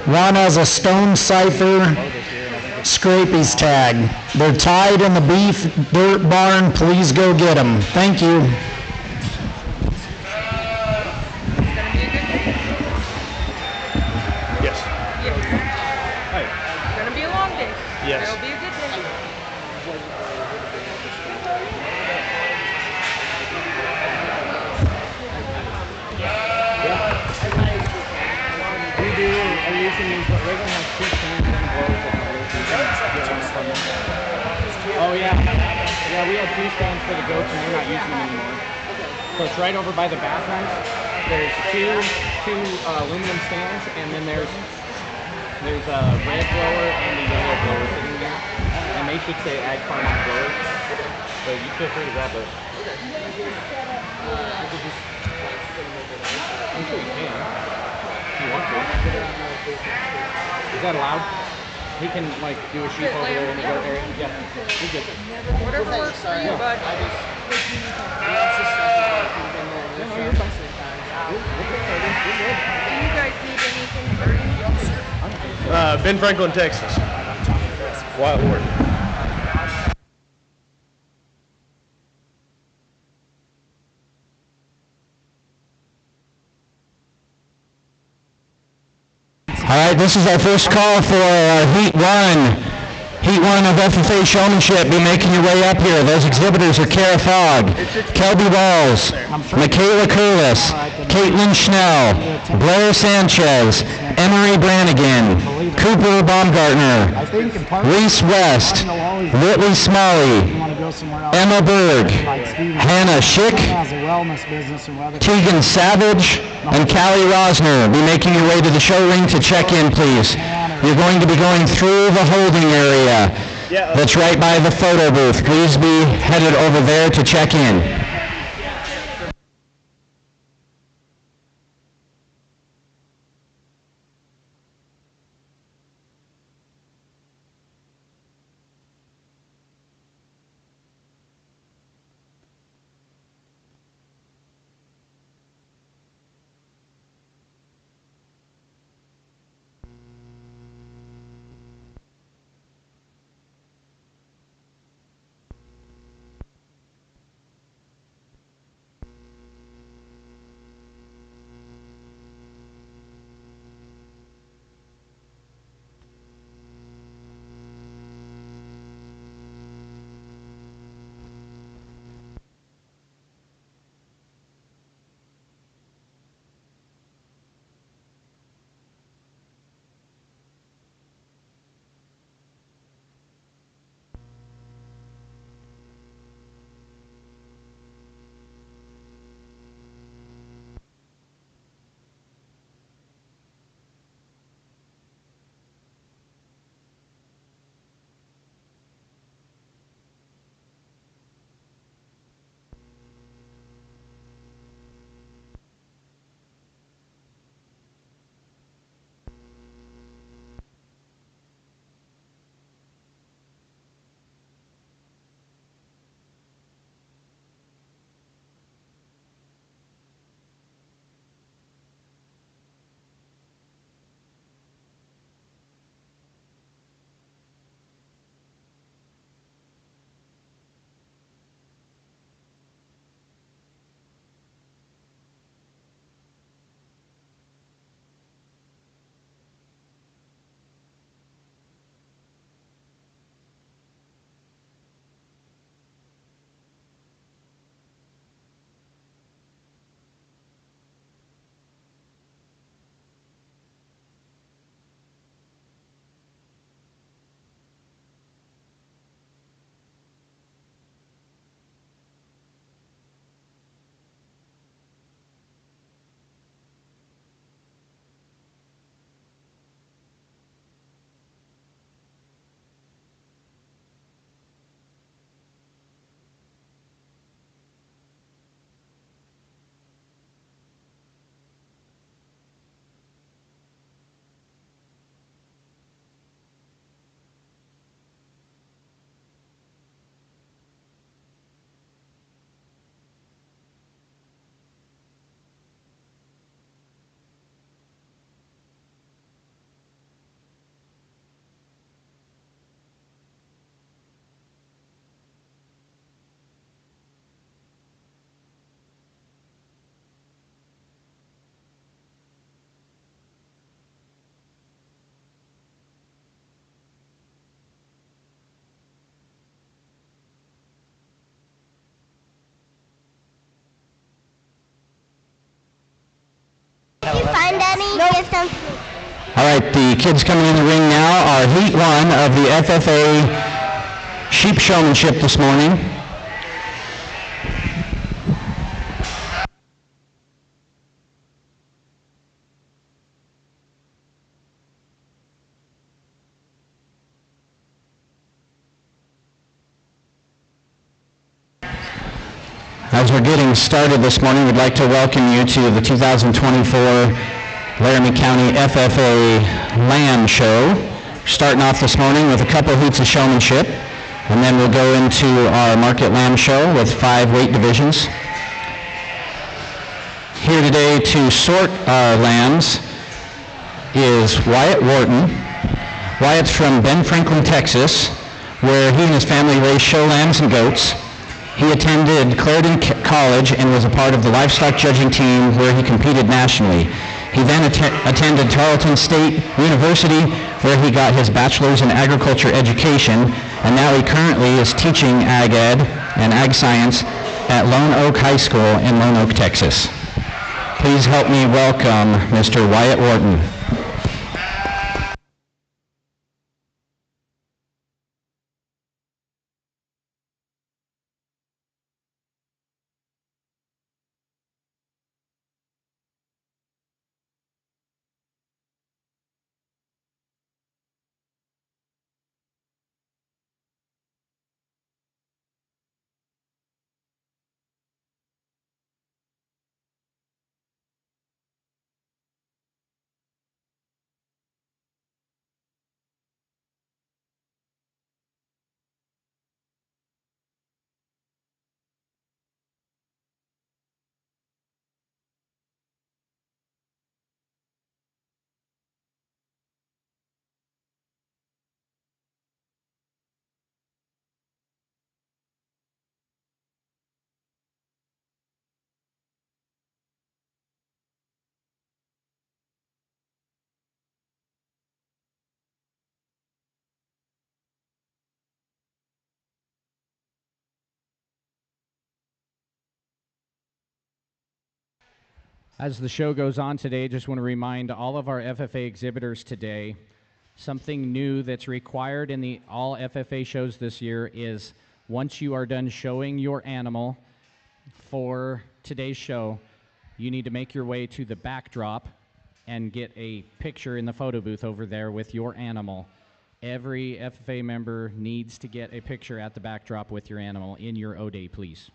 One has a Stone Cipher Scrapies tag. They're tied in the beef dirt barn. Please go get them. Thank you. Yes. Hi. It's going to be a long day. Yes. It'll be a good day. We do, are you using these, Reagan has 2 cans and blows that Oh yeah. Yeah, we had 2 stands for the goats and they're not using them anymore. So it's right over by the bathrooms. There's two aluminum stands, and then there's a red blower and a yellow blower sitting there. And they should say Ag Farm on the blower. So you feel free to grab those. I'm sure you can. If you want to. Is that allowed? He can like do a sheep over there in the goat area. Yeah, you're good. Whatever works for you, bud. No, you're fine. Do you guys need anything for me? Ben Franklin, Texas. Wild Horse. All right, this is our first call for Heat 1. Heat 1 of FFA Showmanship. Be making your way up here. Those exhibitors are Kara Fogg, Kelby Walls, Michaela Curlis, Caitlin Schnell, Blair Sanchez, Emery Brannigan, Cooper Baumgartner, Reese West, Whitley Smalley, Emma Berg, Hannah Schick, Tegan Savage, and Callie Rosner. Be making your way to the show ring to check in, please. You're going to be going through the holding area. That's right by the photo booth. Please be headed over there to check in. have some food. All right, the kids coming in the ring now are Heat 1 of the FFA sheep showmanship this morning. As we're getting started this morning, we'd like to welcome you to the 2024 Laramie County FFA Lamb Show. Starting off this morning with a couple heats of showmanship, and then we'll go into our Market Lamb Show with 5 weight divisions. Here today to sort our lambs is Wyatt Wharton. Wyatt's from Ben Franklin, Texas, where he and his family raise show lambs and goats. He attended Clarendon College and was a part of the livestock judging team where he competed nationally. He then attended Tarleton State University where he got his bachelor's in agriculture education, and now he currently is teaching ag ed and ag science at Lone Oak High School in Lone Oak, Texas. Please help me welcome Mr. Wyatt Wharton. As the show goes on today, just want to remind all of our FFA exhibitors today, something new that's required in all FFA shows this year is once you are done showing your animal for today's show, you need to make your way to the backdrop and get a picture in the photo booth over there with your animal. Every FFA member needs to get a picture at the backdrop with your animal in your O-Day, please.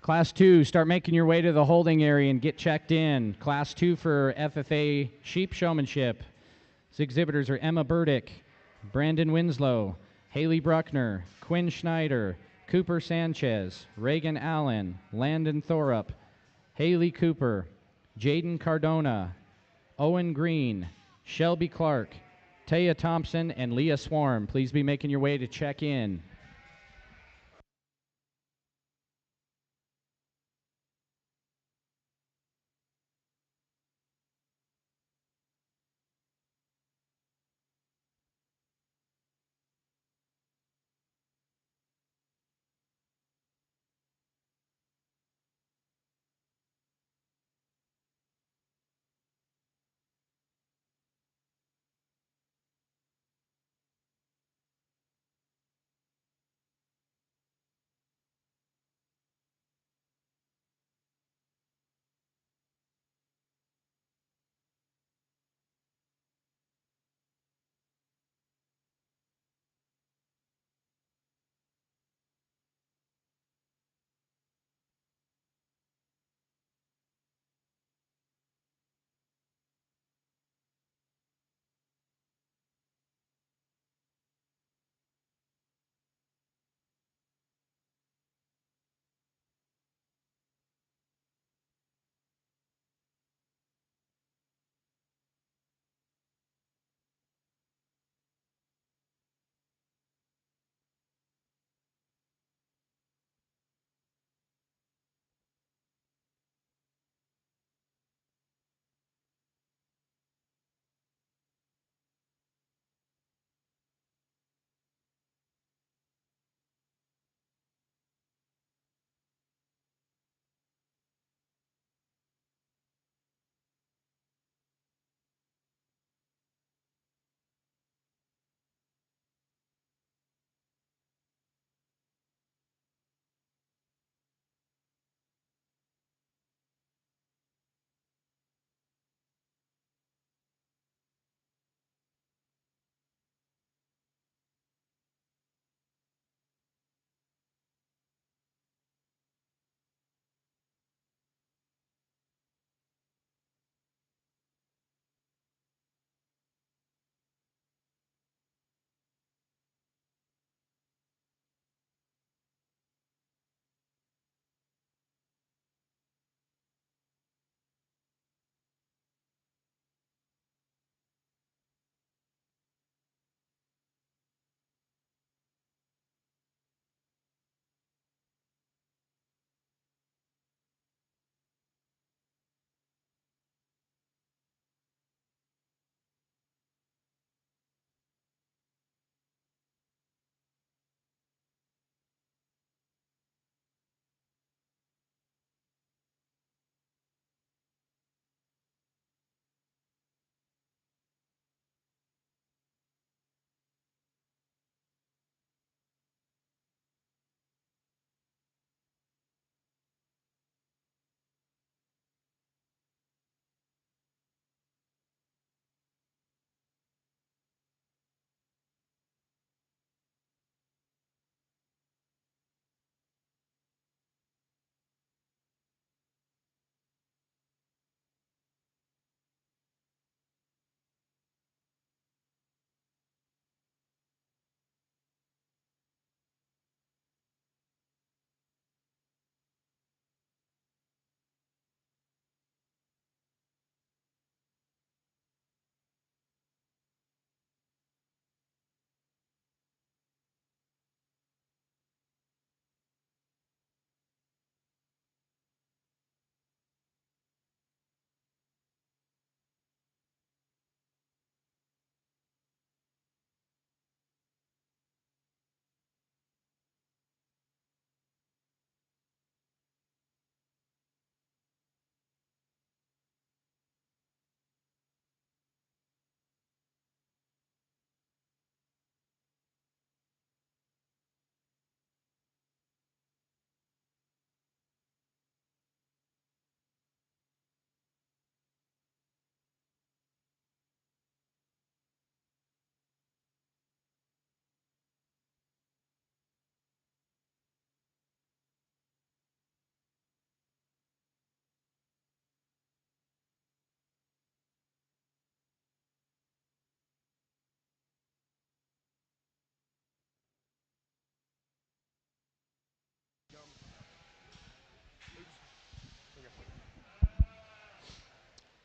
Class 2, start making your way to the holding area and get checked in. Class 2 for FFA sheep showmanship. These exhibitors are Emma Burdick, Brandon Winslow, Haley Bruckner, Quinn Schneider, Cooper Sanchez, Reagan Allen, Landon Thorup, Haley Cooper, Jaden Cardona, Owen Green, Shelby Clark, Taya Thompson, and Leah Swarm. Please be making your way to check in.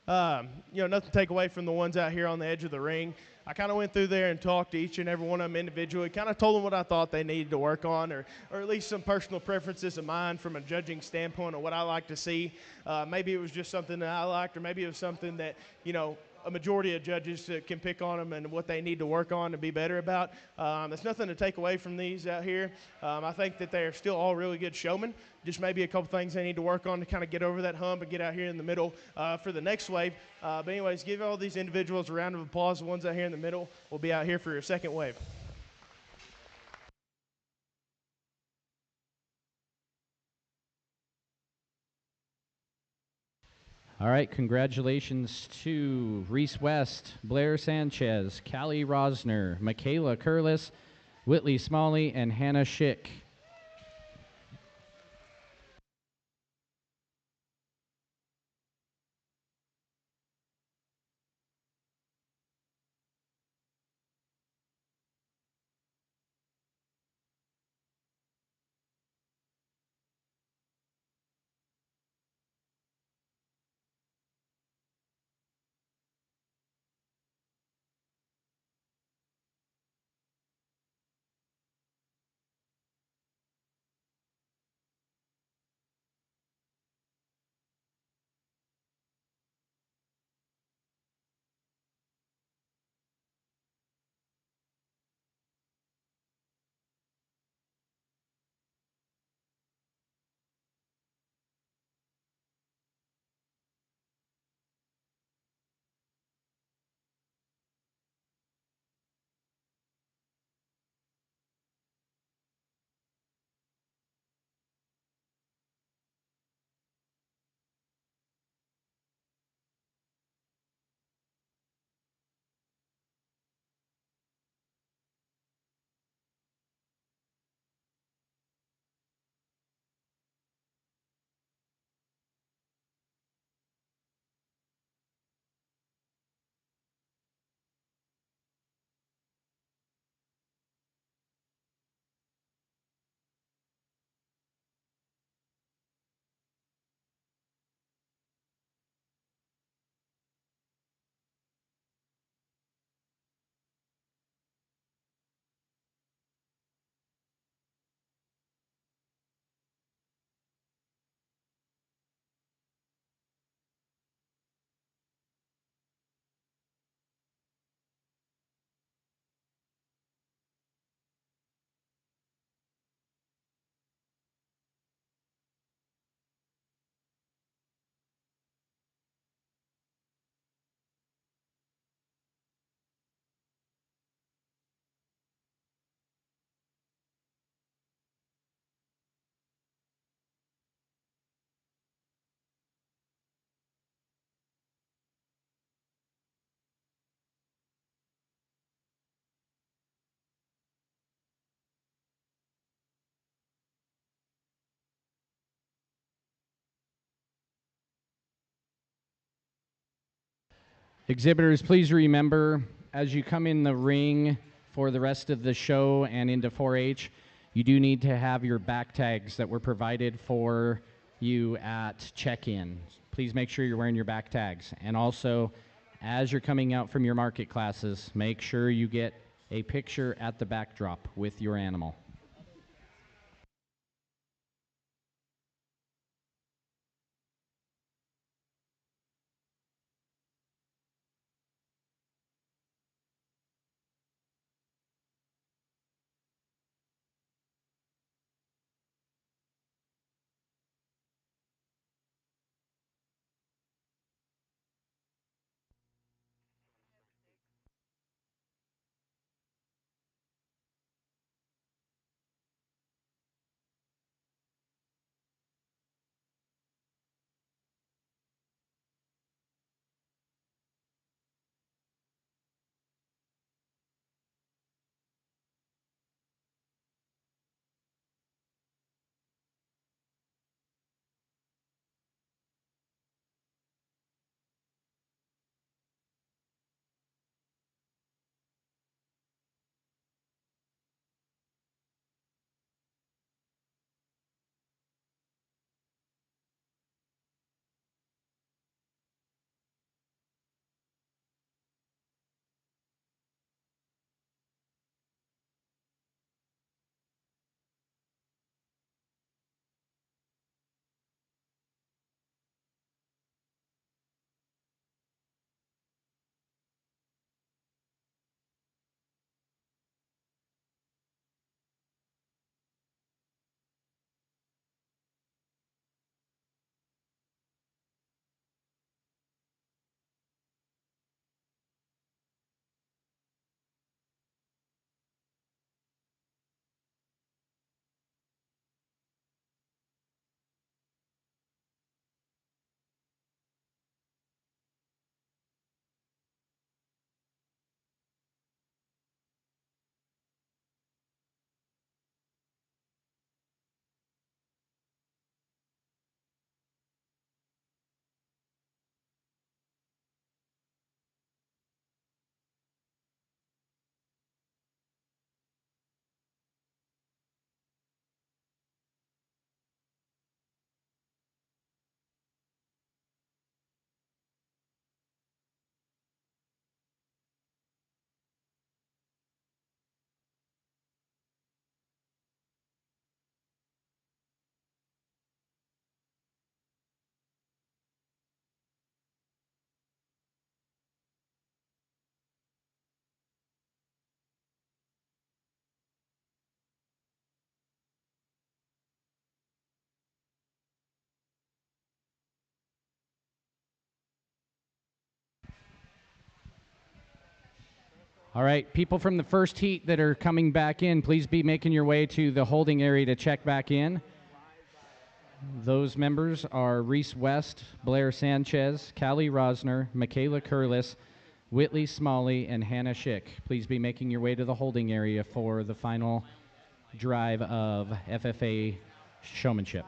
Nothing to take away from the ones out here on the edge of the ring. I kind of went through there and talked to each and every one of them individually, kind of told them what I thought they needed to work on, or at least some personal preferences of mine from a judging standpoint of what I like to see. Maybe it was just something that I liked, or maybe it was something that, a majority of judges can pick on them and what they need to work on to be better about. There's nothing to take away from these out here. I think that they're still all really good showmen. Just maybe a couple things they need to work on to kind of get over that hump and get out here in the middle for the next wave. But anyways, give all these individuals a round of applause. The ones out here in the middle will be out here for your second wave. All right, congratulations to Reese West, Blair Sanchez, Callie Rosner, Michaela Curlis, Whitley Smalley, and Hannah Schick. Exhibitors, please remember, as you come in the ring for the rest of the show and into 4-H, you do need to have your back tags that were provided for you at check-in. Please make sure you're wearing your back tags. And also, as you're coming out from your market classes, make sure you get a picture at the backdrop with your animal. All right, people from the first heat that are coming back in, please be making your way to the holding area to check back in. Those members are Reese West, Blair Sanchez, Callie Rosner, Michaela Curlis, Whitley Smalley, and Hannah Schick. Please be making your way to the holding area for the final drive of FFA showmanship.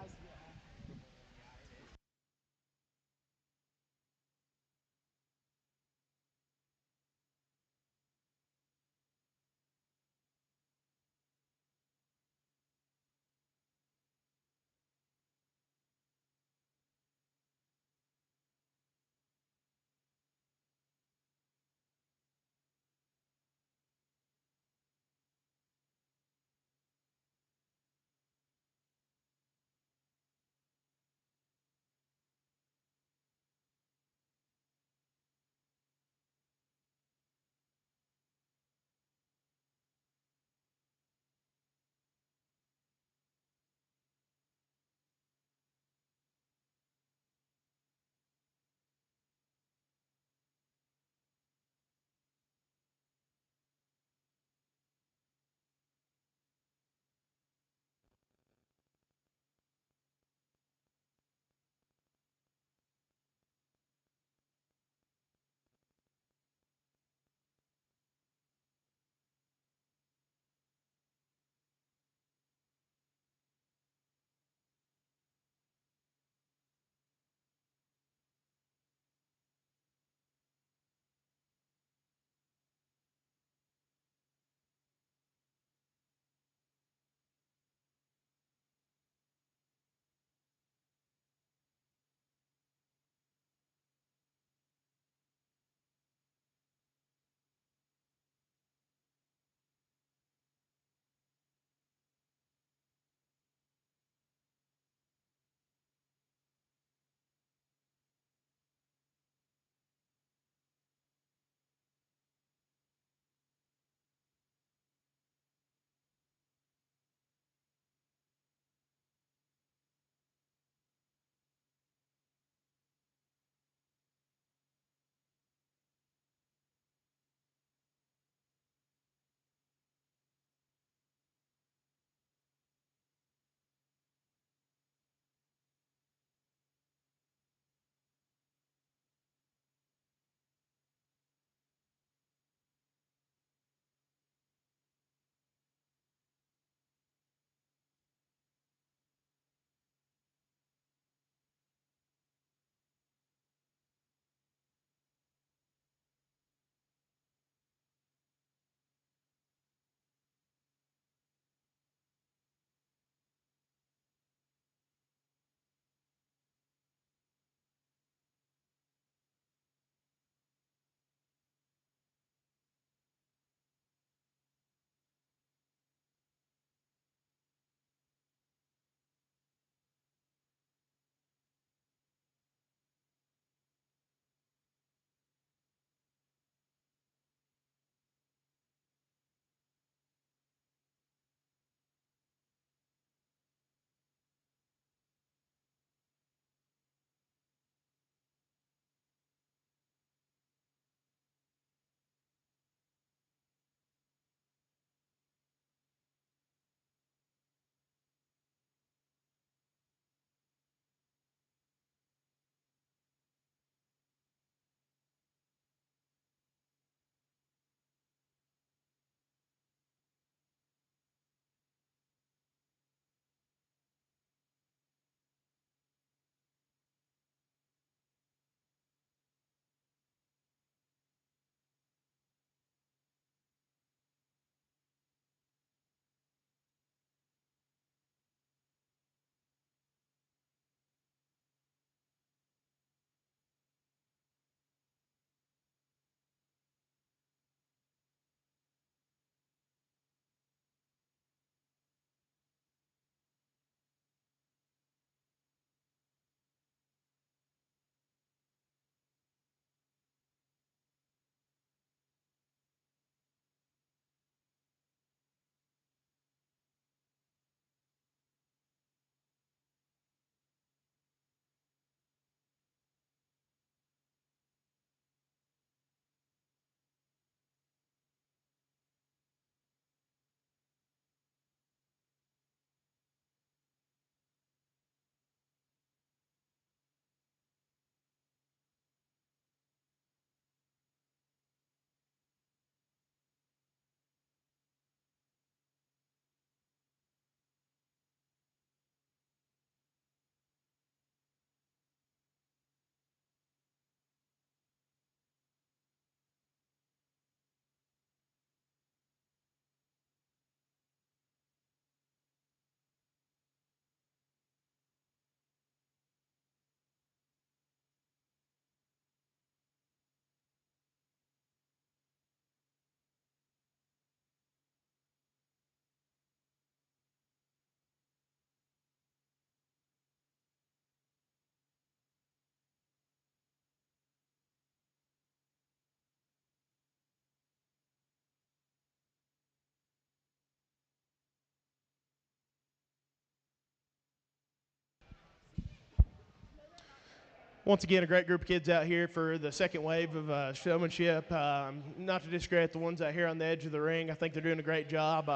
once again, a great group of kids out here for the second wave of showmanship. Not to discredit the ones out here on the edge of the ring. I think they're doing a great job.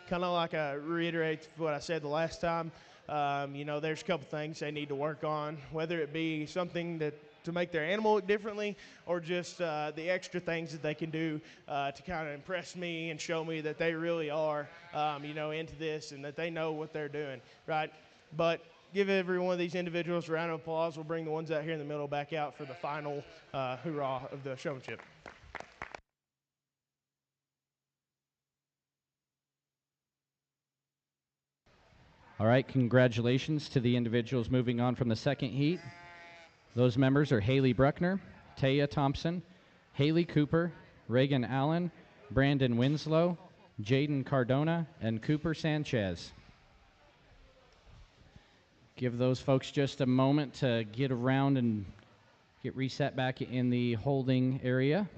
Kind of like I reiterate what I said the last time. There's a couple things they need to work on, whether it be something to make their animal look differently, or just the extra things that they can do to kind of impress me and show me that they really are, into this and that they know what they're doing, right? But give every one of these individuals a round of applause. We'll bring the ones out here in the middle back out for the final hoorah of the showmanship. All right, congratulations to the individuals moving on from the second heat. Those members are Haley Bruckner, Taya Thompson, Haley Cooper, Reagan Allen, Brandon Winslow, Jaden Cardona, and Cooper Sanchez. Give those folks just a moment to get around and get reset back in the holding area.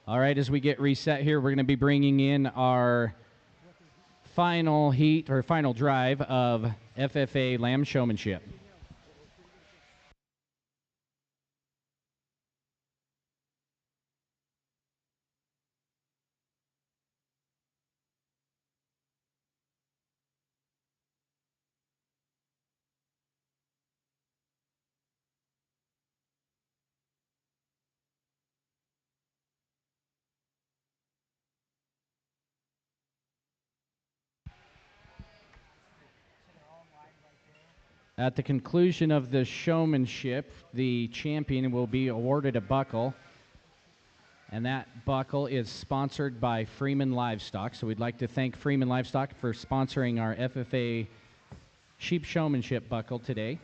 All right, as we get reset here, we're going to be bringing in our final heat or final drive of FFA Lamb Showmanship. At the conclusion of the showmanship, the champion will be awarded a buckle, and that buckle is sponsored by Freeman Livestock. So we'd like to thank Freeman Livestock for sponsoring our FFA Sheep Showmanship buckle today.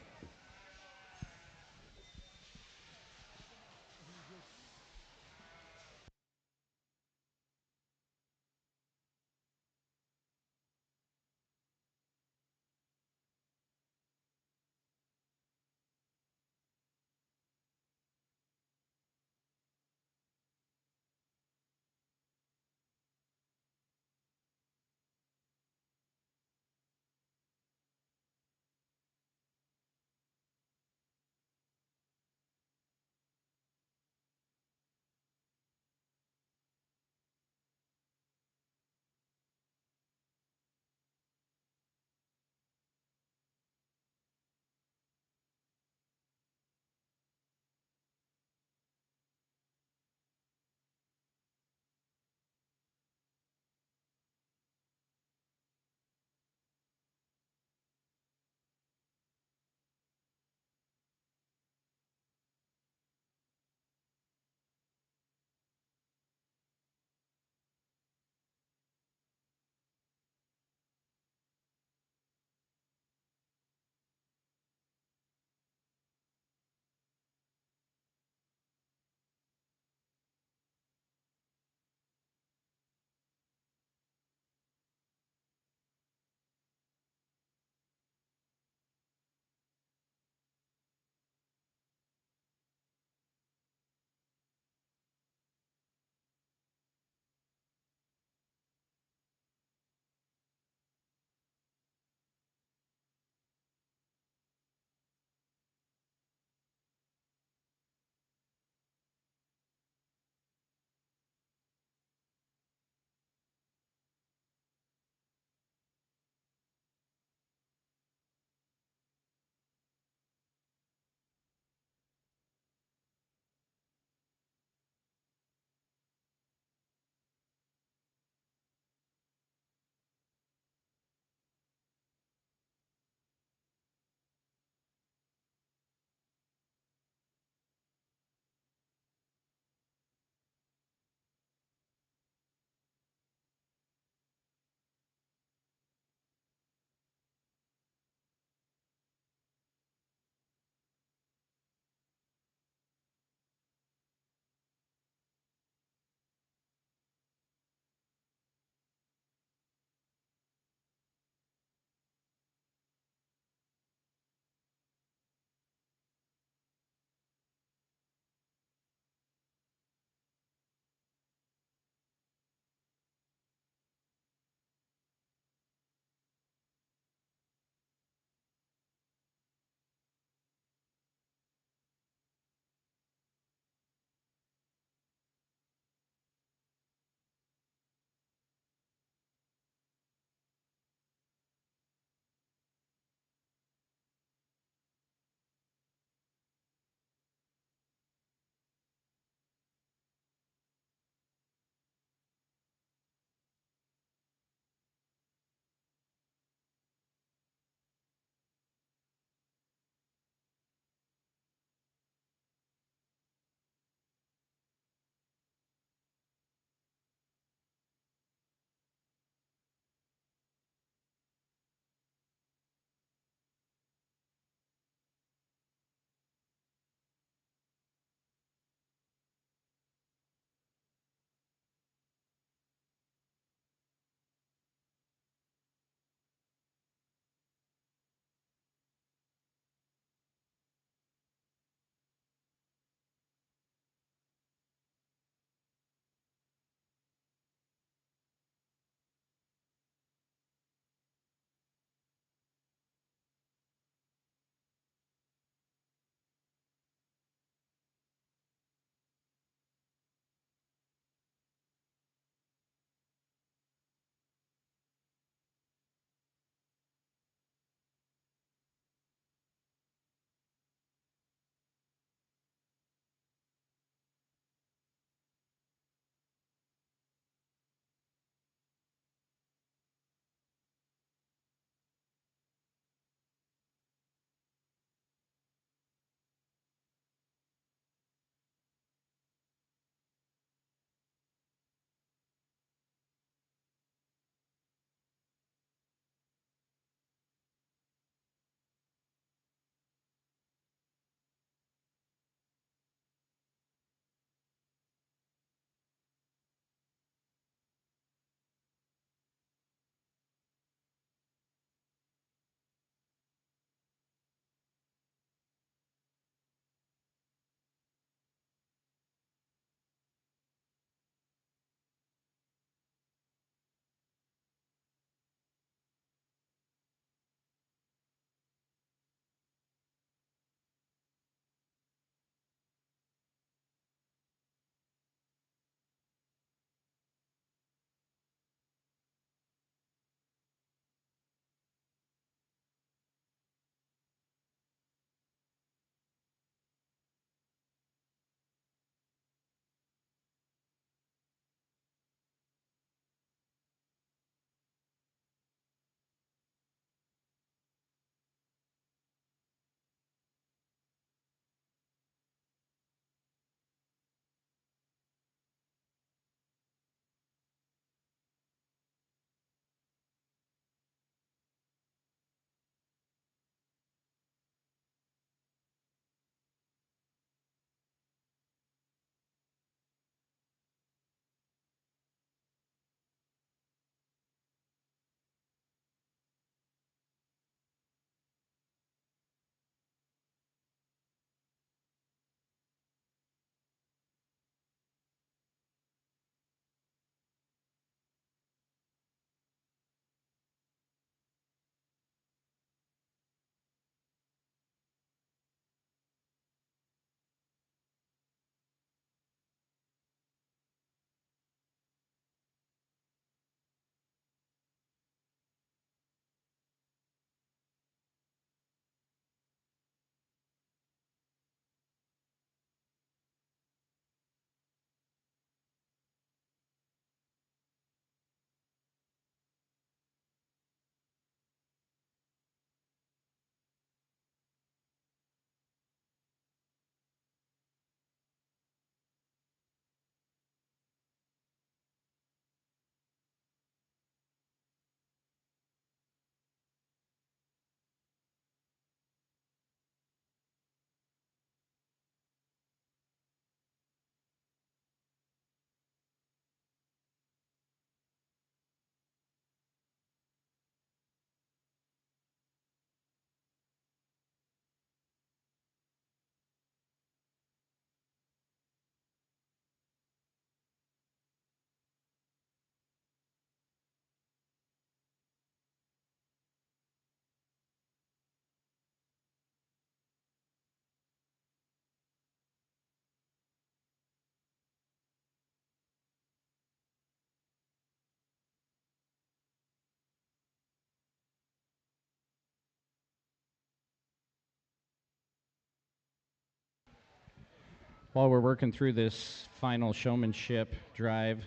While we're working through this final showmanship drive,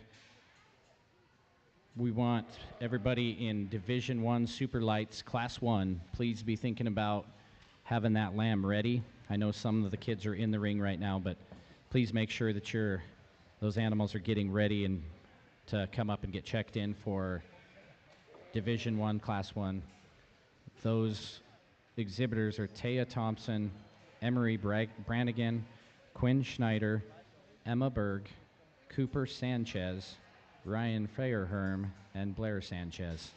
we want everybody in Division 1 Super Lights Class 1, please be thinking about having that lamb ready. I know some of the kids are in the ring right now, but please make sure that those animals are getting ready and to come up and get checked in for Division 1 Class 1. Those exhibitors are Taya Thompson, Emery Brannigan, Quinn Schneider, Emma Berg, Cooper Sanchez, Ryan Feyerherm, and Blair Sanchez.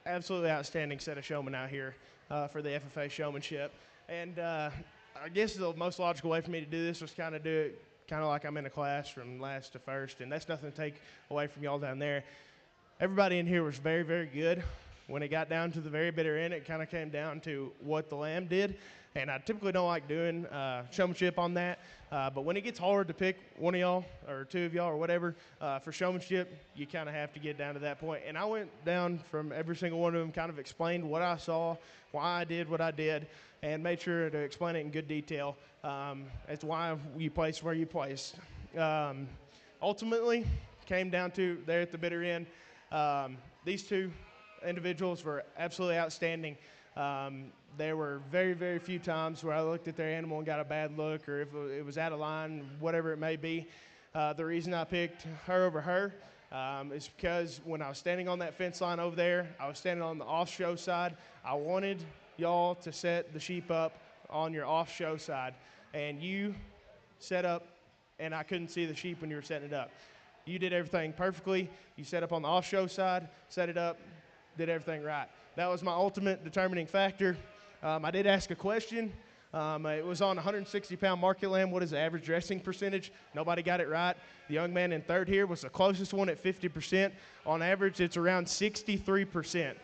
Absolutely outstanding set of showmen out here for the FFA showmanship. And I guess the most logical way for me to do this was kind of do it kind of like I'm in a class from last to first, and that's nothing to take away from y'all down there. Everybody in here was very, very good. When it got down to the very bitter end, it kind of came down to what the lamb did. And I typically don't like doing showmanship on that. But when it gets hard to pick one of y'all or two of y'all or whatever for showmanship, you kind of have to get down to that point. And I went down from every single one of them, kind of explained what I saw, why I did what I did, and made sure to explain it in good detail as to why you placed where you placed. Ultimately, came down to there at the bitter end. These two individuals were absolutely outstanding. There were very, very few times where I looked at their animal and got a bad look, or if it was out of line, whatever it may be. The reason I picked her over her is because when I was standing on that fence line over there, I was standing on the off-show side. I wanted y'all to set the sheep up on your off-show side, and you set up, and I couldn't see the sheep when you were setting it up. You did everything perfectly. You set up on the off-show side, set it up, did everything right. That was my ultimate determining factor. I did ask a question. It was on 160-pound market lamb. What is the average dressing percentage? Nobody got it right. The young man in third here was the closest one at 50%. On average, it's around 63%.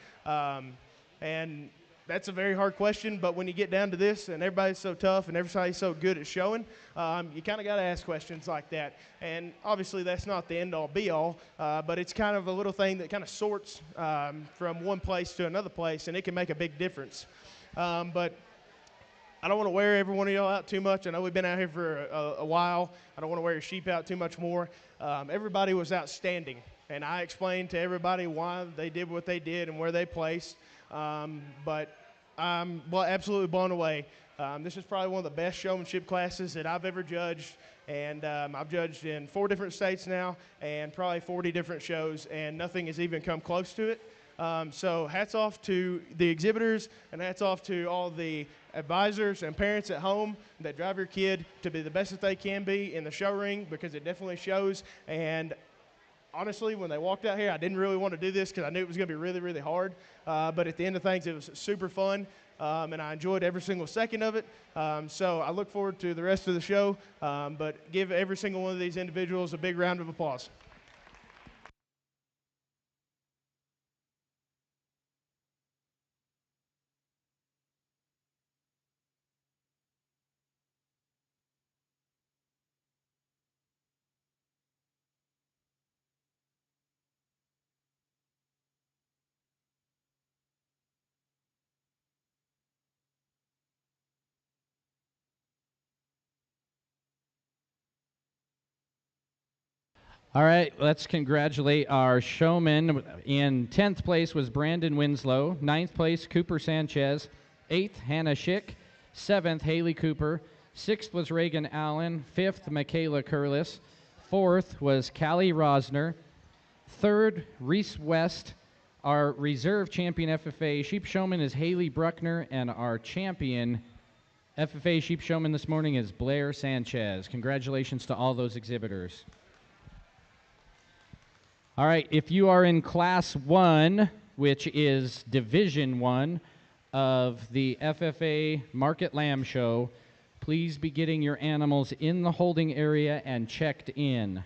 And that's a very hard question, but when you get down to this and everybody's so tough and everybody's so good at showing, you kind of got to ask questions like that. And obviously that's not the end-all be-all, but it's kind of a little thing that kind of sorts from one place to another place, and it can make a big difference. But I don't want to wear every one of y'all out too much. I know we've been out here for a while. I don't want to wear your sheep out too much more. Everybody was outstanding, and I explained to everybody why they did what they did and where they placed. But I'm absolutely blown away. This is probably one of the best showmanship classes that I've ever judged, and I've judged in 4 different states now and probably 40 different shows, and nothing has even come close to it. So hats off to the exhibitors, and hats off to all the advisors and parents at home that drive your kid to be the best that they can be in the show ring, because it definitely shows. And honestly, when they walked out here, I didn't really want to do this because I knew it was going to be really, really hard. But at the end of things, it was super fun, and I enjoyed every single second of it. So I look forward to the rest of the show, but give every single one of these individuals a big round of applause. All right, let's congratulate our showmen. In 10th place was Brandon Winslow. 9th place, Cooper Sanchez. 8th, Hannah Schick. 7th, Haley Cooper. 6th was Reagan Allen. 5th, Michaela Curlis. 4th was Callie Rosner. 3rd, Reese West. Our reserve champion FFA sheep showman is Haley Bruckner, and our champion FFA sheep showman this morning is Blair Sanchez. Congratulations to all those exhibitors. All right, if you are in Class 1, which is Division 1 of the FFA Market Lamb Show, please be getting your animals in the holding area and checked in.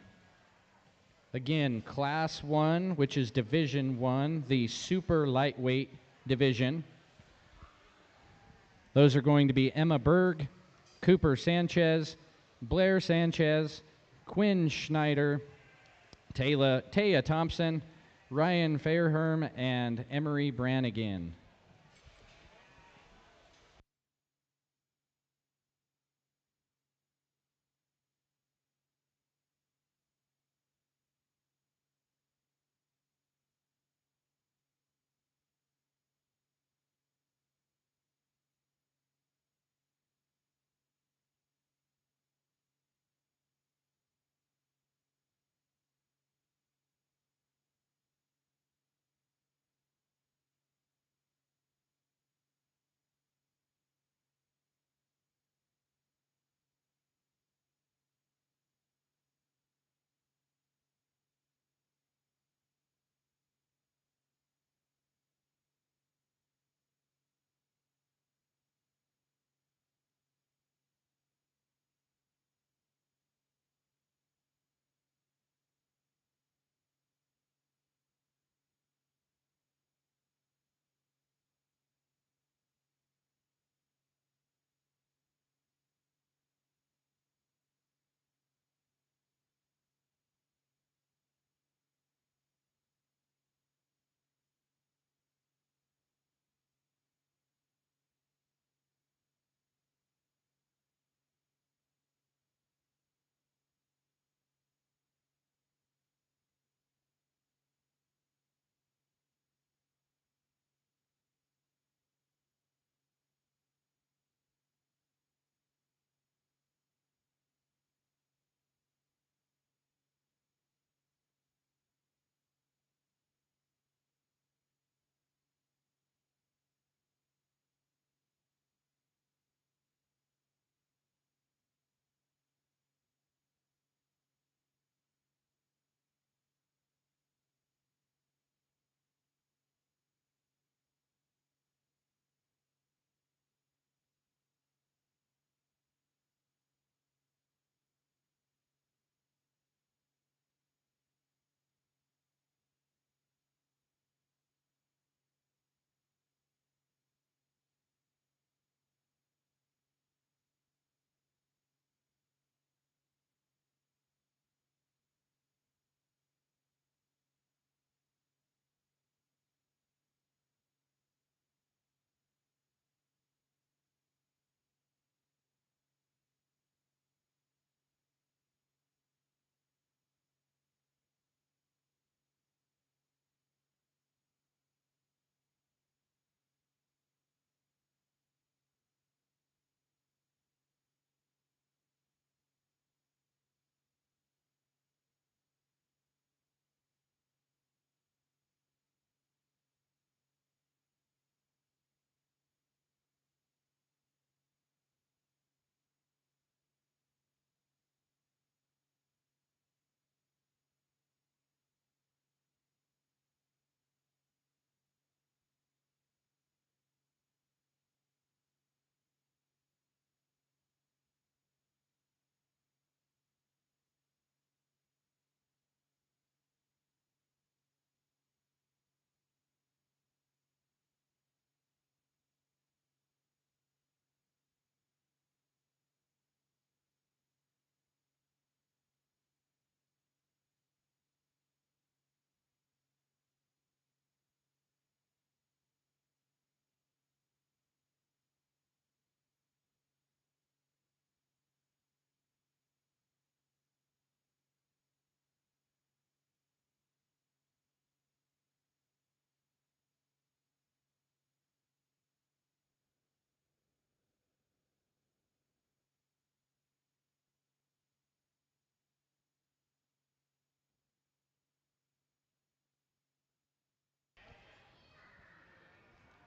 Again, Class 1, which is Division 1, the super lightweight division. Those are going to be Emma Berg, Cooper Sanchez, Blair Sanchez, Quinn Schneider, Taya Thompson, Ryan Fairherm, and Emery Brannigan.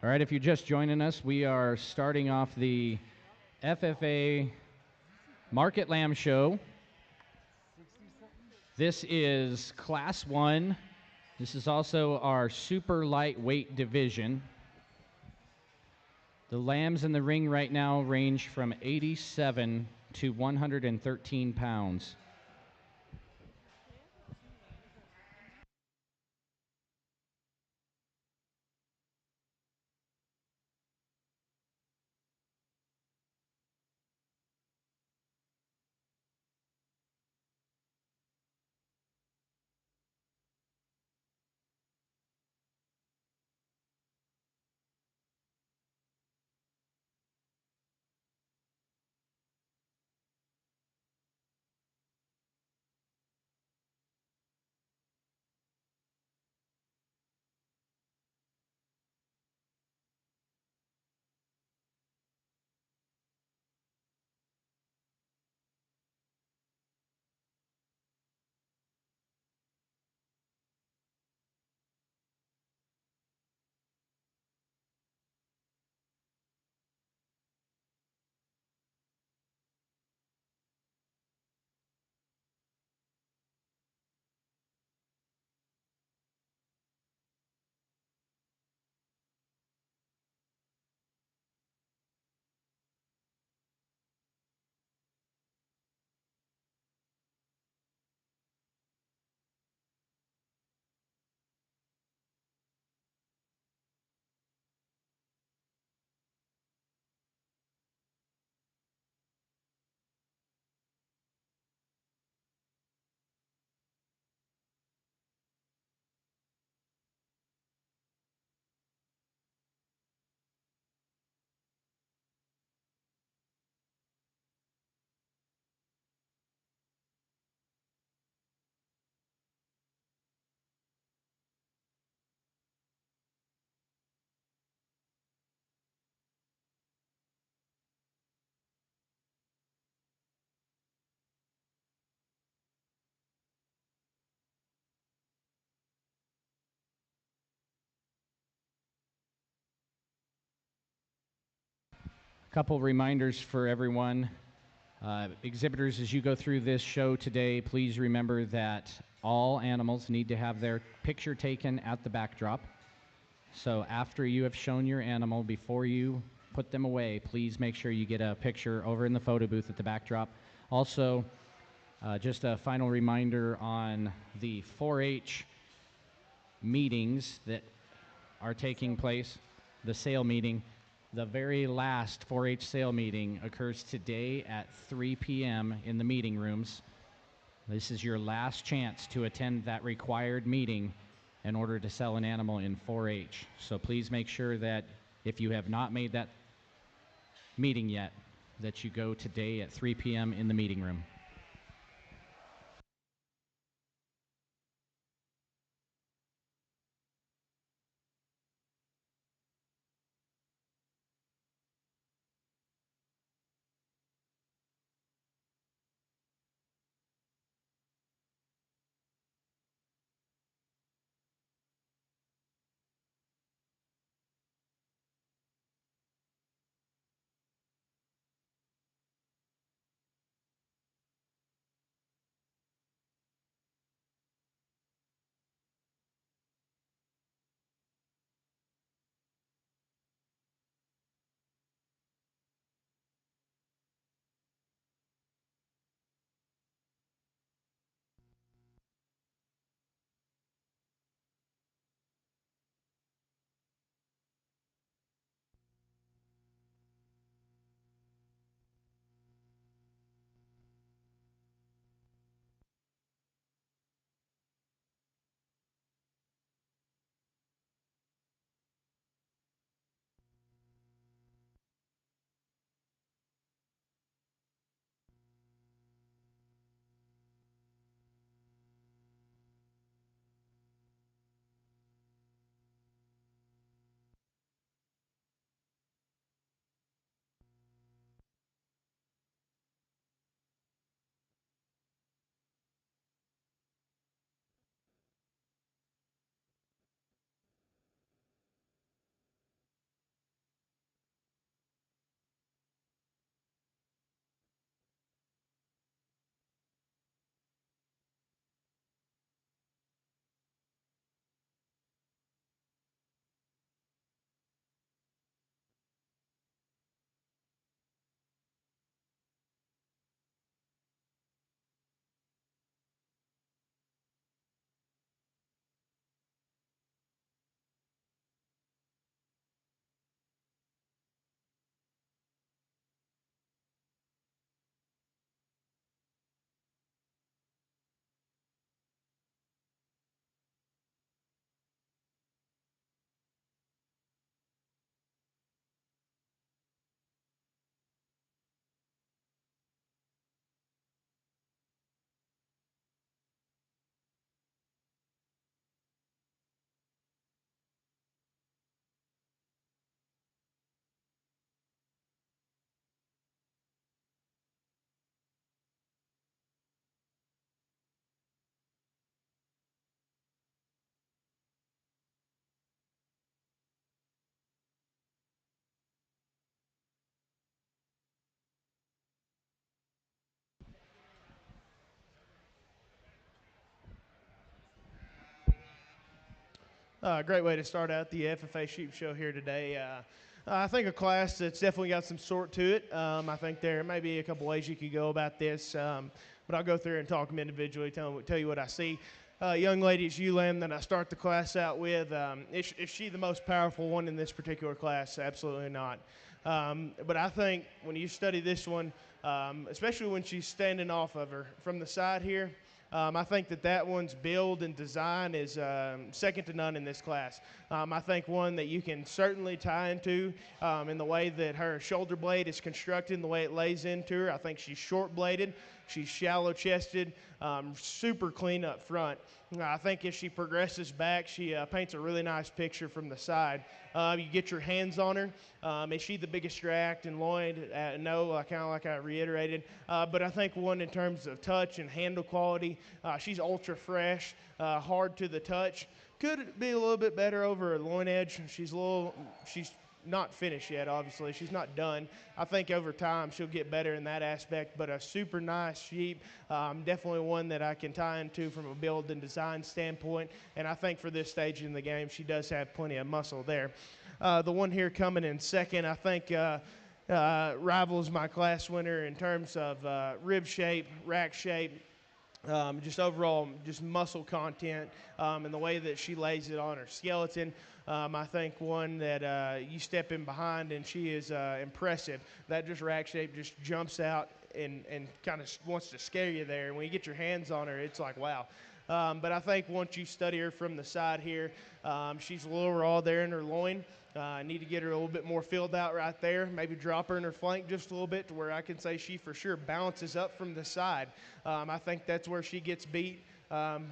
All right, if you're just joining us, we are starting off the FFA Market Lamb Show. This is Class 1. This is also our super lightweight division. The lambs in the ring right now range from 87 to 113 pounds. Couple reminders for everyone. Exhibitors, as you go through this show today, please remember that all animals need to have their picture taken at the backdrop. So after you have shown your animal, before you put them away, please make sure you get a picture over in the photo booth at the backdrop. Also, just a final reminder on the 4-H meetings that are taking place, the sale meeting. The very last 4-H sale meeting occurs today at 3 p.m. in the meeting rooms. This is your last chance to attend that required meeting in order to sell an animal in 4-H. So please make sure that if you have not made that meeting yet, that you go today at 3 p.m. in the meeting room. Great way to start out the FFA Sheep Show here today. I think a class that's definitely got some sort to it. I think there may be a couple ways you could go about this, but I'll go through and talk them individually, tell you what I see. Young lady, it's Lamb, that I start the class out with. Is she the most powerful one in this particular class? Absolutely not. But I think when you study this one, especially when she's standing off of her from the side here, I think that one's build and design is second to none in this class. I think one that you can certainly tie into in the way that her shoulder blade is constructed and the way it lays into her. I think she's short-bladed. She's shallow-chested, super clean up front. I think as she progresses back, she paints a really nice picture from the side. You get your hands on her. Is she the biggest dract and loin? No, kind of like I reiterated. But I think one in terms of touch and handle quality, she's ultra fresh, hard to the touch. Could be a little bit better over a loin edge. She's not finished yet, obviously. She's not done. I think over time she'll get better in that aspect, but a super nice sheep, definitely one that I can tie into from a build and design standpoint, and I think for this stage in the game she does have plenty of muscle there. The one here coming in second, I think rivals my class winner in terms of rib shape, rack shape, just overall just muscle content, and the way that she lays it on her skeleton. I think one that you step in behind and she is impressive. That just rack shape just jumps out and kind of wants to scare you there. And when you get your hands on her, it's like, wow. But I think once you study her from the side here, she's a little raw there in her loin. I need to get her a little bit more filled out right there, maybe drop her in her flank just a little bit to where I can say she for sure bounces up from the side. I think that's where she gets beat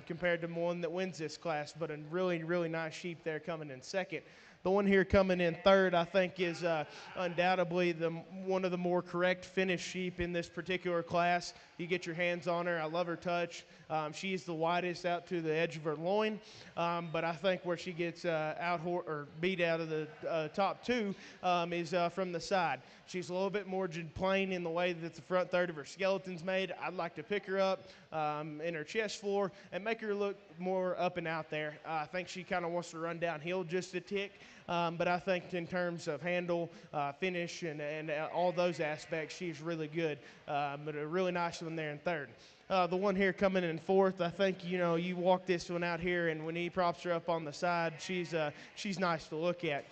compared to one that wins this class, but a really, really nice sheep there coming in second. The one here coming in third, I think, is undoubtedly one of the more correct finished sheep in this particular class. You get your hands on her. I love her touch. She is the widest out to the edge of her loin, but I think where she gets beat out of the top two is from the side. She's a little bit more plain in the way that the front third of her skeleton's made. I'd like to pick her up in her chest floor and make her look more up and out there. I think she kind of wants to run downhill just a tick. But I think in terms of handle, finish, and all those aspects, she's really good. But a really nice one there in third. The one here coming in fourth, I think, you walk this one out here, and when he props her up on the side, she's nice to look at.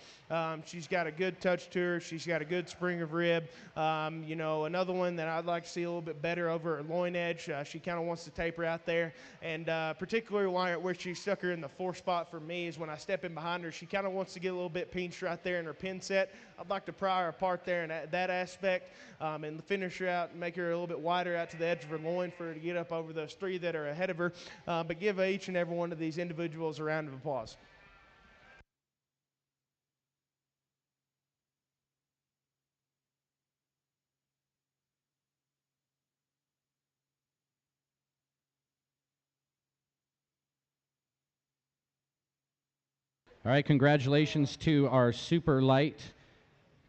She's got a good touch to her. She's got a good spring of rib. Another one that I'd like to see a little bit better over her loin edge. She kind of wants to taper out there, and particularly where she stuck her in the fourth spot for me is when I step in behind her. She kind of wants to get a little bit pinched right there in her pin set. I'd like to pry her apart there in that aspect and finish her out and make her a little bit wider out to the edge of her loin for her to get up over those three that are ahead of her. But give each and every one of these individuals a round of applause. All right, congratulations to our super light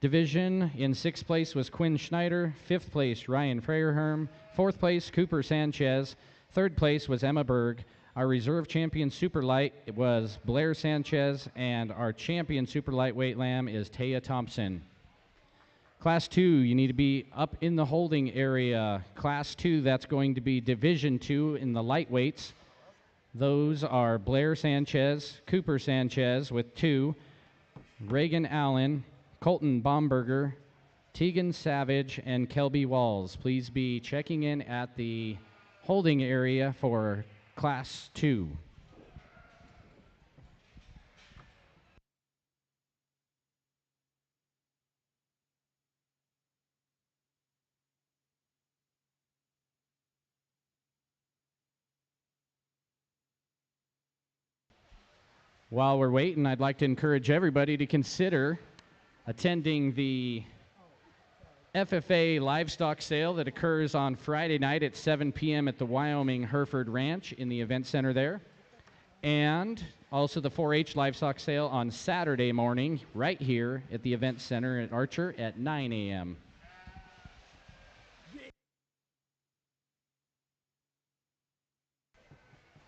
division. In sixth place was Quinn Schneider. Fifth place, Ryan Freyerherm. Fourth place, Cooper Sanchez. Third place was Emma Berg. Our reserve champion super light was Blair Sanchez, and our champion super lightweight lamb is Taya Thompson. Class 2, you need to be up in the holding area. Class 2, that's going to be Division 2 in the lightweights. Those are Blair Sanchez, Cooper Sanchez with 2, Reagan Allen, Colton Bomberger, Tegan Savage, and Kelby Walls. Please be checking in at the holding area for Class 2. While we're waiting, I'd like to encourage everybody to consider attending the FFA livestock sale that occurs on Friday night at 7 p.m. at the Wyoming Hereford Ranch in the event center there. And also the 4-H livestock sale on Saturday morning right here at the event center at Archer at 9 a.m.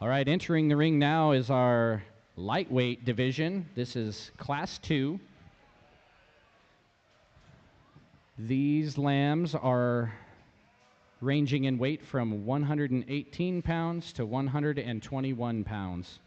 All right, entering the ring now is our lightweight division. This is Class 2. These lambs are ranging in weight from 118 pounds to 121 pounds.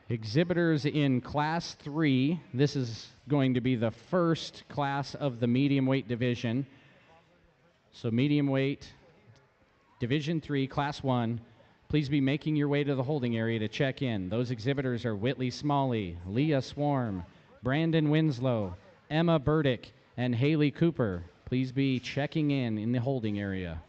Exhibitors in Class 3. This is going to be the first class of the medium weight division. So medium weight, Division 3, Class 1. Please be making your way to the holding area to check in. Those exhibitors are Whitley Smalley, Leah Swarm, Brandon Winslow, Emma Burdick, and Haley Cooper. Please be checking in the holding area.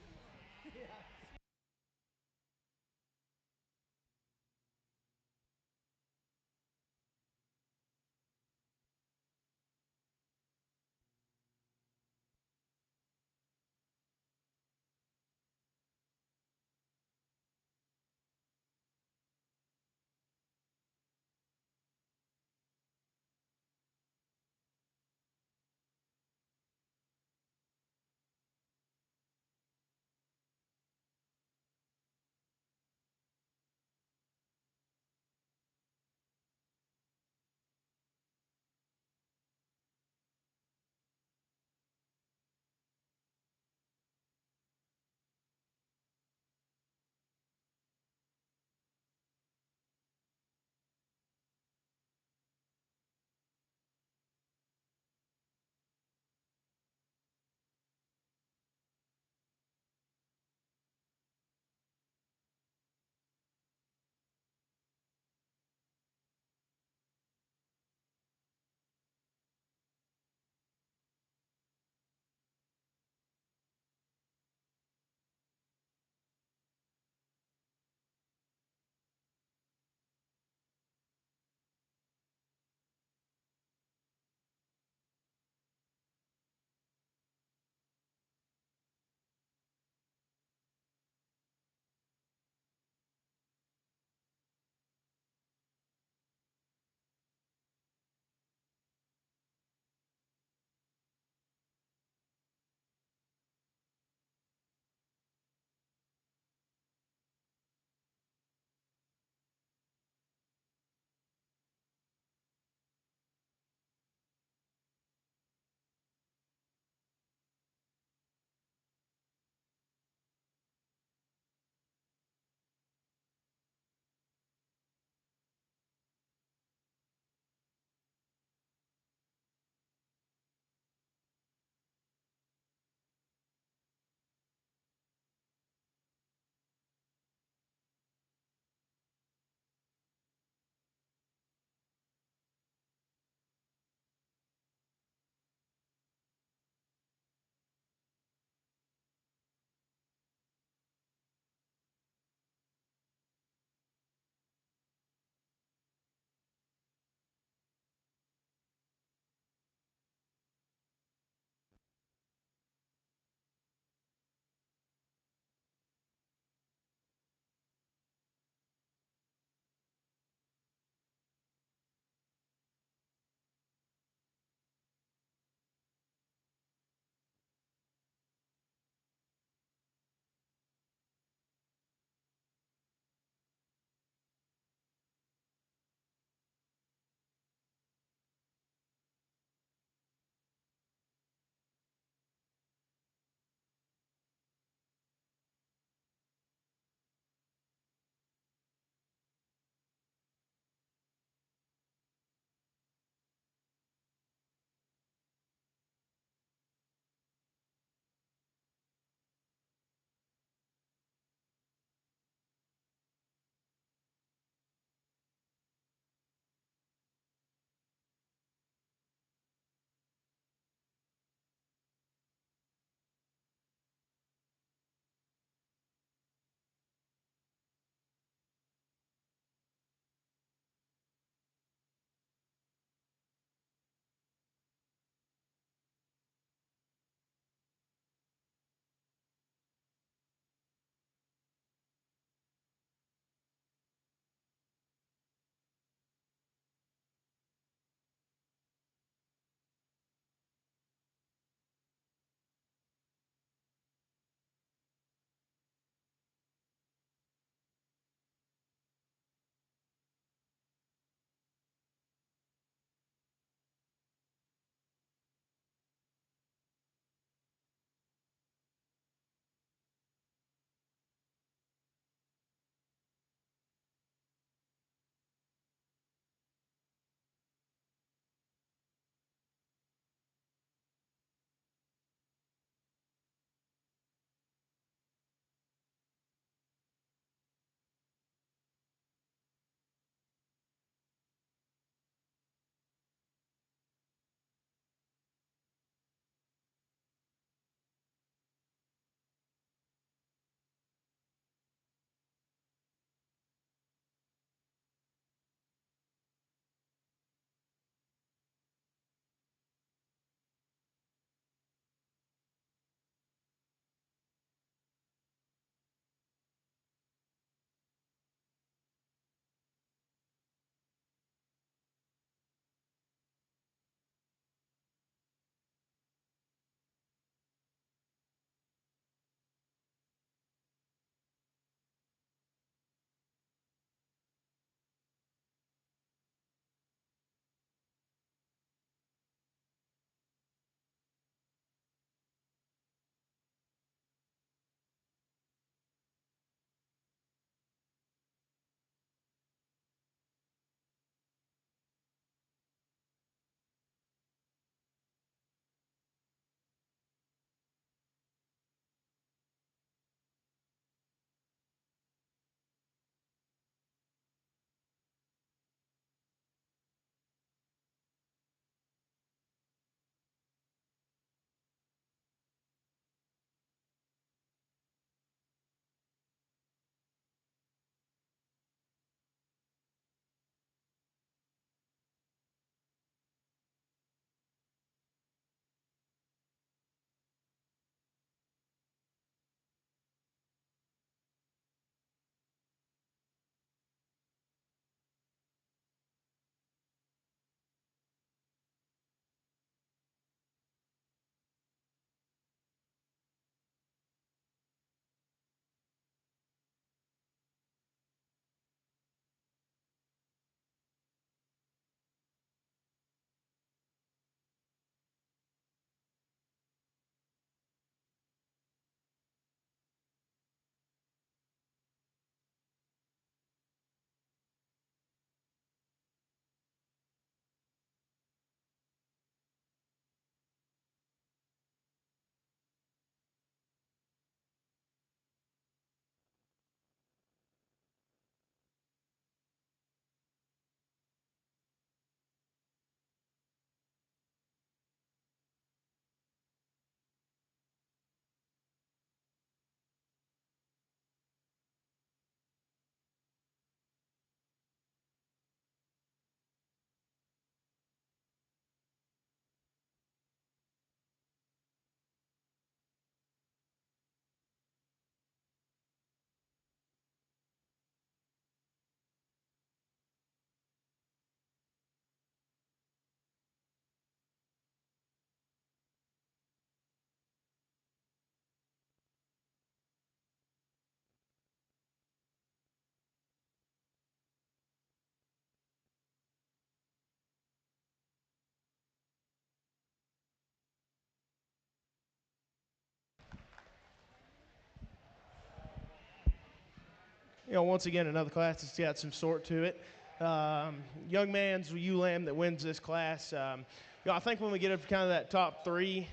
once again, another class that's got some sort to it. Young man's ewe lamb that wins this class. I think when we get up to kind of that top three,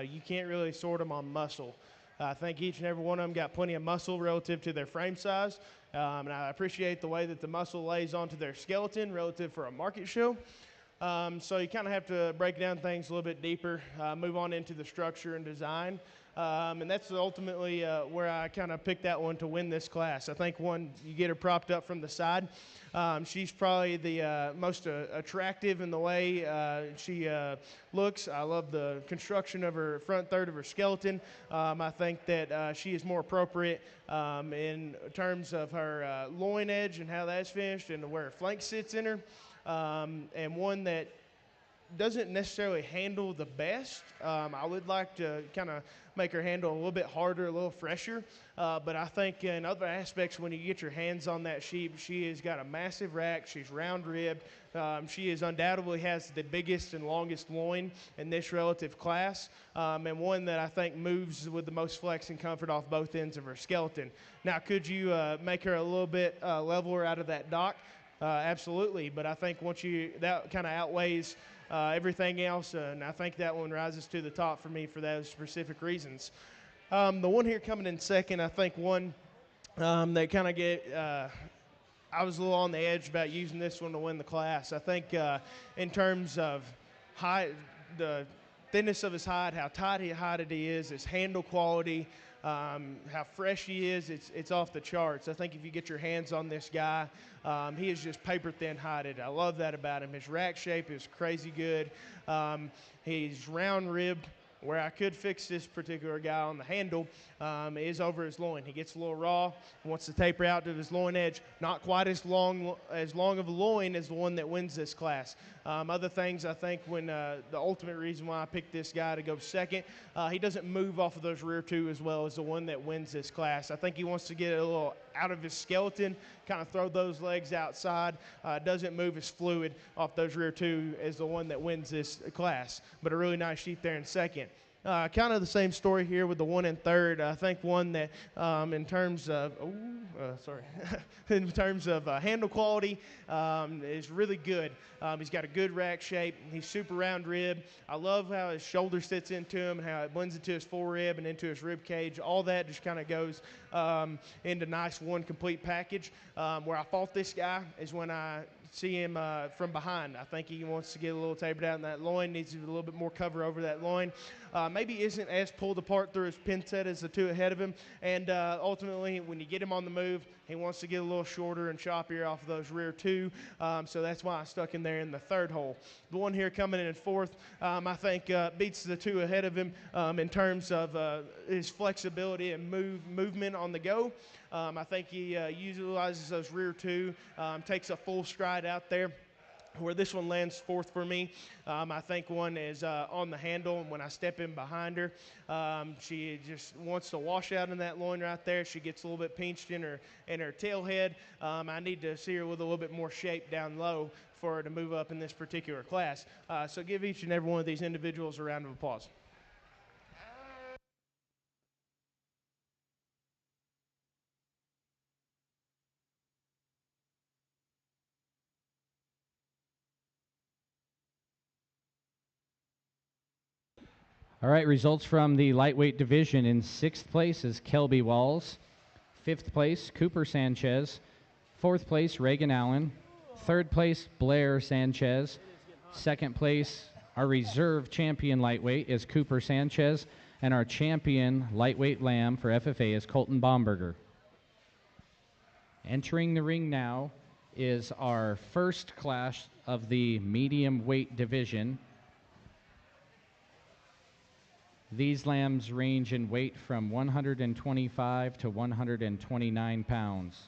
you can't really sort them on muscle. I think each and every one of them got plenty of muscle relative to their frame size, and I appreciate the way that the muscle lays onto their skeleton relative for a market show. So you kind of have to break down things a little bit deeper, move on into the structure and design. And that's ultimately where I kind of picked that one to win this class. I think one, you get her propped up from the side. She's probably the most attractive in the way she looks. I love the construction of her front third of her skeleton. I think that she is more appropriate in terms of her loin edge and how that's finished and where her flank sits in her. And one that doesn't necessarily handle the best. I would like to kind of make her handle a little bit harder, a little fresher. But I think in other aspects, when you get your hands on that sheep, she has got a massive rack. She's round ribbed. She is undoubtedly has the biggest and longest loin in this relative class, and one that I think moves with the most flex and comfort off both ends of her skeleton. Now, could you make her a little bit leveler out of that dock? Absolutely, but I think that kind of outweighs everything else, and I think that one rises to the top for me for those specific reasons. The one here coming in second, I think one that kind of I was a little on the edge about using this one to win the class. I think in terms of height, the thinness of his hide, how tight hided he is, his handle quality, how fresh he is, it's off the charts. I think if you get your hands on this guy, he is just paper thin hided. I love that about him. His rack shape is crazy good. He's round ribbed. Where I could fix this particular guy on the handle is over his loin. He gets a little raw, wants to taper out to his loin edge. Not quite as long of a loin as the one that wins this class. Other things, I think, when the ultimate reason why I picked this guy to go second, he doesn't move off of those rear two as well as the one that wins this class. I think he wants to get a little out of his skeleton, kind of throw those legs outside. Doesn't move as fluid off those rear two as the one that wins this class. But a really nice sheep there in second. Kind of the same story here with the one in third. I think one that in terms of in terms of handle quality is really good. He's got a good rack shape. He's super round rib. I love how his shoulder sits into him and how it blends into his forerib and into his rib cage. All that just kind of goes into nice one complete package. Where I fault this guy is when I see him from behind. I think he wants to get a little tapered out in that loin, needs a little bit more cover over that loin. Maybe isn't as pulled apart through his pin set as the two ahead of him. And ultimately, when you get him on the move, he wants to get a little shorter and choppier off of those rear two. So that's why I stuck him there in the third hole. The one here coming in fourth, I think beats the two ahead of him in terms of his flexibility and movement on the go. I think he utilizes those rear two, takes a full stride out there. Where this one lands fourth for me, I think one is on the handle, and when I step in behind her, she just wants to wash out in that loin right there. She gets a little bit pinched in her tail head. I need to see her with a little bit more shape down low for her to move up in this particular class. So give each and every one of these individuals a round of applause. All right, results from the lightweight division. In sixth place is Kelby Walls. Fifth place, Cooper Sanchez. Fourth place, Reagan Allen. Third place, Blair Sanchez. Second place, our reserve champion lightweight is Cooper Sanchez. And our champion lightweight lamb for FFA is Colton Bomberger. Entering the ring now is our first class of the medium weight division. These lambs range in weight from 125 to 129 pounds.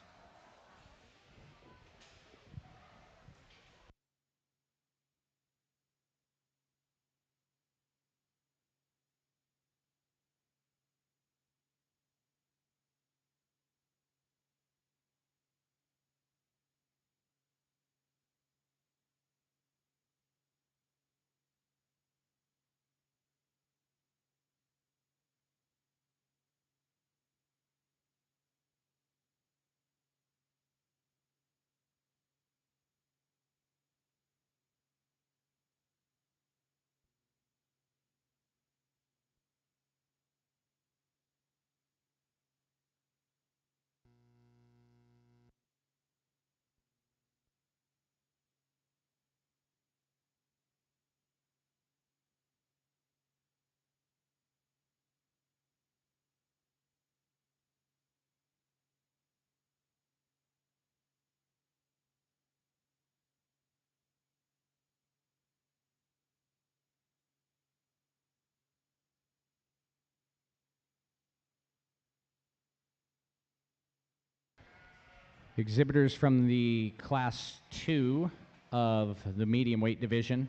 Exhibitors from the Class 2 of the medium weight division,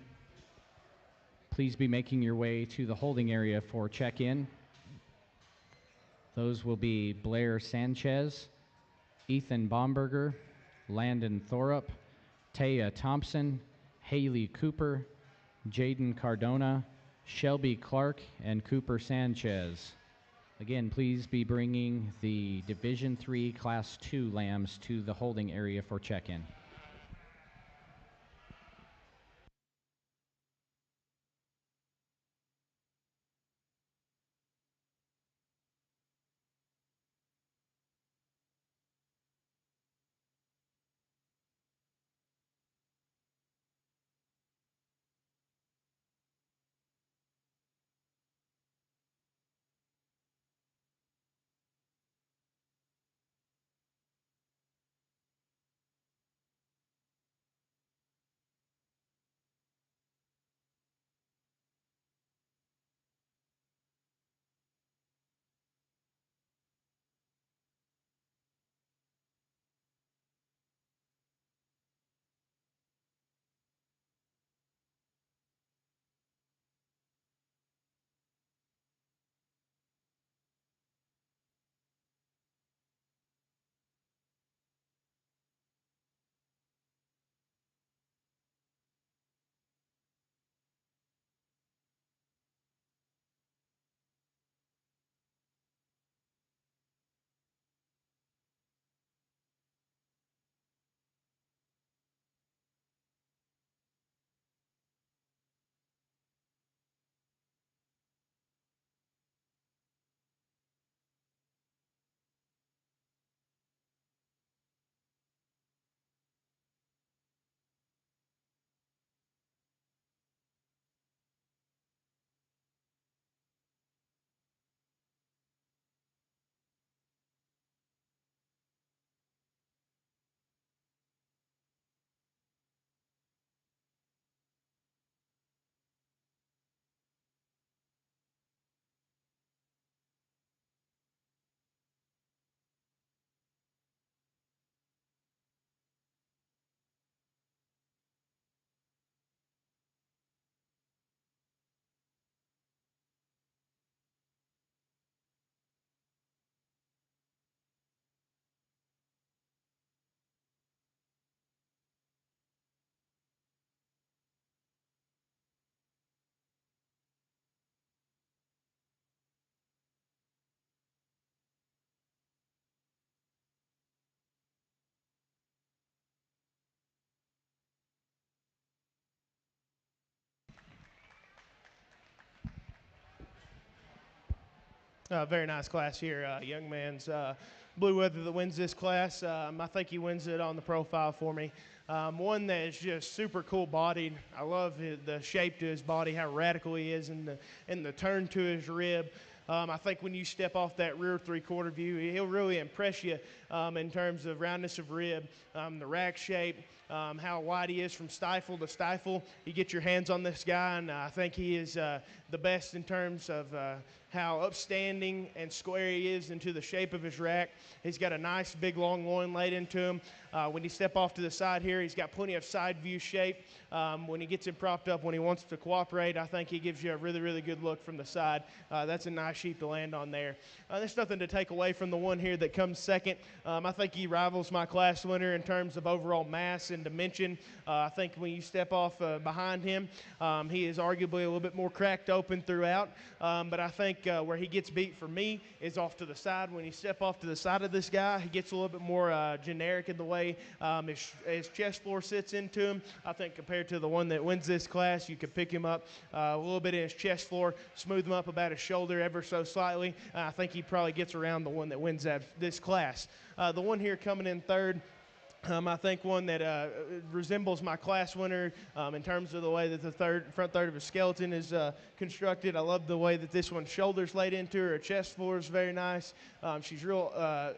please be making your way to the holding area for check-in. Those will be Blair Sanchez, Ethan Bomberger, Landon Thorup, Taya Thompson, Haley Cooper, Jaden Cardona, Shelby Clark, and Cooper Sanchez. Again, please be bringing the Division III Class 2 lambs to the holding area for check-in. Very nice class here. Young man's Blue Weather that wins this class. I think he wins it on the profile for me. One that is just super cool bodied. I love the shape to his body, how radical he is, and the turn to his rib. I think when you step off that rear three-quarter view, he'll really impress you in terms of roundness of rib, the rack shape, how wide he is from stifle to stifle. You get your hands on this guy, and I think he is the best in terms of how upstanding and square he is into the shape of his rack. He's got a nice big long loin laid into him. When you step off to the side here, he's got plenty of side view shape. When he gets him propped up, when he wants to cooperate, I think he gives you a really, really good look from the side. That's a nice sheep to land on there. There's nothing to take away from the one here that comes second. I think he rivals my class winner in terms of overall mass and dimension. I think when you step off behind him, he is arguably a little bit more cracked open throughout. But I think where he gets beat for me is off to the side. When you step off to the side of this guy, he gets a little bit more generic in the way his chest floor sits into him. I think compared to the one that wins this class, you could pick him up a little bit in his chest floor, smooth him up about his shoulder ever so slightly. I think he probably gets around the one that wins this class. The one here coming in third I think one that resembles my class winner in terms of the way that the front third of his skeleton is constructed. I love the way that this one's shoulders laid into her. Her chest floor is very nice. She's real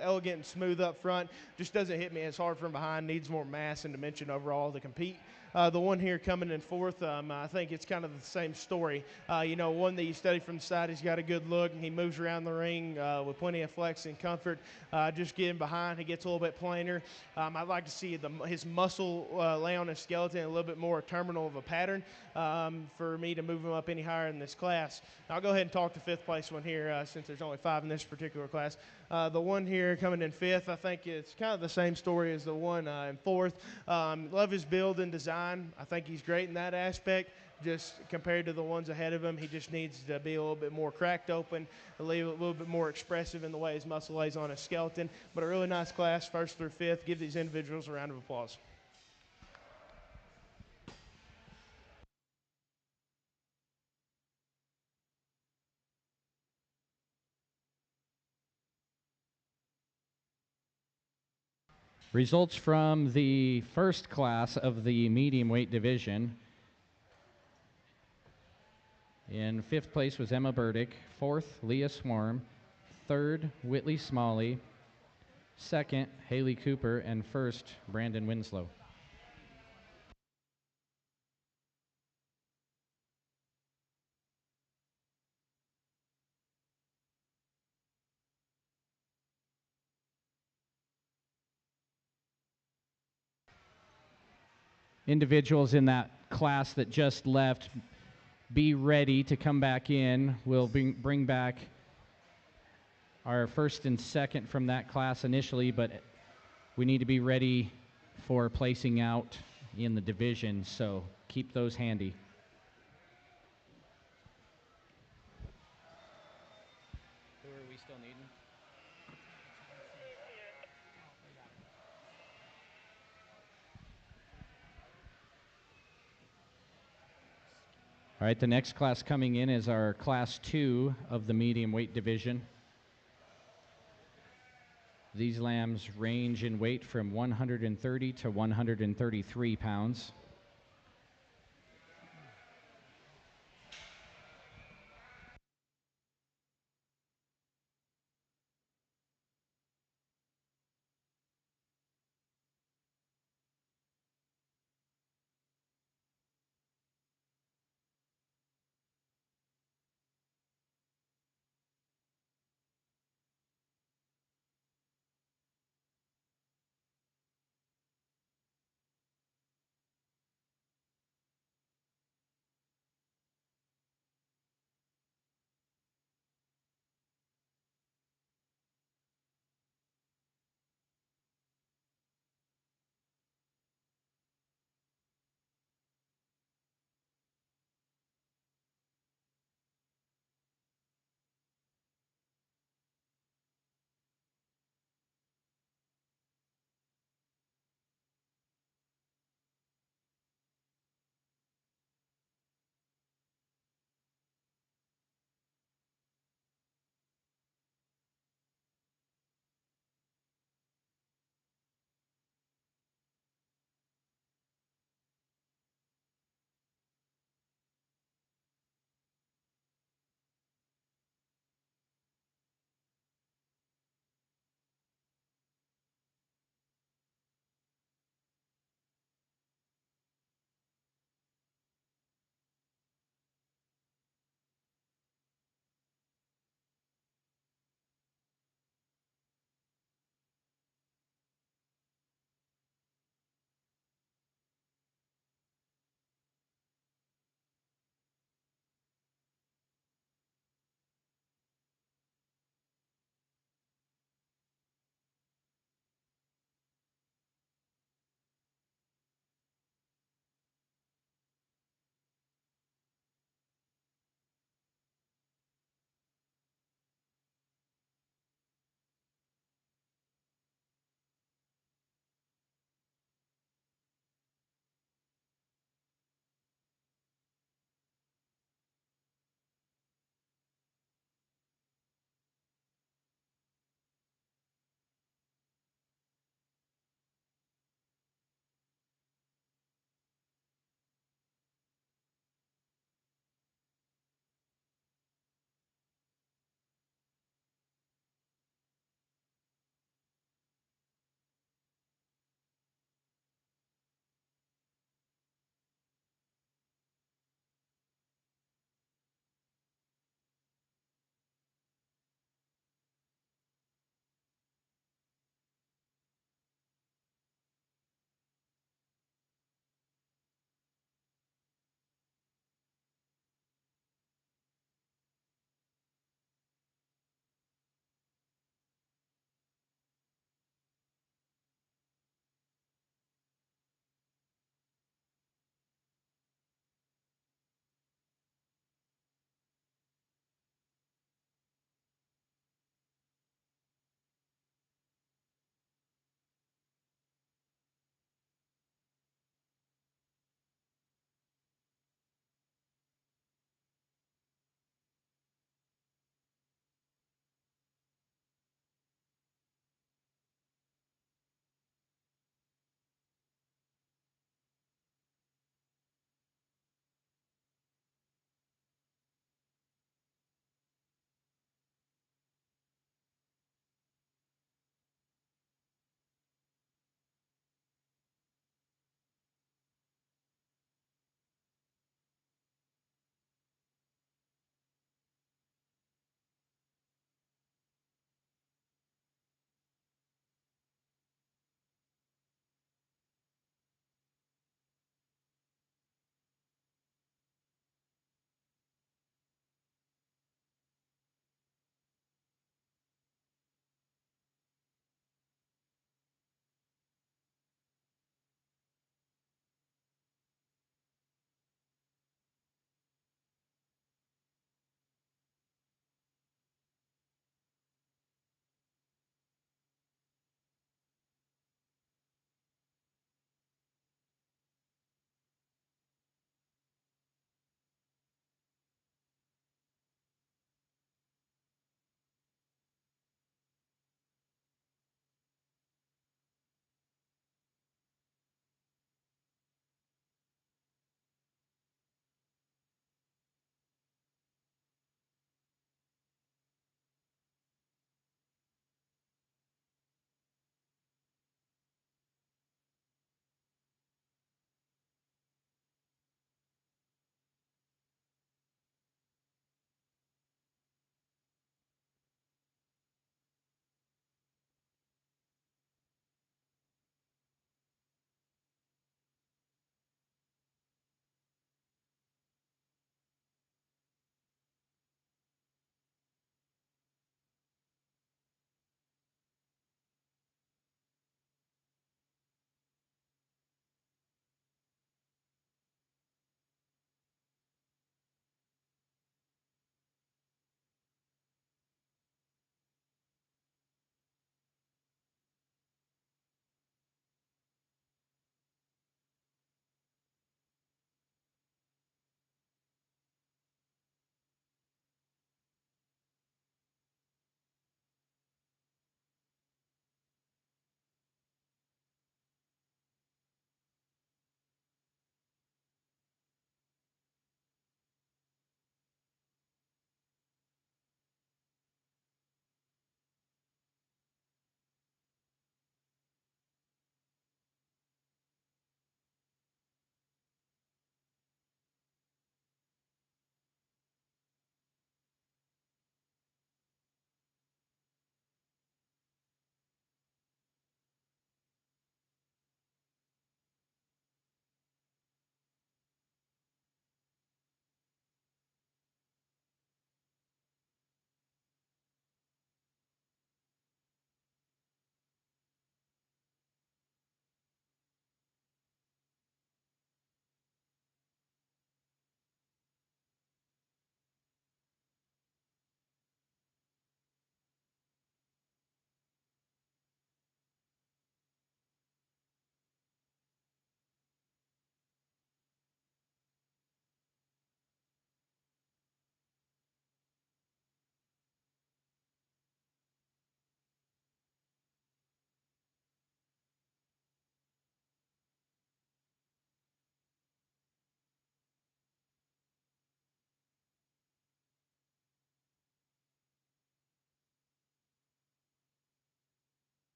elegant and smooth up front. Just doesn't hit me as hard from behind. Needs more mass and dimension overall to compete. The one here coming in fourth, I think it's kind of the same story. One that you study from the side, he's got a good look, and he moves around the ring with plenty of flex and comfort. Just getting behind, he gets a little bit plainer. I'd like to see his muscle lay on his skeleton a little bit more terminal of a pattern for me to move him up any higher in this class. I'll go ahead and talk to fifth place one here since there's only 5 in this particular class. The one here coming in fifth, I think it's kind of the same story as the one in fourth. Love his build and design. I think he's great in that aspect. Just compared to the ones ahead of him, he just needs to be a little bit more cracked open, a little bit more expressive in the way his muscle lays on his skeleton. But a really nice class, first through fifth. Give these individuals a round of applause. Results from the first class of the medium weight division. In fifth place was Emma Burdick, fourth, Leah Swarm, third, Whitley Smalley, second, Haley Cooper, and first, Brandon Winslow. Individuals in that class that just left, be ready to come back in. We'll bring back our first and second from that class initially, but we need to be ready for placing out in the division, so keep those handy. Who are we still needing? All right, the next class coming in is our class 2 of the medium weight division. These lambs range in weight from 130 to 133 pounds.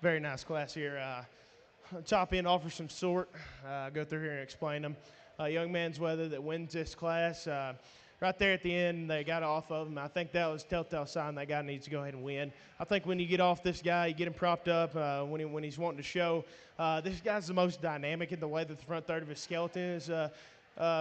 Very nice class here. Top end offers some sort. Go through here and explain them. Young man's weather that wins this class. Right there at the end, they got off of him. I think that was a telltale sign that guy needs to go ahead and win. I think when you get off this guy, you get him propped up when he's wanting to show. This guy's the most dynamic in the way that the front third of his skeleton is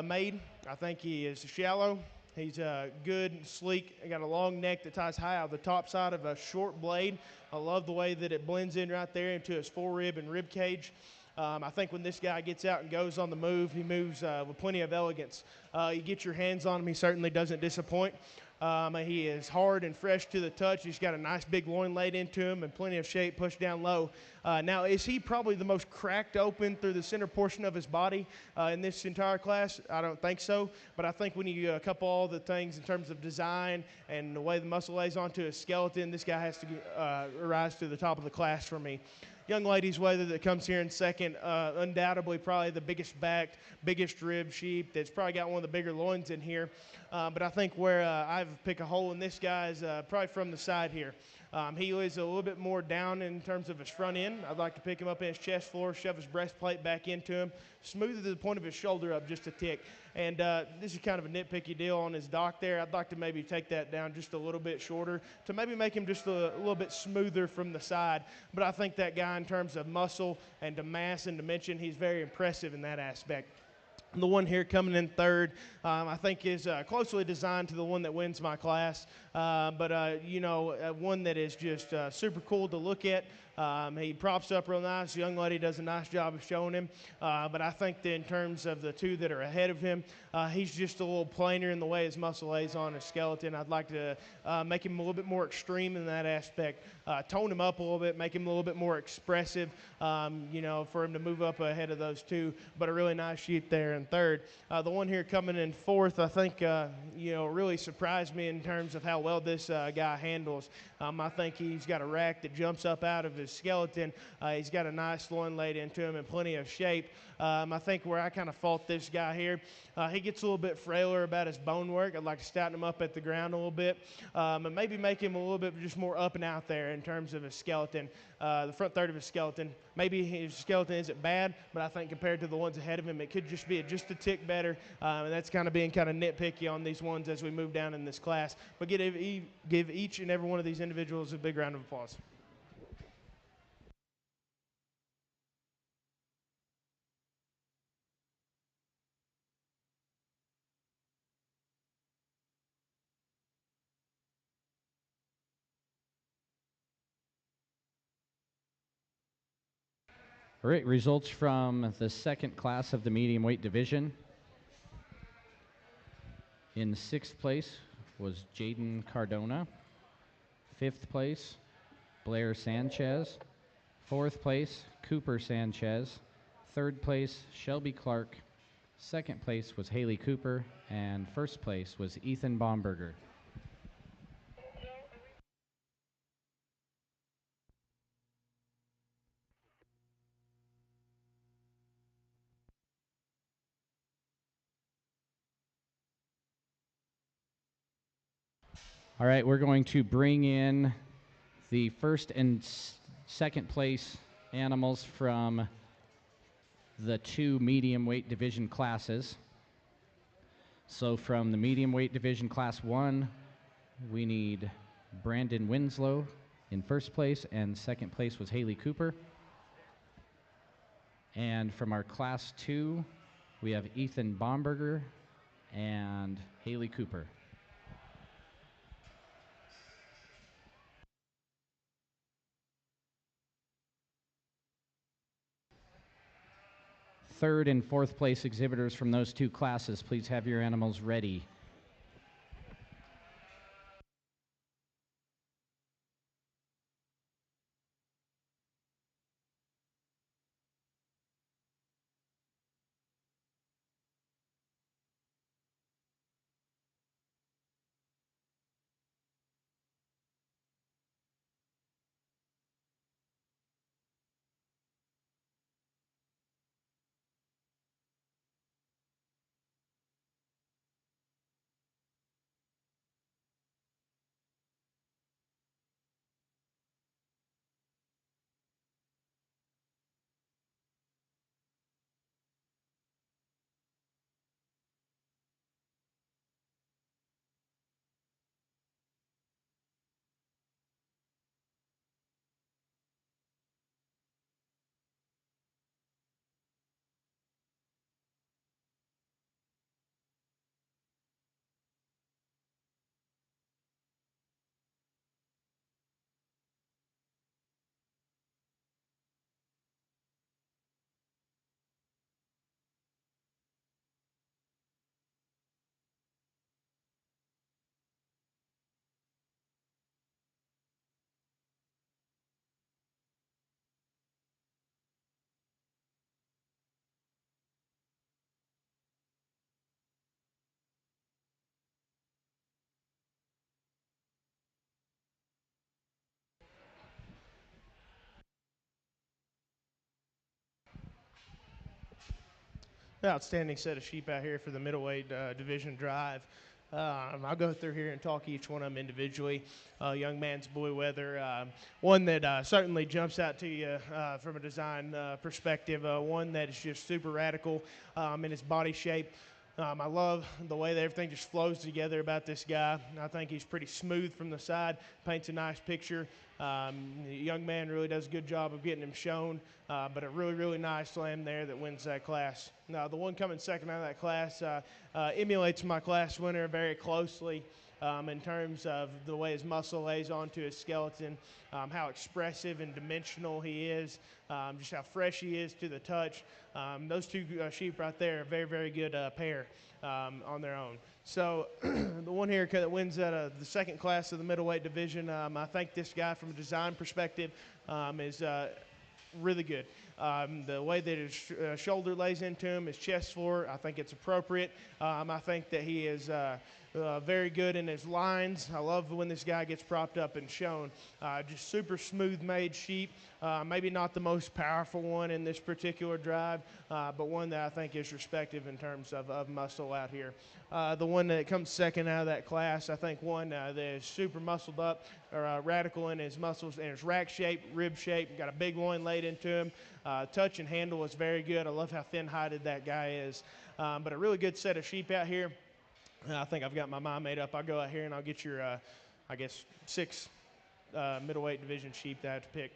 made. I think he is shallow. He's good and sleek. He got a long neck that ties high out the top side of a short blade. I love the way that it blends in right there into his forerib and rib cage. I think when this guy gets out and goes on the move, he moves with plenty of elegance. You get your hands on him, he certainly doesn't disappoint. He is hard and fresh to the touch. He's got a nice big loin laid into him and plenty of shape pushed down low. Now, is he probably the most cracked open through the center portion of his body in this entire class? I don't think so. But I think when you couple all the things in terms of design and the way the muscle lays onto his skeleton, this guy has to rise to the top of the class for me. Young lady's weather that comes here in second, undoubtedly probably the biggest backed, biggest rib sheep that's probably got one of the bigger loins in here. But I think where I've picked a hole in this guy is probably from the side here. He is a little bit more down in terms of his front end. I'd like to pick him up in his chest floor, shove his breastplate back into him, smooth the point of his shoulder up just a tick. And this is kind of a nitpicky deal on his dock there. I'd like to maybe take that down just a little bit shorter to maybe make him just a little bit smoother from the side. But I think that guy in terms of muscle and to mass and dimension, he's very impressive in that aspect. The one here coming in third, I think is closely designed to the one that wins my class. But one that is just super cool to look at. He props up real nice. The young lady does a nice job of showing him. But I think that in terms of the two that are ahead of him, he's just a little plainer in the way his muscle lays on his skeleton. I'd like to make him a little bit more extreme in that aspect, tone him up a little bit, make him a little bit more expressive, for him to move up ahead of those two. But a really nice sheep there in third. The one here coming in fourth, I think, really surprised me in terms of how well this guy handles. I think he's got a rack that jumps up out of his skeleton. He's got a nice loin laid into him and plenty of shape. I think where I kind of fault this guy here, he gets a little bit frailer about his bone work. I'd like to stouten him up at the ground a little bit and maybe make him a little bit just more up and out there in terms of his skeleton, the front third of his skeleton. Maybe his skeleton isn't bad, but I think compared to the ones ahead of him, it could just be just a tick better. And that's kind of being kind of nitpicky on these ones as we move down in this class. But give each and every one of these individuals a big round of applause. All right, results from the second class of the medium weight division. In sixth place was Jaden Cardona. Fifth place, Blair Sanchez. Fourth place, Cooper Sanchez. Third place, Shelby Clark. Second place was Haley Cooper. And first place was Ethan Baumberger. All right, we're going to bring in the first and second place animals from the two medium weight division classes. So from the medium weight division class 1, we need Brandon Winslow in first place, and second place was Haley Cooper. And from our class 2, we have Ethan Baumberger and Haley Cooper. Third and fourth place exhibitors from those two classes, please have your animals ready. Outstanding set of sheep out here for the middleweight division drive. I'll go through here and talk each one of them individually. Young man's boy weather, one that certainly jumps out to you from a design perspective, one that is just super radical in its body shape. I love the way that everything just flows together about this guy. I think he's pretty smooth from the side, paints a nice picture. The young man really does a good job of getting him shown, but a really, really nice lamb there that wins that class. Now, the one coming second out of that class emulates my class winner very closely in terms of the way his muscle lays onto his skeleton, how expressive and dimensional he is, just how fresh he is to the touch. Those two sheep right there are a very, very good pair on their own. So the one here that wins the second class of the middleweight division, I think this guy from a design perspective is really good. The way that his shoulder lays into him, his chest floor, I think it's appropriate. I think that he is very good in his lines. I love when this guy gets propped up and shown. Just super smooth made sheep. Maybe not the most powerful one in this particular drive, but one that I think is respective in terms of muscle out here. The one that comes second out of that class, I think one that is super muscled up or radical in his muscles and his rack shape, rib shape, got a big loin laid into him. Touch and handle is very good. I love how thin-hided that guy is. But a really good set of sheep out here. I think I've got my mind made up. I'll go out here and I'll get your, I guess, 6 middleweight division sheep that I have to pick.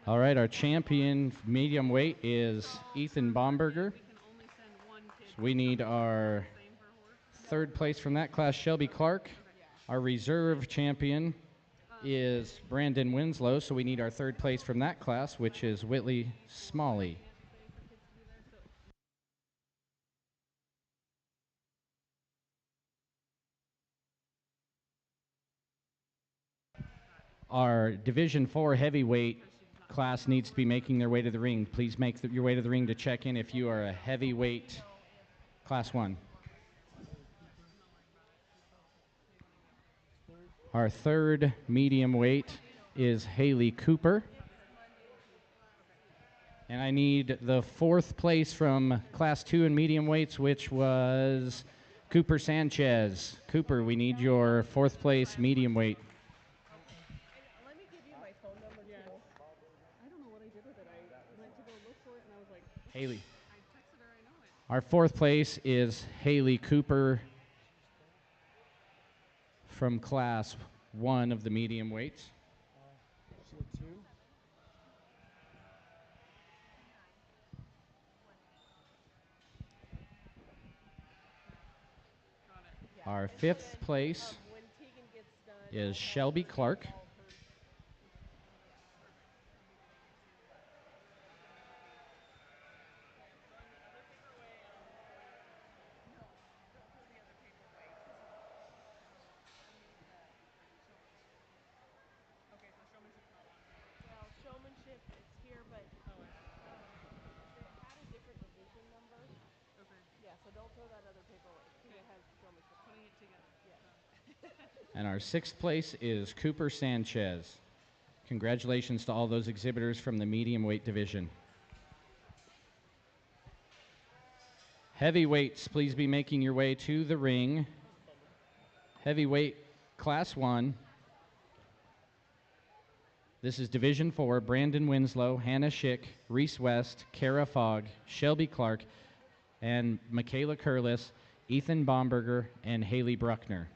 All right, our champion medium weight is Ethan Bomberger. So we need our third place from that class, Shelby Clark. Our reserve champion is Brandon Winslow, so we need our third place from that class, which is Whitley Smalley. Our Division 4 heavyweight class needs to be making their way to the ring. Please make your way to the ring to check in if you are a heavyweight class 1. Our third medium weight is Haley Cooper. And I need the fourth place from class 2 in medium weights, which was Cooper Sanchez. Cooper, we need your fourth place medium weight. Let me give you my phone number too. I don't know what I did with it. I went to go look for it and I was like, Haley. I texted her, I know it. Our fourth place is Haley Cooper from class 1 of the medium weights. Our fifth place is Shelby Clark. Well, showmanship is here, but they had a different division number. Okay. Yeah, so don't throw that other paper away because it has showmanship. Putting it together. Yeah. And our sixth place is Cooper Sanchez. Congratulations to all those exhibitors from the medium weight division. Heavyweights, please be making your way to the ring. Heavyweight class 1. This is Division 4, Brandon Winslow, Hannah Schick, Reese West, Kara Fogg, Shelby Clark, and Michaela Curlis, Ethan Bomberger, and Haley Bruckner.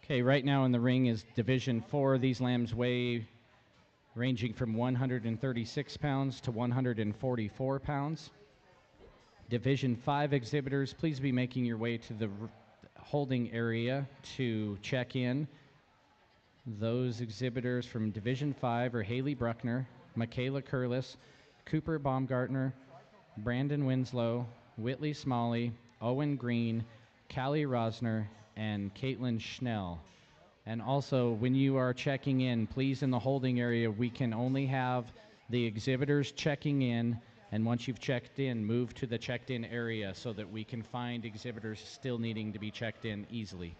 Okay, right now in the ring is Division 4. These lambs weigh ranging from 136 pounds to 144 pounds. Division 5 exhibitors, please be making your way to the holding area to check in. Those exhibitors from Division 5 are Haley Bruckner, Michaela Curlis, Cooper Baumgartner, Brandon Winslow, Whitley Smalley, Owen Green, Callie Rosner, and Caitlin Schnell. And also, when you are checking in, please in the holding area, we can only have the exhibitors checking in, and once you've checked in, move to the checked in area so that we can find exhibitors still needing to be checked in easily.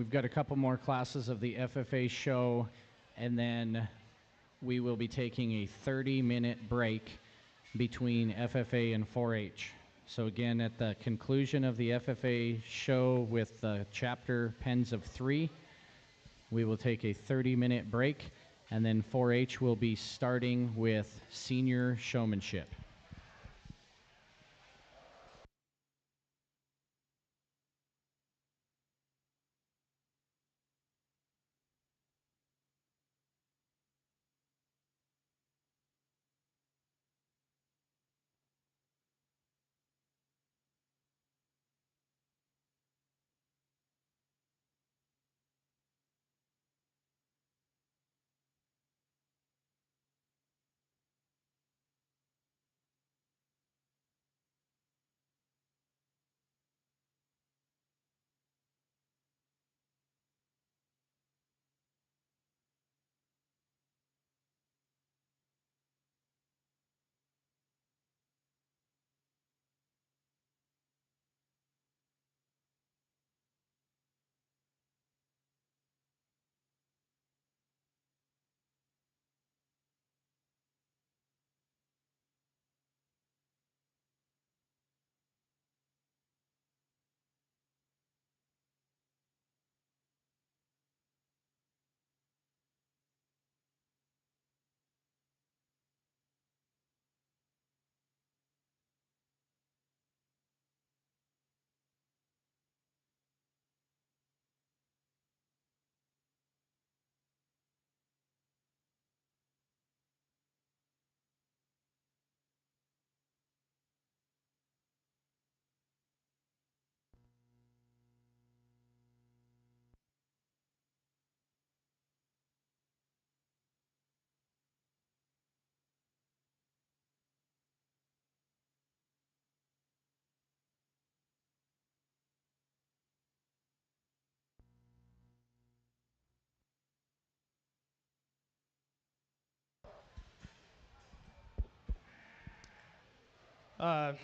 We've got a couple more classes of the FFA show, and then we will be taking a 30-minute break between FFA and 4-H. So again, at the conclusion of the FFA show with the chapter Pens of 3, we will take a 30-minute break, and then 4-H will be starting with senior showmanship.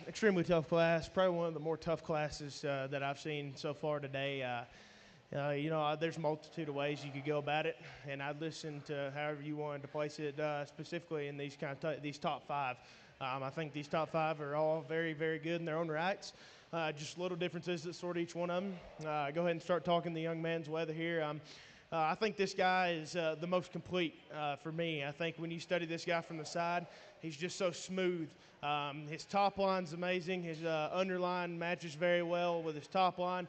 Extremely tough class, probably one of the more tough classes that I've seen so far today. There's a multitude of ways you could go about it, and I'd listen to however you wanted to place it, specifically in these these top five. I think these top five are all very, very good in their own rights. Just little differences that sort each one of them. Go ahead and start talking the young man's weather here. I think this guy is the most complete for me. I think when you study this guy from the side, he's just so smooth. His top line's amazing. His underline matches very well with his top line.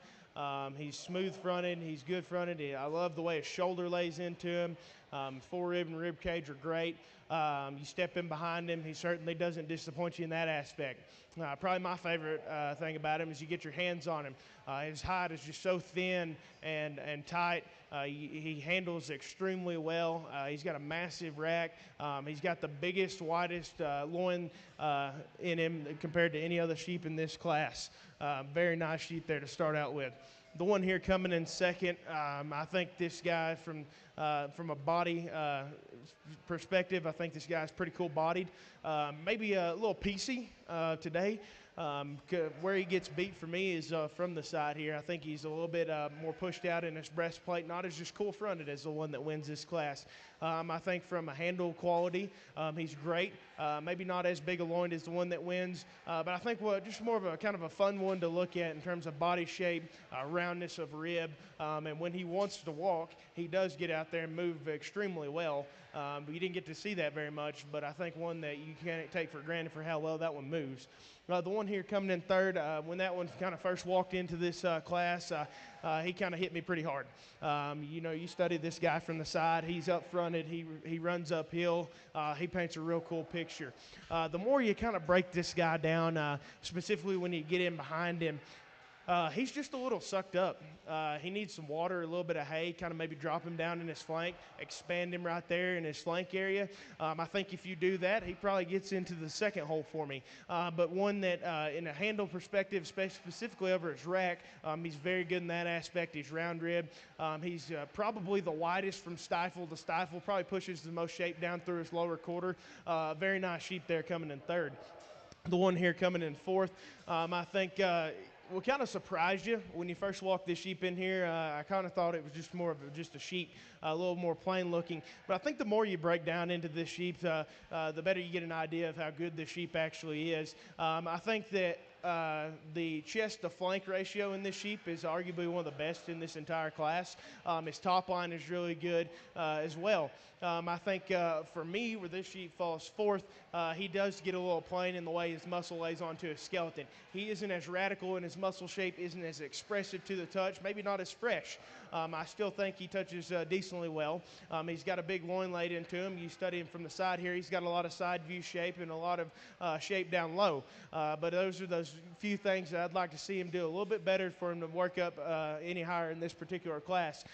He's smooth fronted. He's good fronted. I love the way his shoulder lays into him. Forerib and rib cage are great. You step in behind him, he certainly doesn't disappoint you in that aspect. Probably my favorite thing about him is you get your hands on him. His hide is just so thin and tight. He handles extremely well. He's got a massive rack. He's got the biggest, widest loin in him compared to any other sheep in this class. Very nice sheep there to start out with. The one here coming in second, I think this guy from a body perspective, I think this guy's pretty cool bodied. Maybe a little piecey today. Where he gets beat for me is from the side here. I think he's a little bit more pushed out in his breastplate, not as just cool fronted as the one that wins this class. I think from a handle quality, he's great. Maybe not as big a loin as the one that wins, but I think just more of a kind of a fun one to look at in terms of body shape, roundness of rib, and when he wants to walk, he does get out there and move extremely well. But you didn't get to see that very much, but I think one that you can't take for granted for how well that one moves. The one here coming in third, when that one kind of first walked into this class, he kind of hit me pretty hard. You study this guy from the side. He's up fronted. He runs uphill. He paints a real cool picture. The more you kind of break this guy down, specifically when you get in behind him, he's just a little sucked up. He needs some water, a little bit of hay, kind of maybe drop him down in his flank, expand him right there in his flank area. I think if you do that, he probably gets into the second hole for me. But one that, in a handle perspective, specifically over his rack, he's very good in that aspect. He's round rib. He's probably the widest from stifle to stifle, probably pushes the most shape down through his lower quarter. Very nice sheep there coming in third. The one here coming in fourth, I think what kind of surprised you when you first walked this sheep in here? I kind of thought it was just more of just a sheep, a little more plain looking. But I think the more you break down into this sheep, the better you get an idea of how good the sheep actually is. I think that the chest to flank ratio in this sheep is arguably one of the best in this entire class. His top line is really good as well. I think for me, where this sheep falls fourth, he does get a little plain in the way his muscle lays onto his skeleton. He isn't as radical in his muscle shape, isn't as expressive to the touch, maybe not as fresh. I still think he touches decently well. He's got a big loin laid into him. You study him from the side here, he's got a lot of side view shape and a lot of shape down low. But those are those few things that I'd like to see him do a little bit better for him to work up any higher in this particular class.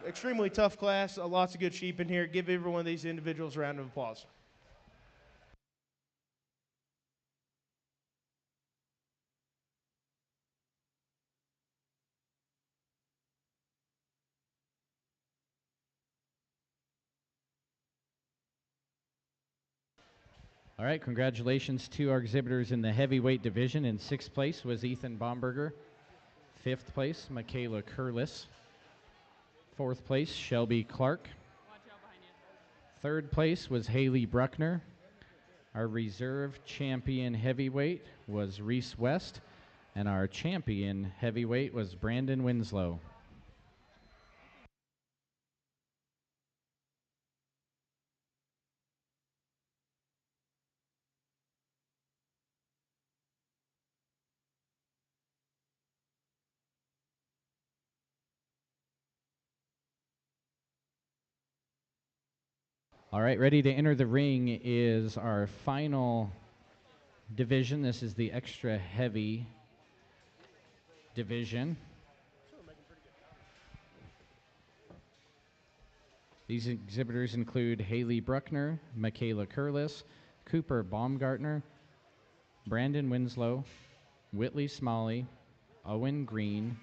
Extremely tough class, lots of good sheep in here. Give every one of these individuals a round of applause. All right, congratulations to our exhibitors in the heavyweight division. In 6th place was Ethan Bomberger. 5th place, Michaela Curlis. 4th place, Shelby Clark. 3rd place was Haley Bruckner. Our reserve champion heavyweight was Reese West. And our champion heavyweight was Brandon Winslow. All right, ready to enter the ring is our final division. This is the extra heavy division. These exhibitors include Haley Bruckner, Michaela Curlis, Cooper Baumgartner, Brandon Winslow, Whitley Smalley, Owen Green,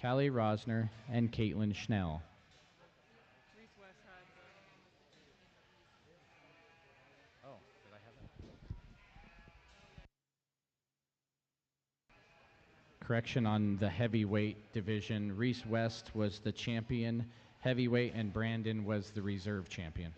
Callie Rosner, and Caitlin Schnell. Correction on the heavyweight division. Reese West was the champion heavyweight and Brandon was the reserve champion.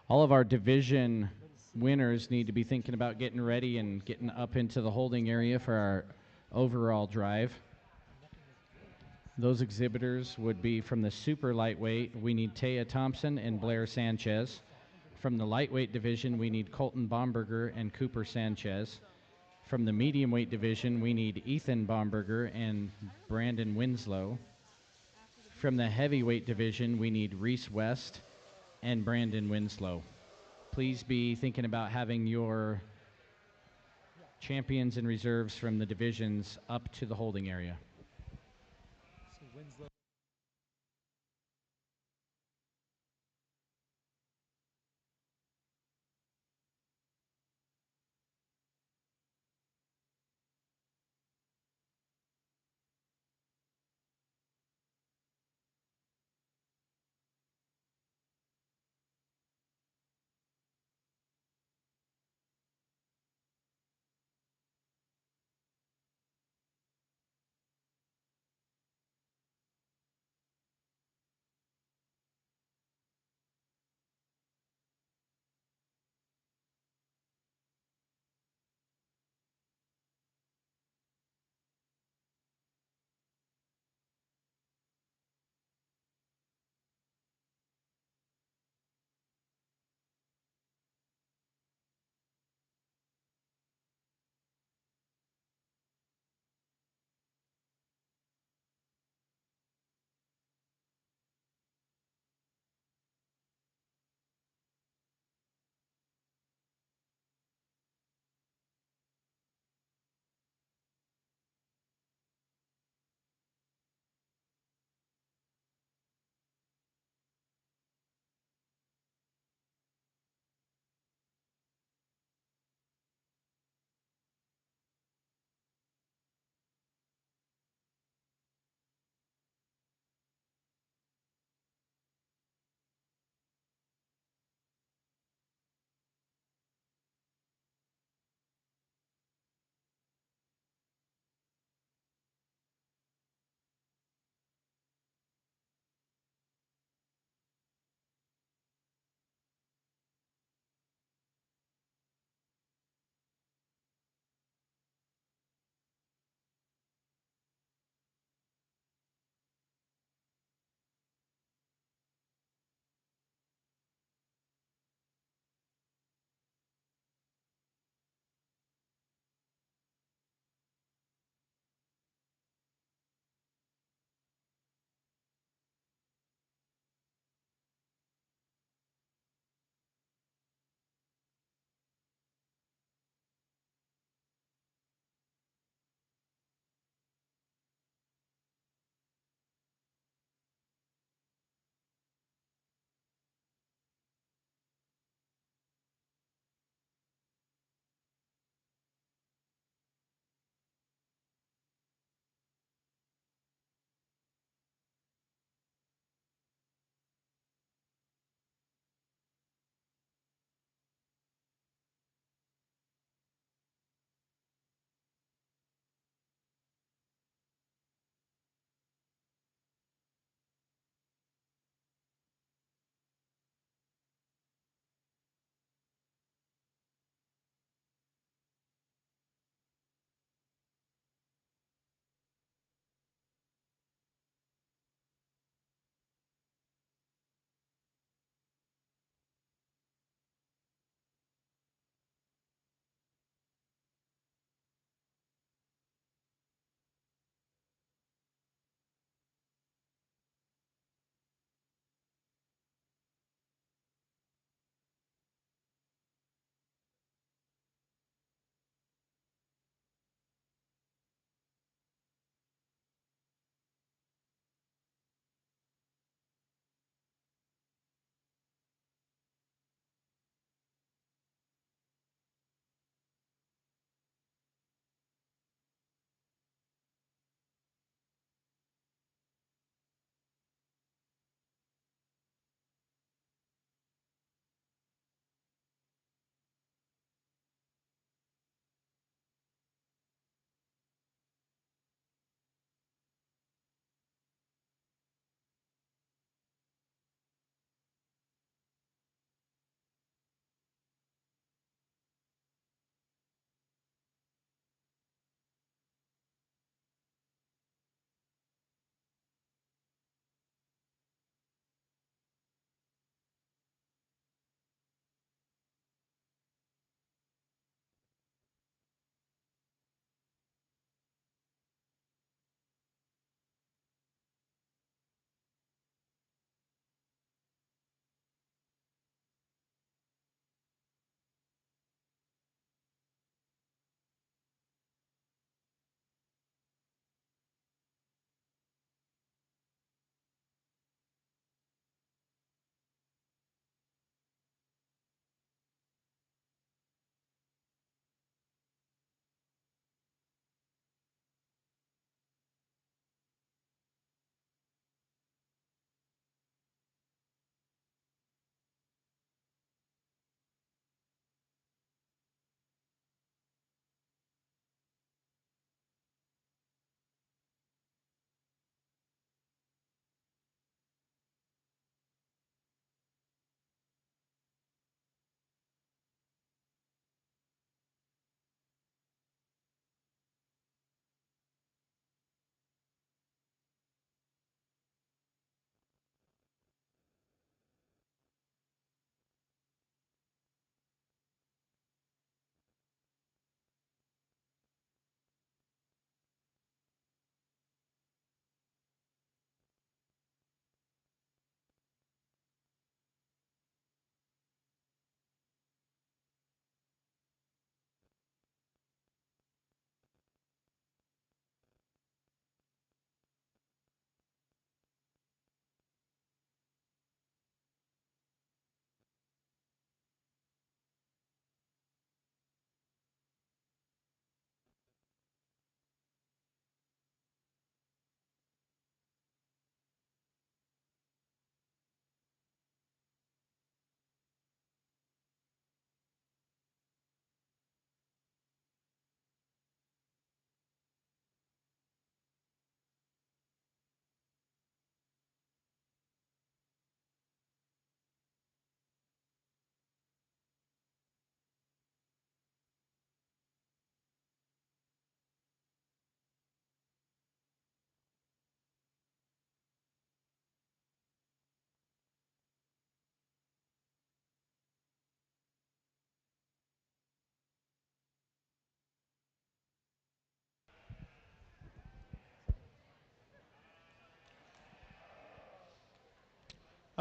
All of our division winners need to be thinking about getting ready and getting up into the holding area for our overall drive. Those exhibitors would be from the super lightweight, we need Taya Thompson and Blair Sanchez. From the lightweight division, we need Colton Bomberger and Cooper Sanchez. From the medium weight division, we need Ethan Bomberger and Brandon Winslow. From the heavyweight division, we need Reese West and Brandon Winslow. Please be thinking about having your champions and reserves from the divisions up to the holding area.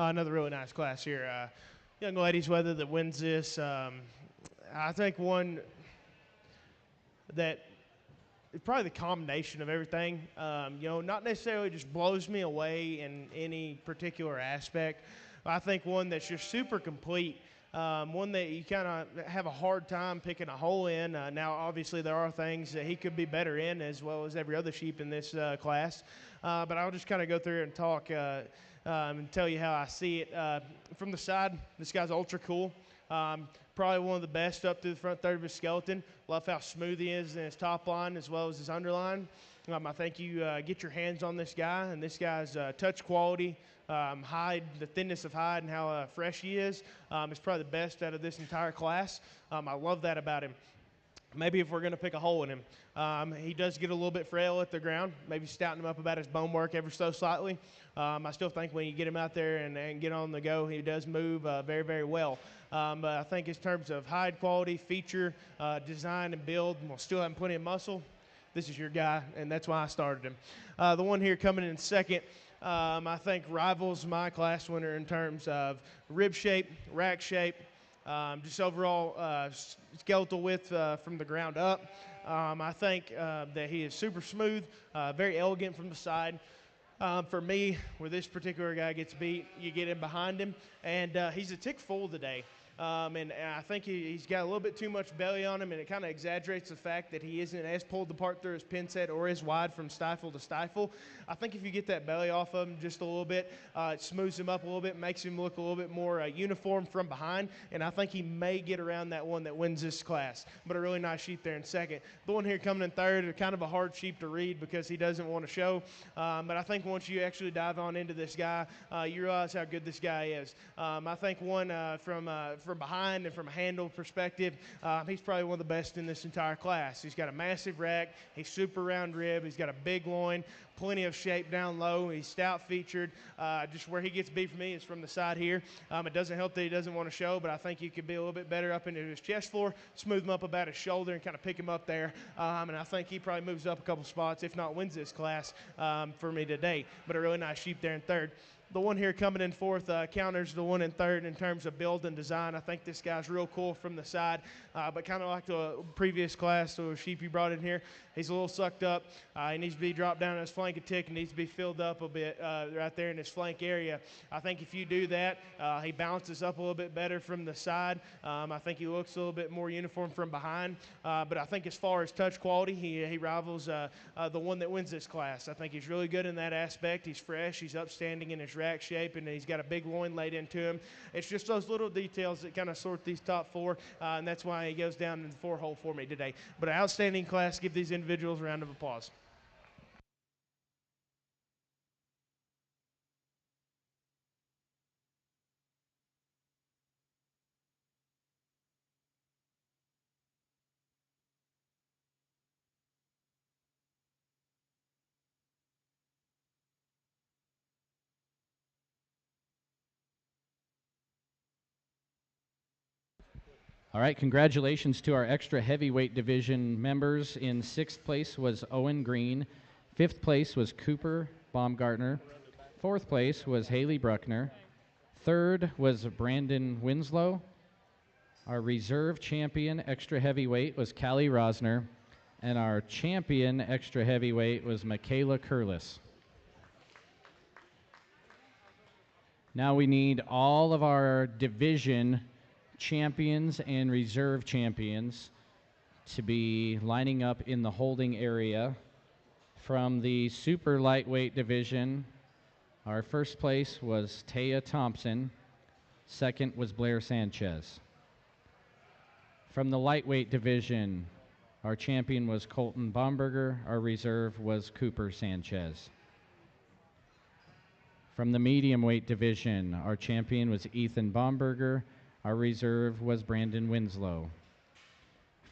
Another really nice class here. Young ladies, whether that wins this, I think one that is probably the combination of everything. Not necessarily just blows me away in any particular aspect. I think one that's just super complete. One that you kind of have a hard time picking a hole in. Now, obviously, there are things that he could be better in, as well as every other sheep in this class. But I'll just kind of go through and talk and tell you how I see it. From the side, this guy's ultra cool. Probably one of the best up through the front third of his skeleton. Love how smooth he is in his top line as well as his underline. I think you get your hands on this guy, and this guy's touch quality, hide, the thinness of hide, and how fresh he is probably the best out of this entire class. I love that about him. Maybe if we're going to pick a hole in him, he does get a little bit frail at the ground, maybe stouting him up about his bone work ever so slightly. I still think when you get him out there and get on the go, he does move very, very well. But I think in terms of hide quality, feature, design, and build, we'll still have plenty of muscle. This is your guy, and that's why I started him. The one here coming in second, I think rivals my class winner in terms of rib shape, rack shape, just overall skeletal width from the ground up. I think that he is super smooth, very elegant from the side. For me, where this particular guy gets beat, you get in behind him, and he's a tick full today. And I think he's got a little bit too much belly on him, and it kind of exaggerates the fact that he isn't as pulled apart through his pin set or as wide from stifle to stifle. I think if you get that belly off of him just a little bit, it smooths him up a little bit, makes him look a little bit more uniform from behind, and I think he may get around that one that wins this class. But a really nice sheep there in second. The one here coming in third is kind of a hard sheep to read because he doesn't want to show, but I think once you actually dive on into this guy, you realize how good this guy is. I think one from behind and from a handle perspective, he's probably one of the best in this entire class. He's got a massive rack, he's super round rib, he's got a big loin, plenty of shape down low, he's stout featured. Just where he gets beat for me is from the side here. It doesn't help that he doesn't want to show, but I think you could be a little bit better up into his chest floor, smooth him up about his shoulder and kind of pick him up there. And I think he probably moves up a couple spots, if not wins this class for me today. But a really nice sheep there in third. The one here coming in fourth counters the one in third in terms of build and design. I think this guy's real cool from the side, but kind of like the previous class, the sheep you brought in here, he's a little sucked up. He needs to be dropped down on his flank a tick and needs to be filled up a bit right there in his flank area. I think if you do that, he bounces up a little bit better from the side. I think he looks a little bit more uniform from behind, but I think as far as touch quality, he rivals the one that wins this class. I think he's really good in that aspect. He's fresh, he's upstanding in his rack shape, and he's got a big loin laid into him. It's just those little details that kind of sort these top four, and that's why he goes down in the 4-hole for me today. But an outstanding class. Give these individuals a round of applause. All right, congratulations to our extra heavyweight division members. In sixth place was Owen Green. Fifth place was Cooper Baumgartner. Fourth place was Haley Bruckner. Third was Brandon Winslow. Our reserve champion extra heavyweight was Callie Rosner. And our champion extra heavyweight was Michaela Curlis. Now we need all of our division champions and reserve champions to be lining up in the holding area. From the super lightweight division, our first place was Taya Thompson. Second was Blair Sanchez. From the lightweight division, our champion was Colton Baumberger. Our reserve was Cooper Sanchez. From the medium weight division, our champion was Ethan Baumberger. Our reserve was Brandon Winslow.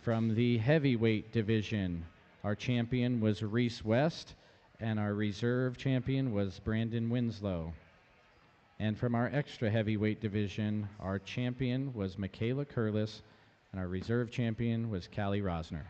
From the heavyweight division, our champion was Reese West, and our reserve champion was Brandon Winslow. And from our extra heavyweight division, our champion was Michaela Curlis, and our reserve champion was Callie Rosner.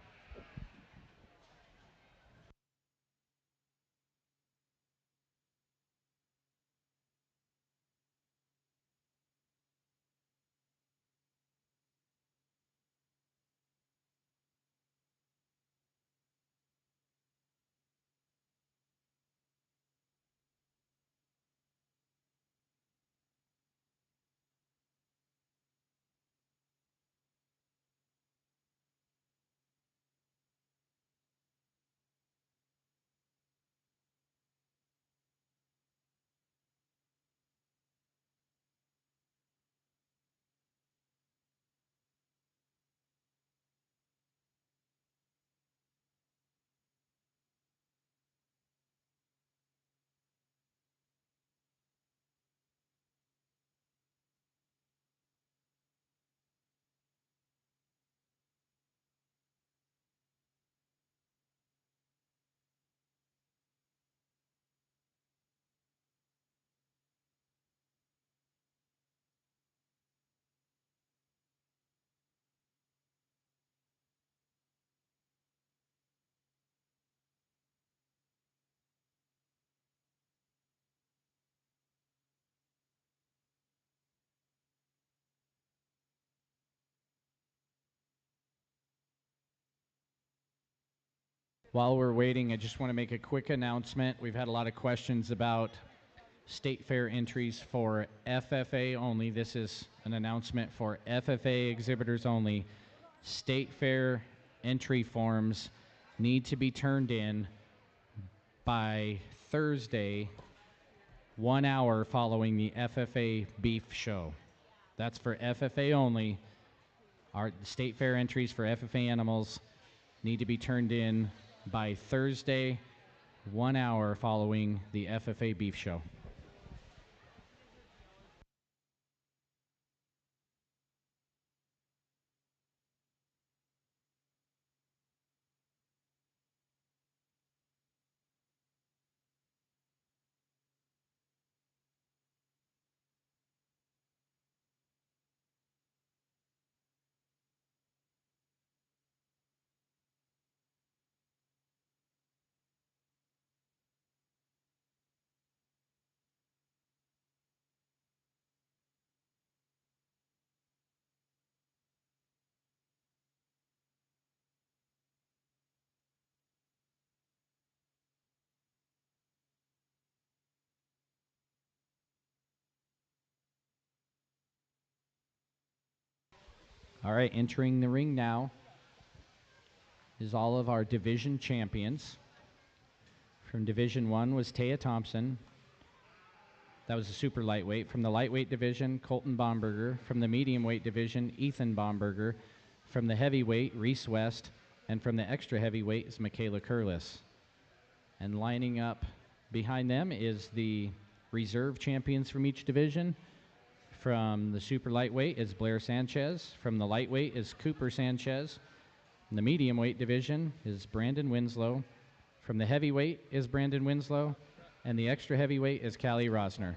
While we're waiting, I just want to make a quick announcement. We've had a lot of questions about state fair entries for FFA only. This is an announcement for FFA exhibitors only. State fair entry forms need to be turned in by Thursday, 1 hour following the FFA beef show. That's for FFA only. Our state fair entries for FFA animals need to be turned in by Thursday, 1 hour following the FFA beef show. All right, entering the ring now is all of our division champions. From Division 1 was Taya Thompson. That was a super lightweight. From the lightweight division, Colton Bomberger. From the medium weight division, Ethan Bomberger. From the heavyweight, Reese West. And from the extra heavyweight is Michaela Curlis. And lining up behind them is the reserve champions from each division. From the super lightweight is Blair Sanchez. From the lightweight is Cooper Sanchez. In the medium weight division is Brandon Winslow. From the heavyweight is Brandon Winslow. And the extra heavyweight is Callie Rosner.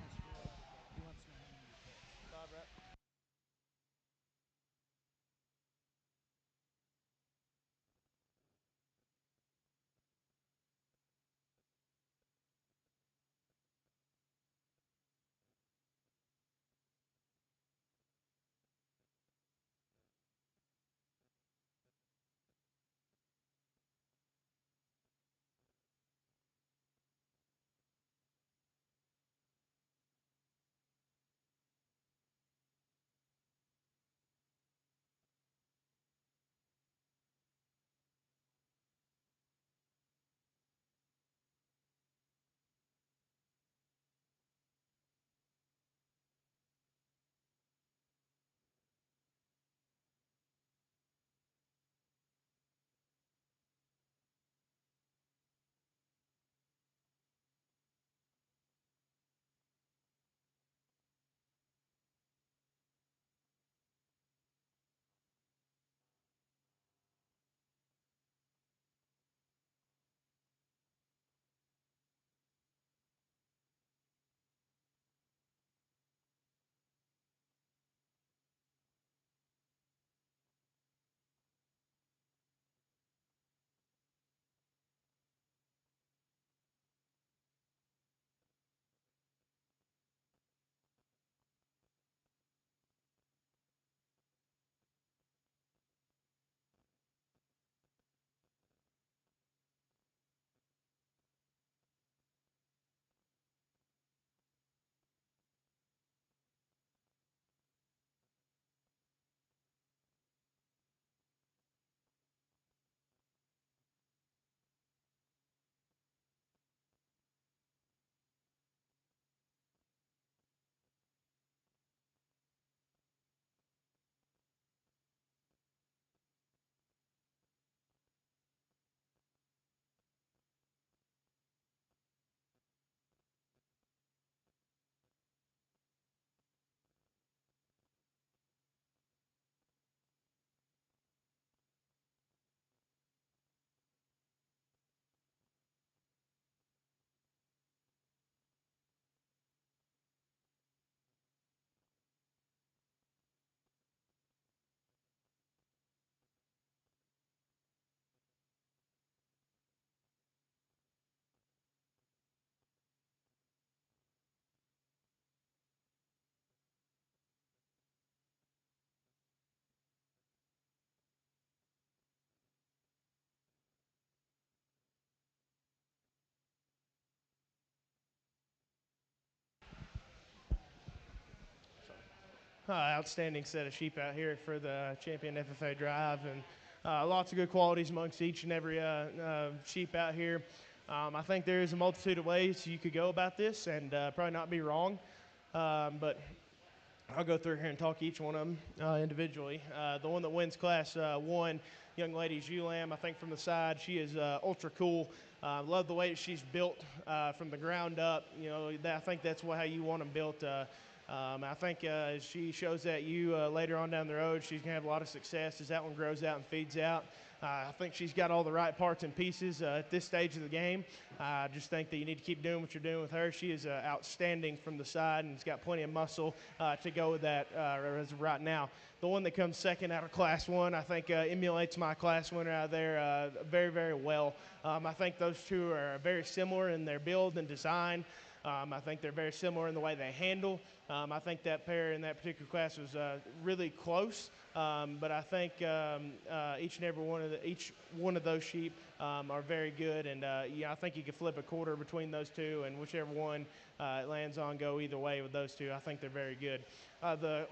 outstanding set of sheep out here for the Champion FFA Drive, and lots of good qualities amongst each and every sheep out here. I think there is a multitude of ways you could go about this and probably not be wrong, but I'll go through here and talk each one of them individually. The one that wins Class 1, young lady's ewe lamb, I think from the side, she is ultra cool. Love the way she's built from the ground up. You know, I think that's how you want them built. I think as she shows that ewe later on down the road, she's going to have a lot of success as that one grows out and feeds out. I think she's got all the right parts and pieces at this stage of the game. I just think that you need to keep doing what you're doing with her. She is outstanding from the side and has got plenty of muscle to go with that as of right now. The one that comes second out of Class 1, I think emulates my Class winner out there very, very well. I think those two are very similar in their build and design. I think they're very similar in the way they handle. I think that pair in that particular class was really close, but I think each and every one of those sheep are very good, and yeah, I think you could flip a quarter between those two, and whichever one it lands on, go either way with those two. I think they're very good. The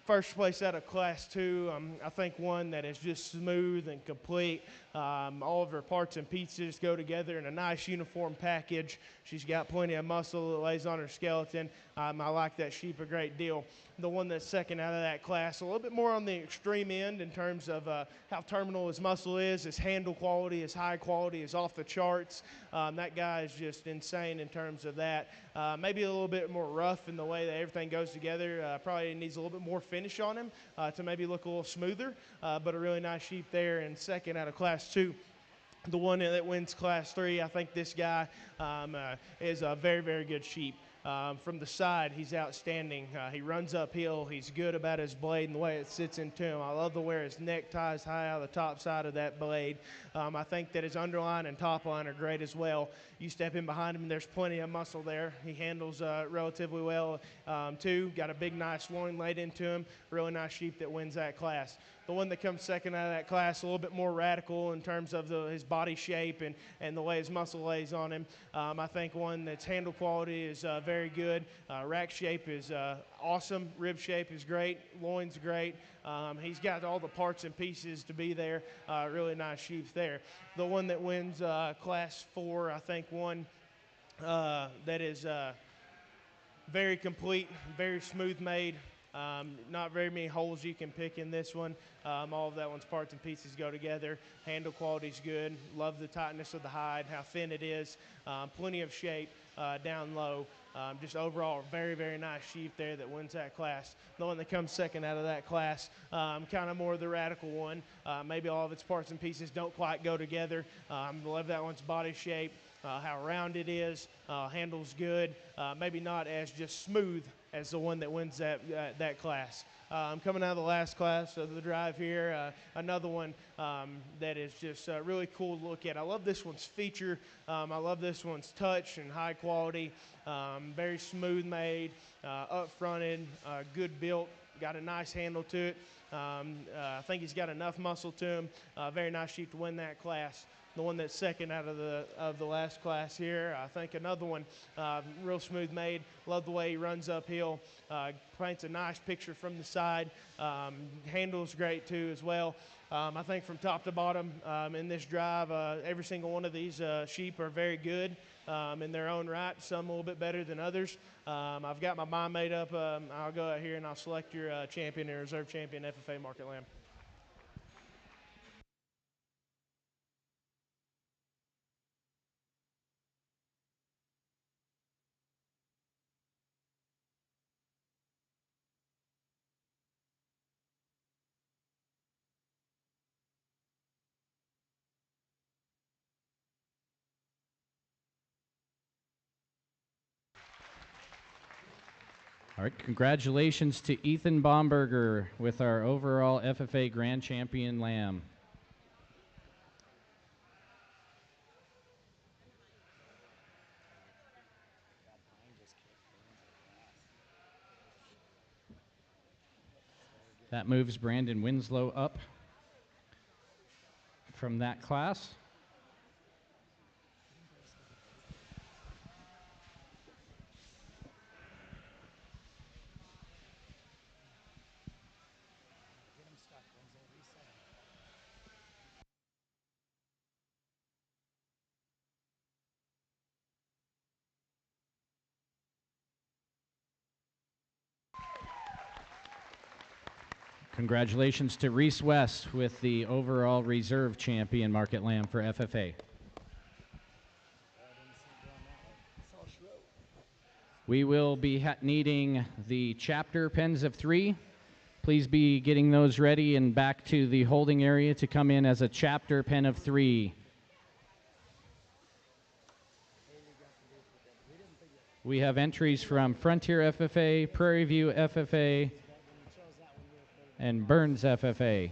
first place out of Class 2, I think one that is just smooth and complete. All of her parts and pieces go together in a nice uniform package. She's got plenty of muscle that lays on her skeleton. I like that sheep a great deal. The one that's second out of that class, a little bit more on the extreme end in terms of how terminal his muscle is, his handle quality, his high quality is off the charts. That guy is just insane in terms of that. Maybe a little bit more rough in the way that everything goes together. Probably needs a little bit more finish on him to maybe look a little smoother, but a really nice sheep there. And second out of Class 2, the one that wins Class 3, I think this guy is a very, very good sheep. From the side, he's outstanding. He runs uphill. He's good about his blade and the way it sits into him. I love the way his neck ties high out of the top side of that blade. I think that his underline and top line are great as well. You step in behind him, and there's plenty of muscle there. He handles relatively well, too. Got a big, nice loin laid into him. Really nice sheep that wins that class. The one that comes second out of that class, a little bit more radical in terms of his body shape and the way his muscle lays on him. I think one that's handle quality is very good. Rack shape is awesome. Rib shape is great. Loin's great. He's got all the parts and pieces to be there. Really nice sheep there. The one that wins Class 4, I think one that is very complete, very smooth made. Not very many holes you can pick in this one. All of that one's parts and pieces go together. Handle quality's good. Love the tightness of the hide, how thin it is. Plenty of shape down low. Just overall, very, very nice sheep there that wins that class. The one that comes second out of that class, kind of more the radical one. Maybe all of its parts and pieces don't quite go together. Love that one's body shape, how round it is, handles good. Maybe not as just smooth as the one that wins that class. Coming out of the last class of the drive here, another one that is just really cool to look at. I love this one's feature. I love this one's touch and high quality. Very smooth made, up fronted, good built, got a nice handle to it. I think he's got enough muscle to him. Very nice sheep to win that class. The one that's second out of the last class here, I think another one, real smooth made. Love the way he runs uphill. Paints a nice picture from the side. Handles great too as well. I think from top to bottom in this drive, every single one of these sheep are very good in their own right. Some a little bit better than others. I've got my mind made up. I'll go out here and I'll select your champion and reserve champion FFA Market Lamb. All right, congratulations to Ethan Bomberger with our overall FFA Grand Champion Lamb. That moves Brandon Winslow up from that class. Congratulations to Reese West with the overall reserve champion market lamb for FFA. We will be needing the chapter pens of 3. Please be getting those ready and back to the holding area to come in as a chapter pen of 3. We have entries from Frontier FFA, Prairie View FFA, and Burns FFA.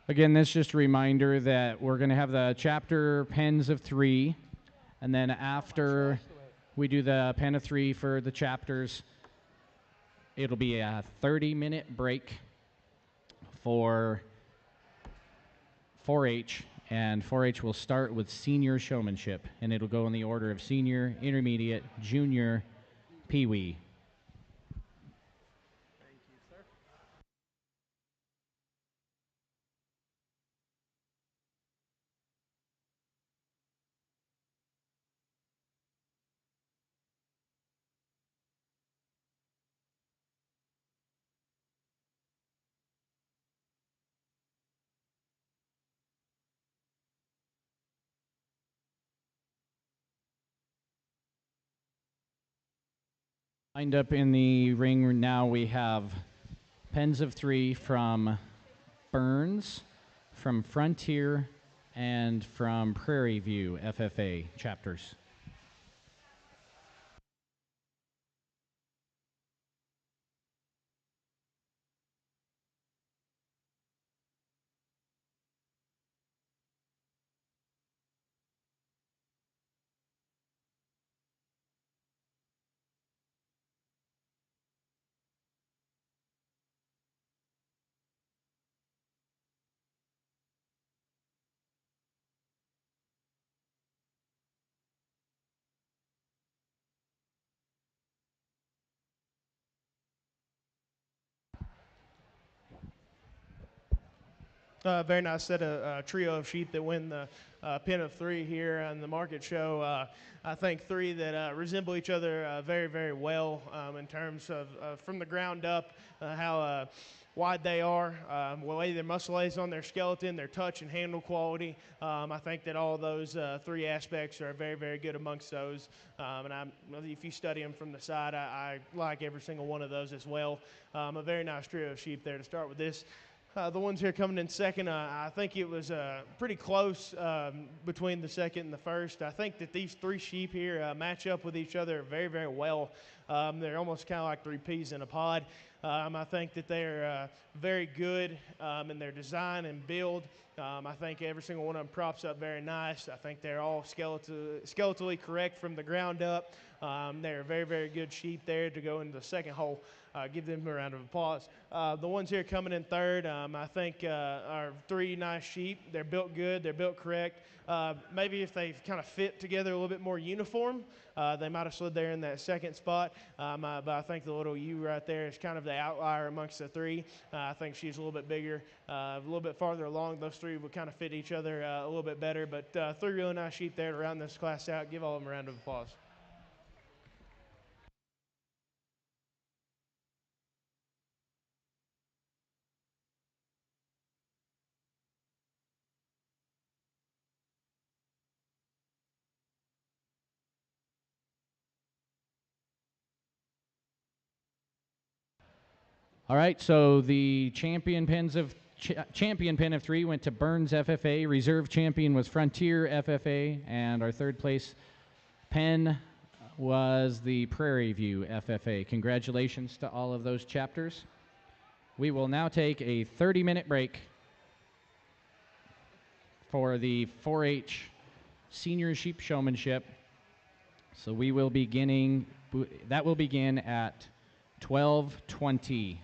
Again, this is just a reminder that we're going to have the chapter pens of 3, and then after we do the pen of 3 for the chapters, it'll be a 30-minute break for 4-H, and 4-H will start with senior showmanship, and it'll go in the order of senior, intermediate, junior, peewee. Lined up in the ring now, we have pens of 3 from Burns, from Frontier, and from Prairie View FFA chapters. Very nice set of trio of sheep that win the pen of 3 here on the market show. I think 3 that resemble each other very, very well in terms of from the ground up, how wide they are, the way their muscle lays on their skeleton, their touch and handle quality. I think that all those 3 aspects are very, very good amongst those. If you study them from the side, I like every single one of those as well. A very nice trio of sheep there to start with this. The ones here coming in second, I think it was pretty close between the second and the first. I think that these 3 sheep here match up with each other very, very well. They're almost kind of like 3 peas in a pod. I think that they're very good in their design and build. I think every single one of them props up very nice. I think they're all skeletally correct from the ground up. They're very, very good sheep there to go into the second hole. Give them a round of applause. The ones here coming in third, I think are 3 nice sheep. They're built good. They're built correct. Maybe if they kind of fit together a little bit more uniform, they might have slid there in that second spot. But I think the little ewe right there is kind of the outlier amongst the 3. I think she's a little bit bigger, a little bit farther along. Those 3 would kind of fit each other a little bit better. But 3 really nice sheep there to round this class out. Give all of them a round of applause. All right, so the champion pen of 3 went to Burns FFA. Reserve champion was Frontier FFA, and our third place pen was the Prairie View FFA. Congratulations to all of those chapters. We will now take a 30-minute break for the 4-H Senior Sheep Showmanship. So we will that will begin at 12:20.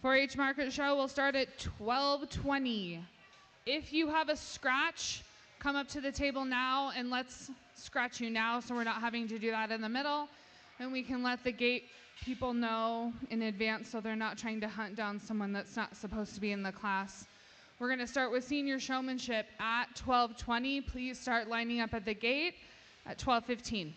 4-H Market Show will start at 12:20. If you have a scratch, come up to the table now and let's scratch you now so we're not having to do that in the middle. And we can let the gate people know in advance so they're not trying to hunt down someone that's not supposed to be in the class. We're going to start with senior showmanship at 12:20. Please start lining up at the gate at 12:15.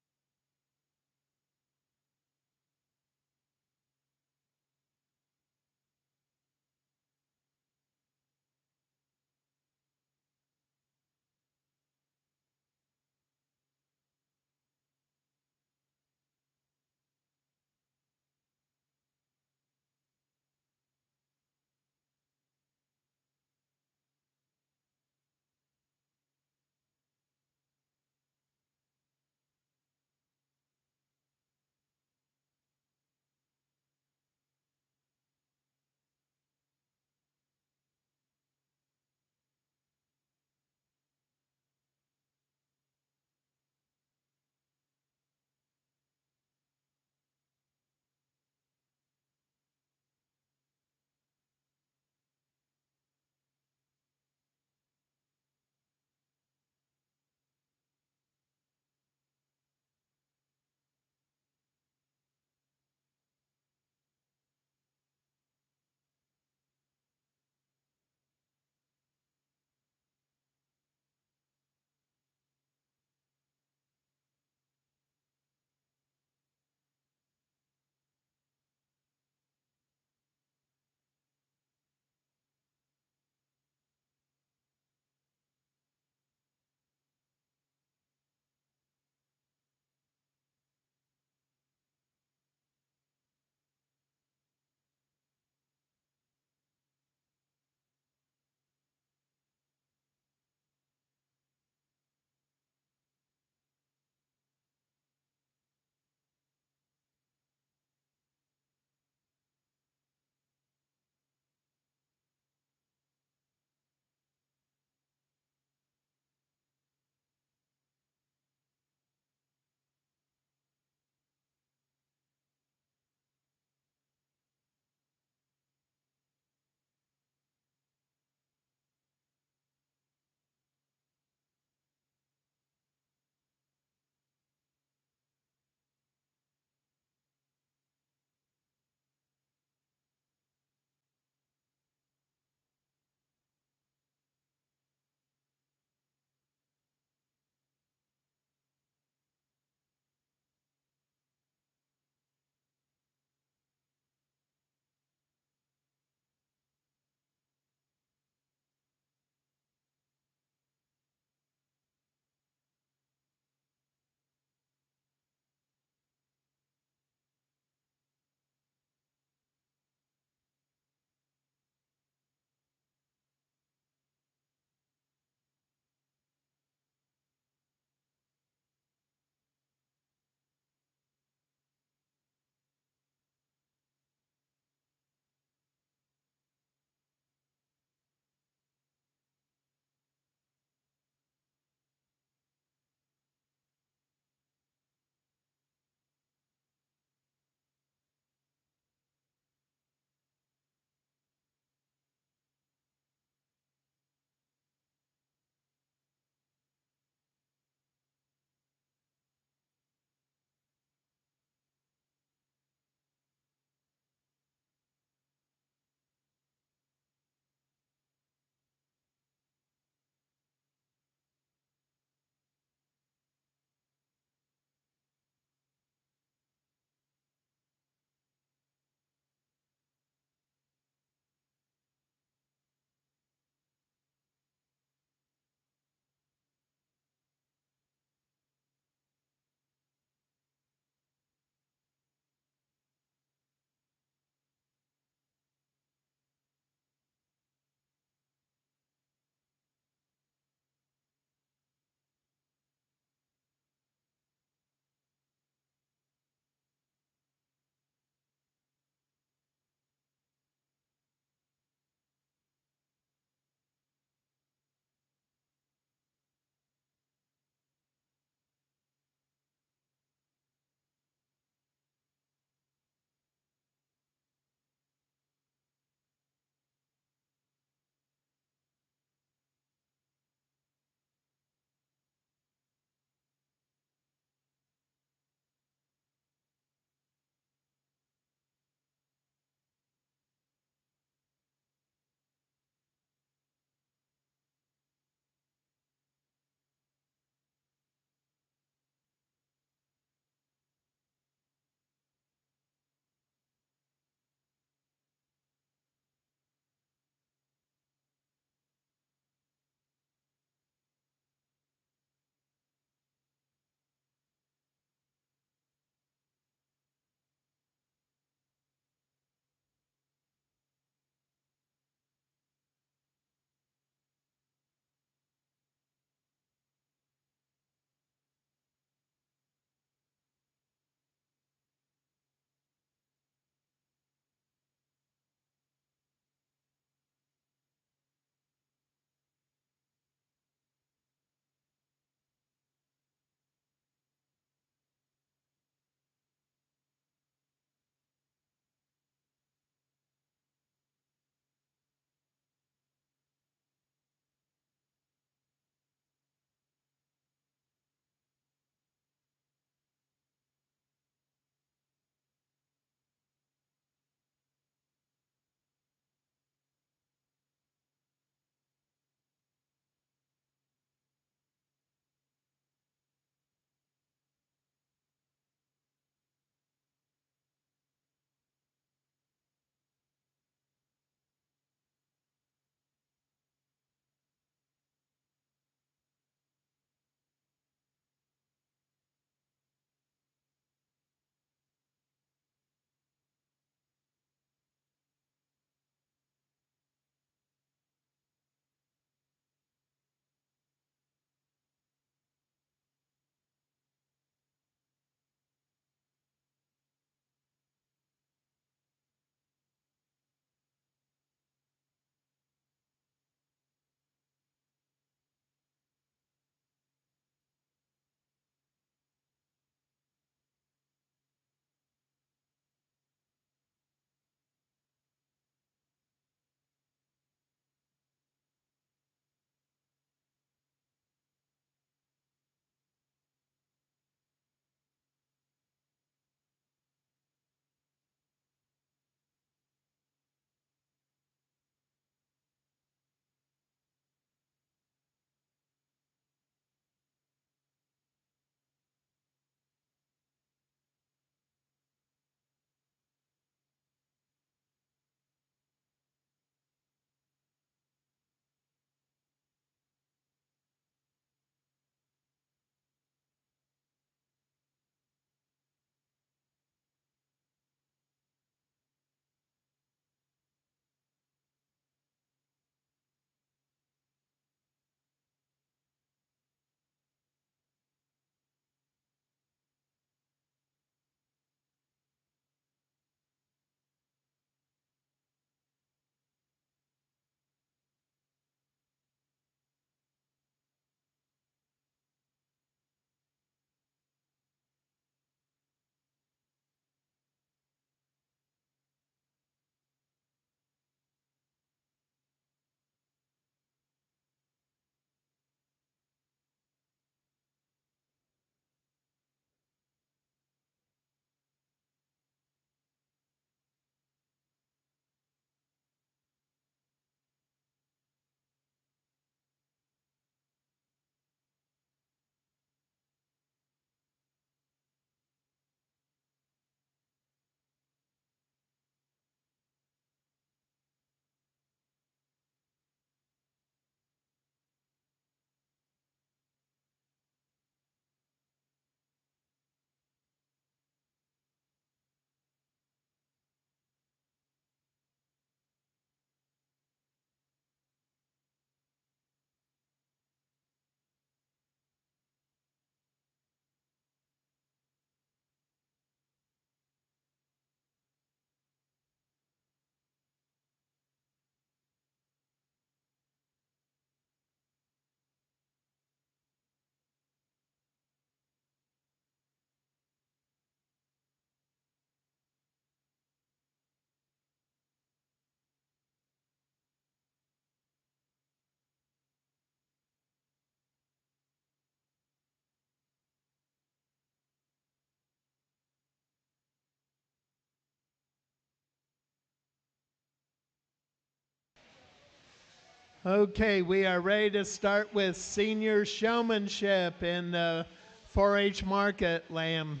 Okay, we are ready to start with senior showmanship in the 4-H market lamb.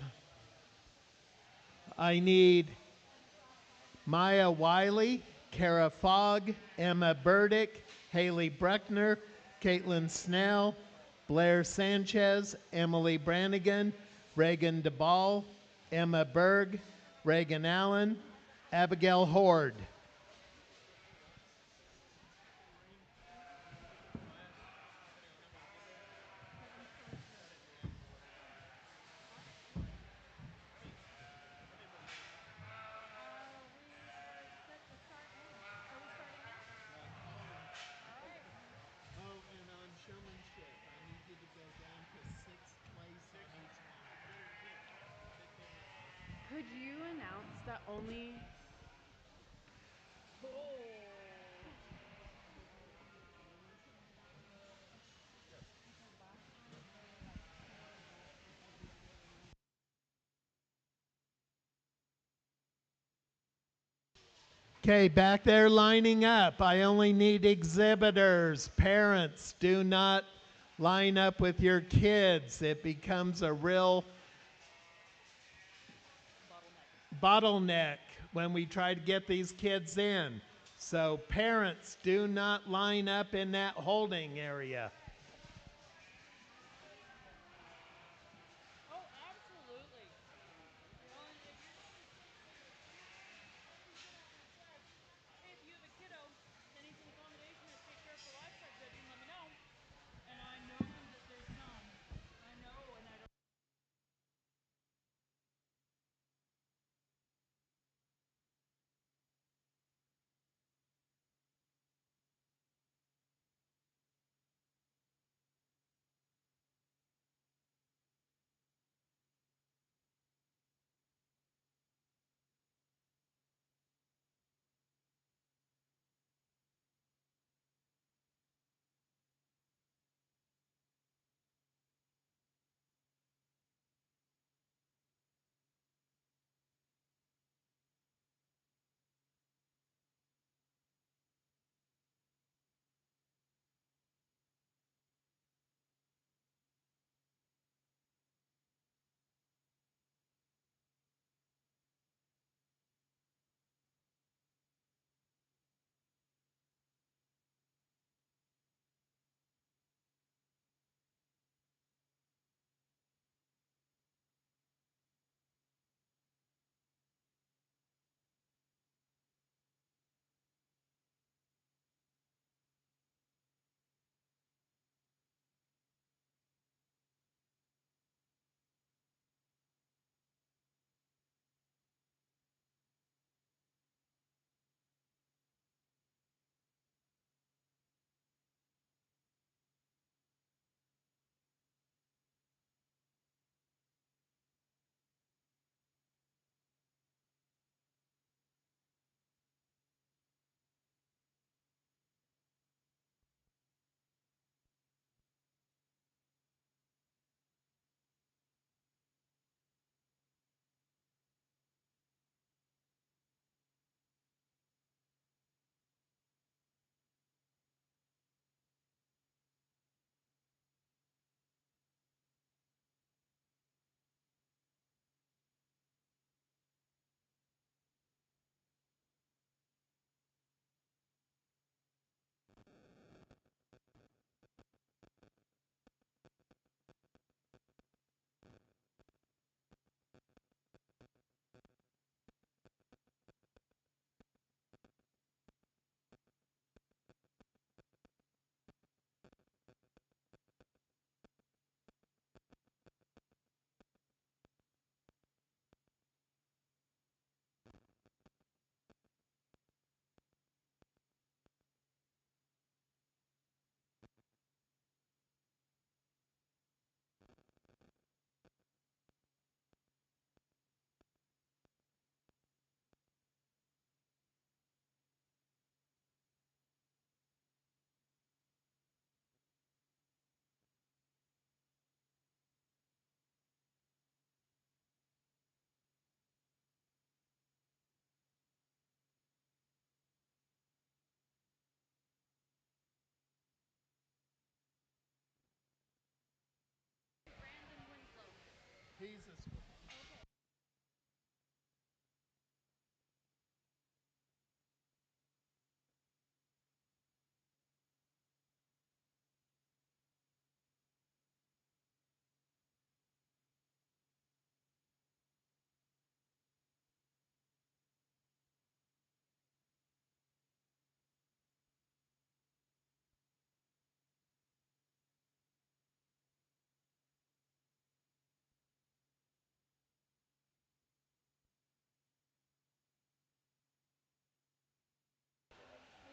I need Maya Wiley, Kara Fogg, Emma Burdick, Haley Bruckner, Caitlin Snell, Blair Sanchez, Emily Brannigan, Reagan DeBall, Emma Berg, Reagan Allen, Abigail Horde. Could you announce that only... Okay, back there lining up. I only need exhibitors. Parents, do not line up with your kids. It becomes a real bottleneck when we try to get these kids in. So parents, do not line up in that holding area. Oh, absolutely. Well, and if you're going to hey, if you have a kiddo that needs an accommodation or take care of for livestock judging, let me know. And I know that there's some. I know, and I don't.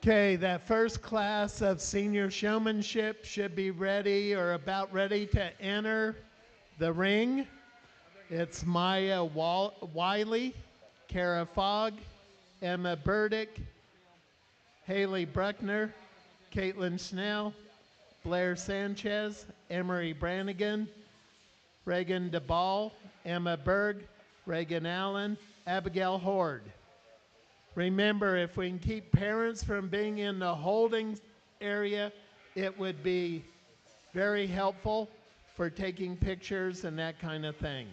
Okay, that first class of senior showmanship should be ready or about ready to enter the ring. It's Maya Wiley, Kara Fogg, Emma Burdick, Haley Bruckner, Caitlin Snell, Blair Sanchez, Emery Brannigan, Reagan DeBall, Emma Berg, Reagan Allen, Abigail Horde. Remember, if we can keep parents from being in the holding area, it would be very helpful for taking pictures and that kind of thing.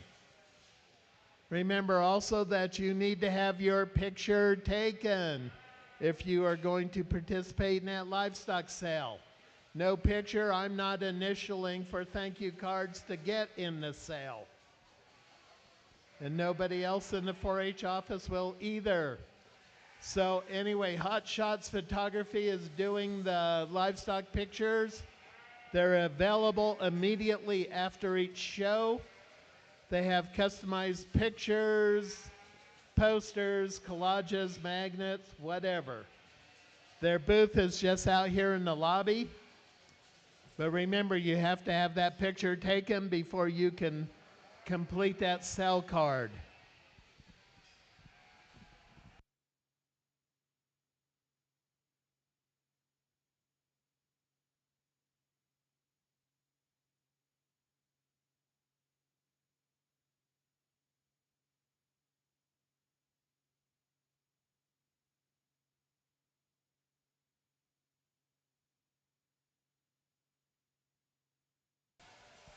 Remember also that you need to have your picture taken if you are going to participate in that livestock sale. No picture, I'm not initialing for thank you cards to get in the sale. And nobody else in the 4-H office will either. So anyway, Hot Shots Photography is doing the livestock pictures. They're available immediately after each show. They have customized pictures, posters, collages, magnets, whatever. Their booth is just out here in the lobby. But remember, you have to have that picture taken before you can complete that sell card.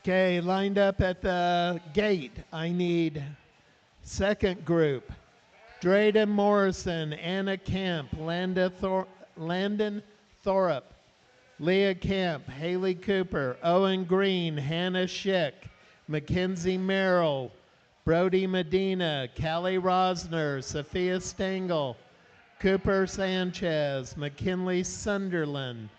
Okay, lined up at the gate, I need second group. Drayden Morrison, Anna Kemp, Landon Thorup, Leah Kemp, Haley Cooper, Owen Green, Hannah Schick, Mackenzie Merrill, Brody Medina, Callie Rosner, Sophia Stengel, Cooper Sanchez, McKinley Sunderland.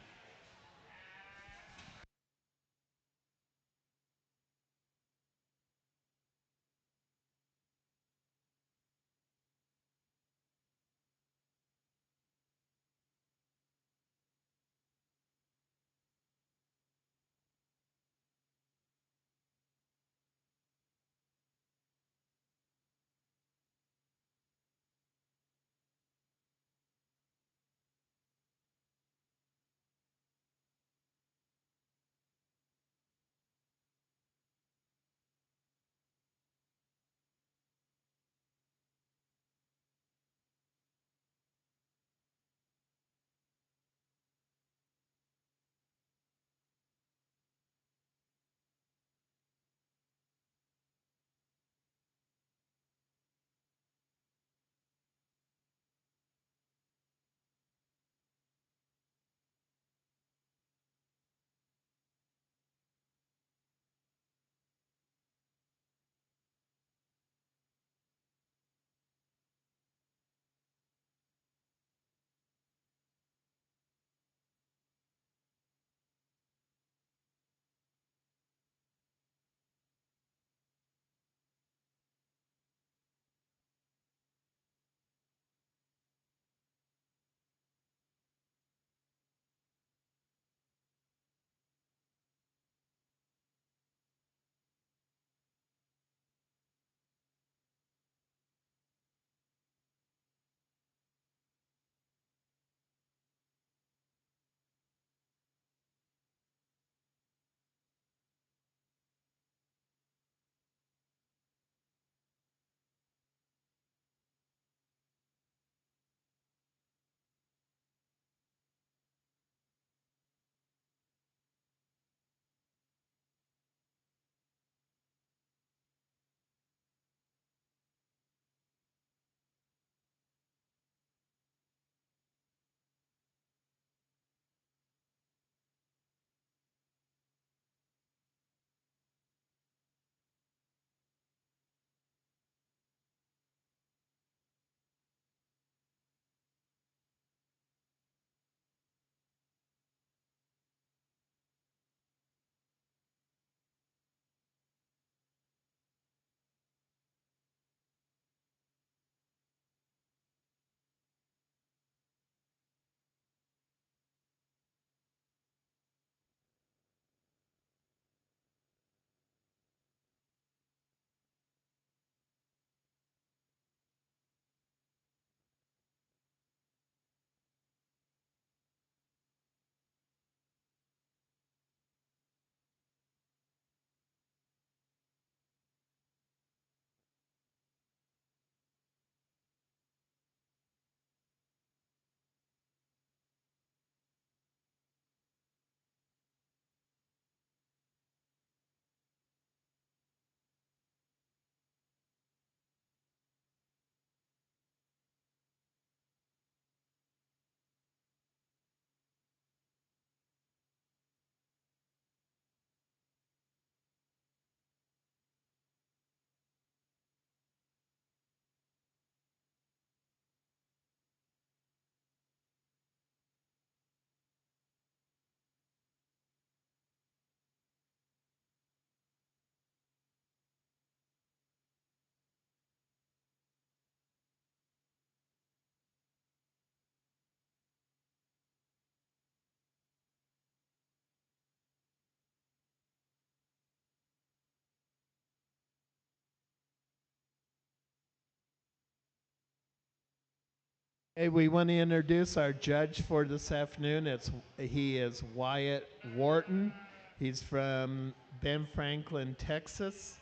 Hey, we want to introduce our judge for this afternoon. He is Wyatt Wharton. He's from Ben Franklin, Texas.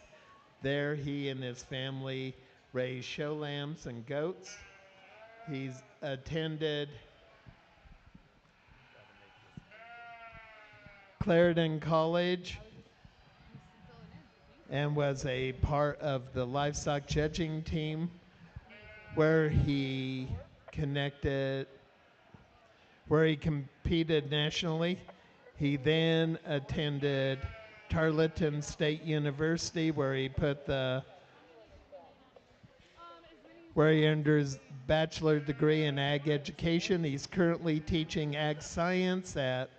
There, he and his family raise show lambs and goats. He's attended Clarendon College and was a part of the livestock judging team where he competed nationally. He then attended Tarleton State University where he earned his bachelor degree in ag education. He's currently teaching ag science at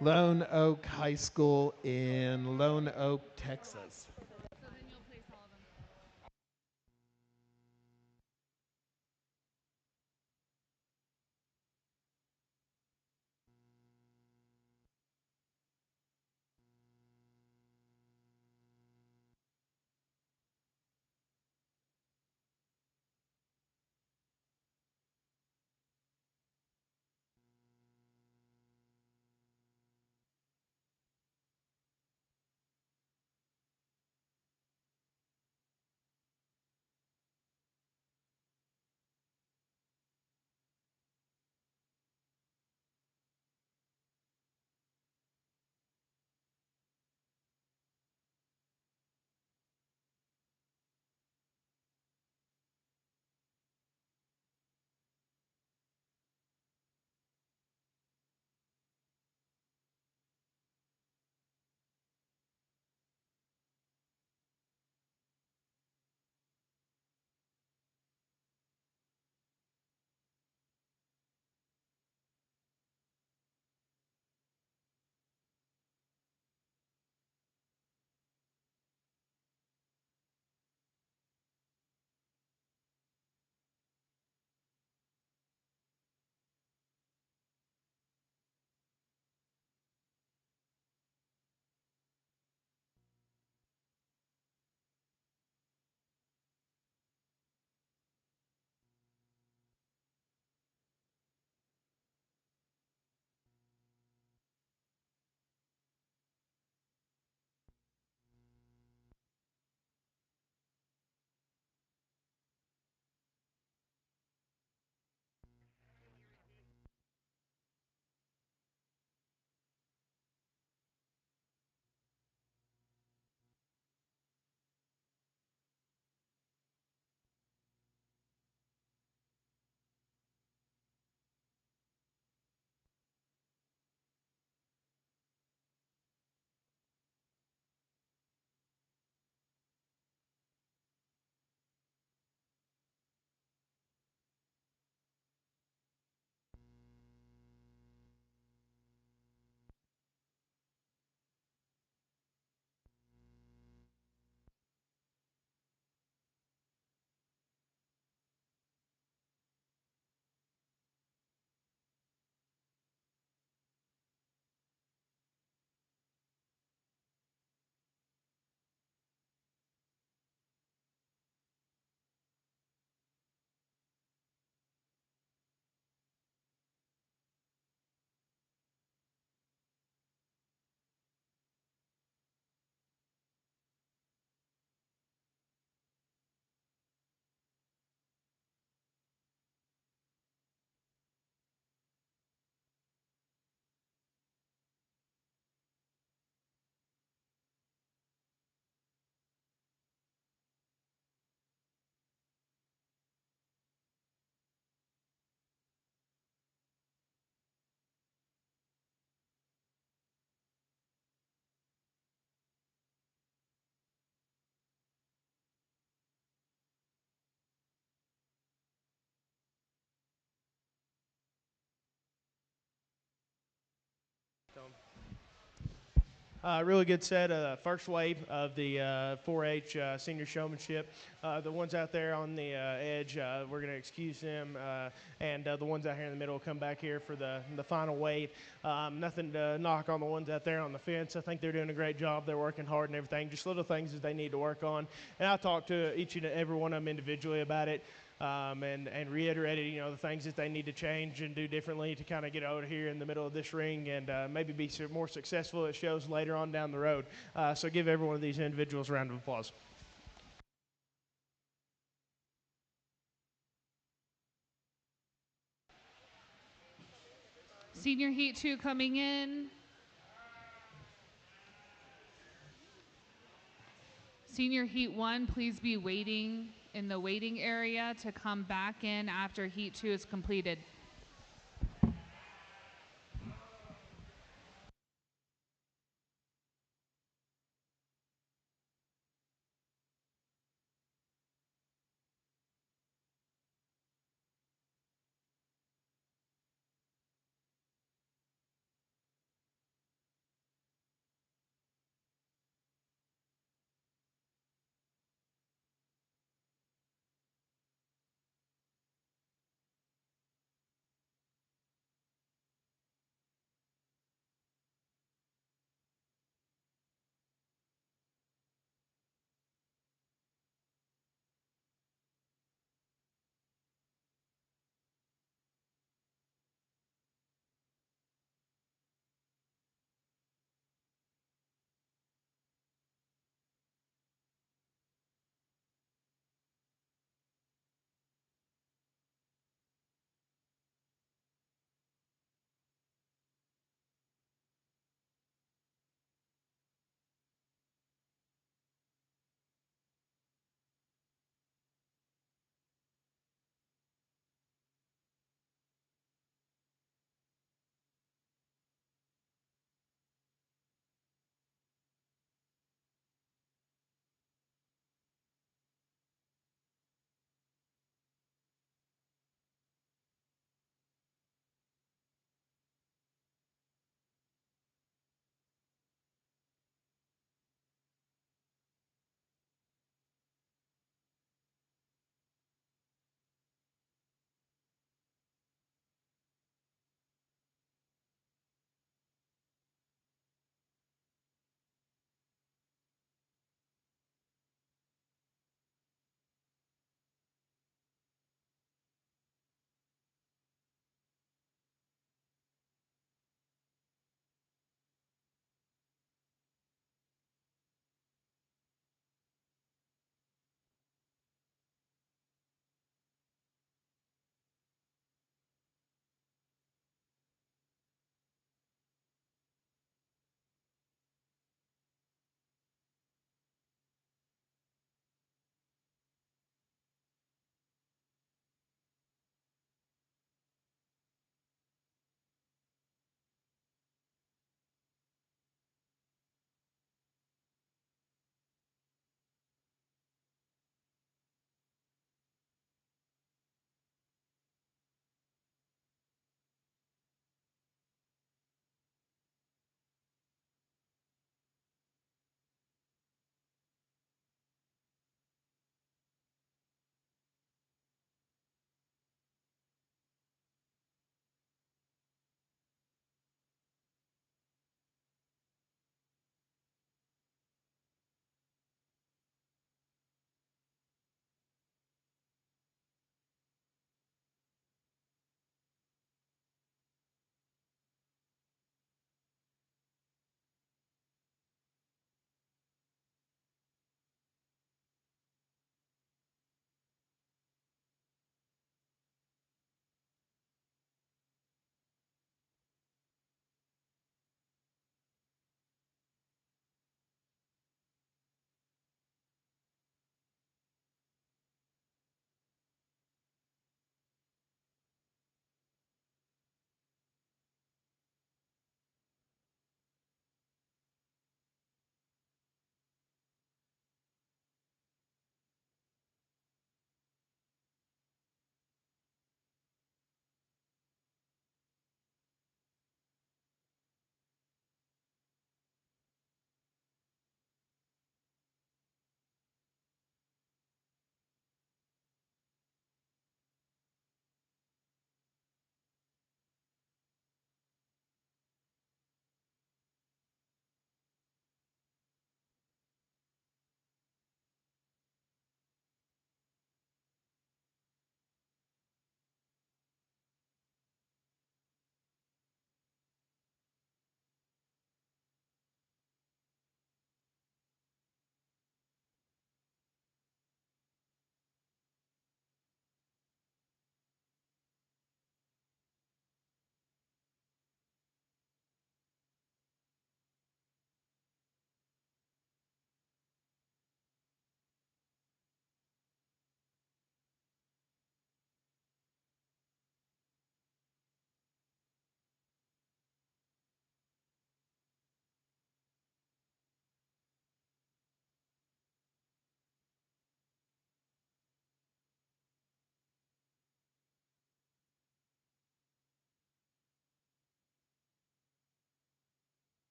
Lone Oak High School in Lone Oak, Texas. Really good set, first wave of the 4-H senior showmanship. The ones out there on the edge, we're going to excuse them, and the ones out here in the middle will come back here for the final wave. Nothing to knock on the ones out there on the fence. I think they're doing a great job. They're working hard and everything. Just little things that they need to work on. And I talked to each and every one of them individually about it. And reiterated, the things that they need to change and do differently to kind of get out here in the middle of this ring and maybe be more successful at shows later on down the road. So give every one of these individuals a round of applause. Senior Heat 2 coming in. Senior Heat 1, please be waiting in the waiting area to come back in after Heat 2 is completed.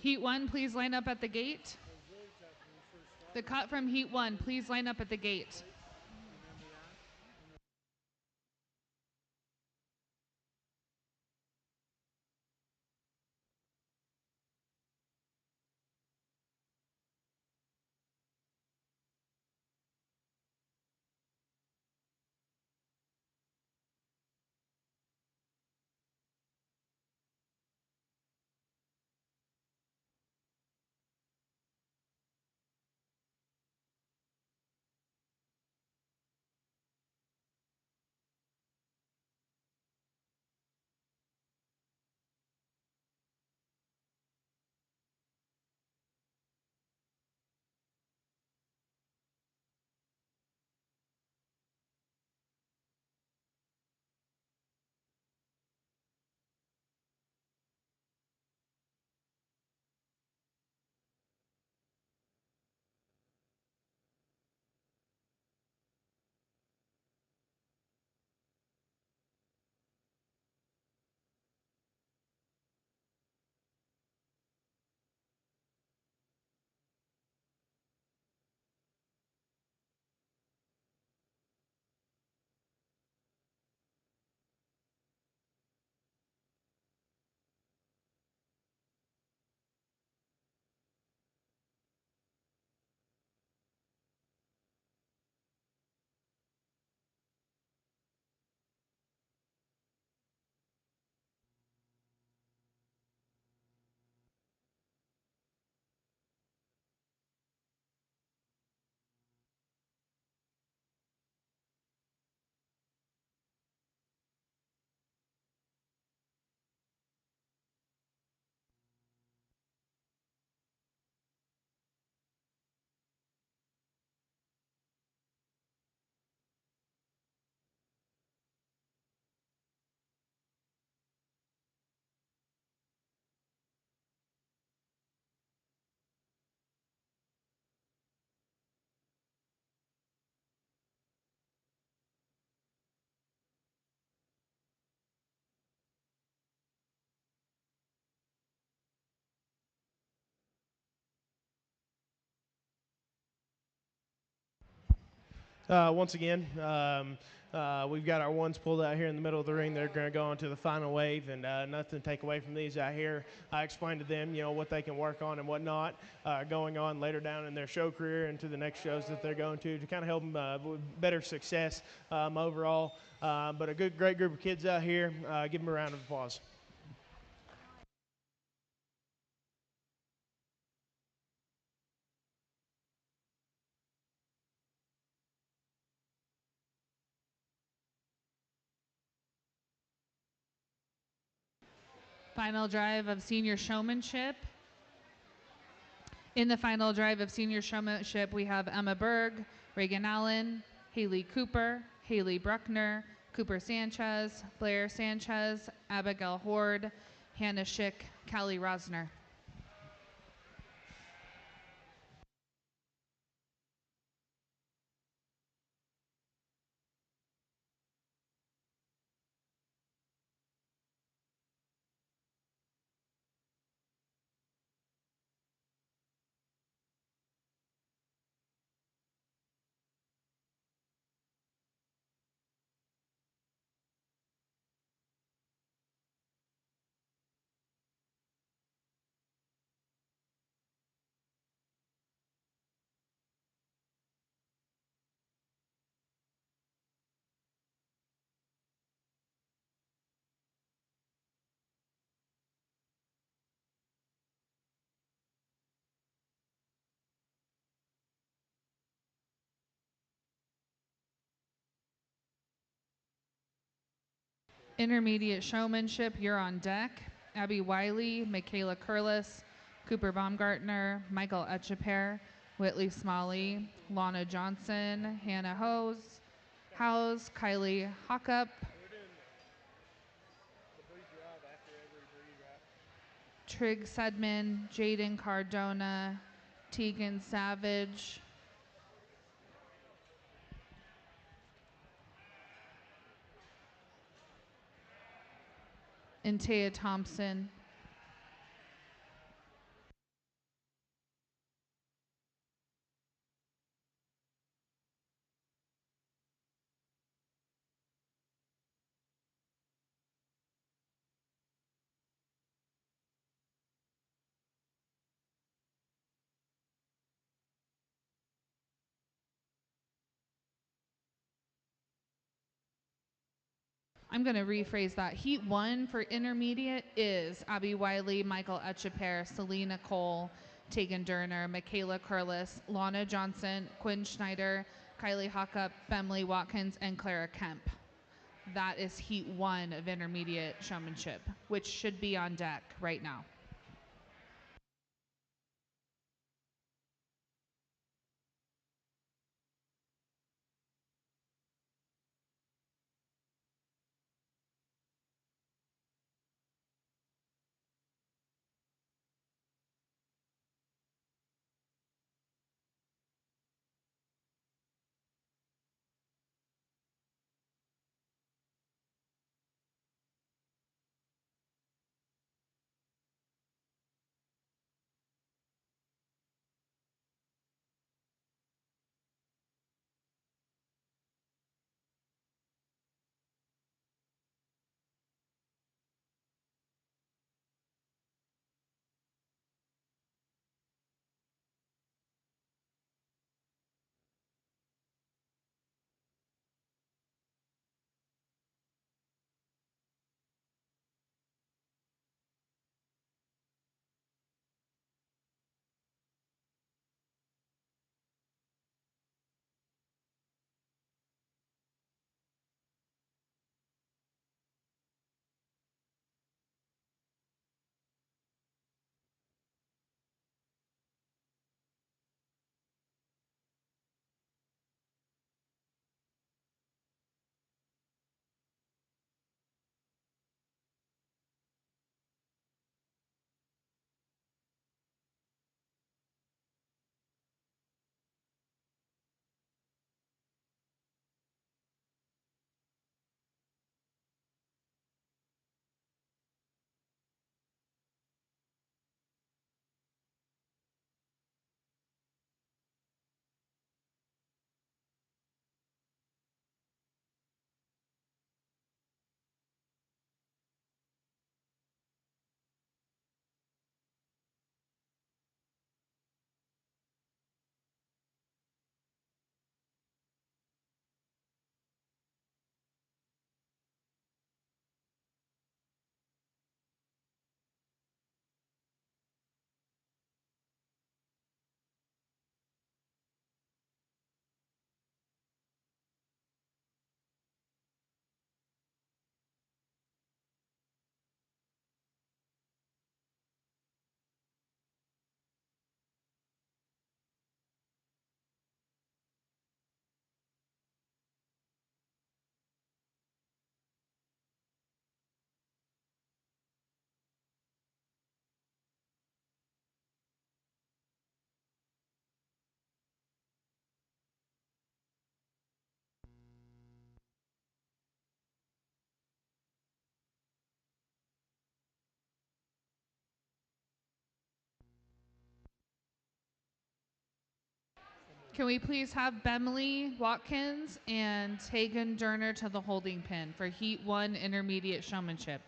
Heat 1, please line up at the gate. The cut from Heat 1, please line up at the gate. Once again, we've got our ones pulled out here in the middle of the ring. They're going to go on to the final wave, and nothing to take away from these out here. I explained to them, what they can work on and whatnot going on later down in their show career and to the next shows that they're going to kind of help them with better success overall. But a great group of kids out here. Give them a round of applause. Final drive of senior showmanship. In the final drive of senior showmanship, we have Emma Berg, Reagan Allen, Haley Cooper, Haley Bruckner, Cooper Sanchez, Blair Sanchez, Abigail Horde, Hannah Schick, Callie Rosner. Intermediate showmanship, you're on deck. Abby Wiley, Michaela Curlis, Cooper Baumgartner, Michael Etcheper, Whitley Smalley, Lana Johnson, Hannah Howes, Kylie Hockup, Trig Sedman, Jaden Cardona, Tegan Savage, and Taya Thompson. I'm going to rephrase that. Heat 1 for intermediate is Abby Wiley, Michael Etcheper, Selena Cole, Tegan Durner, Michaela Curlis, Lana Johnson, Quinn Schneider, Kylie Hockup, Bemley Watkins, and Clara Kemp. That is Heat 1 of intermediate showmanship, which should be on deck right now. Can we please have Bemley Watkins and Tegan Durner to the holding pin for Heat 1 intermediate showmanship?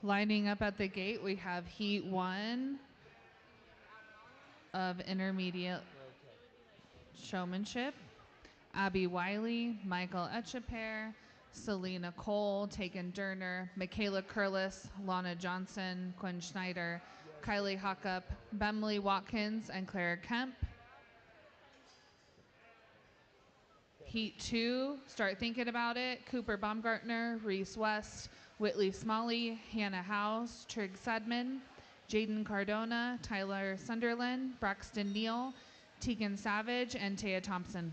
Lining up at the gate, we have Heat 1 of intermediate showmanship. Abby Wiley, Michael Etcheper, Selena Cole, Taken Durner, Michaela Curlis, Lana Johnson, Quinn Schneider, Kylie Hockup, Bemily Watkins, and Clara Kemp. Heat 2, start thinking about it. Cooper Baumgartner, Reese West, Whitley Smalley, Hannah House, Trig Sedman, Jaden Cardona, Tyler Sunderland, Braxton Neal, Tegan Savage, and Taya Thompson.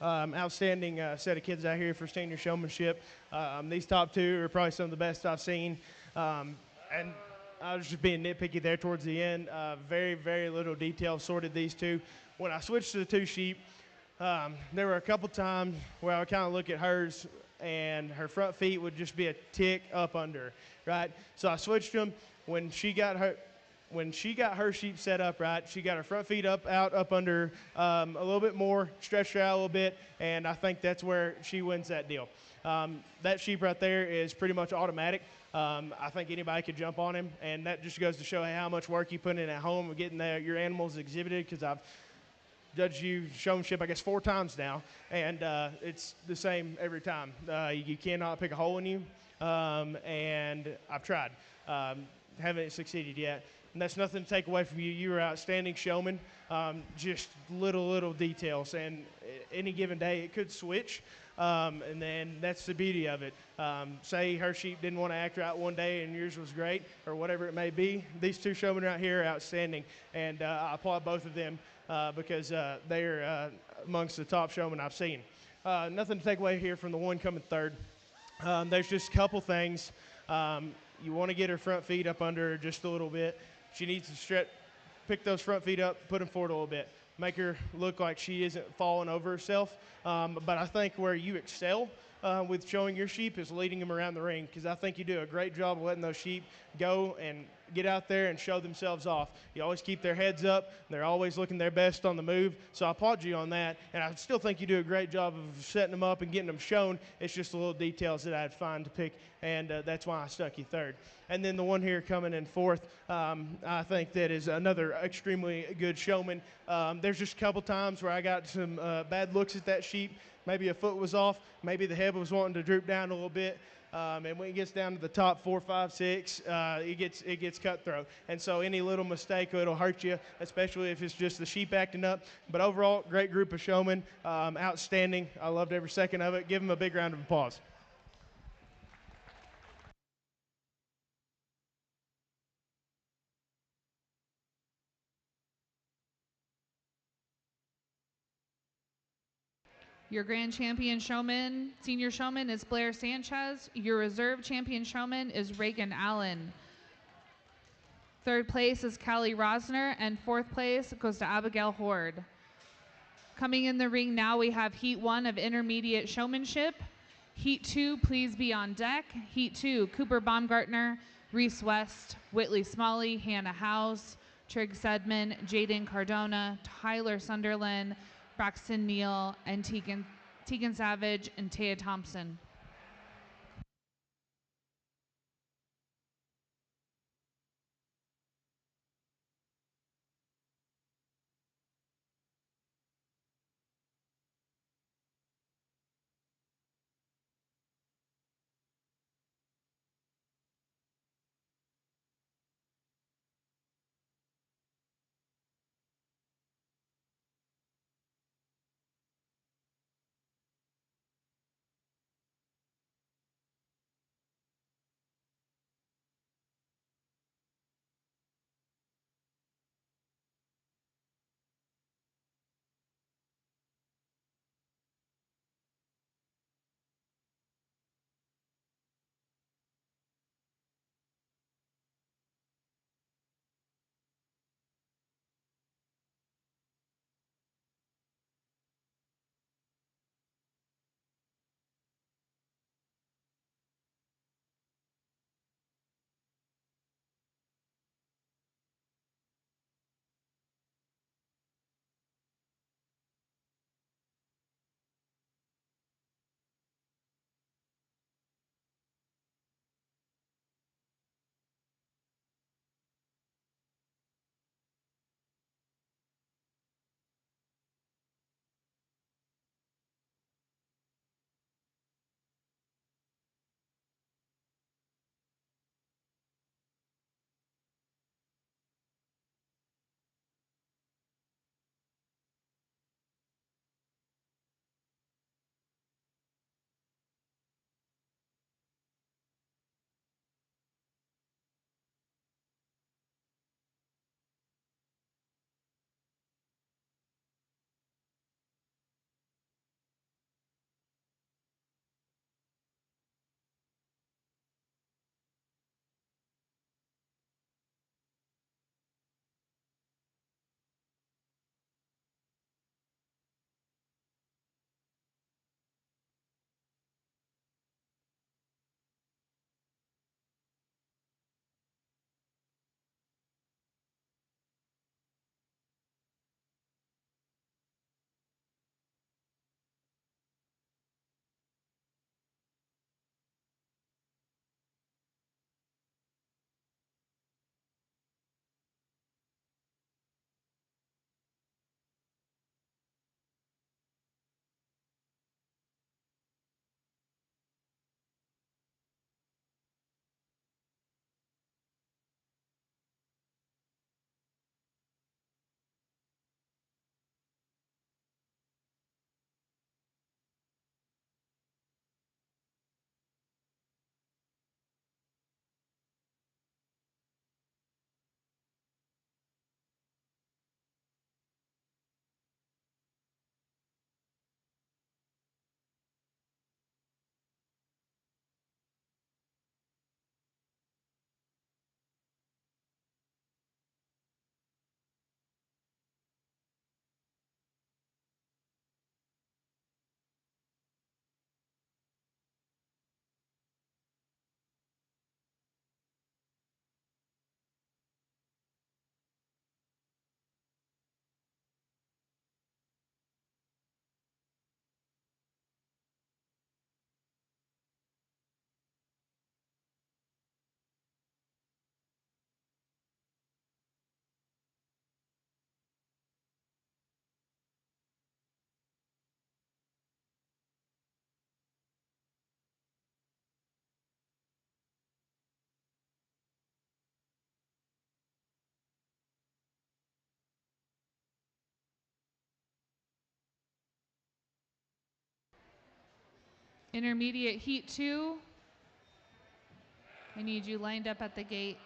Outstanding set of kids out here for senior showmanship. These top two are probably some of the best I've seen. And I was just being nitpicky there towards the end. Very, very little detail sorted these two. When I switched to the two sheep, there were a couple times where I would kind of look at hers and her front feet would just be a tick up under, right? So I switched them. When she got her sheep set up right, she got her front feet up under a little bit more, stretched her out a little bit, and I think that's where she wins that deal. That sheep right there is pretty much automatic. I think anybody could jump on him, and that just goes to show how much work you put in at home of getting your animals exhibited, because I've judged you showmanship, I guess, 4 times now, and it's the same every time. You cannot pick a hole in you, and I've tried. Haven't succeeded yet. And that's nothing to take away from you. You were outstanding showman. Just little details. And any given day, it could switch. And then that's the beauty of it. Say her sheep didn't want to act right one day and yours was great, or whatever it may be. These two showmen right here are outstanding. And I applaud both of them because they are amongst the top showmen I've seen. Nothing to take away here from the one coming third. There's just a couple things. You want to get her front feet up under her just a little bit. She needs to pick those front feet up, put them forward a little bit. Make her look like she isn't falling over herself. But I think where you excel with showing your sheep is leading them around the ring, because I think you do a great job of letting those sheep go and get out there and show themselves off. You always keep their heads up. They're always looking their best on the move. So I applaud you on that. And I still think you do a great job of setting them up and getting them shown. It's just the little details that I'd find to pick, and that's why I stuck you third. And then the one here coming in fourth, I think that is another extremely good showman. There's just a couple times where I got some bad looks at that sheep. Maybe a foot was off. Maybe the head was wanting to droop down a little bit. And when it gets down to the top 4, 5, 6, it gets cutthroat. And so any little mistake, it'll hurt you, especially if it's just the sheep acting up. But overall, great group of showmen, outstanding. I loved every second of it. Give them a big round of applause. Your grand champion showman, senior showman, is Blair Sanchez. Your reserve champion showman is Reagan Allen. Third place is Callie Rosner, and fourth place goes to Abigail Horde. Coming in the ring now, we have Heat 1 of intermediate showmanship. Heat 2, please be on deck. Heat 2, Cooper Baumgartner, Reese West, Whitley Smalley, Hannah House, Trig Sedman, Jaden Cardona, Tyler Sunderland, Braxton Neal, and Tegan Savage, and Taya Thompson. Intermediate Heat 2, I need you lined up at the gate.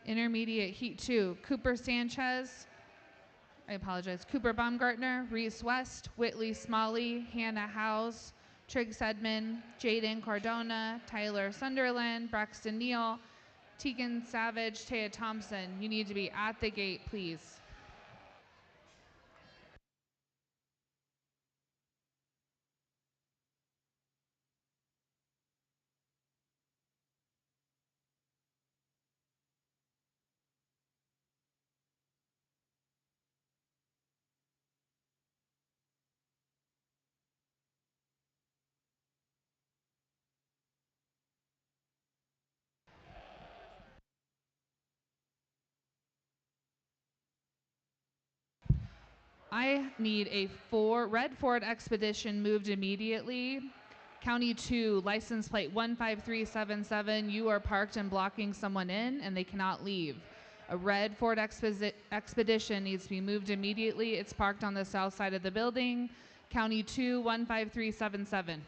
Intermediate Heat 2, Cooper Sanchez, Cooper Baumgartner, Reese West, Whitley Smalley, Hannah Howes, Triggs Edmond, Jaden Cardona, Tyler Sunderland, Braxton Neal, Tegan Savage, Taya Thompson. You need to be at the gate, please. I need a red Ford Expedition moved immediately. County 2, license plate 15377. You are parked and blocking someone in, and they cannot leave. A red Ford Expedition needs to be moved immediately. It's parked on the south side of the building. County 2, 15377.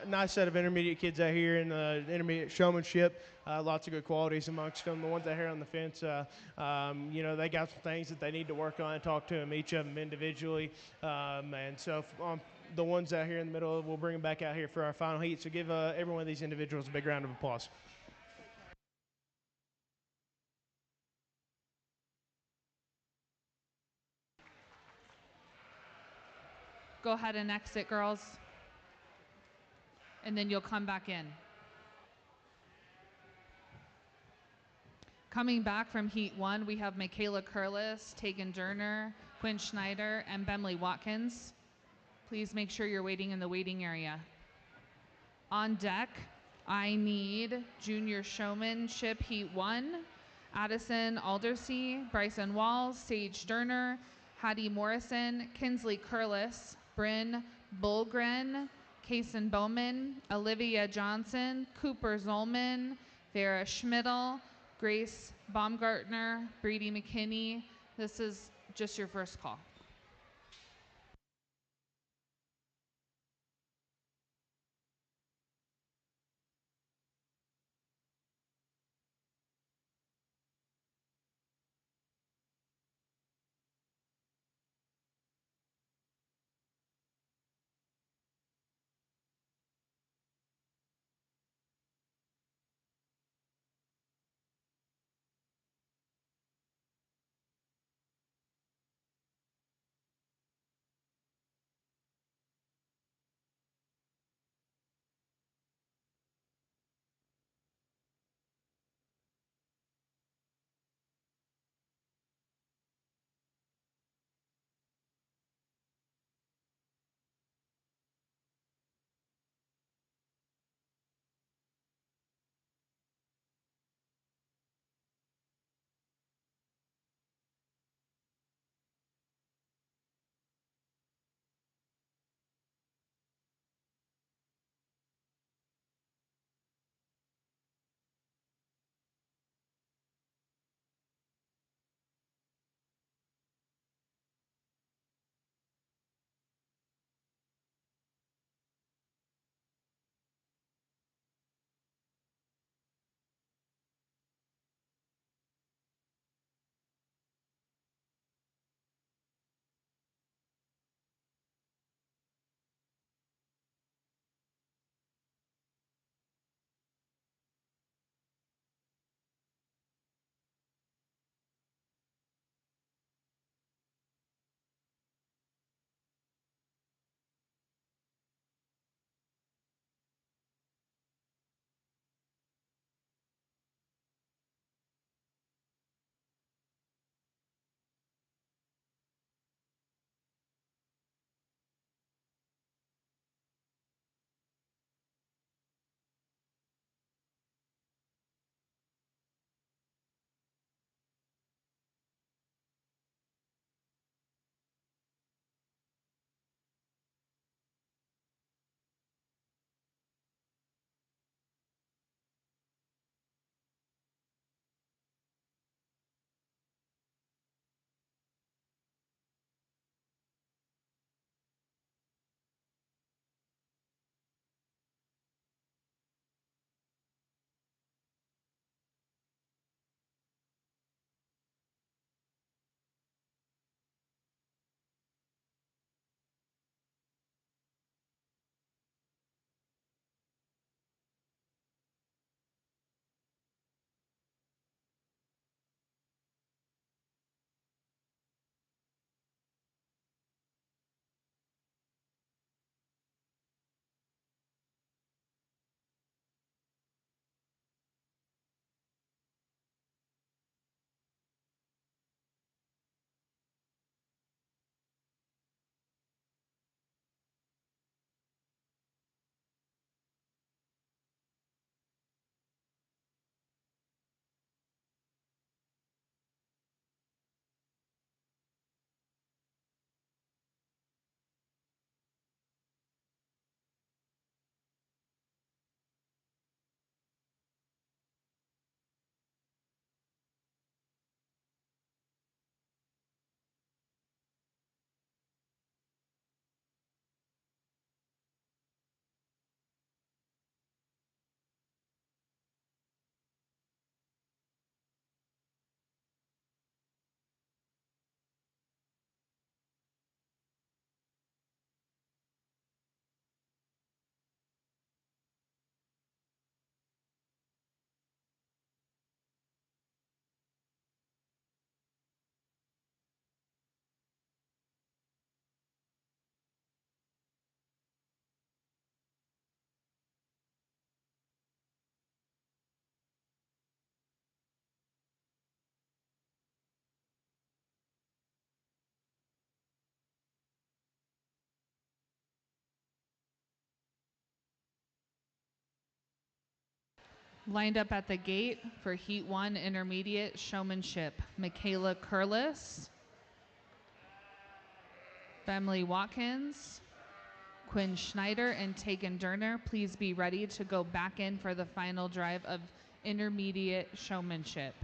Nice set of intermediate kids out here in the intermediate showmanship. Lots of good qualities amongst them. The ones out here on the fence, they got some things that they need to work on. Talk to them, each of them individually. And so the ones out here in the middle, we'll bring them back out here for our final heat. So give every one of these individuals a big round of applause. Go ahead and exit, girls. And then you'll come back in. Coming back from Heat 1, we have Michaela Curlis, Tegan Durner, Quinn Schneider, and Bemley Watkins. Please make sure you're waiting in the waiting area. On deck, I need Junior Showmanship Heat 1, Addison Aldersey, Bryson Walls, Sage Durner, Hattie Morrison, Kinsley Curlis, Bryn Bulgren, Kason Bowman, Olivia Johnson, Cooper Zolman, Vera Schmidl, Grace Baumgartner, Brady McKinney. This is just your first call. Lined up at the gate for Heat 1 Intermediate Showmanship, Michaela Curlis, Femily Watkins, Quinn Schneider, and Tegan Durner. Please be ready to go back in for the final drive of Intermediate Showmanship.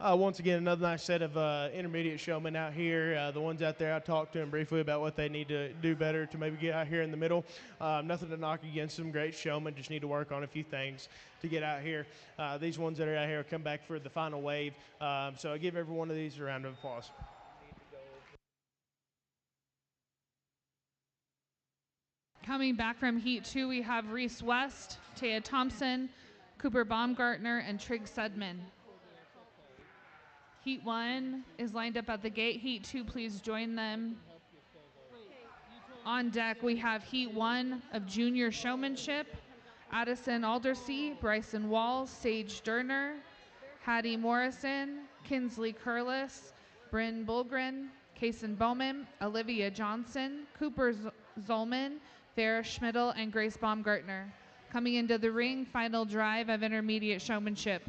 Once again, another nice set of intermediate showmen out here. The ones out there, I talked to them briefly about what they need to do better to maybe get out here in the middle. Nothing to knock against them. Great showmen, just need to work on a few things to get out here. These ones that are out here come back for the final wave. So I give every one of these a round of applause. Coming back from Heat 2, we have Reese West, Taya Thompson, Cooper Baumgartner, and Trig Sudman. Heat 1 is lined up at the gate. Heat 2, please join them. On deck, we have Heat 1 of Junior Showmanship, Addison Aldersey, Bryson Walls, Sage Durner, Hattie Morrison, Kinsley Curlis, Bryn Bulgren, Kason Bowman, Olivia Johnson, Cooper Zolman, Farrah Schmidl, and Grace Baumgartner. Coming into the ring, final drive of Intermediate Showmanship.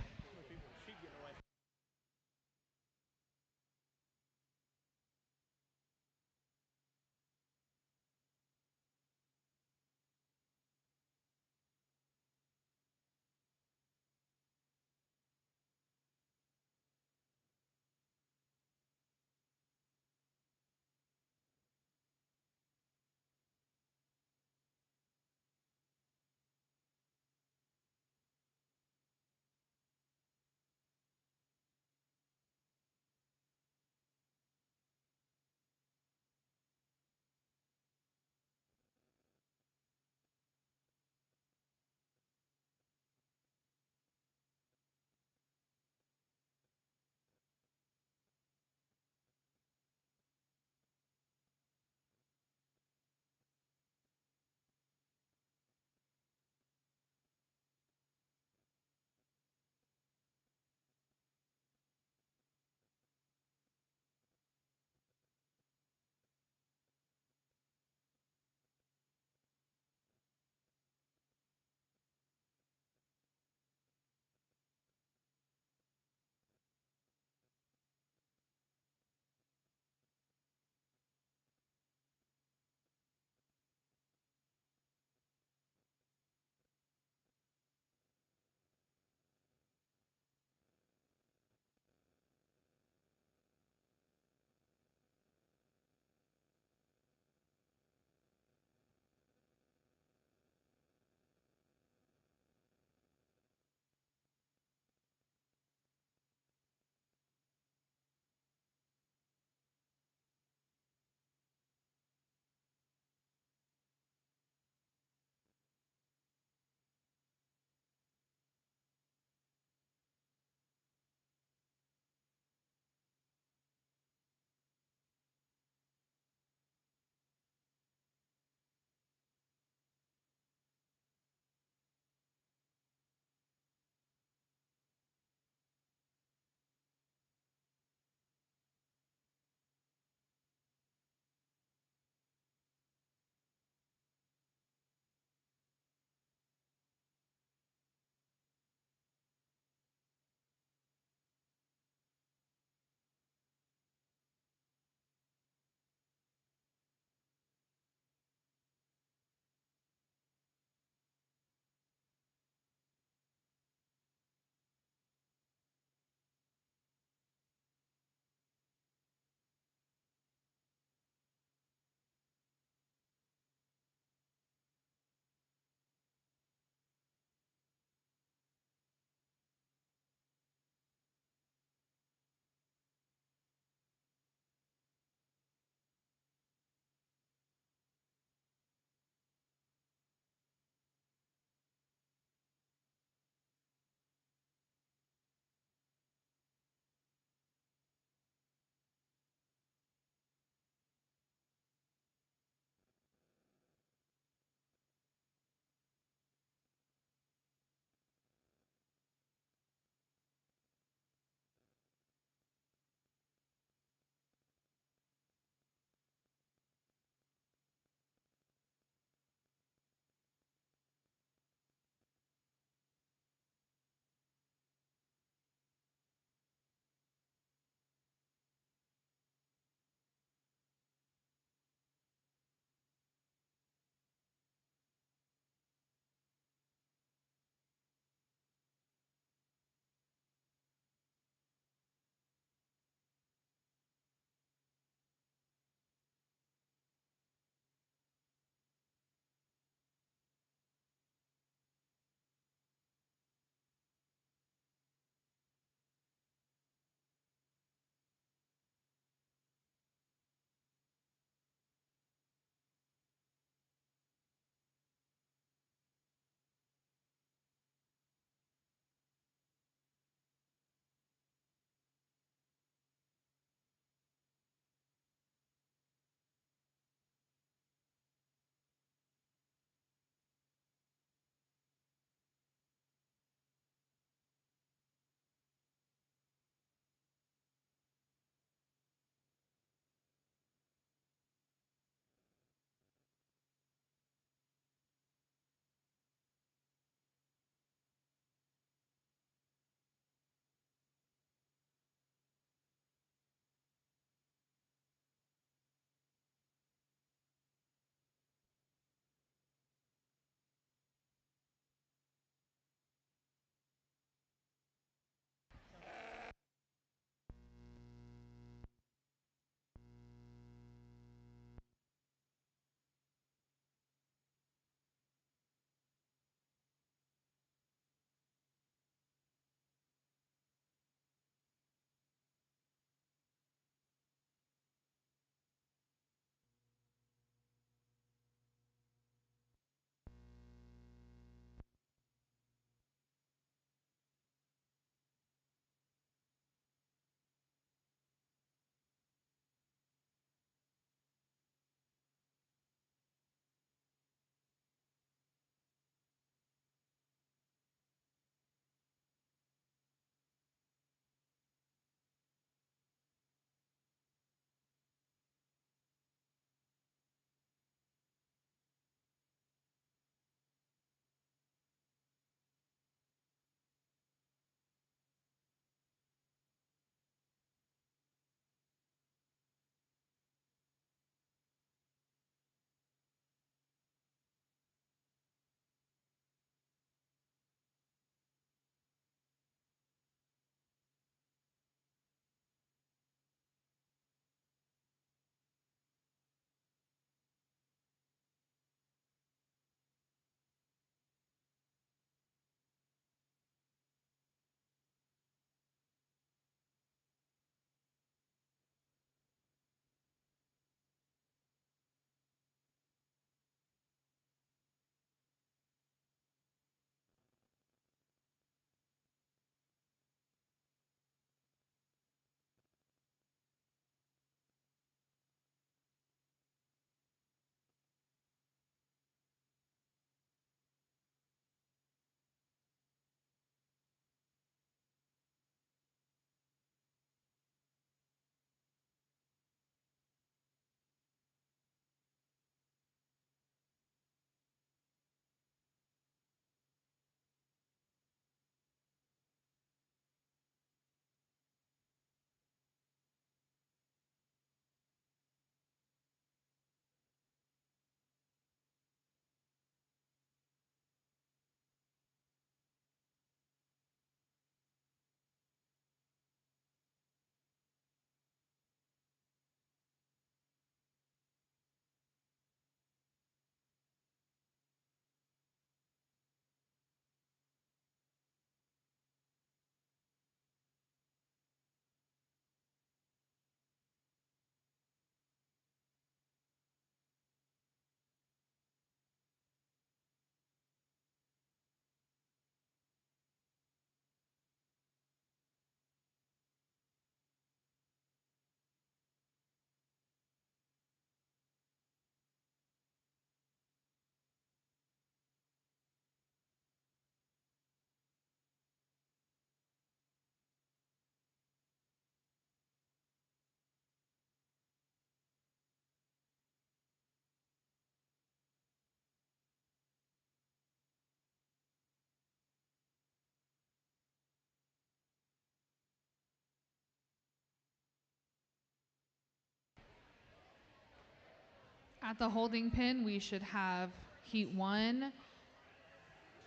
At the holding pin, we should have Heat 1,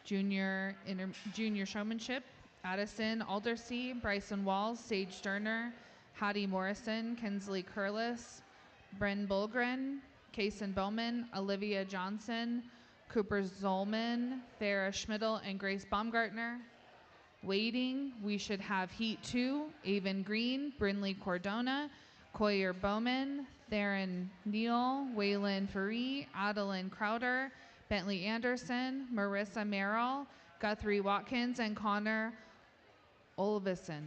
Junior Showmanship, Addison Aldersea, Bryson Walls, Sage Sterner, Hattie Morrison, Kinsley Curlis, Bryn Bulgren, Kason Bowman, Olivia Johnson, Cooper Zolman, Farah Schmidl, and Grace Baumgartner. Waiting, we should have Heat 2, Avon Green, Brinley Cordona, Coyer Bowman, Theron Neal, Waylon Faree, Adeline Crowder, Bentley Anderson, Marissa Merrill, Guthrie Watkins, and Connor Olvison.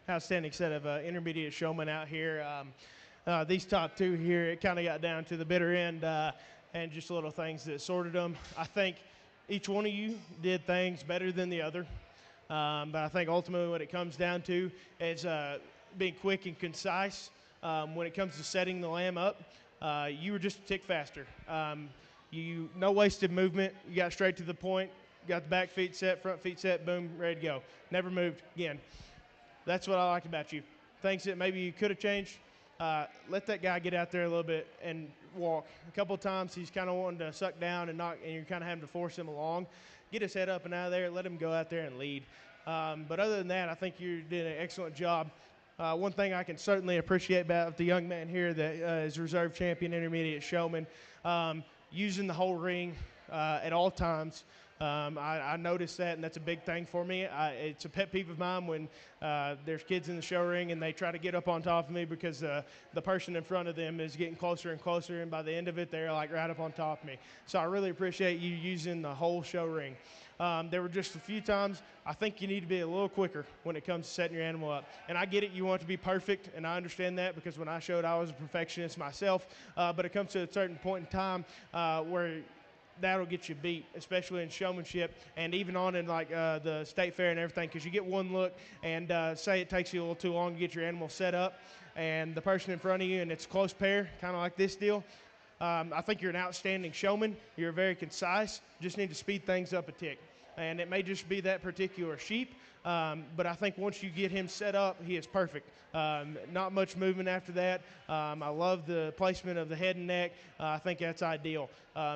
Outstanding set of intermediate showmen out here. These top two here, it kind of got down to the bitter end and just little things that sorted them. I think each one of you did things better than the other. But I think ultimately what it comes down to is being quick and concise. When it comes to setting the lamb up, you were just a tick faster. No wasted movement. You got straight to the point. Got the back feet set, front feet set, boom, ready to go. Never moved again. That's what I liked about you. Things that maybe you could have changed, let that guy get out there a little bit and walk. A couple of times he's kind of wanting to suck down and you're kind of having to force him along. Get his head up and out of there. Let him go out there and lead. But other than that, I think you did an excellent job. One thing I can certainly appreciate about the young man here that is reserve champion intermediate showman, using the whole ring at all times. I noticed that, and that's a big thing for me. It's a pet peeve of mine when there's kids in the show ring and they try to get up on top of me because the person in front of them is getting closer and closer, and by the end of it, they're like right up on top of me. So I really appreciate you using the whole show ring. There were just a few times I think you need to be a little quicker when it comes to setting your animal up. And I get it, you want it to be perfect, and I understand that because when I showed, I was a perfectionist myself. But it comes to a certain point in time where that'll get you beat, especially in showmanship and even on in like the state fair and everything, because you get one look and say it takes you a little too long to get your animal set up and the person in front of you and it's a close pair, kind of like this deal. I think you're an outstanding showman. You're very concise. Just need to speed things up a tick. And it may just be that particular sheep, but I think once you get him set up, he is perfect. Not much movement after that. I love the placement of the head and neck. I think that's ideal.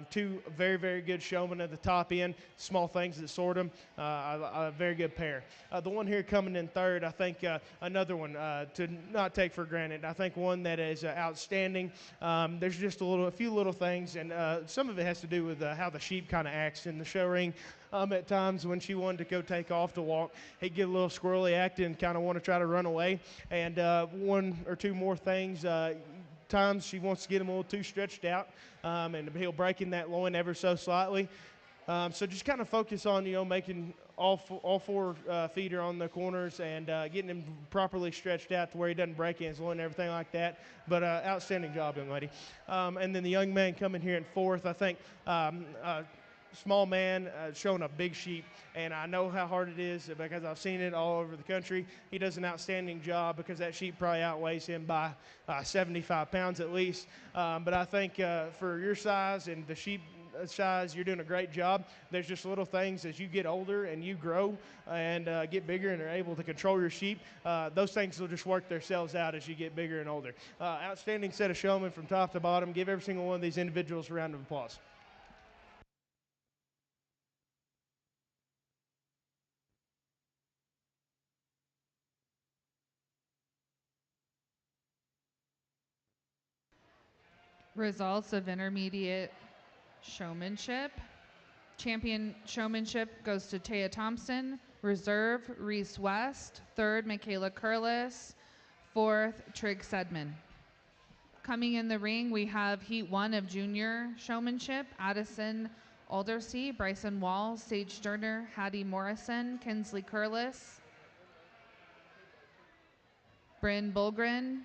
Two very, very good showmen at the top end. Small things that sort them. A very good pair. The one here coming in third, I think another one to not take for granted. I think one that is outstanding. There's just a few little things, and some of it has to do with how the sheep kind of acts in the show ring. At times when she wanted to go take off to walk, he'd get a little squirrely acting and kind of want to try to run away. And one or two more things, times she wants to get him a little too stretched out, and he'll break in that loin ever so slightly. So just kind of focus on, making all four feet are on the corners and getting him properly stretched out to where he doesn't break in his loin and everything like that. But outstanding job, young lady. And then the young man coming here in fourth, I think, small man showing a big sheep, and I know how hard it is because I've seen it all over the country. He does an outstanding job because that sheep probably outweighs him by 75 pounds at least. But I think for your size and the sheep size, you're doing a great job. There's just little things as you get older and you grow and get bigger and are able to control your sheep. Those things will just work themselves out as you get bigger and older. Outstanding set of showmen from top to bottom. Give every single one of these individuals a round of applause. Results of intermediate showmanship. Champion showmanship goes to Taya Thompson. Reserve, Reese West. Third, Michaela Curlis. Fourth, Trig Sedman. Coming in the ring, we have Heat 1 of junior showmanship. Addison Aldersea, Bryson Wall, Sage Sterner, Hattie Morrison, Kinsley Curlis. Bryn Bulgren,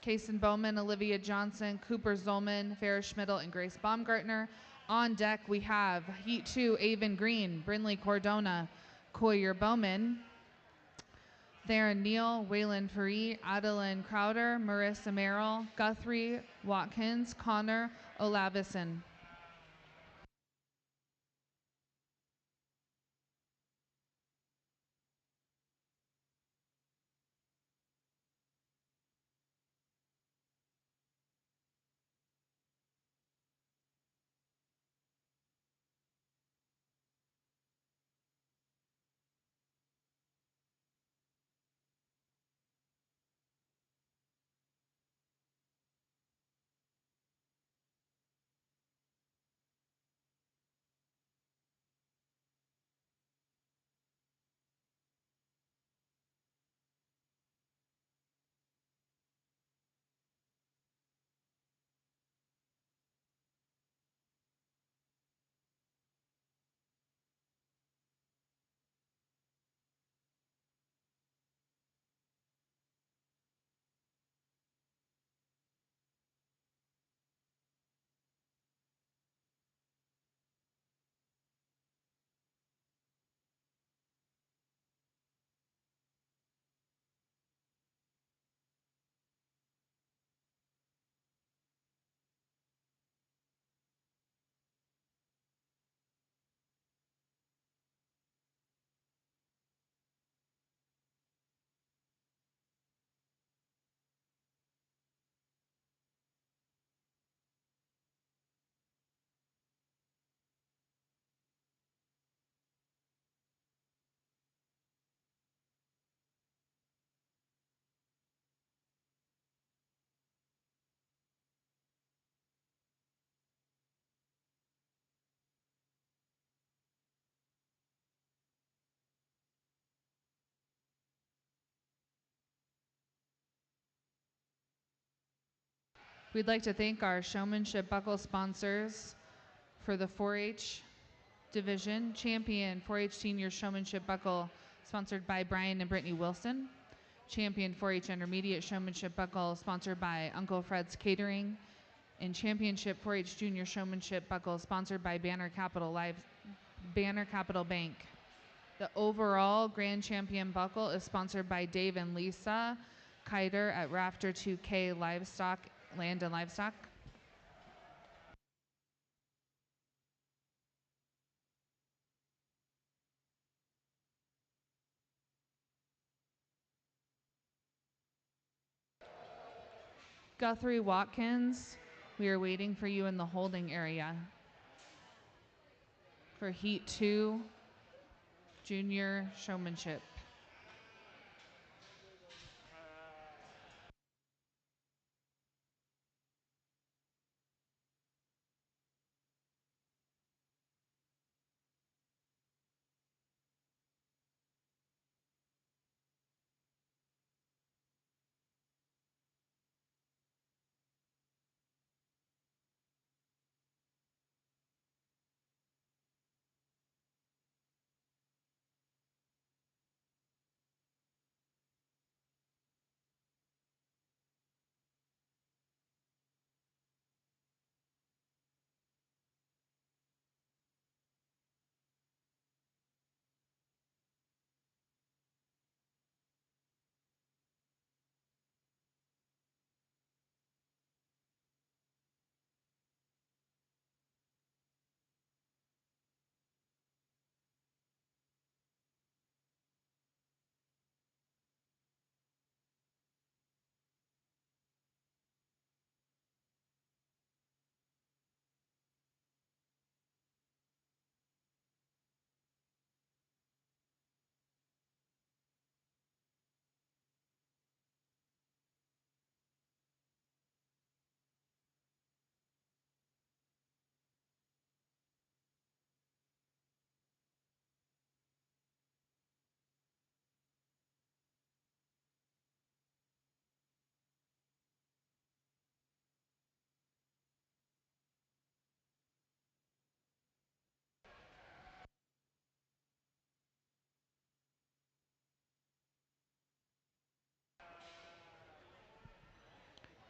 Kason Bowman, Olivia Johnson, Cooper Zolman, Farrah Schmidl, and Grace Baumgartner. On deck, we have Heat 2, Avon Green, Brinley Cordona, Coyer Bowman, Theron Neal, Waylon Faree, Adeline Crowder, Marissa Merrill, Guthrie Watkins, Connor Olavison. We'd like to thank our showmanship buckle sponsors for the 4-H division. Champion 4-H Senior Showmanship Buckle sponsored by Brian and Brittany Wilson. Champion 4-H Intermediate Showmanship Buckle sponsored by Uncle Fred's Catering. And Championship 4-H Junior Showmanship Buckle sponsored by Banner Capital Bank. The overall Grand Champion Buckle is sponsored by Dave and Lisa Kiter at Rafter 2K Livestock, Land and Livestock. Guthrie Watkins, we are waiting for you in the holding area for Heat 2 Junior Showmanship.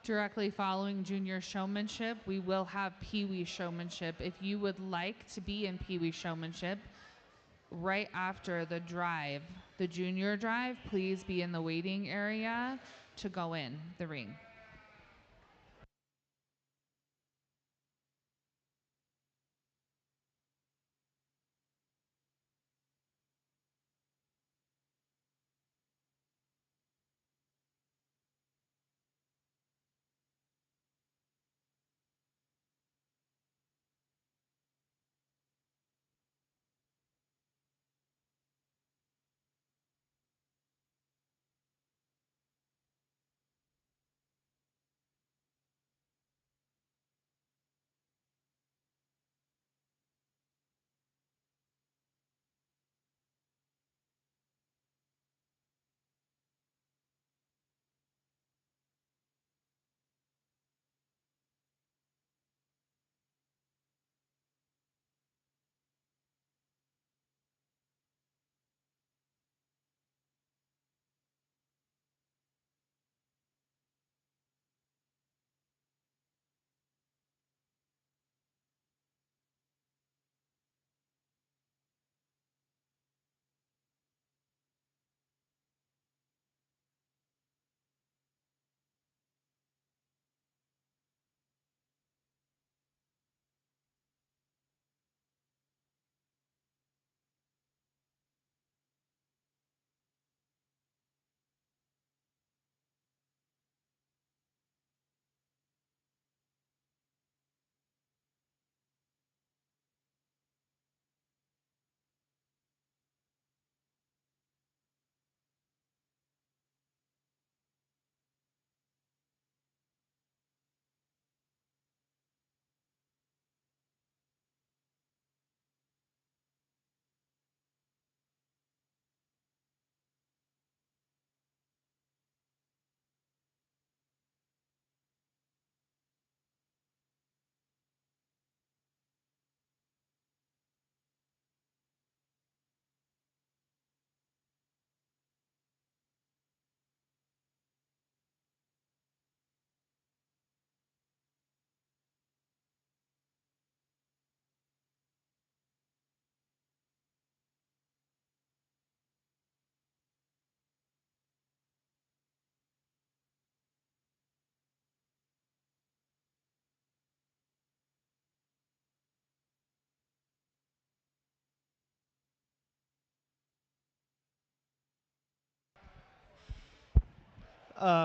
Directly following junior showmanship, we will have Pee Wee showmanship. If you would like to be in Pee Wee showmanship, right after the drive, the junior drive, please be in the waiting area to go in the ring.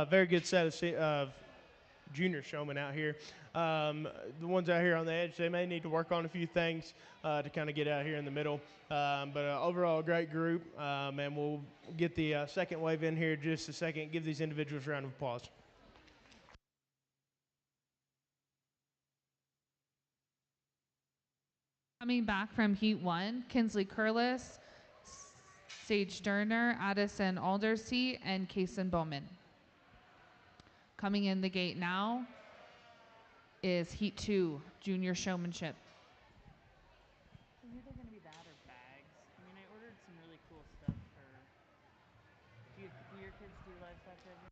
Very good set of junior showmen out here. The ones out here on the edge, they may need to work on a few things to kind of get out here in the middle. But overall, a great group, and we'll get the second wave in here in just a second. Give these individuals a round of applause. Coming back from Heat 1, Kinsley Curlis, Sage Sterner, Addison Aldersey, and Kason Bowman. Coming in the gate now is Heat 2, junior showmanship. It's either going to be that or bags. I mean, I ordered some really cool stuff for... Do your kids do livestock judging?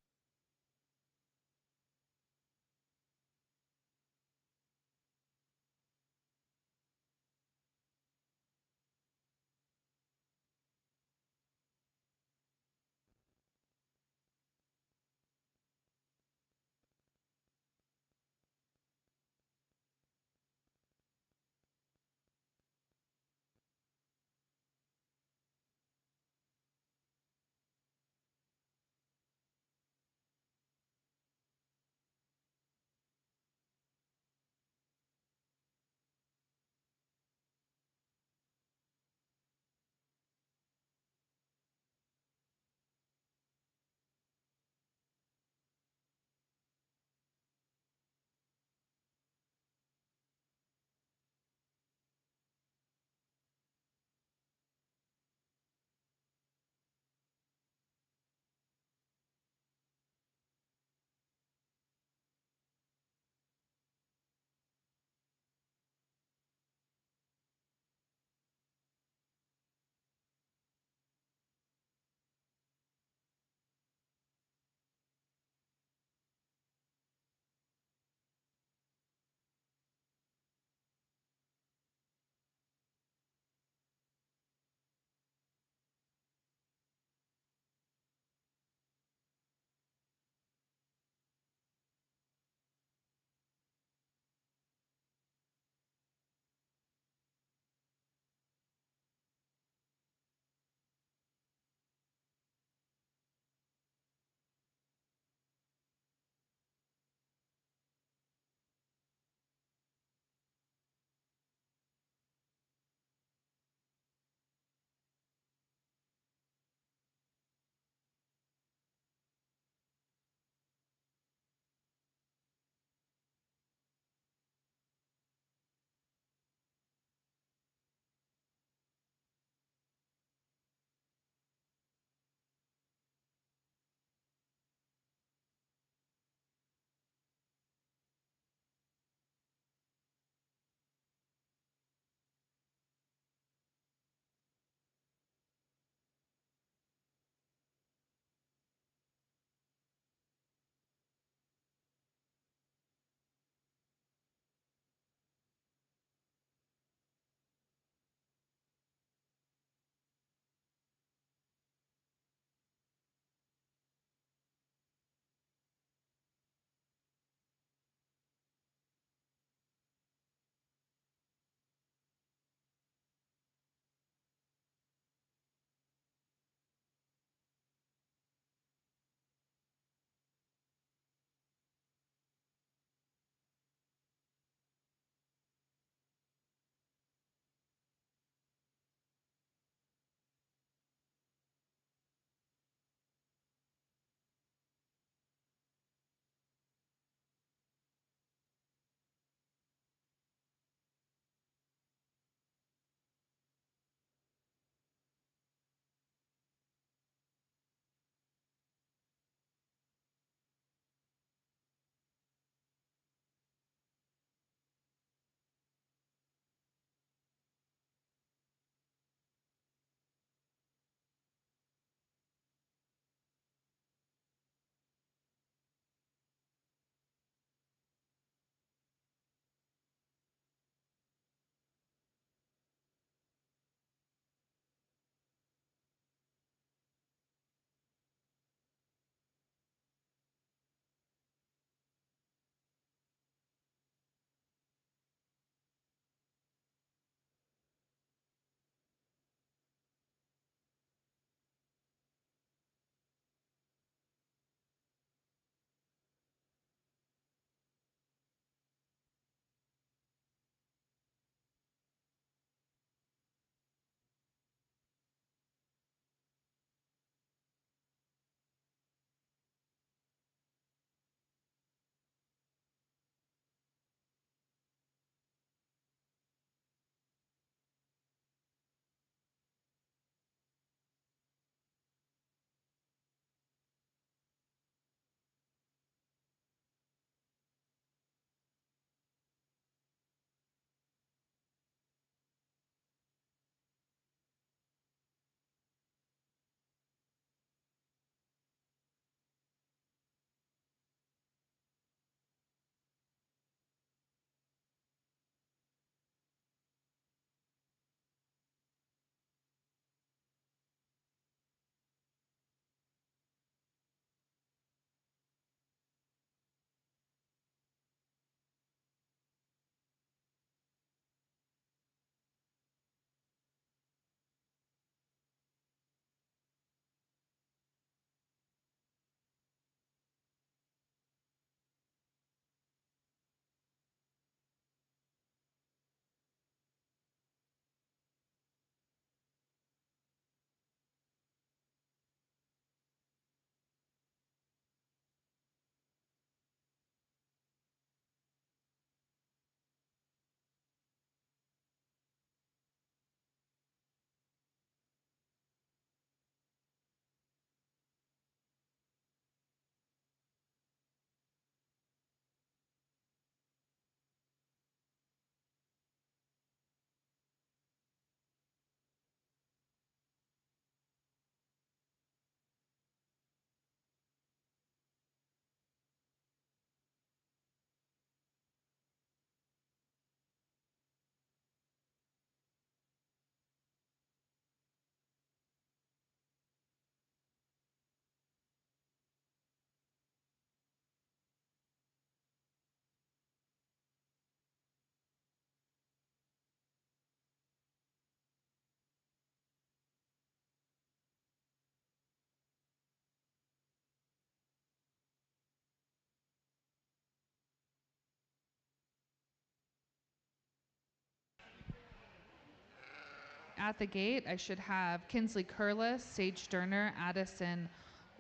at the gate, I should have Kinsley Curlis, Sage Sterner, Addison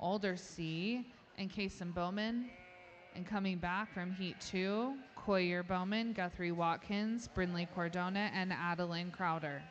Aldersea, and Kason Bowman. And coming back from Heat 2, Coyer Bowman, Guthrie Watkins, Brinley Cordona, and Adeline Crowder.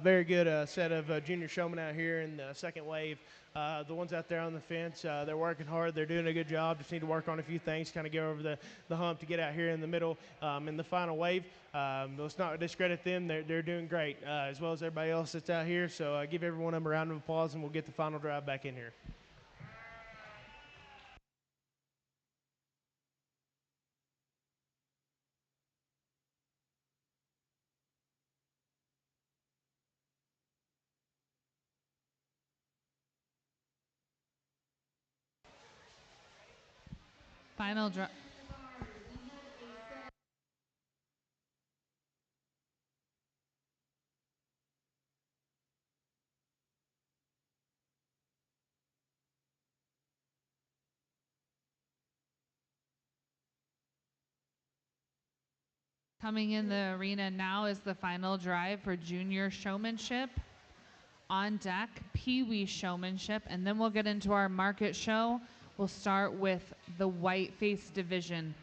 Very good set of junior showmen out here in the second wave. The ones out there on the fence, they're working hard. They're doing a good job. Just need to work on a few things, kind of get over the hump to get out here in the middle in the final wave. Let's not discredit them. They're doing great, as well as everybody else that's out here. So give every one of them a round of applause, and we'll get the final drive back in here. Final drive. Coming in the arena now is the final drive for junior showmanship. On deck, Pee-wee showmanship, and then we'll get into our market show. We'll start with the white face division.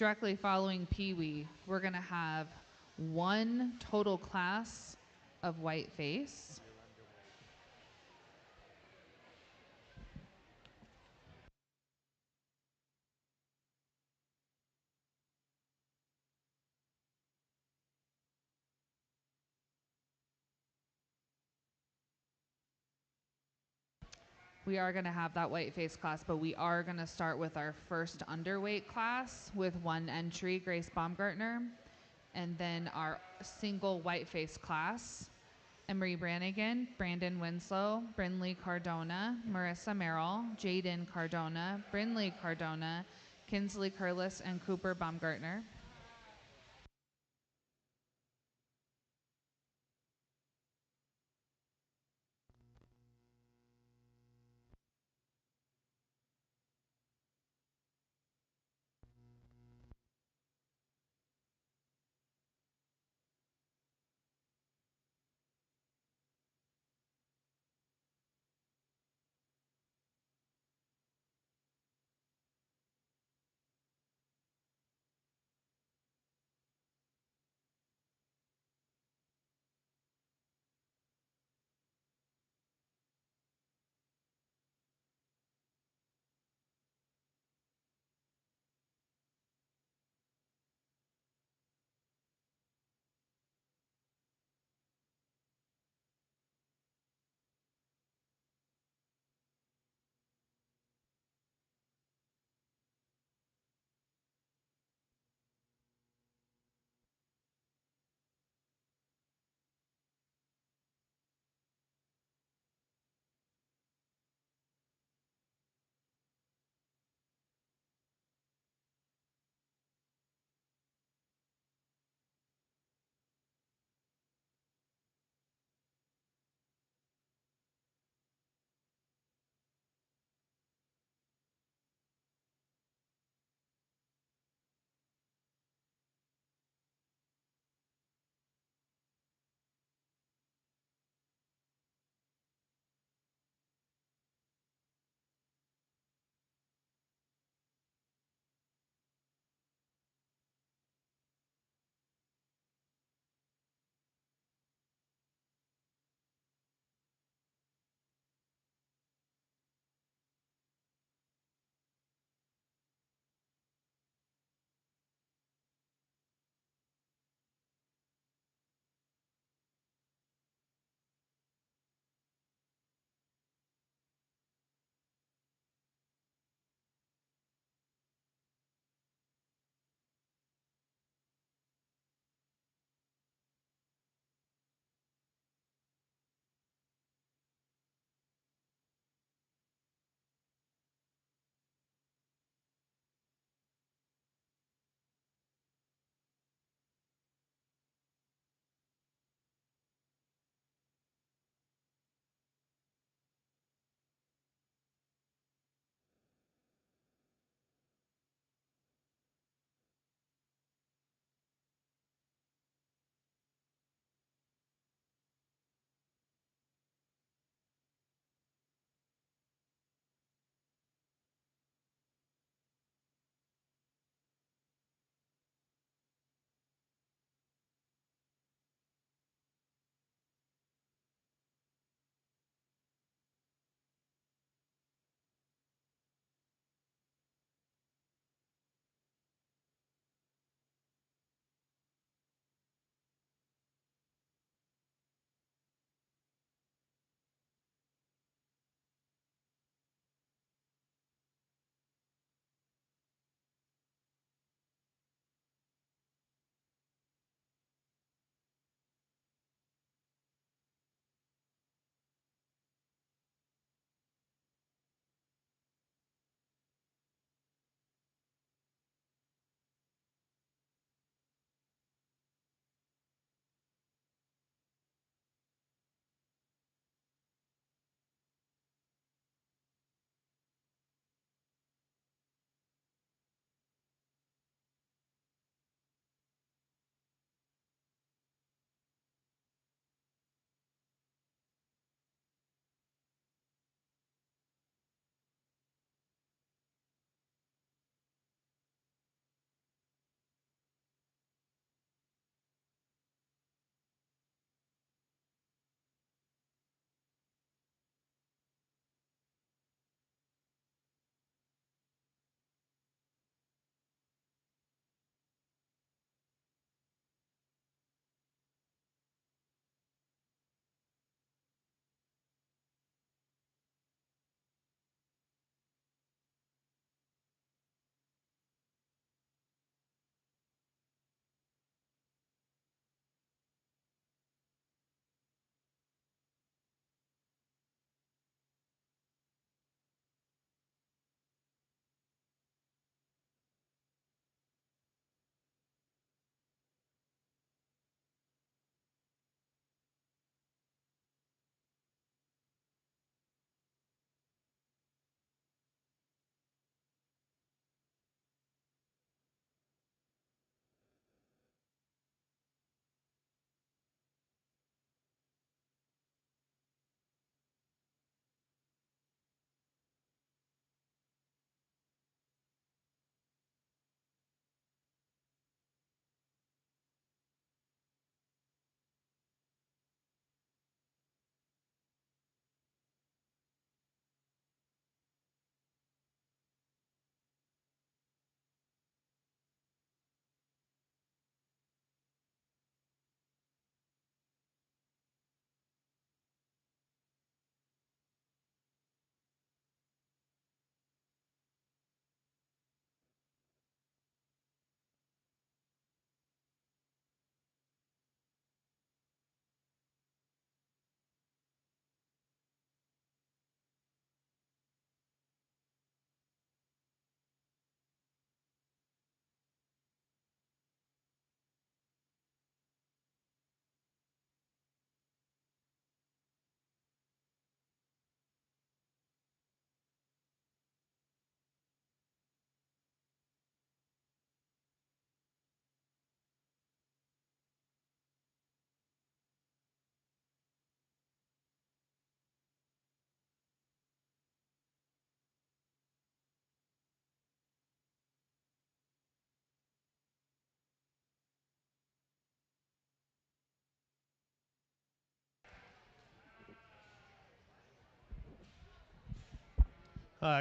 directly following Pee Wee, we're going to have one total class of white face. We are going to have that white face class, but we are going to start with our first underweight class with one entry, Grace Baumgartner, and then our single white face class, Emery Brannigan, Brandon Winslow, Brinley Cardona, Marissa Merrill, Jaden Cardona, Brinley Cardona, Kinsley Curlis, and Cooper Baumgartner.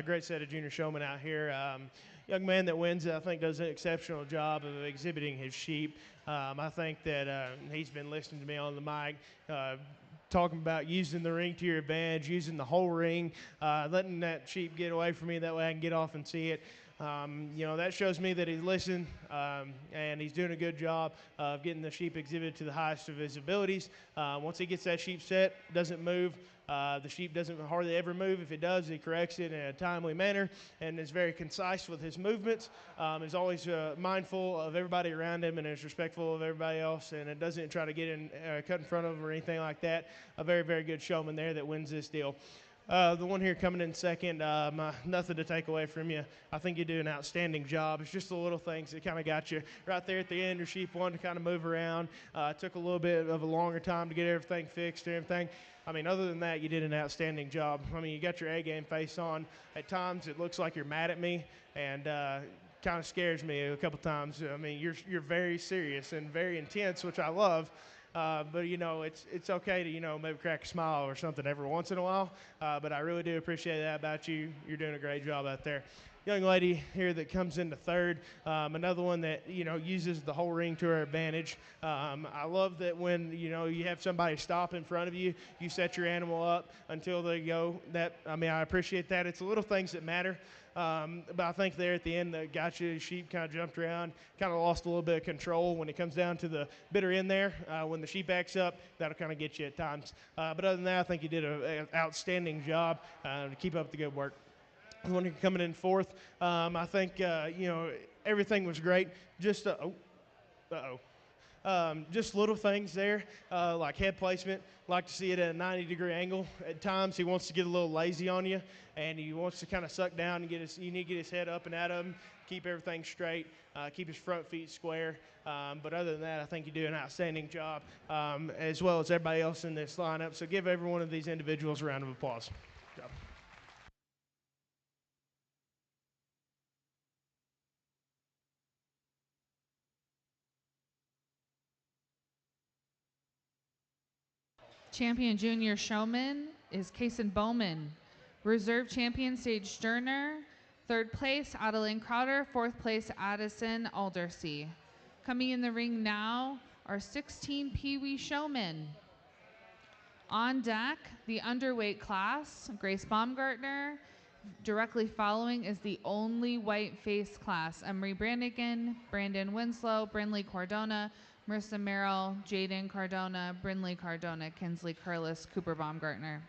Great set of junior showmen out here. Young man that wins, I think, does an exceptional job of exhibiting his sheep. I think that he's been listening to me on the mic, talking about using the ring to your advantage, using the whole ring, letting that sheep get away from me. That way I can get off and see it. That shows me that he's listening, and he's doing a good job of getting the sheep exhibited to the highest of his abilities. Once he gets that sheep set, doesn't move. The sheep doesn't hardly ever move. If it does, he corrects it in a timely manner and is very concise with his movements. Is always mindful of everybody around him and is respectful of everybody else, and it doesn't try to get cut in front of him or anything like that. A very, very good showman there that wins this deal. The one here coming in second, nothing to take away from you. I think you do an outstanding job. It's just the little things that kind of got you right there at the end. Your sheep wanted to kind of move around. It took a little bit of a longer time to get everything fixed and everything. I mean, other than that, you did an outstanding job. I mean, you got your A-game face on. At times, it looks like you're mad at me, and kind of scares me a couple times. I mean, you're very serious and very intense, which I love. But it's okay to maybe crack a smile or something every once in a while. But I really do appreciate that about you. You're doing a great job out there. Young lady here that comes into third, another one that uses the whole ring to her advantage. I love that when you have somebody stop in front of you, you set your animal up until they go. I appreciate that. It's the little things that matter. But I think there at the end, the gotcha sheep kind of jumped around, kind of lost a little bit of control when it comes down to the bitter end there. When the sheep backs up, that'll kind of get you at times. But other than that, I think you did an outstanding job to keep up the good work. The one coming in fourth, I think everything was great. Just just little things there, like head placement. Like to see it at a 90-degree angle. At times, he wants to get a little lazy on you, and he wants to kind of suck down and you need to get his head up and at him, keep everything straight, keep his front feet square. But other than that, I think you do an outstanding job, as well as everybody else in this lineup. So give every one of these individuals a round of applause. Good job. Champion junior showman is Kason Bowman. Reserve champion Sage Sterner. Third place, Adeline Crowder. Fourth place, Addison Aldersea. Coming in the ring now are 16 Pee-wee showmen. On deck, the underweight class, Grace Baumgartner. Directly following is the only white face class, Emery Brannigan, Brandon Winslow, Brinley Cordona, Marissa Merrill, Jaden Cardona, Brinley Cardona, Kinsley Curlis, Cooper Baumgartner.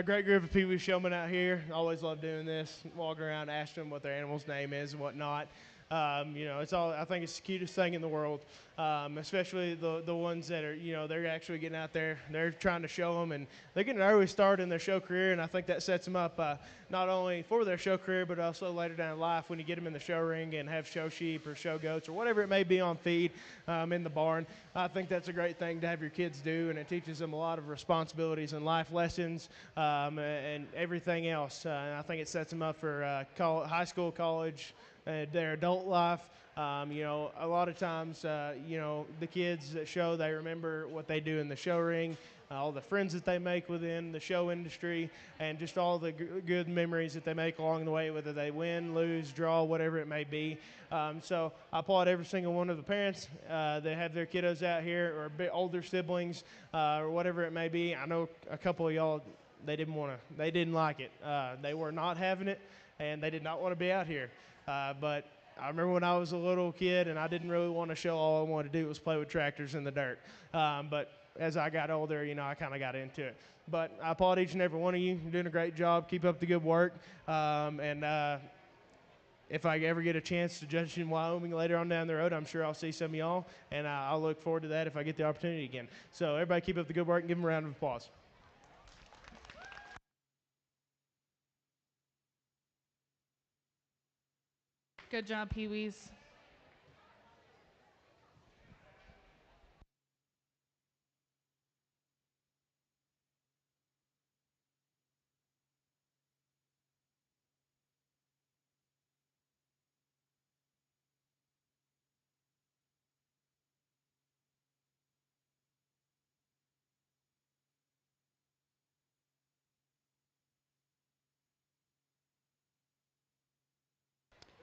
Great group of Pee Wee showmen out here. Always love doing this. Walking around, asking them what their animal's name is and whatnot. You know, I think it's the cutest thing in the world, especially the ones that are, you know, they're actually getting out there. They're trying to show them, and they're getting an early start in their show career, and I think that sets them up not only for their show career, but also later down in life when you get them in the show ring and have show sheep or show goats or whatever it may be on feed in the barn. I think that's a great thing to have your kids do, and it teaches them a lot of responsibilities and life lessons and everything else. And I think it sets them up for high school, college, their adult life. You know, a lot of times, you know, the kids that show, they remember what they do in the show ring, all the friends that they make within the show industry, and just all the good memories that they make along the way, whether they win, lose, draw, whatever it may be. So I applaud every single one of the parents that have their kiddos out here, or a bit older siblings, or whatever it may be. I know a couple of y'all, they didn't like it. They were not having it, and they did not want to be out here. But I remember when I was a little kid and I didn't really want to show, all I wanted to do was play with tractors in the dirt. But as I got older, you know, I kind of got into it. But I applaud each and every one of you. You're doing a great job. Keep up the good work. If I ever get a chance to judge in Wyoming later on down the road, I'm sure I'll see some of y'all, and I'll look forward to that if I get the opportunity again. So everybody keep up the good work and give them a round of applause. Good job, Pee-wees.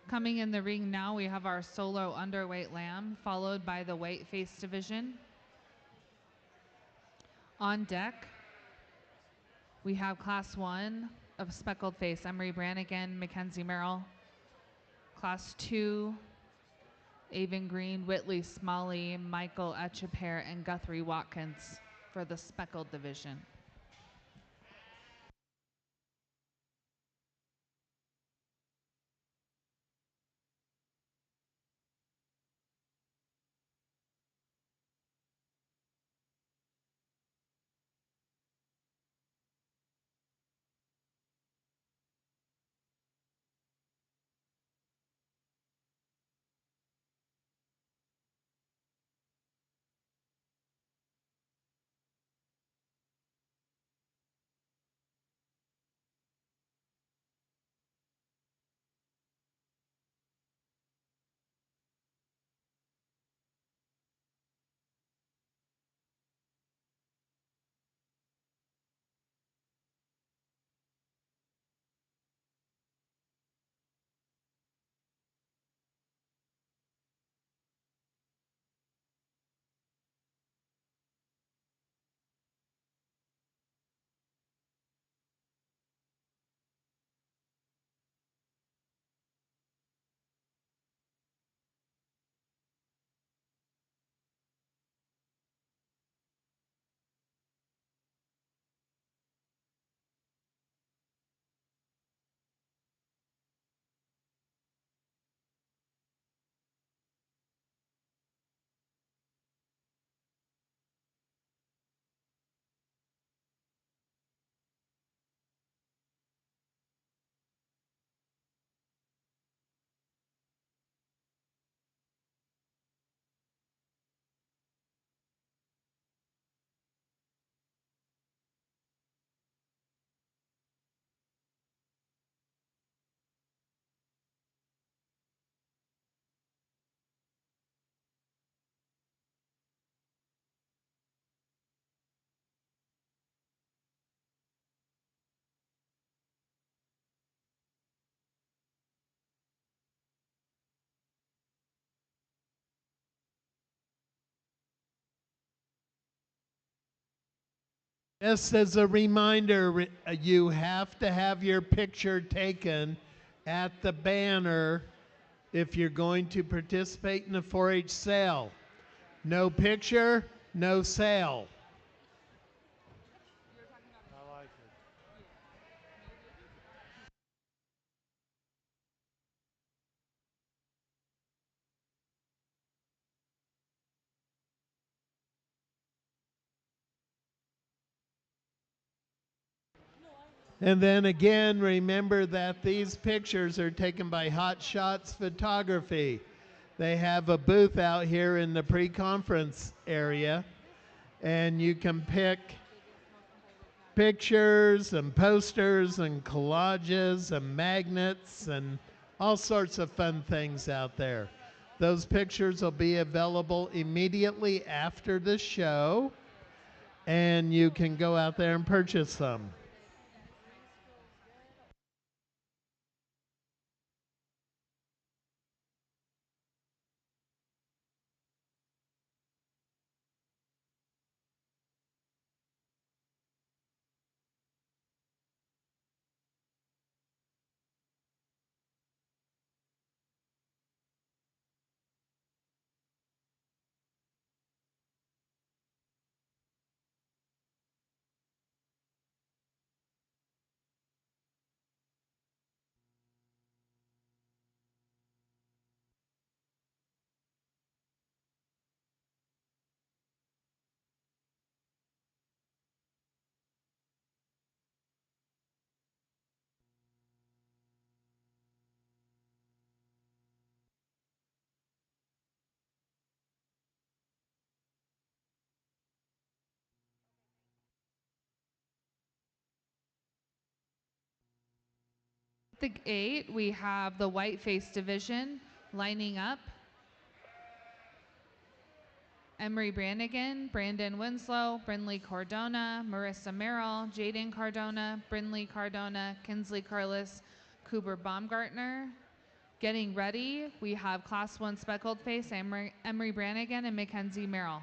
Coming in the ring now, we have our solo underweight lamb, followed by the white face division. On deck, we have Class 1 of speckled face, Emery Brannigan, Mackenzie Merrill. Class 2, Avon Green, Whitley Smalley, Michael Etchepair, and Guthrie Watkins for the speckled division. Just as a reminder, you have to have your picture taken at the banner if you're going to participate in the 4-H sale. No picture, no sale. I like it. And then again, remember that these pictures are taken by Hot Shots Photography. They have a booth out here in the pre-conference area, and you can pick pictures and posters and collages and magnets and all sorts of fun things out there. Those pictures will be available immediately after the show, and you can go out there and purchase them. The gate, we have the Whiteface division lining up. Emery Brannigan, Brandon Winslow, Brinley Cardona, Marissa Merrill, Jaden Cardona, Brinley Cardona, Kinsley Carlis, Cooper Baumgartner. Getting ready, we have Class 1 Speckled Face, Emery Brannigan, and Mackenzie Merrill.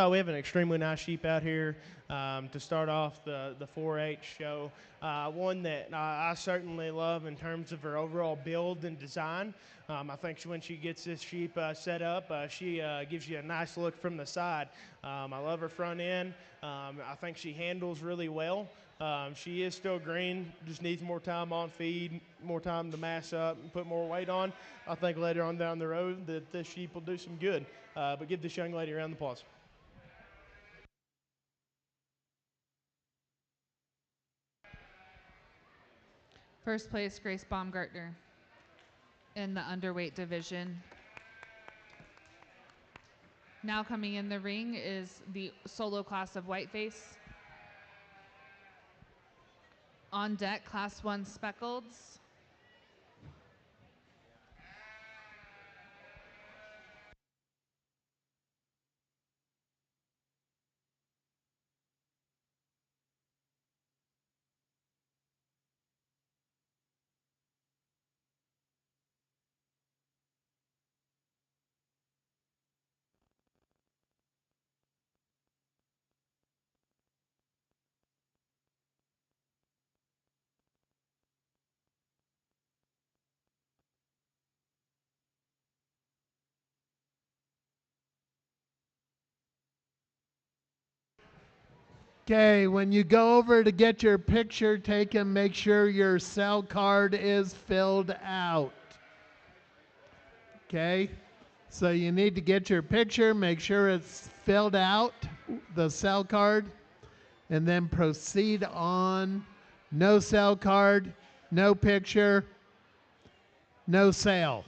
We have an extremely nice sheep out here to start off the 4-H show. One that I certainly love in terms of her overall build and design. I think when she gets this sheep set up, she gives you a nice look from the side. I love her front end. I think she handles really well. She is still green, just needs more time on feed, more time to mass up and put more weight on. I think later on down the road that this sheep will do some good. But give this young lady a round of applause. First place, Grace Baumgartner in the underweight division. Now coming in the ring is the solo class of Whiteface. On deck, Class 1 Speckleds. Okay, when you go over to get your picture taken, make sure your cell card is filled out. Okay, so you need to get your picture, make sure it's filled out, the cell card, and then proceed on. No cell card, no picture, no sale.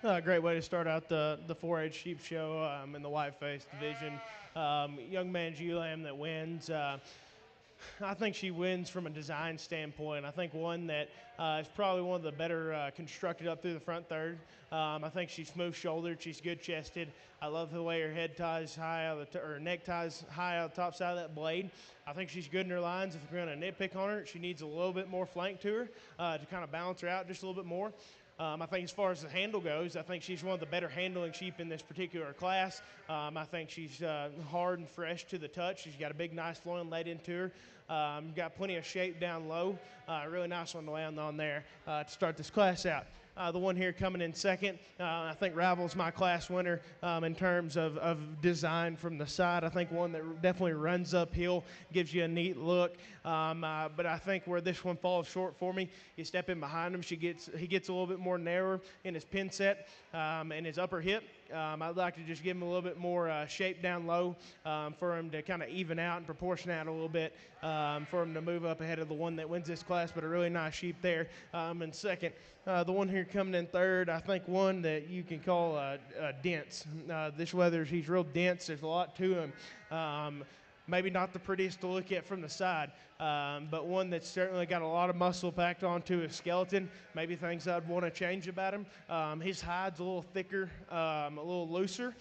Great way to start out the 4-H sheep show in the white-faced division. Young man's ewe-lamb that wins. I think she wins from a design standpoint. I think one that is probably one of the better constructed up through the front third. I think she's smooth-shouldered. She's good-chested. I love the way her head ties high out of her neck ties high out the top side of that blade. I think she's good in her lines. If we're going to nitpick on her, she needs a little bit more flank to her to kind of balance her out just a little bit more. I think as far as the handle goes, I think she's one of the better handling sheep in this particular class. I think she's hard and fresh to the touch. She's got a big, nice loin laid into her. Got plenty of shape down low. Really nice one to land on there to start this class out. The one here coming in second, I think Ravel's my class winner in terms of design from the side. I think one that definitely runs uphill, gives you a neat look. But I think where this one falls short for me, you step in behind him, he gets a little bit more narrow in his pin set and his upper hip. I'd like to just give him a little bit more shape down low for him to kind of even out and proportion out a little bit for him to move up ahead of the one that wins this class, but a really nice sheep there in second. The one here coming in third, I think one that you can call dense. This weather, he's real dense. There's a lot to him. Maybe not the prettiest to look at from the side, but one that's certainly got a lot of muscle packed onto his skeleton. Maybe things I'd want to change about him. His hide's a little thicker, a little looser.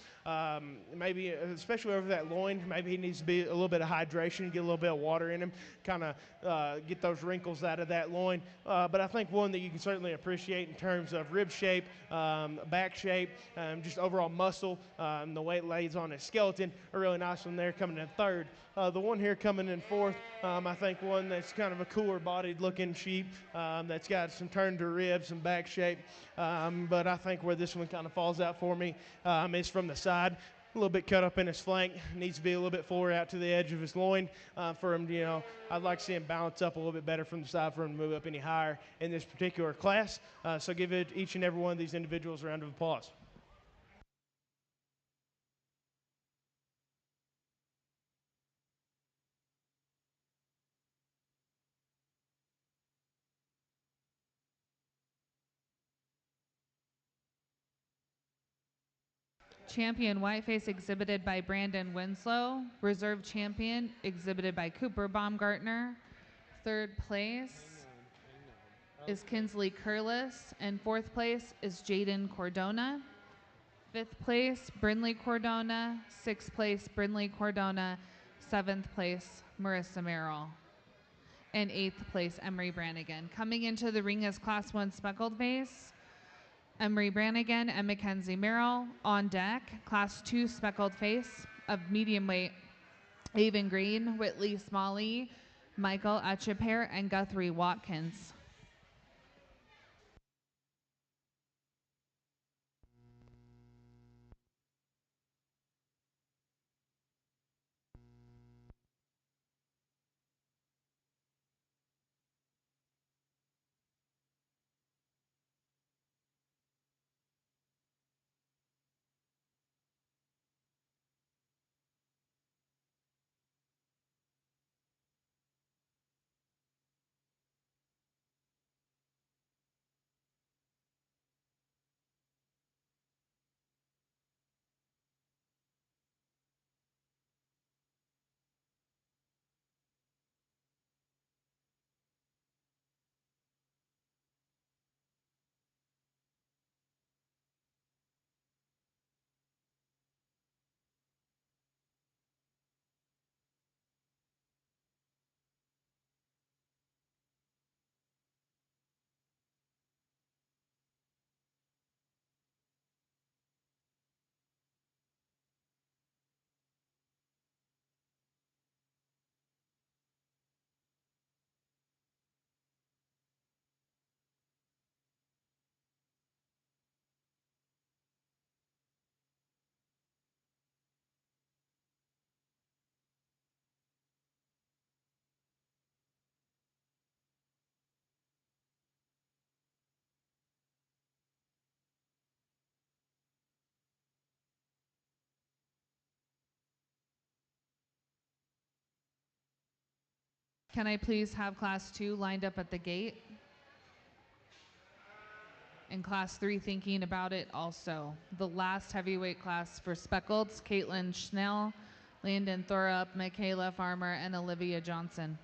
Maybe, especially over that loin, maybe he needs to be a little bit of hydration, get a little bit of water in him, kind of get those wrinkles out of that loin. But I think one that you can certainly appreciate in terms of rib shape, back shape, just overall muscle, the way it lays on his skeleton. A really nice one there coming in third. The one here coming in fourth, I think one that's kind of a cooler bodied looking sheep that's got some turn to ribs, some back shape. But I think where this one kind of falls out for me is from the side. A little bit cut up in his flank, needs to be a little bit forward out to the edge of his loin for him to, I'd like to see him balance up a little bit better from the side for him to move up any higher in this particular class. So give each and every one of these individuals a round of applause. Champion Whiteface exhibited by Brandon Winslow. Reserve champion exhibited by Cooper Baumgartner. Third place is Kinsley Curlis. And fourth place is Jaden Cordona. Fifth place, Brindley Cordona. Sixth place, Brindley Cordona. Seventh place, Marissa Merrill. And eighth place, Emery Brannigan. Coming into the ring is Class 1 Speckled Face. Emery Brannigan and Mackenzie Merrill. On deck, Class 2 Speckled Face of medium weight, Avon Green, Whitley Smalley, Michael Etcheper, and Guthrie Watkins. Can I please have Class 2 lined up at the gate? in Class 3 thinking about it also. The last heavyweight class for Speckleds, Caitlin Schnell, Landon Thorup, Michaela Farmer, and Olivia Johnson.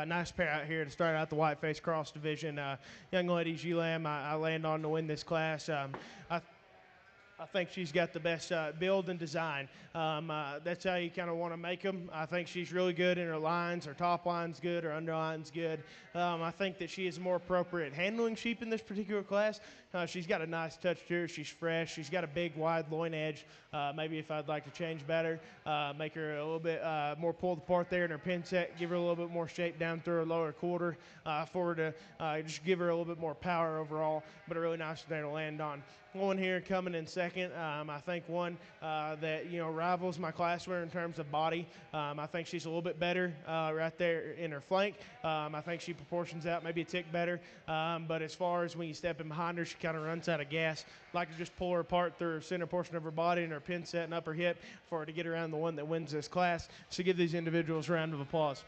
Nice pair out here to start out the whiteface cross division. Young lady Gilam, I land on to win this class. I think she's got the best build and design. That's how you kind of want to make them. I think she's really good in her lines. Her top line's good. Her underline's good. I think that she is more appropriate handling sheep in this particular class. She's got a nice touch to her. She's fresh. She's got a big, wide loin edge. Maybe if I'd like to change better, make her a little bit more pulled apart there in her pin set, give her a little bit more shape down through her lower quarter for her to just give her a little bit more power overall, but a really nice there to land on. One here coming in second. I think one that rivals my class winner in terms of body. I think she's a little bit better right there in her flank. I think she proportions out maybe a tick better. But as far as when you step in behind her, she kind of runs out of gas. I'd like to just pull her apart through her center portion of her body and her pin set and upper hip for her to get around the one that wins this class. So give these individuals a round of applause.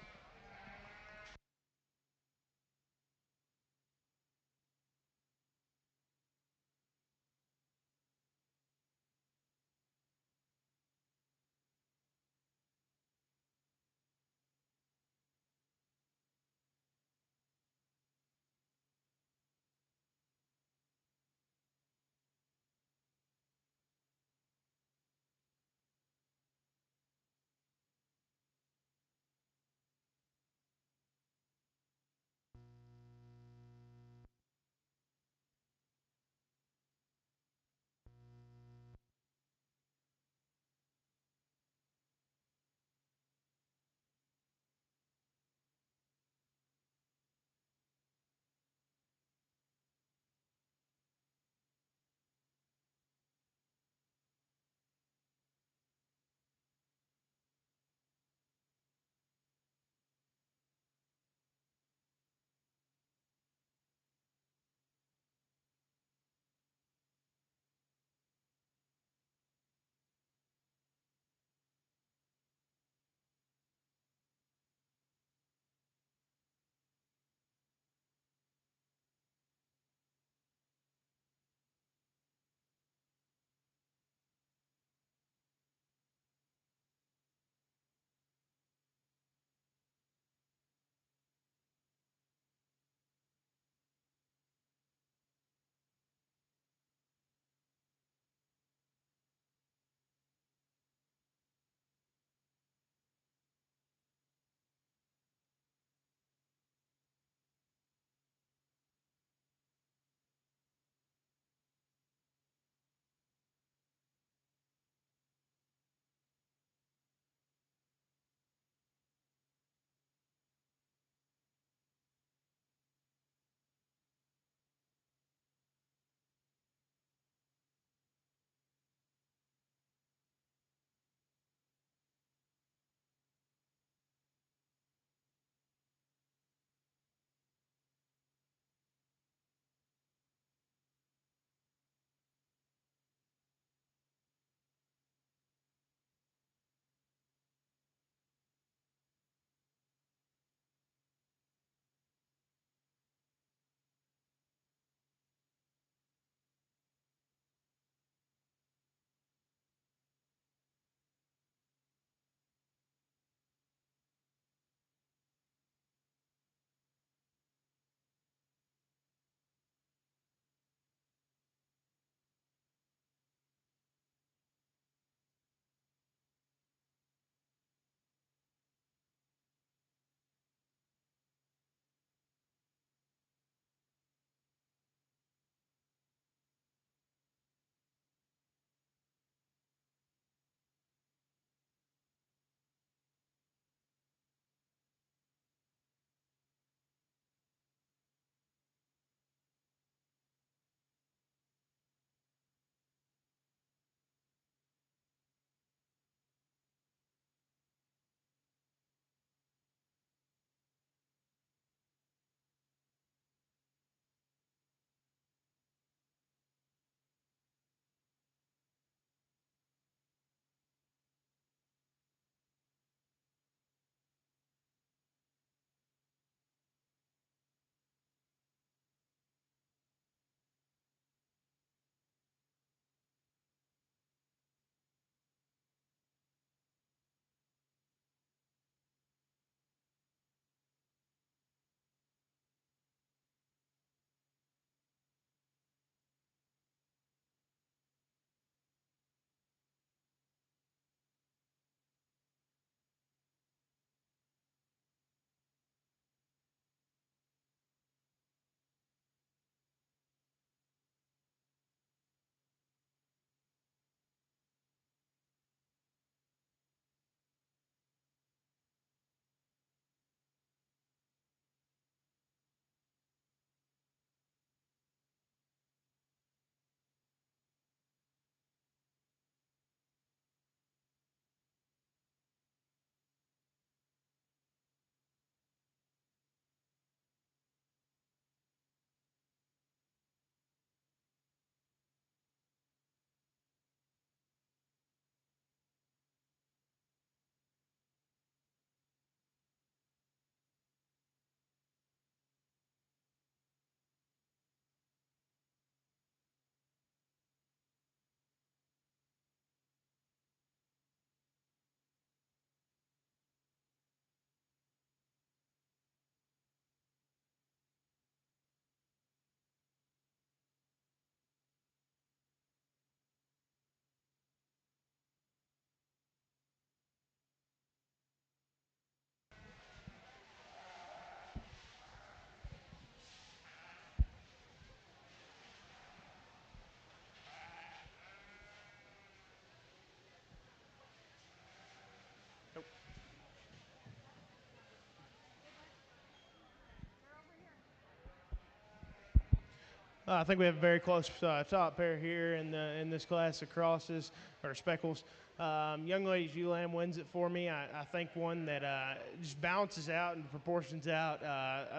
I think we have a very close top pair here in this class of crosses or speckles. Young Ladies ULAM wins it for me. I think one that just balances out and proportions out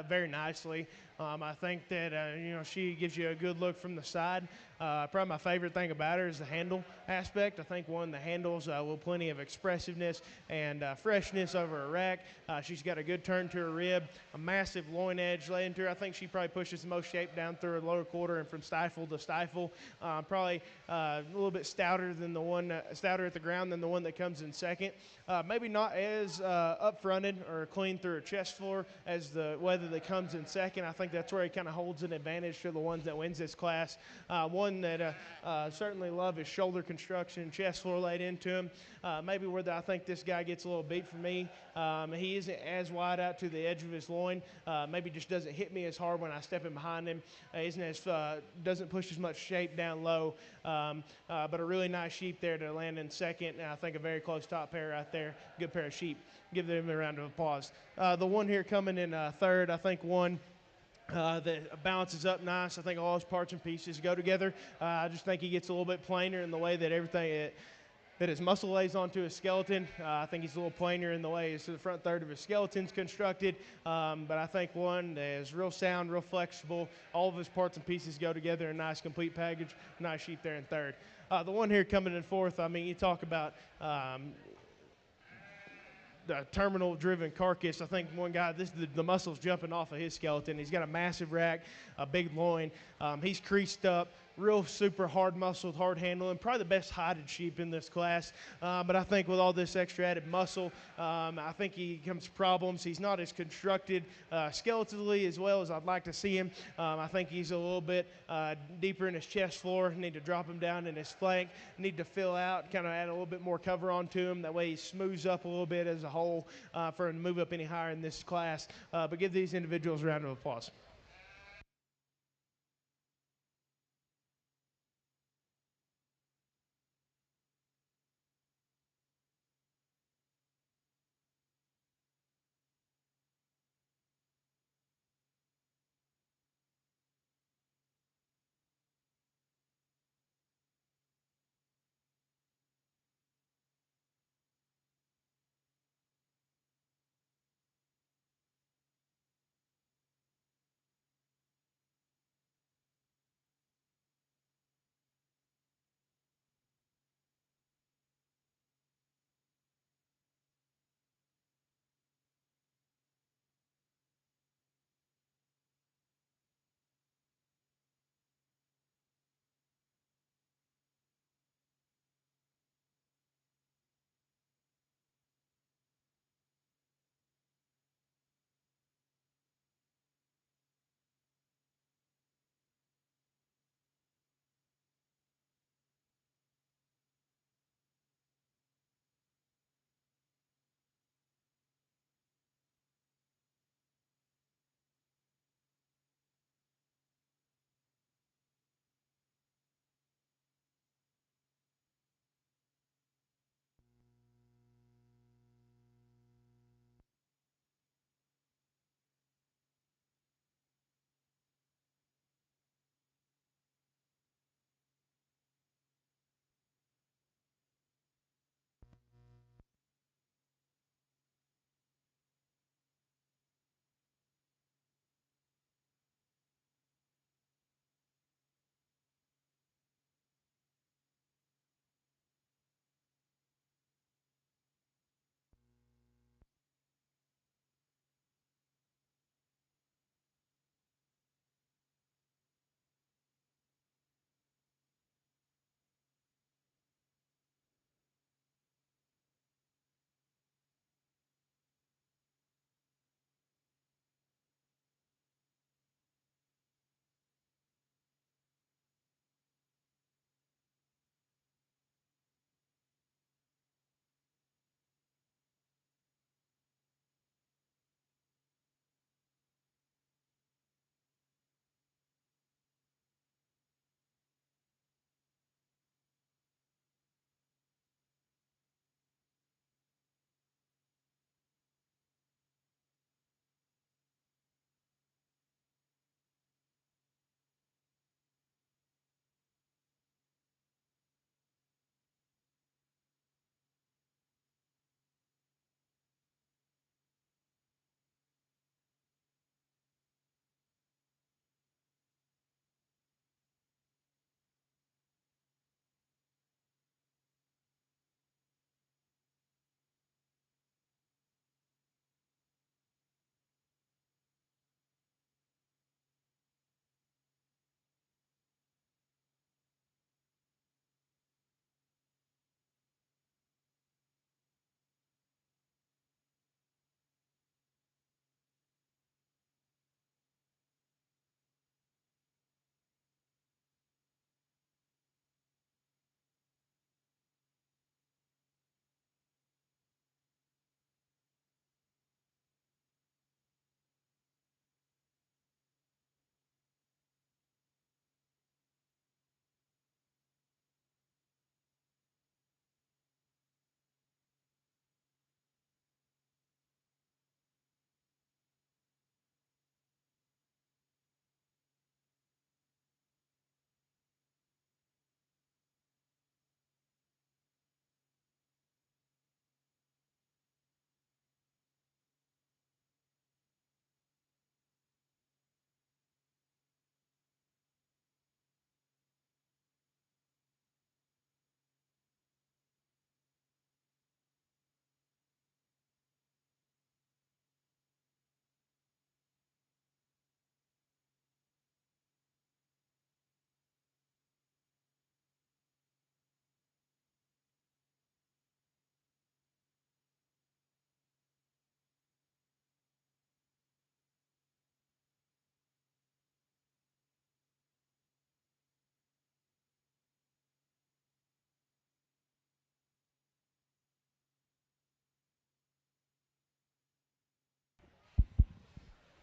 very nicely. I think that she gives you a good look from the side. Probably my favorite thing about her is the handle aspect. I think the handles with plenty of expressiveness and freshness over her rack. She's got a good turn to her rib, a massive loin edge laying to her. I think she probably pushes the most shape down through her lower quarter and from stifle to stifle. Probably a little bit stouter than the one stouter at the ground than the one that comes in second. Maybe not as up-fronted or clean through her chest floor as the weather that comes in second. I think that's where he kind of holds an advantage to the ones that wins this class. One that certainly love his shoulder construction, chest floor laid into him. Maybe where I think this guy gets a little beat for me. He isn't as wide out to the edge of his loin. Maybe just doesn't hit me as hard when I step in behind him. Doesn't push as much shape down low. But a really nice sheep there to land in second. And I think a very close top pair right there. Good pair of sheep. Give them a round of applause. The one here coming in third, I think one that balances up nice. I think all his parts and pieces go together. I just think he gets a little bit plainer in the way that everything that his muscle lays onto his skeleton. I think he's a little plainer in the way the front third of his skeleton's constructed. But I think one that is real sound, real flexible. All of his parts and pieces go together in a nice complete package. Nice sheep there in third. The one here coming in fourth, I mean, you talk about the terminal-driven carcass. I think one guy, the muscle's jumping off of his skeleton. He's got a massive rack, a big loin. He's creased up, real super hard-muscled, hard-handling, probably the best hided sheep in this class. But I think with all this extra added muscle, I think he comes to problems. He's not as constructed skeletally as well as I'd like to see him. I think he's a little bit deeper in his chest floor. Need to drop him down in his flank. Need to fill out, kind of add a little bit more cover onto him. That way he smooths up a little bit as a whole for him to move up any higher in this class. But give these individuals a round of applause.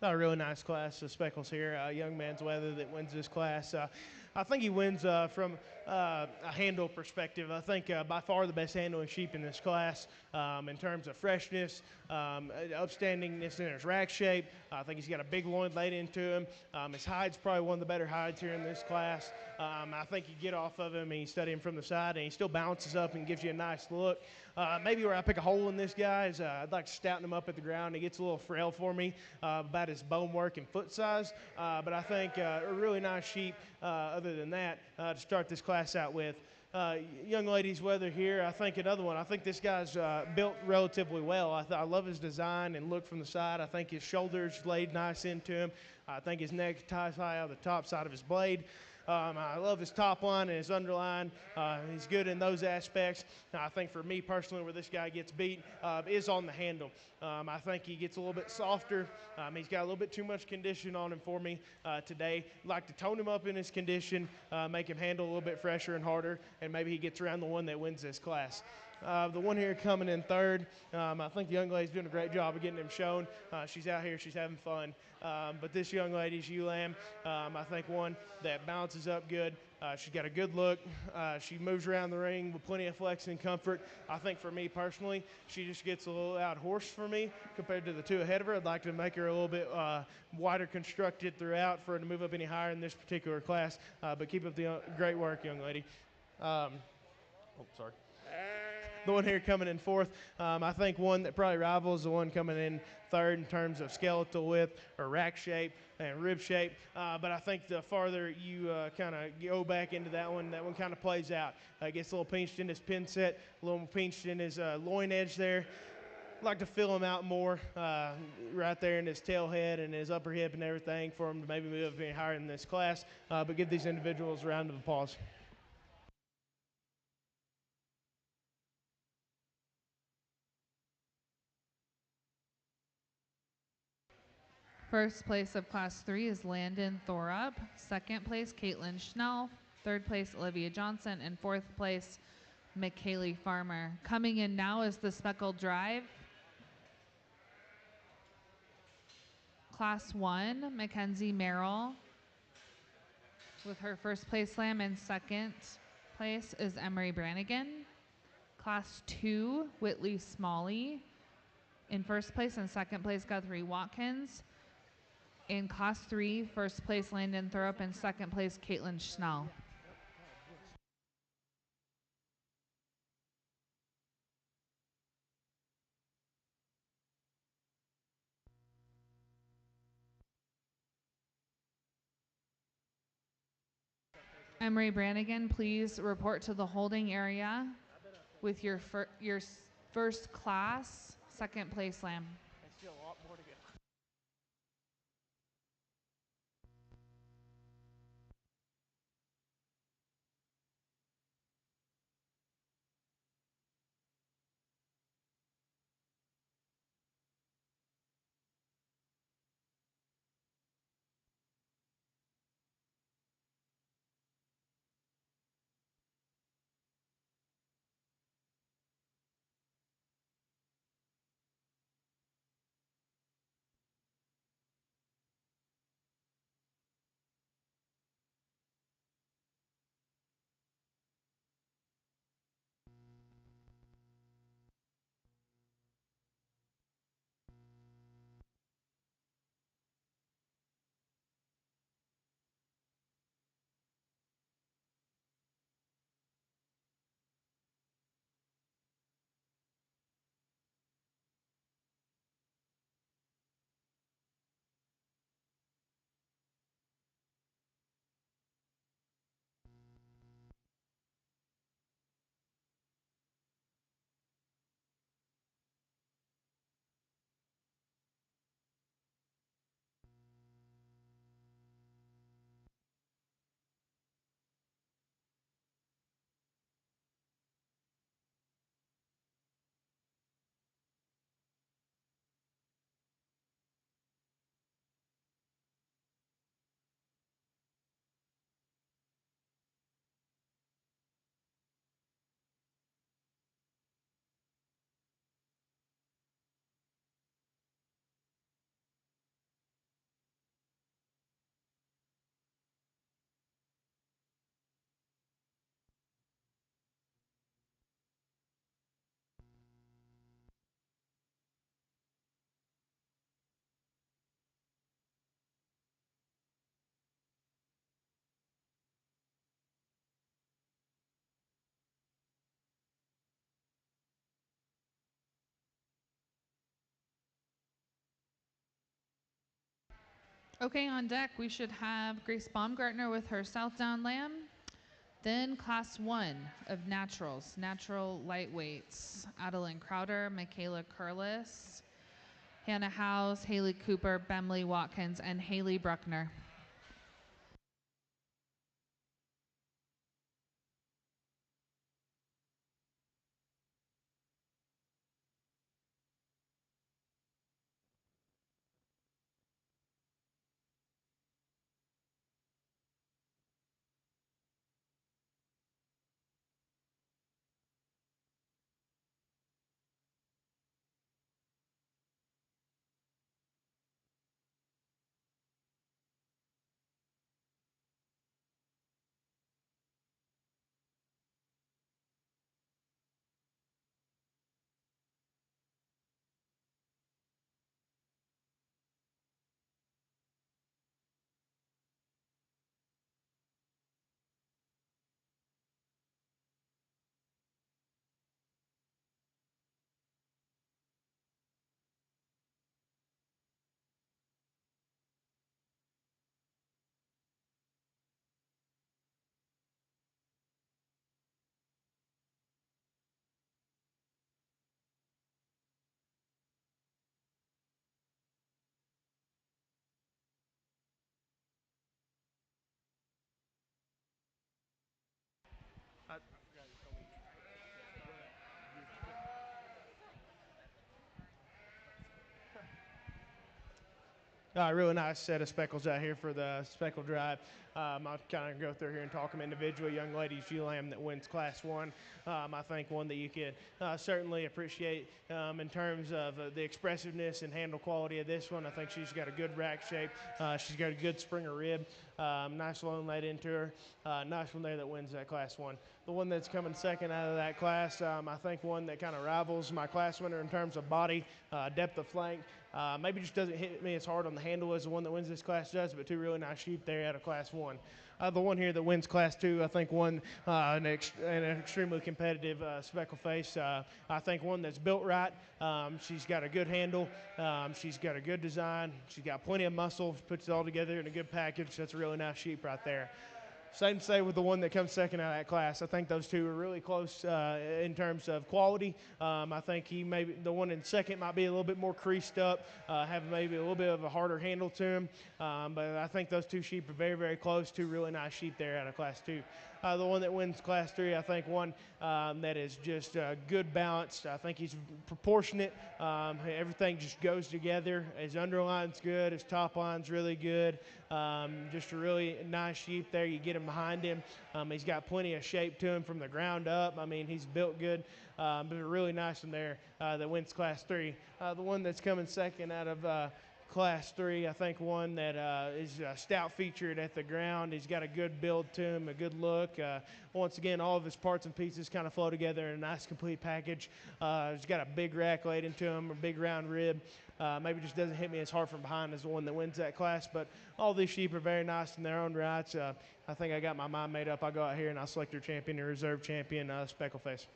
A really nice class of speckles here. Young man's weather that wins this class. I think he wins from a handle perspective. I think by far the best handling sheep in this class in terms of freshness, upstandingness in his rack shape. I think he's got a big loin laid into him. His hide's probably one of the better hides here in this class. I think you get off of him and you study him from the side, and he still bounces up and gives you a nice look. Maybe where I pick a hole in this guy is I'd like to stouten him up at the ground. He gets a little frail for me about his bone work and foot size, but I think a really nice sheep other than that to start this class out with. Young ladies weather here, I think another one. I think this guy's built relatively well. I love his design and look from the side. I think his shoulders laid nice into him. I think his neck ties high out the top side of his blade. I love his top line and his underline. He's good in those aspects. I think for me personally, where this guy gets beat is on the handle. I think he gets a little bit softer. He's got a little bit too much condition on him for me today. I'd like to tone him up in his condition, make him handle a little bit fresher and harder, and maybe he gets around the one that wins this class. The one here coming in third, I think the young lady's doing a great job of getting him shown. She's out here, she's having fun. But this young lady's ewe-lamb, I think one that balances up good. She's got a good look. She moves around the ring with plenty of flex and comfort. I think for me personally, she just gets a little out horse for me compared to the two ahead of her. I'd like to make her a little bit wider constructed throughout for her to move up any higher in this particular class. But keep up the great work, young lady. Sorry. The one here coming in fourth, I think one that probably rivals the one coming in third in terms of skeletal width or rack shape and rib shape. But I think the farther you kind of go back into that one kind of plays out. Gets a little pinched in his pin set, a little pinched in his loin edge there. I'd like to fill him out more right there in his tail head and his upper hip and everything for him to maybe move up any higher in this class. But give these individuals a round of applause. First place of Class 3 is Landon Thorup. Second place, Caitlin Schnell. Third place, Olivia Johnson. And fourth place, McKaylee Farmer. Coming in now is the Speckled Drive. Class 1, Mackenzie Merrill with her first place lamb, and second place is Emery Brannigan. Class 2, Whitley Smalley in first place, and second place Guthrie Watkins. In Class 3, first place Landon Thorup, and second place Caitlin Schnell. Emery Brannigan, please report to the holding area with your first class, second place lamb. Still a lot more to go. Okay, on deck we should have Grace Baumgartner with her Southdown Lamb. Then Class 1 of Naturals, Natural Lightweights, Adeline Crowder, Michaela Curlis, Hannah Howes, Haley Cooper, Bemley Watkins, and Haley Bruckner. Really nice set of speckles out here for the speckle drive. I'll kind of go through here and talk them individually. Young lady G-Lamb that wins Class 1. I think one that you could certainly appreciate in terms of the expressiveness and handle quality of this one. I think she's got a good rack shape. She's got a good springer rib. Nice long laid into her. Nice one there that wins that Class 1. The one that's coming second out of that class, I think one that kind of rivals my class winner in terms of body, depth of flank. Maybe just doesn't hit me as hard on the handle as the one that wins this class does, but two really nice sheep there out of Class 1. The one here that wins Class 2, I think won an extremely competitive speckle face. I think one that's built right. She's got a good handle. She's got a good design. She's got plenty of muscle. Puts it all together in a good package. That's a really nice sheep right there. Same to say with the one that comes second out of that class. I think those two are really close in terms of quality. I think the one in second might be a little bit more creased up, have maybe a little bit of a harder handle to him. But I think those two sheep are very, very close. Two really nice sheep there out of Class 2. The one that wins Class 3, I think one that is just good balanced. I think he's proportionate. Everything just goes together. His underline's good. His top line's really good. Just a really nice sheep there. You get him behind him. He's got plenty of shape to him from the ground up. I mean, he's built good. But a really nice one there that wins Class 3. The one that's coming second out of Class 3, I think one that is stout featured at the ground. He's got a good build to him, a good look. Once again, all of his parts and pieces kind of flow together in a nice complete package. He's got a big rack laid into him, a big round rib. Maybe just doesn't hit me as hard from behind as the one that wins that class, but all these sheep are very nice in their own rights. I think I got my mind made up. I'll go out here and I'll select your champion, your reserve champion, Speckleface.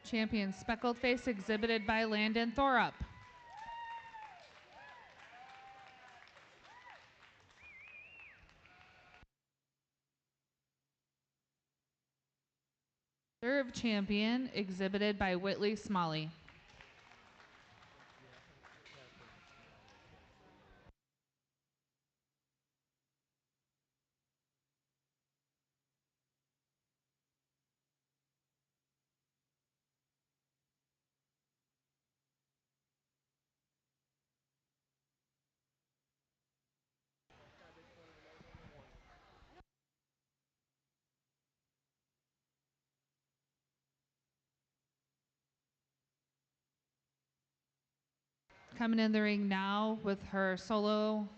Champion Speckled Face exhibited by Landon Thorup. Reserve Champion exhibited by Whitley Smalley. Coming in the ring now with her solo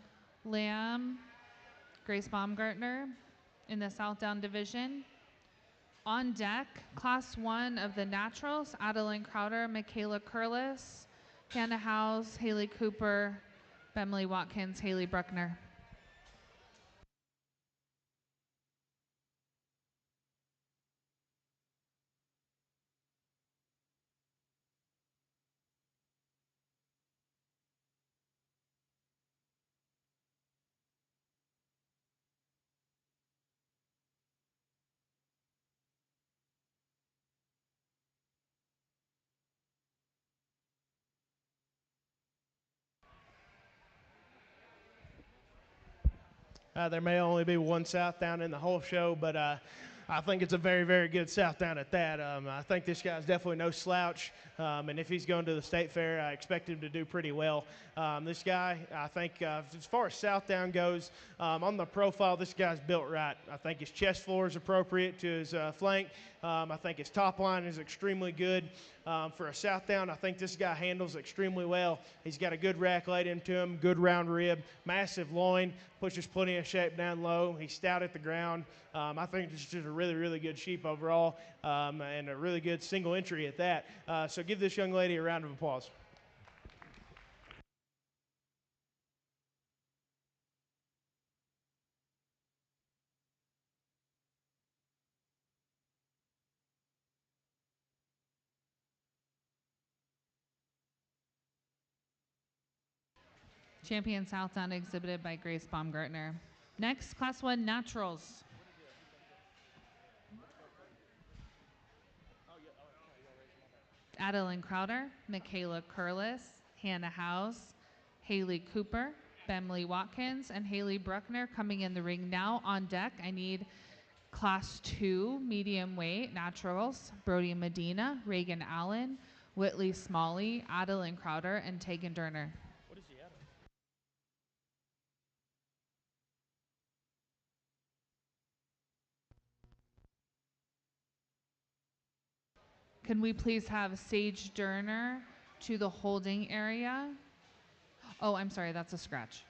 lamb, Grace Baumgartner, in the Southdown division. On deck, Class 1 of the Naturals, Adeline Crowder, Michaela Curlis, Hannah Howes, Haley Cooper, Bemley Watkins, Haley Bruckner. There may only be one South Down in the whole show, but I think it's a very, very good South Down at that. I think this guy's definitely no slouch, and if he's going to the state fair, I expect him to do pretty well. This guy, I think, as far as South Down goes, on the profile, this guy's built right. I think his chest floor is appropriate to his flank. I think his top line is extremely good. For a South Down, I think this guy handles extremely well. He's got a good rack laid into him, good round rib, massive loin, pushes plenty of shape down low. He's stout at the ground. I think this is just a really, really good sheep overall, and a really good single entry at that. So give this young lady a round of applause. Champion South Down exhibited by Grace Baumgartner. Next, Class 1 Naturals. Adeline Crowder, Michaela Curlis, Hannah House, Haley Cooper, Bemley Watkins, and Haley Bruckner coming in the ring now. On deck, I need Class 2 medium weight naturals, Brody Medina, Reagan Allen, Whitley Smalley, Adeline Crowder, and Tegan Durner. Can we please have Sage Durner to the holding area? Oh, I'm sorry, that's a scratch.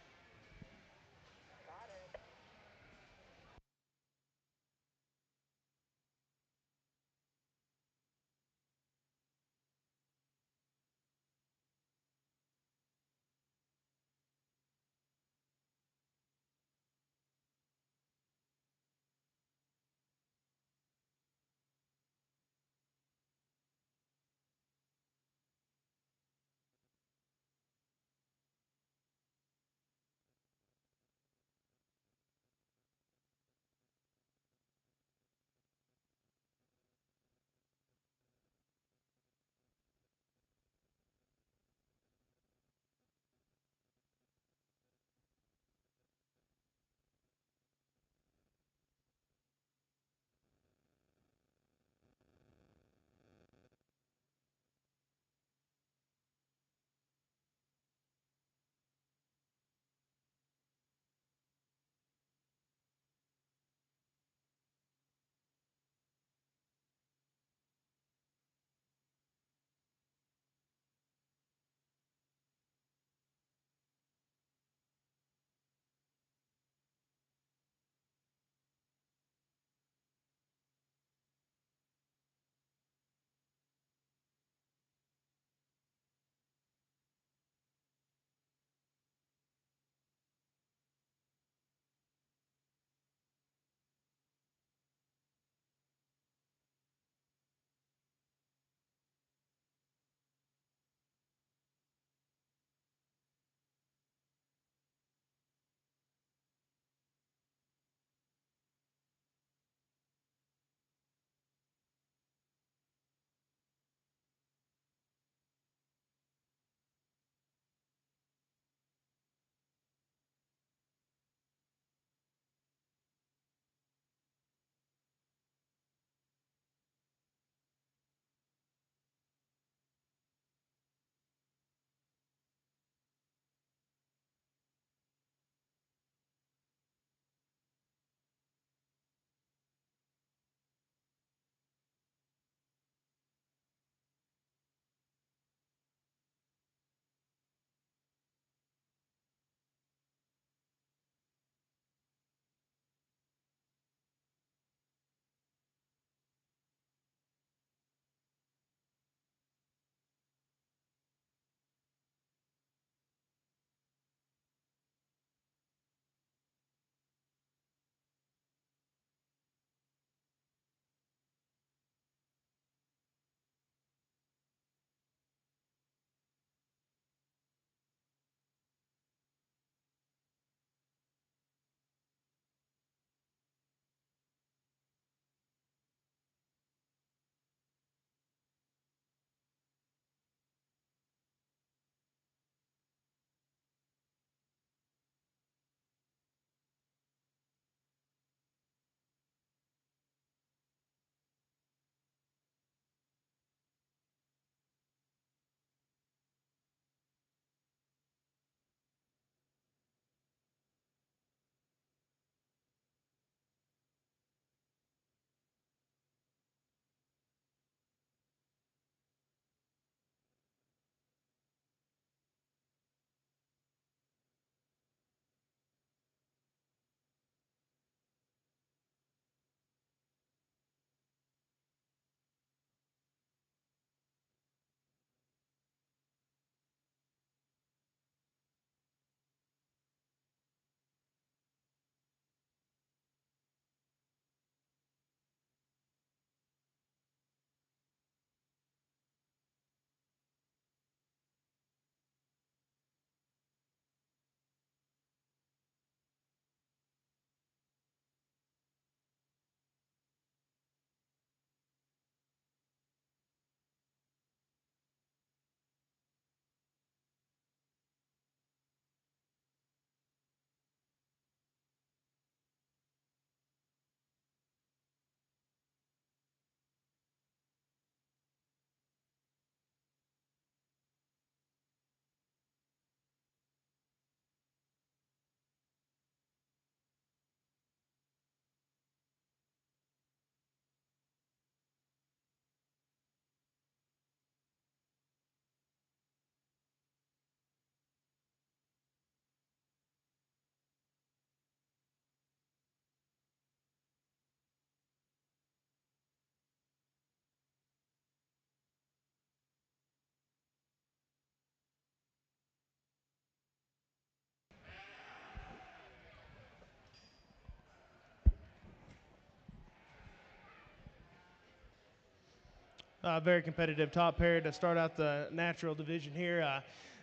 very competitive top pair to start out the natural division here.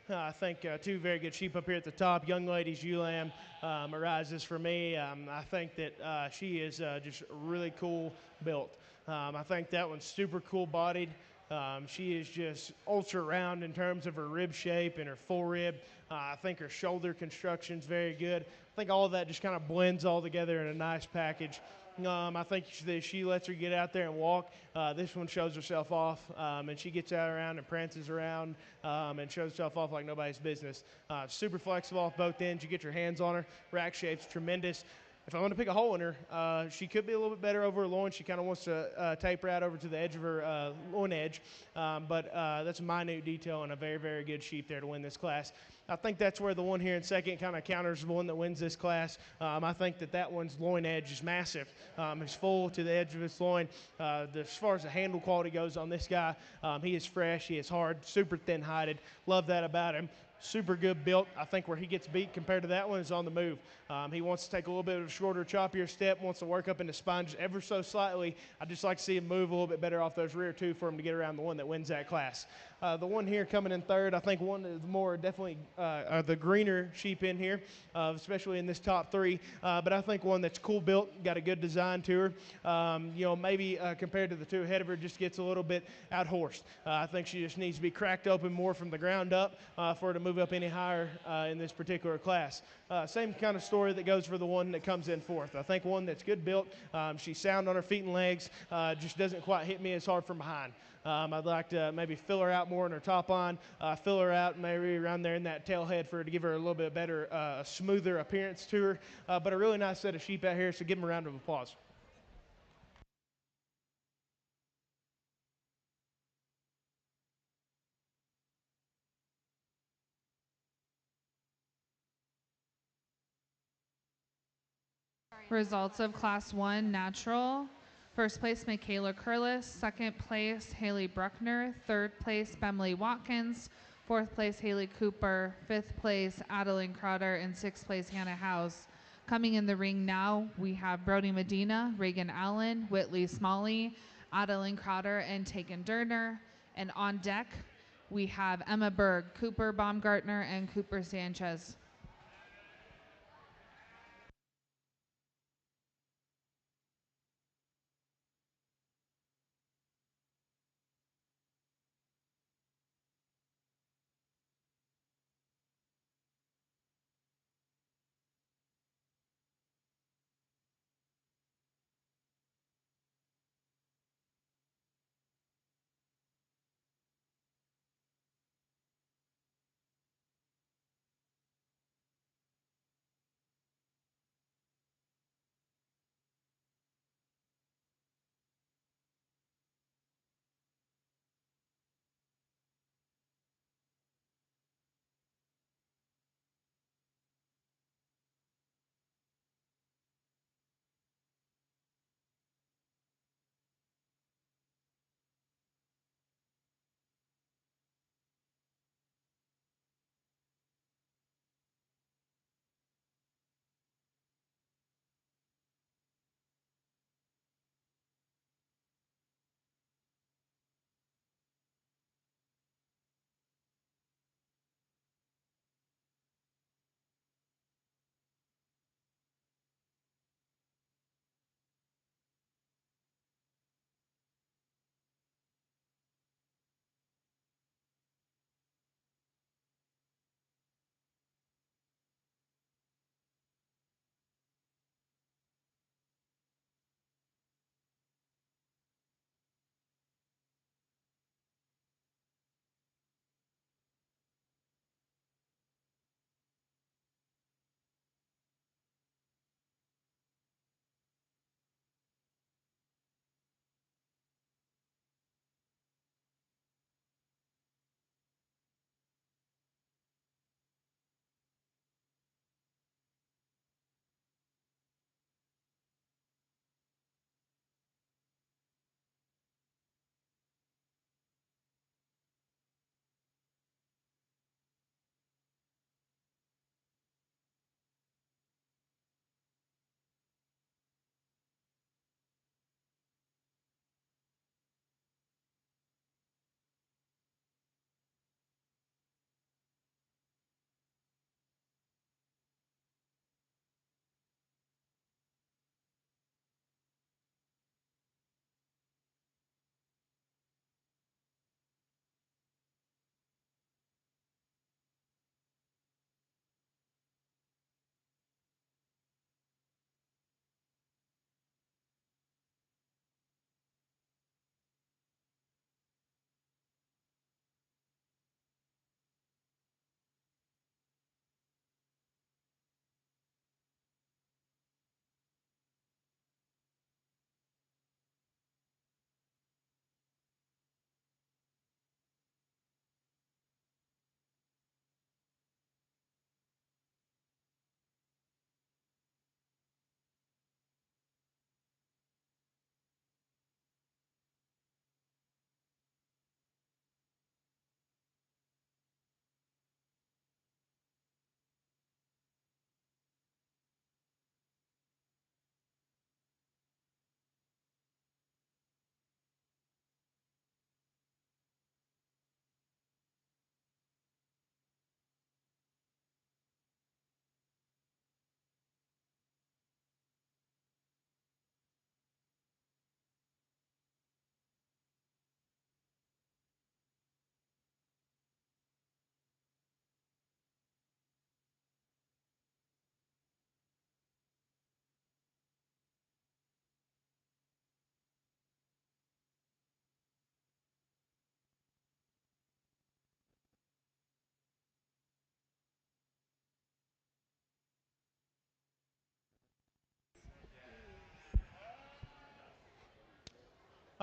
I think two very good sheep up here at the top. Young Ladies Ewe arises for me. I think that she is just really cool built. I think that one's super cool bodied. She is just ultra round in terms of her rib shape and her full rib. I think her shoulder construction's very good. I think all of that just kind of blends all together in a nice package. I think she lets her get out there and walk. This one shows herself off, and she gets out around and prances around and shows herself off like nobody's business. Super flexible off both ends. You get your hands on her. Rack shape's tremendous. If I want to pick a hole in her, she could be a little bit better over her loin. She kind of wants to taper out over to the edge of her loin edge, but that's a minute detail and a very, very good sheep there to win this class. I think that's where the one here in second kind of counters the one that wins this class. I think that one's loin edge is massive. It's full to the edge of his loin. As far as the handle quality goes on this guy, he is fresh, he is hard, super thin-hided. Love that about him. Super good built. I think where he gets beat compared to that one is on the move. He wants to take a little bit of a shorter, choppier step, wants to work up into spine just ever so slightly. I'd just like to see him move a little bit better off those rear two for him to get around the one that wins that class. The one here coming in third, I think one is more definitely the greener sheep in here, especially in this top three. But I think one that's cool built, got a good design to her. Maybe compared to the two ahead of her, just gets a little bit out-horsed. I think she just needs to be cracked open more from the ground up for her to move up any higher in this particular class. Same kind of story that goes for the one that comes in fourth. I think one that's good built. She's sound on her feet and legs, just doesn't quite hit me as hard from behind. I'd like to maybe fill her out more in her top line, fill her out maybe around there in that tail head for her to give her a little bit better, smoother appearance to her. But a really nice set of sheep out here, so give them a round of applause. Results of Class 1 Natural. First place, Michaela Curlis. Second place, Haley Bruckner. Third place, Bemley Watkins. Fourth place, Haley Cooper. Fifth place, Adeline Crowder. And sixth place, Hannah House. Coming in the ring now, we have Brody Medina, Reagan Allen, Whitley Smalley, Adeline Crowder, and Taken Durner. And on deck, we have Emma Berg, Cooper Baumgartner, and Cooper Sanchez.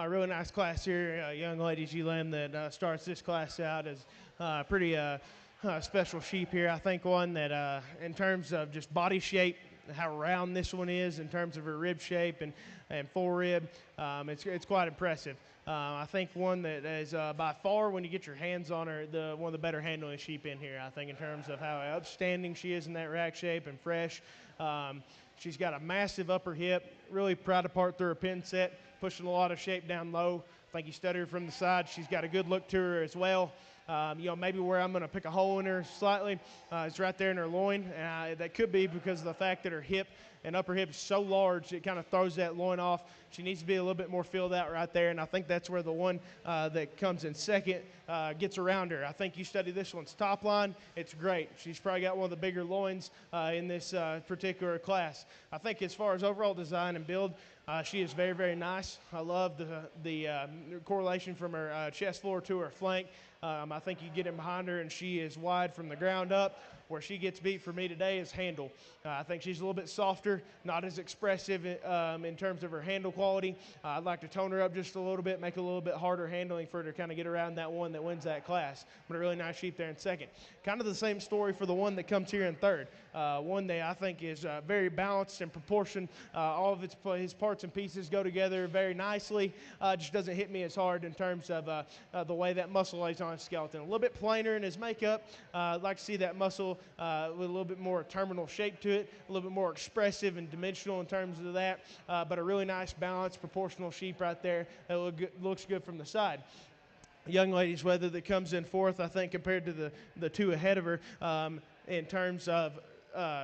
a really nice class here. Young lady GLM that starts this class out as pretty special sheep here. I think one that in terms of just body shape, how round this one is in terms of her rib shape and forerib, it's quite impressive. I think one that is by far, when you get your hands on her, one of the better handling sheep in here. I think in terms of how upstanding she is in that rack shape and fresh. She's got a massive upper hip, really proud apart through her pin set, pushing a lot of shape down low. I think you study her from the side. She's got a good look to her as well. Maybe where I'm going to pick a hole in her slightly is right there in her loin. That could be because of the fact that her hip and upper hip is so large, it kind of throws that loin off. She needs to be a little bit more filled out right there, and I think that's where the one that comes in second gets around her. I think you study this one's top line. It's great. She's probably got one of the bigger loins in this particular class. I think as far as overall design and build, she is very, very nice. I love the correlation from her chest floor to her flank. I think you get in behind her, and she is wide from the ground up. Where she gets beat for me today is handle. I think she's a little bit softer, not as expressive in terms of her handle quality. I'd like to tone her up just a little bit, make it a little bit harder handling for her to kind of get around that one that wins that class. But a really nice sheep there in second. Kind of the same story for the one that comes here in third. One that I think is very balanced and proportioned. All of his parts and pieces go together very nicely. Just doesn't hit me as hard in terms of the way that muscle lays on his skeleton. A little bit plainer in his makeup. I'd like to see that muscle with a little bit more terminal shape to it, a little bit more expressive and dimensional in terms of that, but a really nice balanced proportional sheep right there that looks good from the side. Young lady's whether that comes in fourth, I think, compared to the two ahead of her in terms of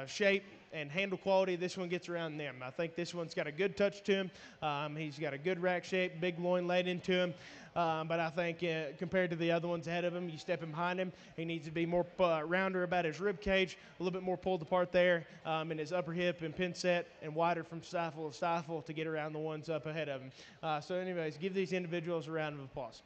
shape and handle quality, this one gets around them. I think this one's got a good touch to him. He's got a good rack shape, big loin laid into him. But I think compared to the other ones ahead of him, you step in behind him, he needs to be more rounder about his rib cage, a little bit more pulled apart there in his upper hip and pin set, and wider from stifle to stifle to get around the ones up ahead of him. So anyways, give these individuals a round of applause.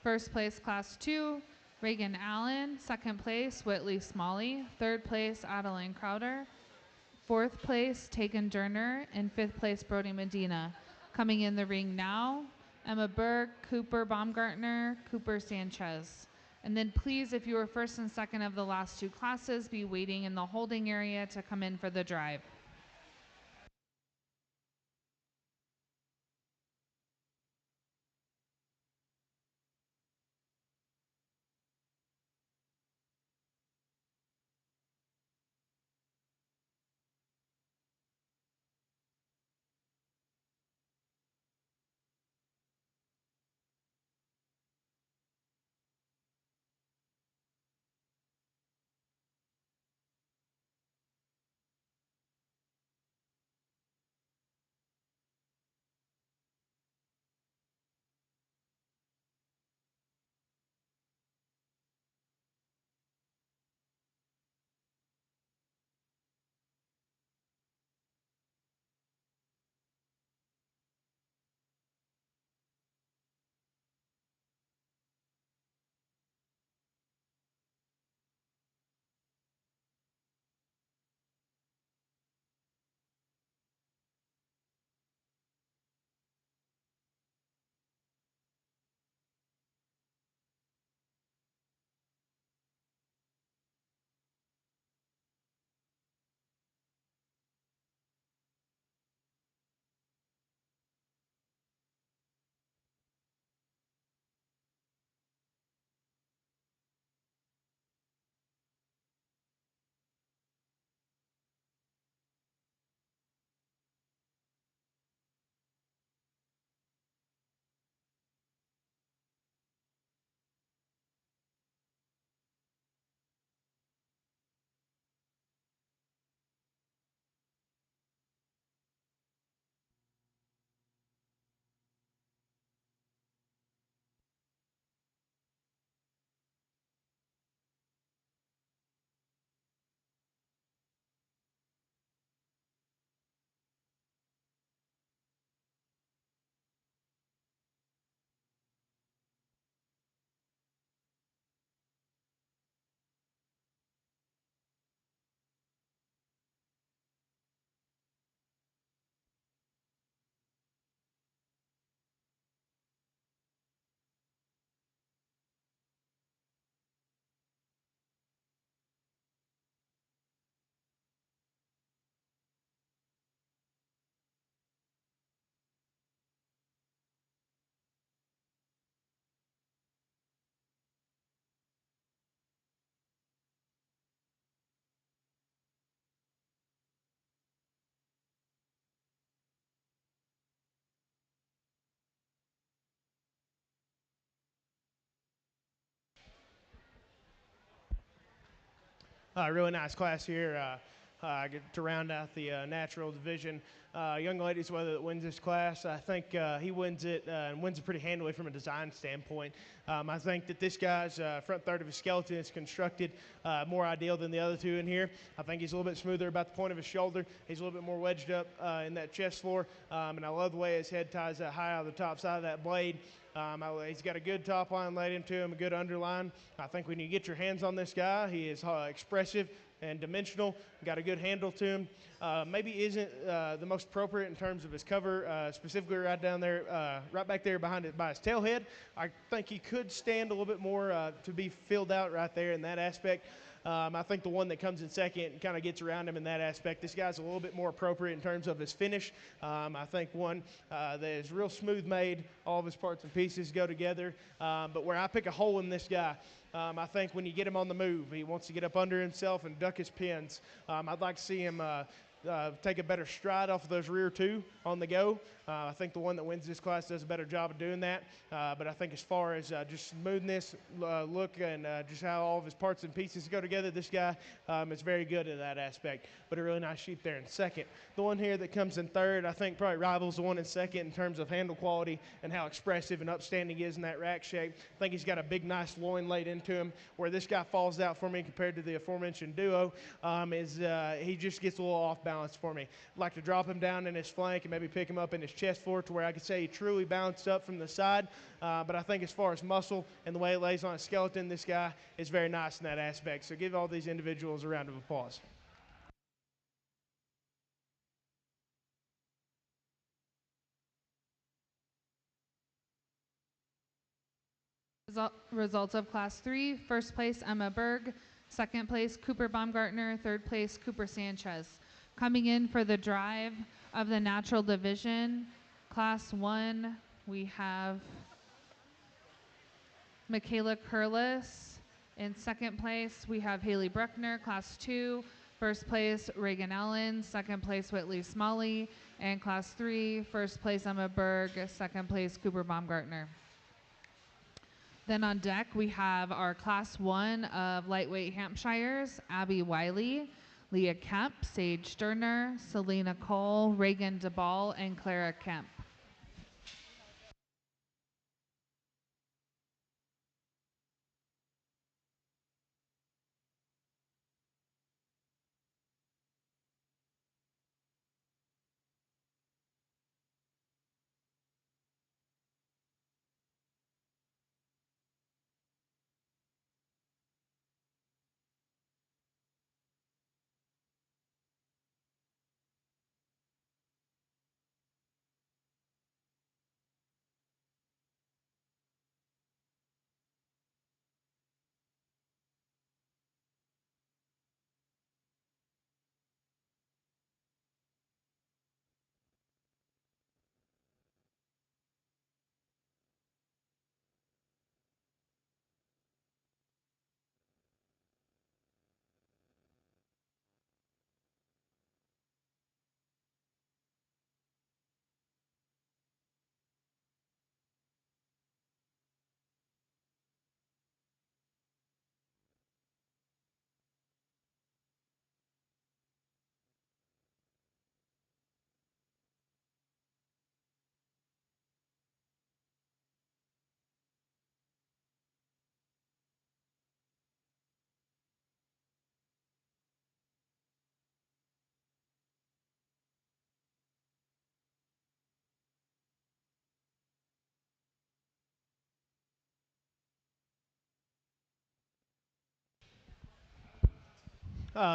First place, Class 2, Reagan Allen. Second place, Whitley Smalley. Third place, Adeline Crowder. Fourth place, Tegan Durner. And fifth place, Brody Medina. Coming in the ring now, Emma Berg, Cooper Baumgartner, Cooper Sanchez. And then please, if you were first and second of the last two classes, be waiting in the holding area to come in for the drive. Really nice class here. Get to round out the natural division. Young lady's whether that wins this class. I think he wins it and wins it pretty handily from a design standpoint. I think that this guy's front third of his skeleton is constructed more ideal than the other two in here. I think he's a little bit smoother about the point of his shoulder. He's a little bit more wedged up in that chest floor. And I love the way his head ties that high out of the top side of that blade. He's got a good top line laid into him, a good underline. I think when you get your hands on this guy, he is expressive and dimensional, got a good handle to him. Maybe isn't the most appropriate in terms of his cover, specifically right down there, right back there behind it by his tailhead. I think he could stand a little bit more to be filled out right there in that aspect. I think the one that comes in second kind of gets around him in that aspect. This guy's a little bit more appropriate in terms of his finish. I think one that is real smooth made. All of his parts and pieces go together. But where I pick a hole in this guy, I think when you get him on the move, he wants to get up under himself and duck his pins. I'd like to see him take a better stride off of those rear two on the go. I think the one that wins this class does a better job of doing that. But I think as far as just smoothness, look, and just how all of his parts and pieces go together, this guy is very good in that aspect. But a really nice sheep there in second. The one here that comes in third, I think probably rivals the one in second in terms of handle quality and how expressive and upstanding he is in that rack shape. I think he's got a big, nice loin laid into him. Where this guy falls out for me compared to the aforementioned duo is he just gets a little off balance for me. I'd like to drop him down in his flank and maybe pick him up in his chest floor to where I could say he truly bounced up from the side. But I think as far as muscle and the way it lays on his skeleton, this guy is very nice in that aspect. So give all these individuals a round of applause. Results of Class 3, first place Emma Berg, second place Cooper Baumgartner, third place Cooper Sanchez. Coming in for the drive of the natural division, Class 1, we have Michaela Curlis. In second place, we have Haley Bruckner. Class 2, first place Reagan Allen, second place Whitley Smalley, and Class 3, first place Emma Berg, second place Cooper Baumgartner. Then on deck, we have our Class 1 of lightweight Hampshires, Abby Wiley, Leah Kemp, Sage Sterner, Selena Cole, Reagan DeBall, and Clara Kemp.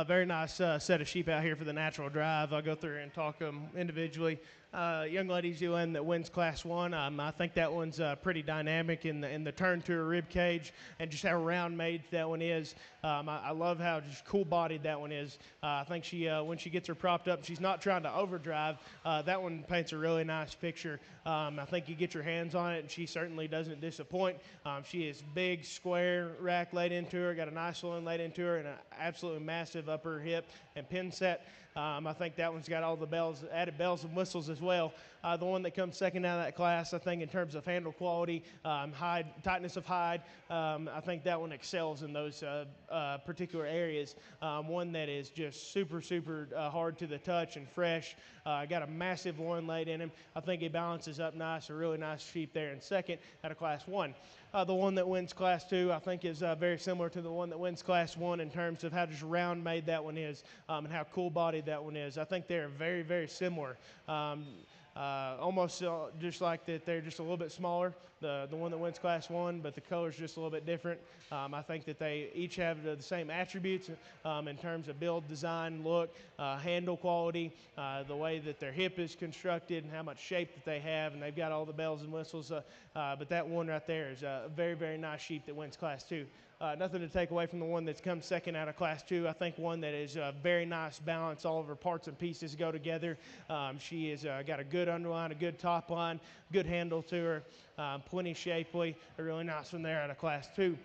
Very nice set of sheep out here for the natural drive. I'll go through and talk them individually. Young lady's doing that wins Class 1. I think that one's pretty dynamic in the turn to her rib cage and just how round made that one is. I love how just cool bodied that one is. I think she when she gets her propped up, she's not trying to overdrive. That one paints a really nice picture. I think you get your hands on it, and she certainly doesn't disappoint. She is big, square rack laid into her, got a nice loin laid into her, and an absolutely massive upper hip and pin set. I think that one's got all the added bells and whistles as well. The one that comes second out of that class, I think in terms of handle quality, tightness of hide, I think that one excels in those particular areas. One that is just super, super hard to the touch and fresh. Got a massive loin laid in him. I think he balances up nice, a really nice sheep there in second out of class 1. The one that wins class 2, I think, is very similar to the one that wins class 1 in terms of how just round made that one is and how cool bodied that one is. I think they're very, very similar. Almost just like that, they're just a little bit smaller, the one that wins class 1, but the color's just a little bit different. I think that they each have the same attributes in terms of build, design, look, handle quality, the way that their hip is constructed and how much shape that they have, and they've got all the bells and whistles. But that one right there is a very, very nice sheep that wins class 2. Nothing to take away from the one that's come second out of class 2. I think one that is very nice balance. All of her parts and pieces go together. She has got a good underline, a good top line, good handle to her, plenty shapely. A really nice one there out of class 2.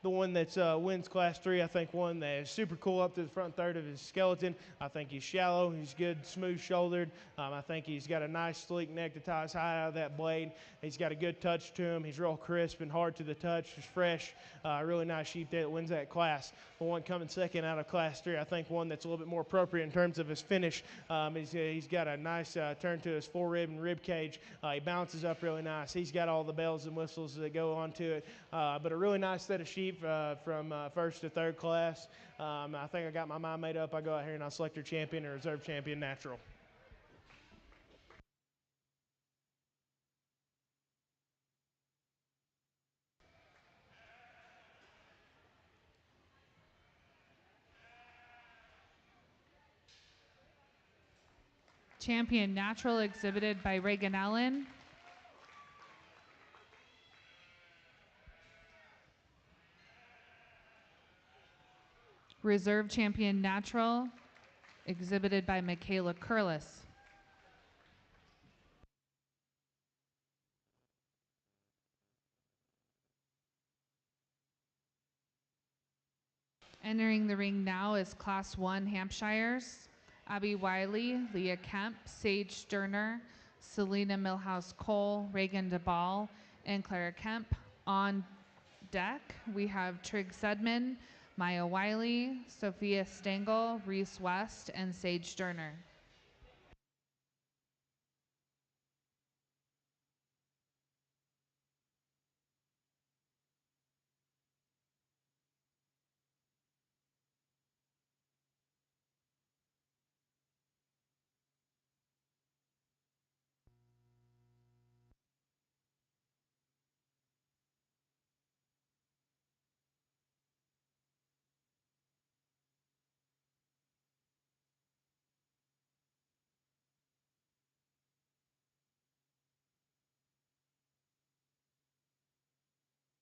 The one that wins class 3, I think one that is super cool up to the front third of his skeleton. I think he's shallow, he's good, smooth shouldered. I think he's got a nice sleek neck that ties high out of that blade. He's got a good touch to him. He's real crisp and hard to the touch. He's fresh. Really nice sheep there that wins that class. The one coming second out of class 3, I think one that's a little bit more appropriate in terms of his finish. He's got a nice turn to his forerib and rib cage. He bounces up really nice. He's got all the bells and whistles that go onto it. But a really nice set of sheep from first to third class. I think I got my mind made up. I go out here and I select your champion or reserve champion natural. Champion natural exhibited by Reagan Allen. Reserve champion natural exhibited by Michaela Curlis. Entering the ring now is class 1 Hampshires. Abby Wiley, Leah Kemp, Sage Sterner, Selena Milhouse Cole, Reagan DeBall, and Clara Kemp. On deck, we have Trig Sedman, Maya Wiley, Sophia Stengel, Reese West, and Sage Sterner.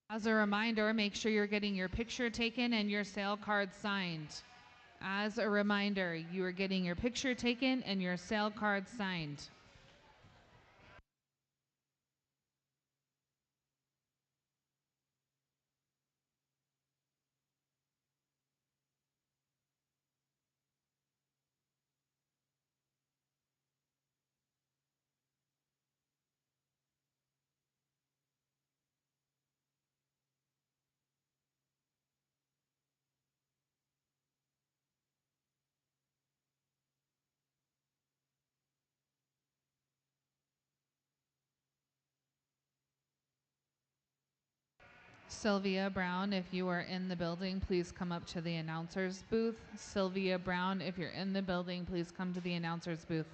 As a reminder, make sure you're getting your picture taken and your sale card signed. As a reminder, you are getting your picture taken and your sale card signed. Sylvia Brown, if you are in the building, please come up to the announcer's booth. Sylvia Brown, if you're in the building, please come to the announcer's booth.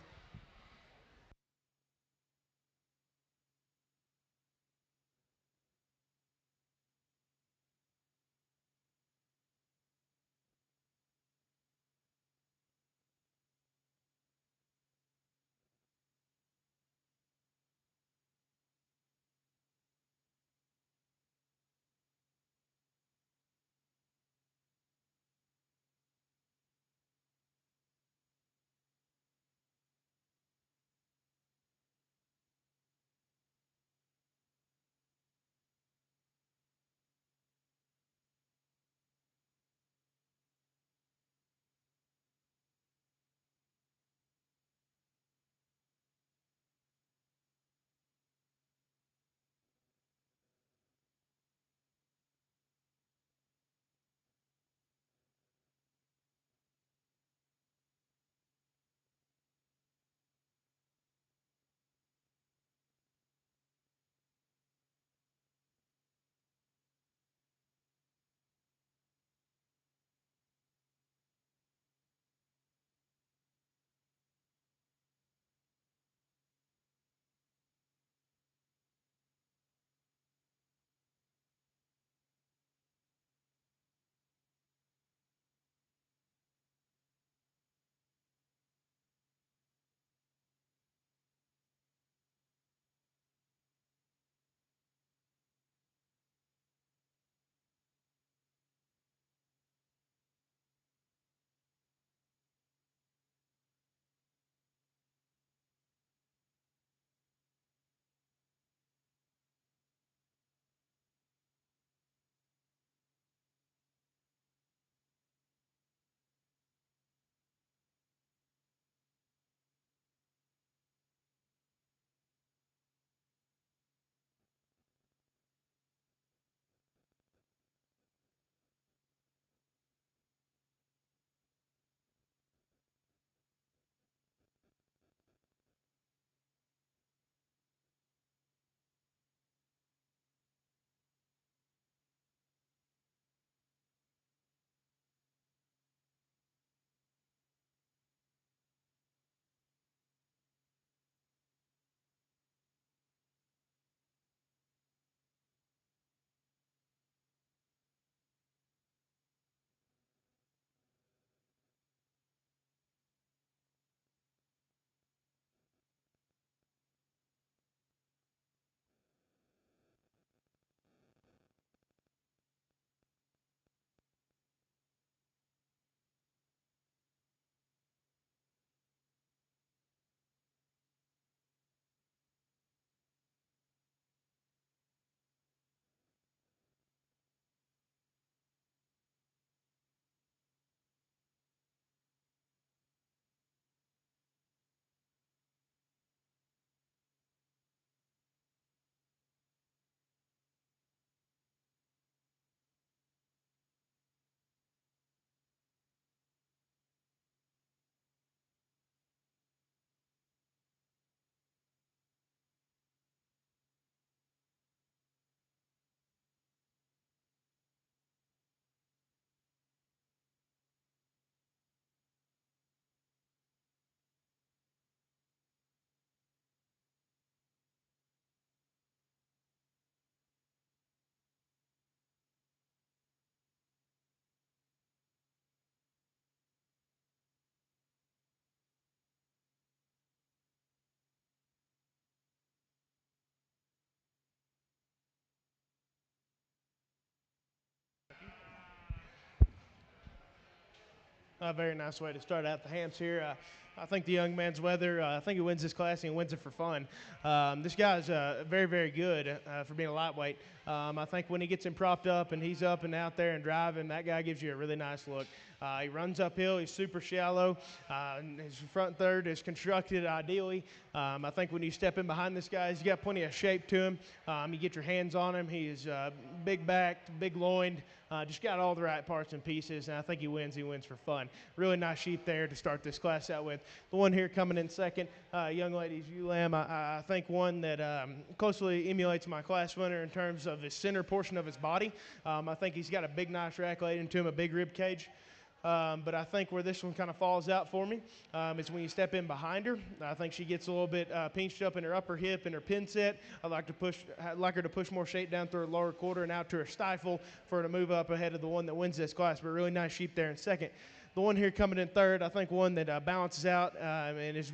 A very nice way to start out the Hams here. I think the young man's weather, I think he wins this class and he wins it for fun. This guy's very, very good for being a lightweight. I think when he gets him propped up and he's up and out there and driving, that guy gives you a really nice look. He runs uphill. He's super shallow. His front third is constructed ideally. I think when you step in behind this guy, he's got plenty of shape to him. You get your hands on him. He's big backed, big loined. Just got all the right parts and pieces, and I think he wins. He wins for fun. Really nice sheep there to start this class out with. The one here coming in second, young lady's ULAM. I think one that closely emulates my class winner in terms of the center portion of his body. I think he's got a big, nice rack laid into him, a big rib cage. But I think where this one kind of falls out for me is when you step in behind her. I think she gets a little bit pinched up in her upper hip and her pin set. I'd like her to push more shape down through her lower quarter and out to her stifle for her to move up ahead of the one that wins this class. But really nice sheep there in second. The one here coming in third, I think one that balances out and is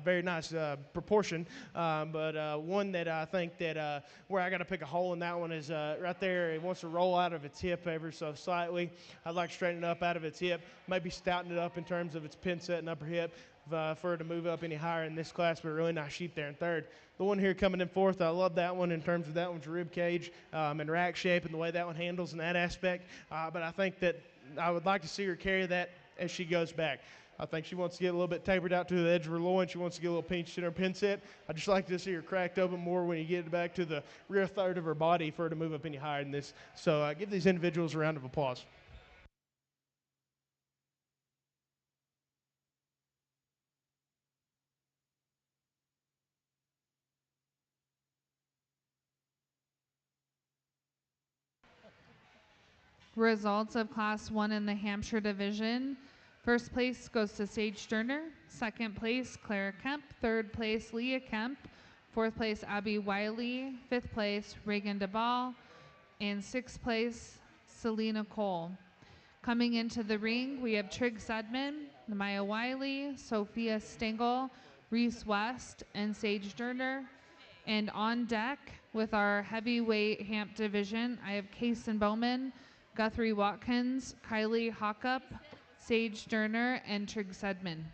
very nice proportion. But one that I think that where I got to pick a hole in that one is right there. It wants to roll out of its hip ever so slightly. I'd like to straighten it up out of its hip, maybe stouten it up in terms of its pin set and upper hip for her to move up any higher in this class. But a really nice sheep there in third. The one here coming in fourth, I love that one in terms of that one's rib cage and rack shape and the way that one handles in that aspect. But I think that I would like to see her carry that as she goes back. I think she wants to get a little bit tapered out to the edge of her loin. She wants to get a little pinched in her pin set. I'd just like to see her cracked open more when you get it back to the rear third of her body for her to move up any higher than this. So give these individuals a round of applause. Results of Class 1 in the Hampshire Division. First place goes to Sage Sterner. Second place, Clara Kemp. Third place, Leah Kemp. Fourth place, Abby Wiley. Fifth place, Reagan DeBall. And sixth place, Selena Cole. Coming into the ring, we have Trig Sudman, Maya Wiley, Sophia Stengel, Reese West, and Sage Sterner. And on deck with our heavyweight Hamp division, I have Kason Bowman, Guthrie Watkins, Kylie Hockup, Sage Sterner, and Trig Sedman.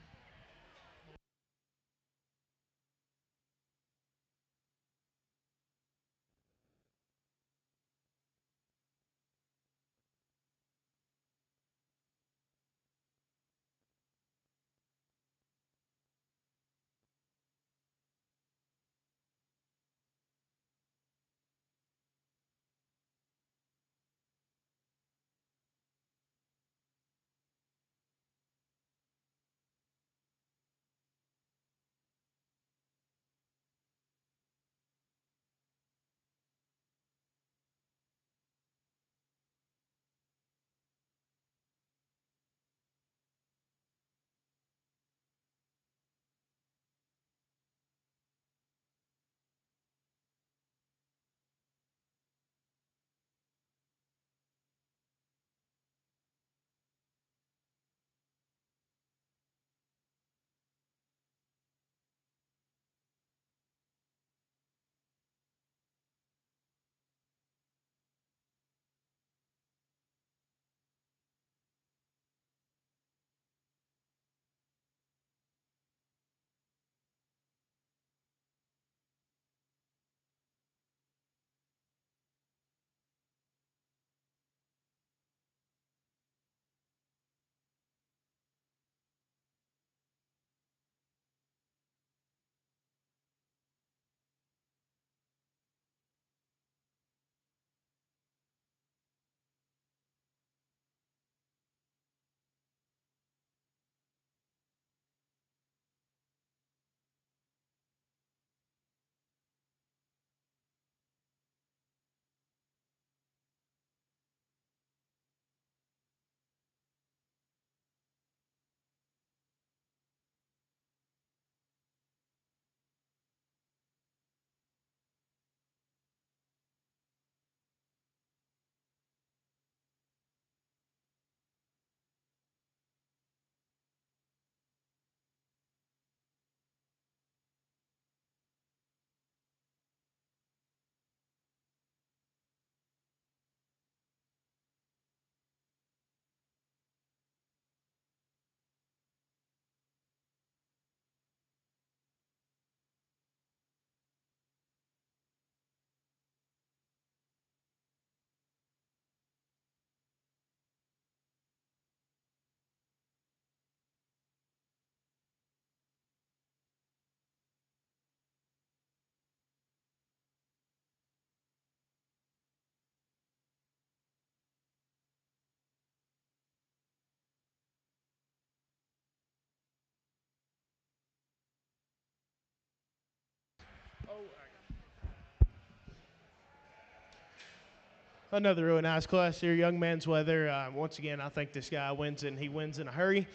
Another really nice class here, young man's weather. Once again, I think this guy wins, and he wins in a hurry.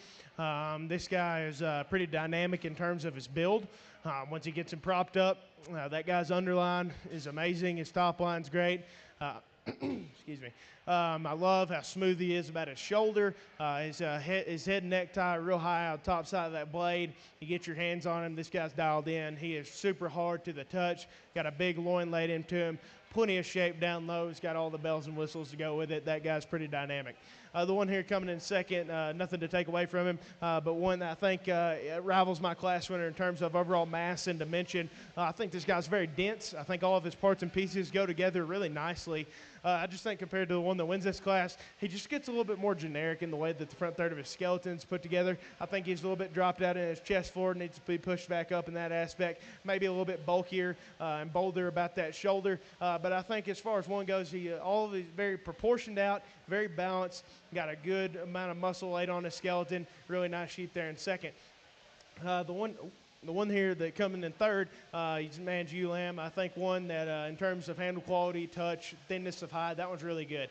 This guy is pretty dynamic in terms of his build. Once he gets him propped up, that guy's underline is amazing. His top line's great. Excuse me. I love how smooth he is about his shoulder. His head and neck tie real high on the top side of that blade. You get your hands on him, this guy's dialed in. He is super hard to the touch. Got a big loin laid into him. Plenty of shape down low. He's got all the bells and whistles to go with it. That guy's pretty dynamic. The one here coming in second, nothing to take away from him, but one that I think rivals my class winner in terms of overall mass and dimension. I think this guy's very dense. I think all of his parts and pieces go together really nicely. I just think compared to the one that wins this class, he just gets a little bit more generic in the way that the front third of his skeleton's put together. I think he's a little bit dropped out in his chest forward, needs to be pushed back up in that aspect. Maybe a little bit bulkier and bolder about that shoulder. But I think as far as one goes, all of these very proportioned out, very balanced, got a good amount of muscle laid on his skeleton. Really nice sheep there in second. The one here that coming in third, he's man's Lamb. I think one that in terms of handle quality, touch, thinness of hide, that one's really good.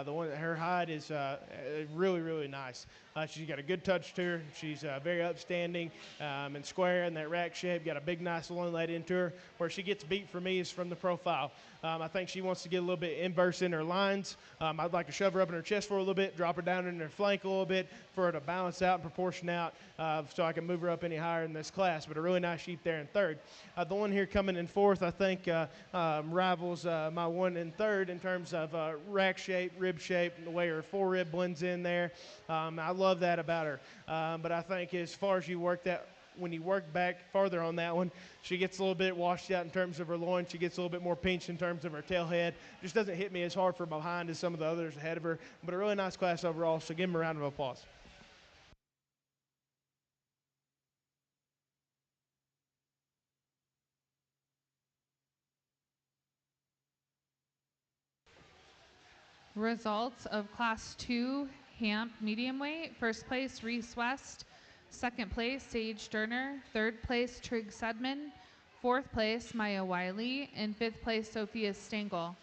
The one her hide is really, really nice. She's got a good touch to her. She's very upstanding and square in that rack shape. Got a big, nice loin laid into her. Where she gets beat for me is from the profile. I think she wants to get a little bit inverse in her lines. I'd like to shove her up in her chest for a little bit, drop her down in her flank a little bit for her to balance out and proportion out so I can move her up any higher in this class. But a really nice sheep there in third. The one here coming in fourth, I think, rivals my one in third in terms of rack shape, rib shape, and the way her forerib blends in there. I love that about her. But I think as far as when you work back farther on that one, she gets a little bit washed out in terms of her loin. She gets a little bit more pinched in terms of her tail head. Just doesn't hit me as hard from behind as some of the others ahead of her. But a really nice class overall, so give him a round of applause. Results of Class 2 Hamp medium weight. First place, Reese West. Second place, Sage Sterner. Third place, Trig Sedman. Fourth place, Maya Wiley. And fifth place, Sophia Stengel.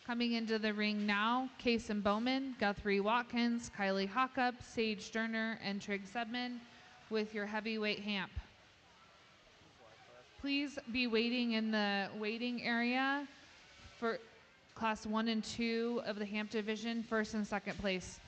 Coming into the ring now, Kason Bowman, Guthrie Watkins, Kylie Hockup, Sage Sterner, and Trig Sedman with your heavyweight hamp. Please be waiting in the waiting area for Class 1 and 2 of the Hamp Division, first and second place.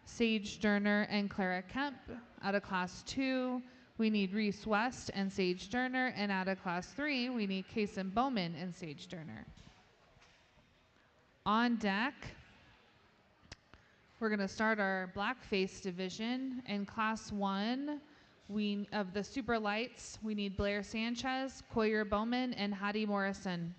Sage Durner and Clara Kemp. Out of Class 2, we need Reese West and Sage Durner. And out of Class 3, we need Kason Bowman and Sage Durner. On deck, we're going to start our blackface division. In Class 1, of the super lights, we need Blair Sanchez, Coyer Bowman, and Hattie Morrison.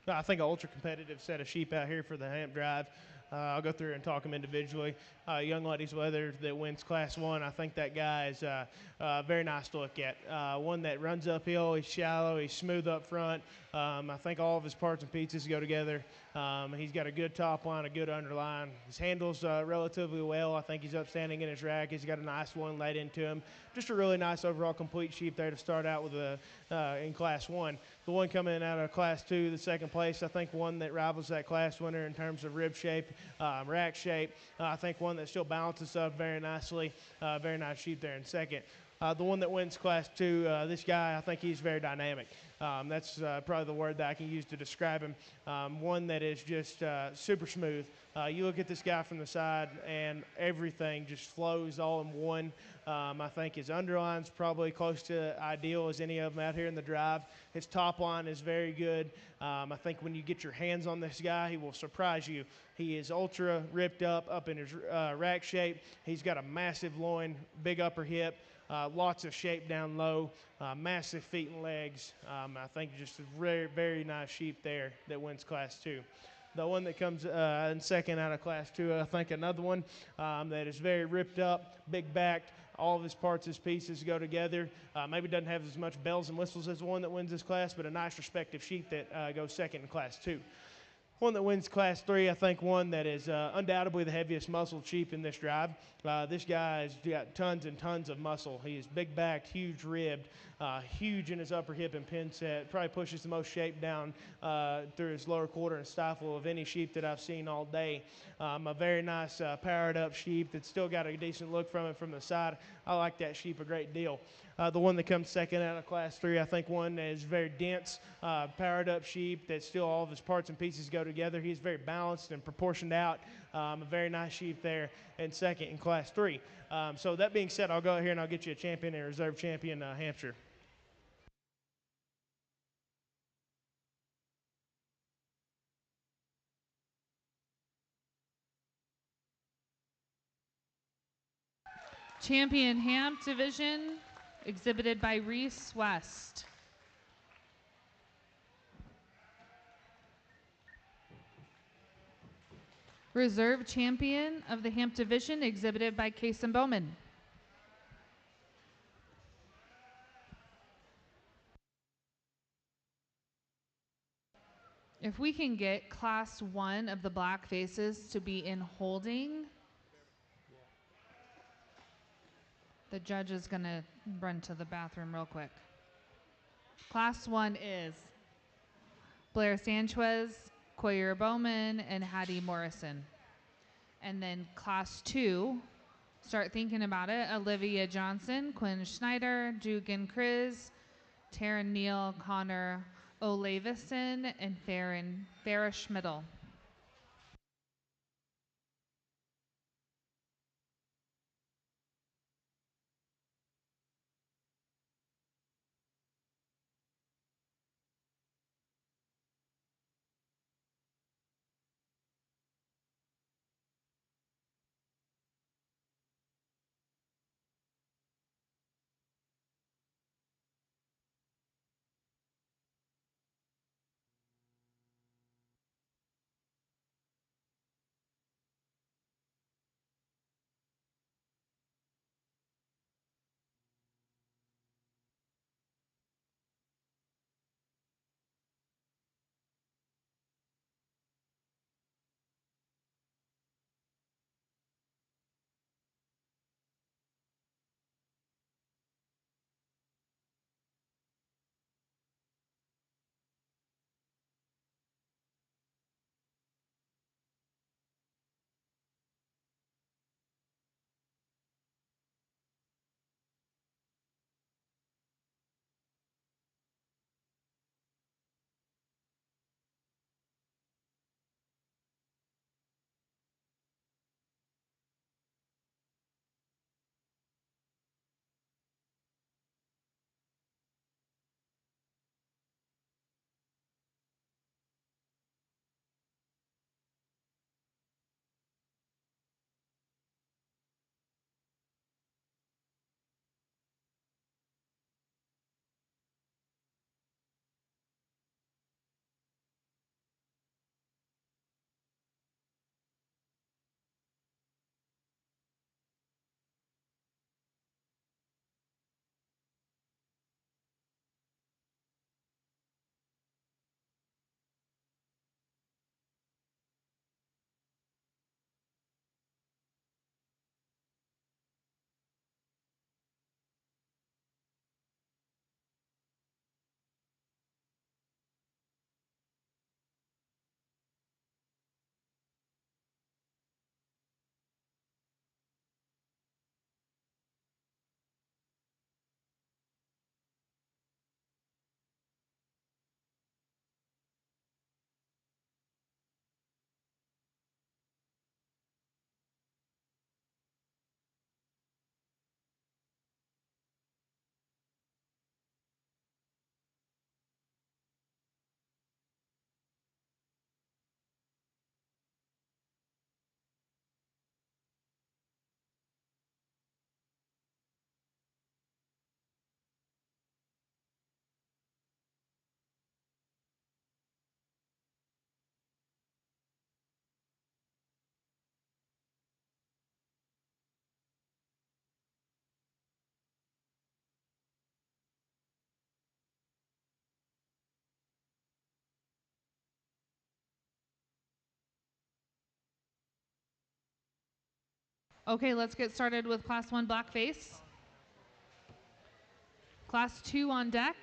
I think an ultra-competitive set of sheep out here for the Hamp Drive. I'll go through and talk them individually. Young Ladies Weather that wins Class 1, I think that guy is very nice to look at. One that runs uphill, he's shallow, he's smooth up front. I think all of his parts and pieces go together. He's got a good top line, a good underline. His handles relatively well. I think he's upstanding in his rack. He's got a nice one laid into him. Just a really nice overall complete sheep there to start out with in Class 1. The one coming out of Class 2, the second place, I think one that rivals that class winner in terms of rib shape, rack shape. I think one that still balances up very nicely. Very nice sheep there in second. The one that wins Class 2, this guy, I think he's very dynamic. That's probably the word that I can use to describe him. One that is just super smooth. You look at this guy from the side, and everything just flows all in one. I think his underline's probably close to ideal as any of them out here in the drive. His top line is very good. I think when you get your hands on this guy, he will surprise you. He is ultra ripped up in his rack shape. He's got a massive loin, big upper hip. Lots of shape down low, massive feet and legs. I think just a very, very nice sheep there that wins Class 2. The one that comes in second out of Class 2, I think another one that is very ripped up, big backed. All of his parts, his pieces go together. Maybe doesn't have as much bells and whistles as the one that wins this class, but a nice respective sheep that goes second in Class 2. One that wins Class 3, I think one that is undoubtedly the heaviest muscled sheep in this drive. This guy's got tons and tons of muscle. He is big-backed, huge-ribbed, huge in his upper hip and pin set. Probably pushes the most shape down through his lower quarter and stifle of any sheep that I've seen all day. A very nice powered-up sheep that's still got a decent look from it from the side. I like that sheep a great deal. The one that comes second out of Class 3, I think one that is very dense, powered up sheep that still all of his parts and pieces go together. He's very balanced and proportioned out. A very nice sheep there, and second in Class 3. So that being said, I'll go here and I'll get you a champion and a reserve champion Hampshire. Champion Hamp Division, exhibited by Reese West. Reserve champion of the Hamp Division, exhibited by Kason Bowman. If we can get Class 1 of the black faces to be in holding, the judge is going to run to the bathroom real quick. Class 1 is Blair Sanchez, Coyer Bowman, and Hattie Morrison. And then Class 2, start thinking about it, Olivia Johnson, Quinn Schneider, Dugan Kriz, Taryn Neal, Connor Olavison, and Farrah Schmidl. Okay, let's get started with Class 1 blackface. Class 2 on deck.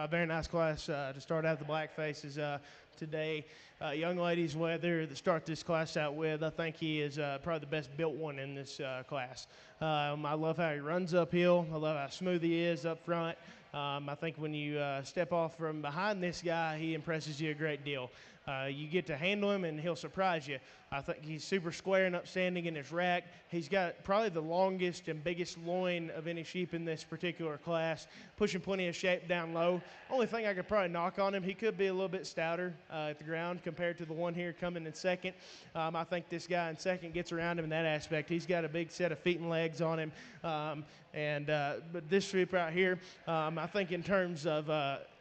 Very nice class to start out the black faces today. Young ladies, Weather, to start this class out with, I think he is probably the best built one in this class. I love how he runs uphill. I love how smooth he is up front. I think when you step off from behind this guy, he impresses you a great deal. You get to handle him, and he'll surprise you. I think he's super square and upstanding in his rack. He's got probably the longest and biggest loin of any sheep in this particular class, pushing plenty of shape down low. Only thing I could probably knock on him, he could be a little bit stouter at the ground compared to the one here coming in second. I think this guy in second gets around him in that aspect. He's got a big set of feet and legs on him. But this sheep right here, I think in terms of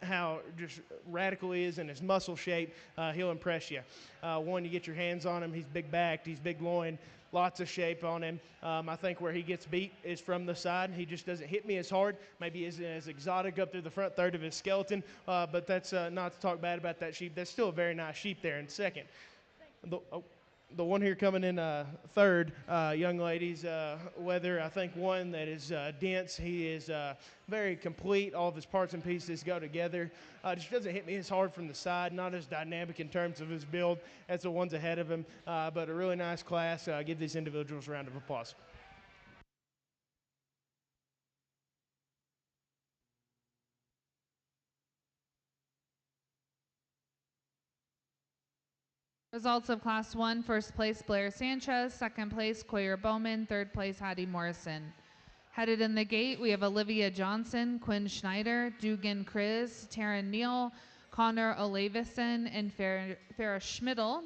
how just radical he is in his muscle shape, he'll impress you. One, you get your hands on him, he's big backed, he's big loin, lots of shape on him. I think where he gets beat is from the side. He just doesn't hit me as hard. Maybe he isn't as exotic up through the front third of his skeleton, but that's not to talk bad about that sheep. That's still a very nice sheep there in second. The one here coming in third, young ladies, Weather, I think one that is dense. He is very complete. All of his parts and pieces go together. Just doesn't hit me as hard from the side, not as dynamic in terms of his build as the ones ahead of him, but a really nice class. Give these individuals a round of applause. Results of Class 1, first place Blair Sanchez, second place Coyer Bowman, third place Hattie Morrison. Headed in the gate, we have Olivia Johnson, Quinn Schneider, Dugan Kriz, Taryn Neal, Connor Olavison, and Farrah Schmidl.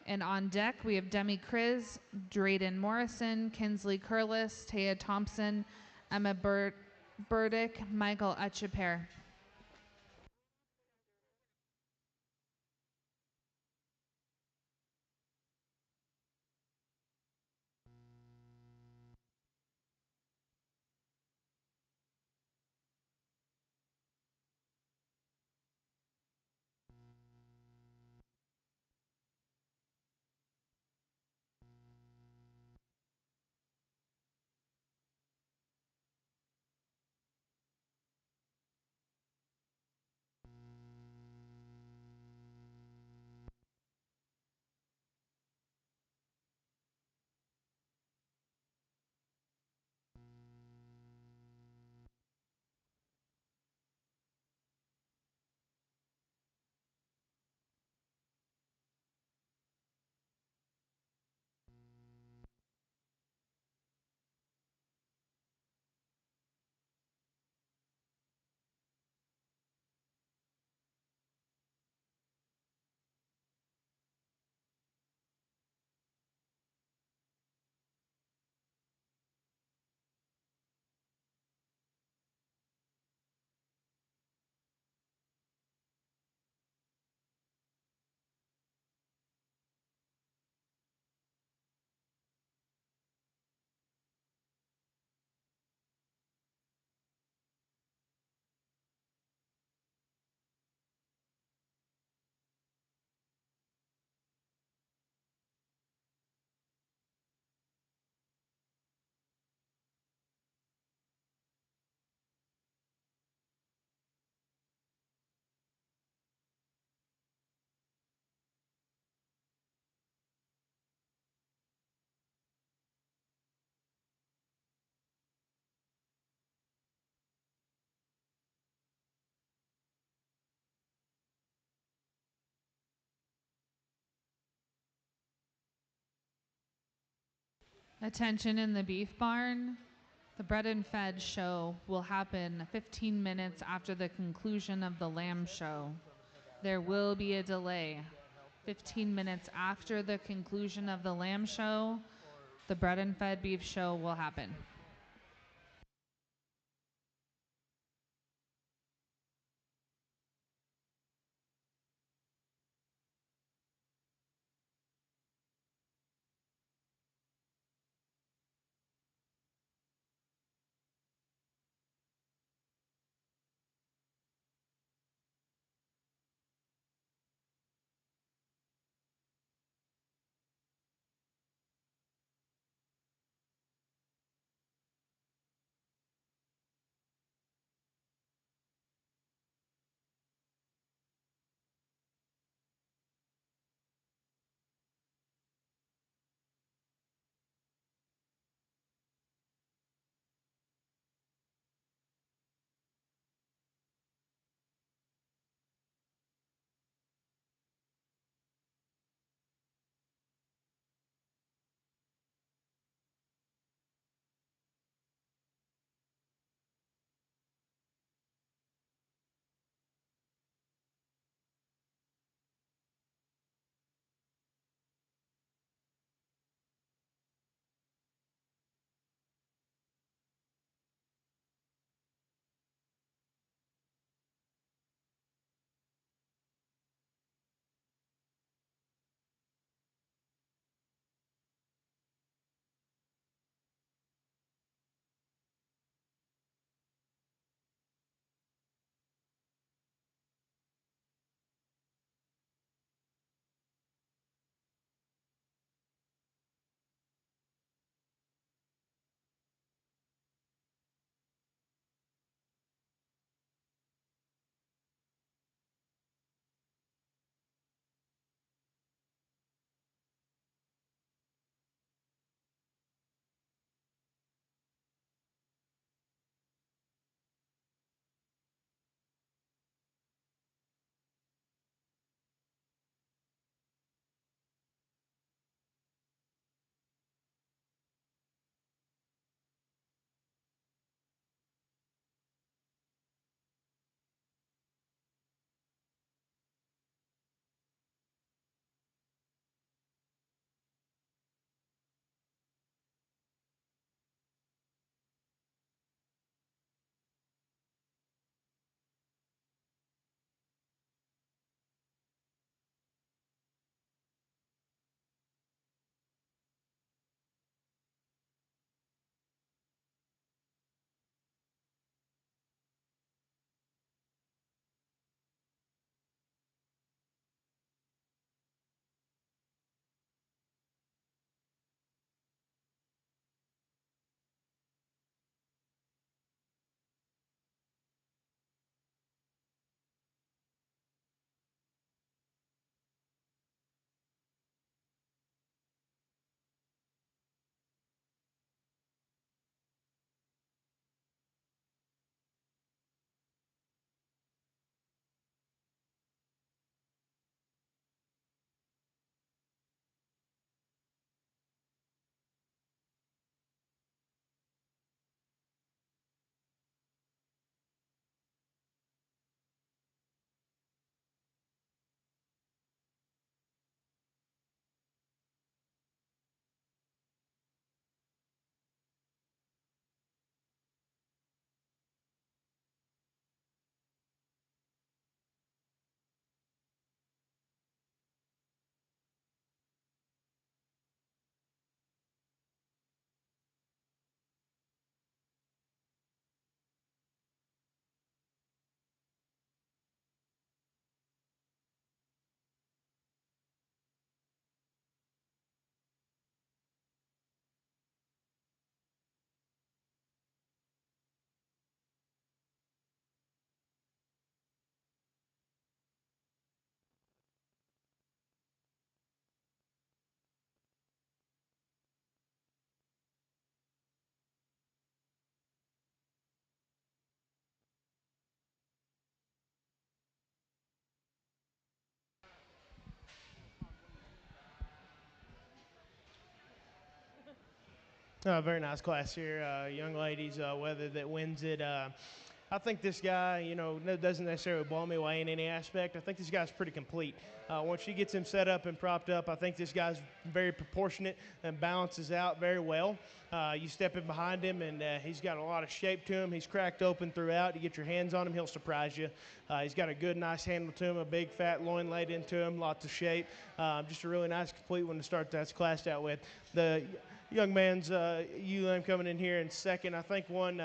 And on deck, we have Demi Kriz, Drayden Morrison, Kinsley Curlis, Taya Thompson, Emma Burdick, Michael Etcheper. Attention in the beef barn. The bread and fed show will happen 15 minutes after the conclusion of the lamb show. There will be a delay. 15 minutes after the conclusion of the lamb show, the bread and fed beef show will happen. Very nice class here. Young ladies, whether that wins it. I think this guy, doesn't necessarily blow me away in any aspect. I think this guy's pretty complete. Once she gets him set up and propped up, I think this guy's very proportionate and balances out very well. You step in behind him, and he's got a lot of shape to him. He's cracked open throughout. You get your hands on him, he'll surprise you. He's got a good, nice handle to him, a big, fat loin laid into him, lots of shape. Just a really nice, complete one to start that class out with. The young man's ULM coming in here in second. I think one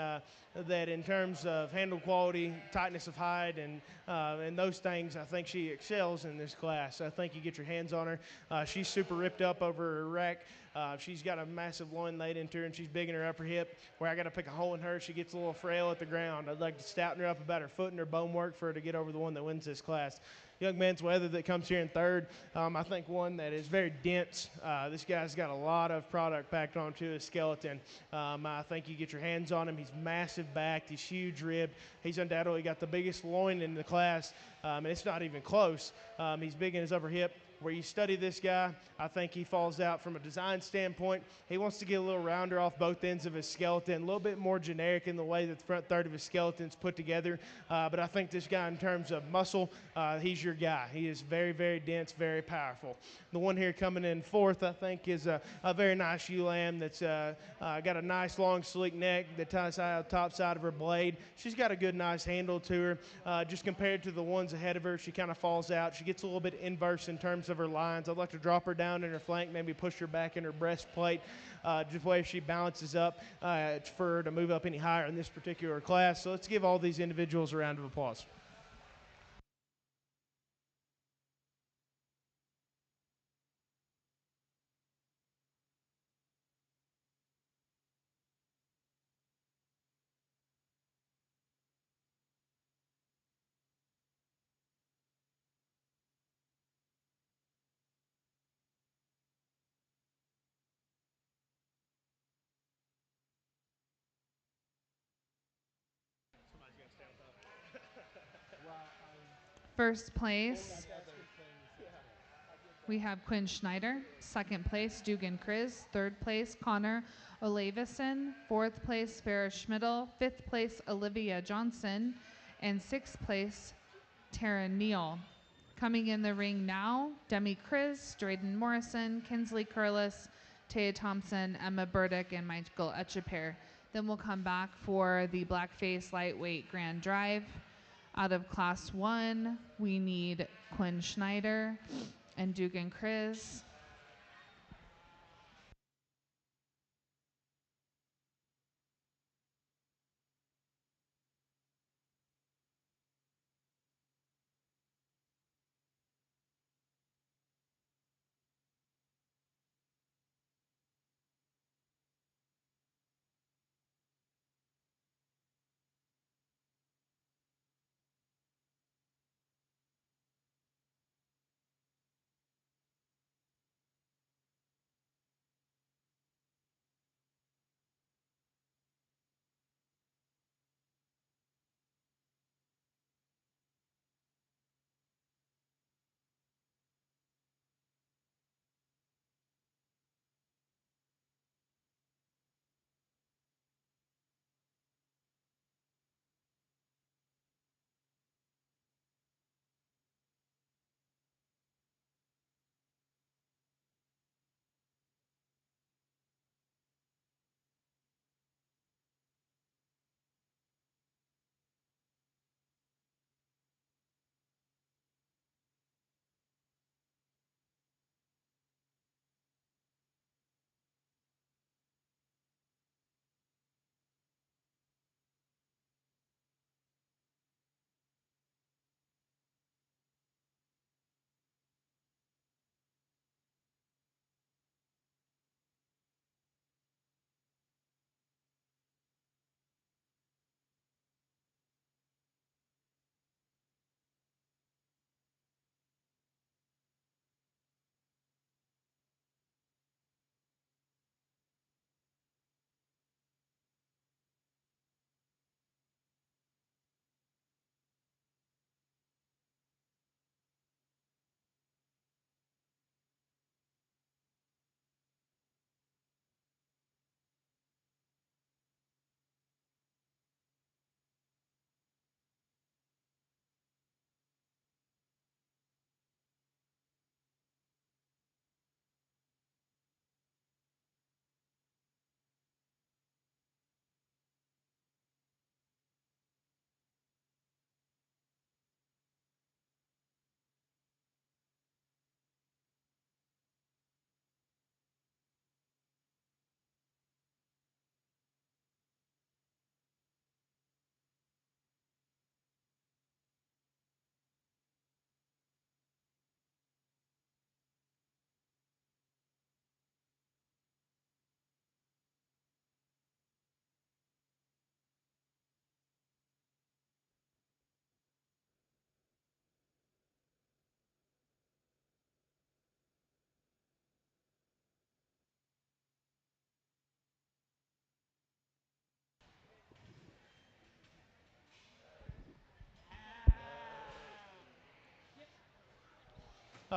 that in terms of handle quality, tightness of hide, and those things, I think she excels in this class. I think you get your hands on her. She's super ripped up over her rack. She's got a massive loin laid into her, and she's big in her upper hip. Where I got to pick a hole in her, she gets a little frail at the ground. I'd like to stouten her up about her foot and her bone work for her to get over the one that wins this class. Young man's weather that comes here in third. I think one that is very dense. This guy's got a lot of product packed onto his skeleton. I think you get your hands on him. He's massive backed. He's huge ribbed. He's undoubtedly got the biggest loin in the class, and it's not even close. He's big in his upper hip. Where you study this guy, I think he falls out from a design standpoint. He wants to get a little rounder off both ends of his skeleton, a little bit more generic in the way that the front third of his skeleton's put together. But I think this guy, in terms of muscle, he's your guy. He is very, very dense, very powerful. The one here coming in fourth, I think, is a very nice ewe lamb that's got a nice, long, sleek neck that ties out the top side of her blade. She's got a good, nice handle to her. Just compared to the ones ahead of her, she kind of falls out. She gets a little bit inverse in terms of her lines. I'd like to drop her down in her flank, maybe push her back in her breastplate, just where she balances up for her to move up any higher in this particular class. So let's give all these individuals a round of applause. First place, we have Quinn Schneider. Second place, Dugan Kriz. Third place, Connor Olavison. Fourth place, Farrah Schmidl. Fifth place, Olivia Johnson. And sixth place, Tara Neal. Coming in the ring now, Demi Kriz, Drayden Morrison, Kinsley Curlis, Taya Thompson, Emma Burdick, and Michael Etcheper. Then we'll come back for the Blackface Lightweight Grand Drive. Out of Class 1, we need Quinn Schneider and Dugan Kriz.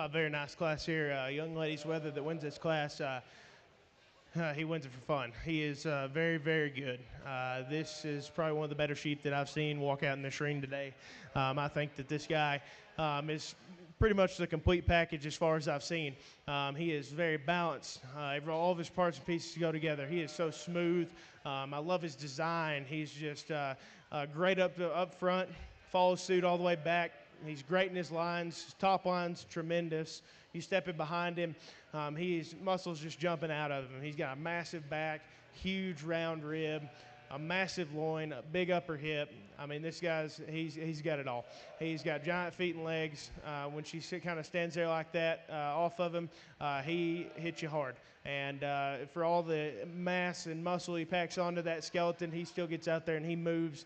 Very nice class here. Young ladies weather that wins this class. He wins it for fun. He is very, very good. This is probably one of the better sheep that I've seen walk out in this ring today. I think that this guy is pretty much the complete package as far as I've seen. He is very balanced. All of his parts and pieces go together. He is so smooth. I love his design. He's just great up front, follows suit all the way back. He's great in his lines. His top line's tremendous. You step in behind him, his muscles just jumping out of him. He's got a massive back, huge round rib, a massive loin, a big upper hip. I mean, this guy's, he's got it all. He's got giant feet and legs. When she kind of stands there like that off of him, he hits you hard. And for all the mass and muscle he packs onto that skeleton, he still gets out there and he moves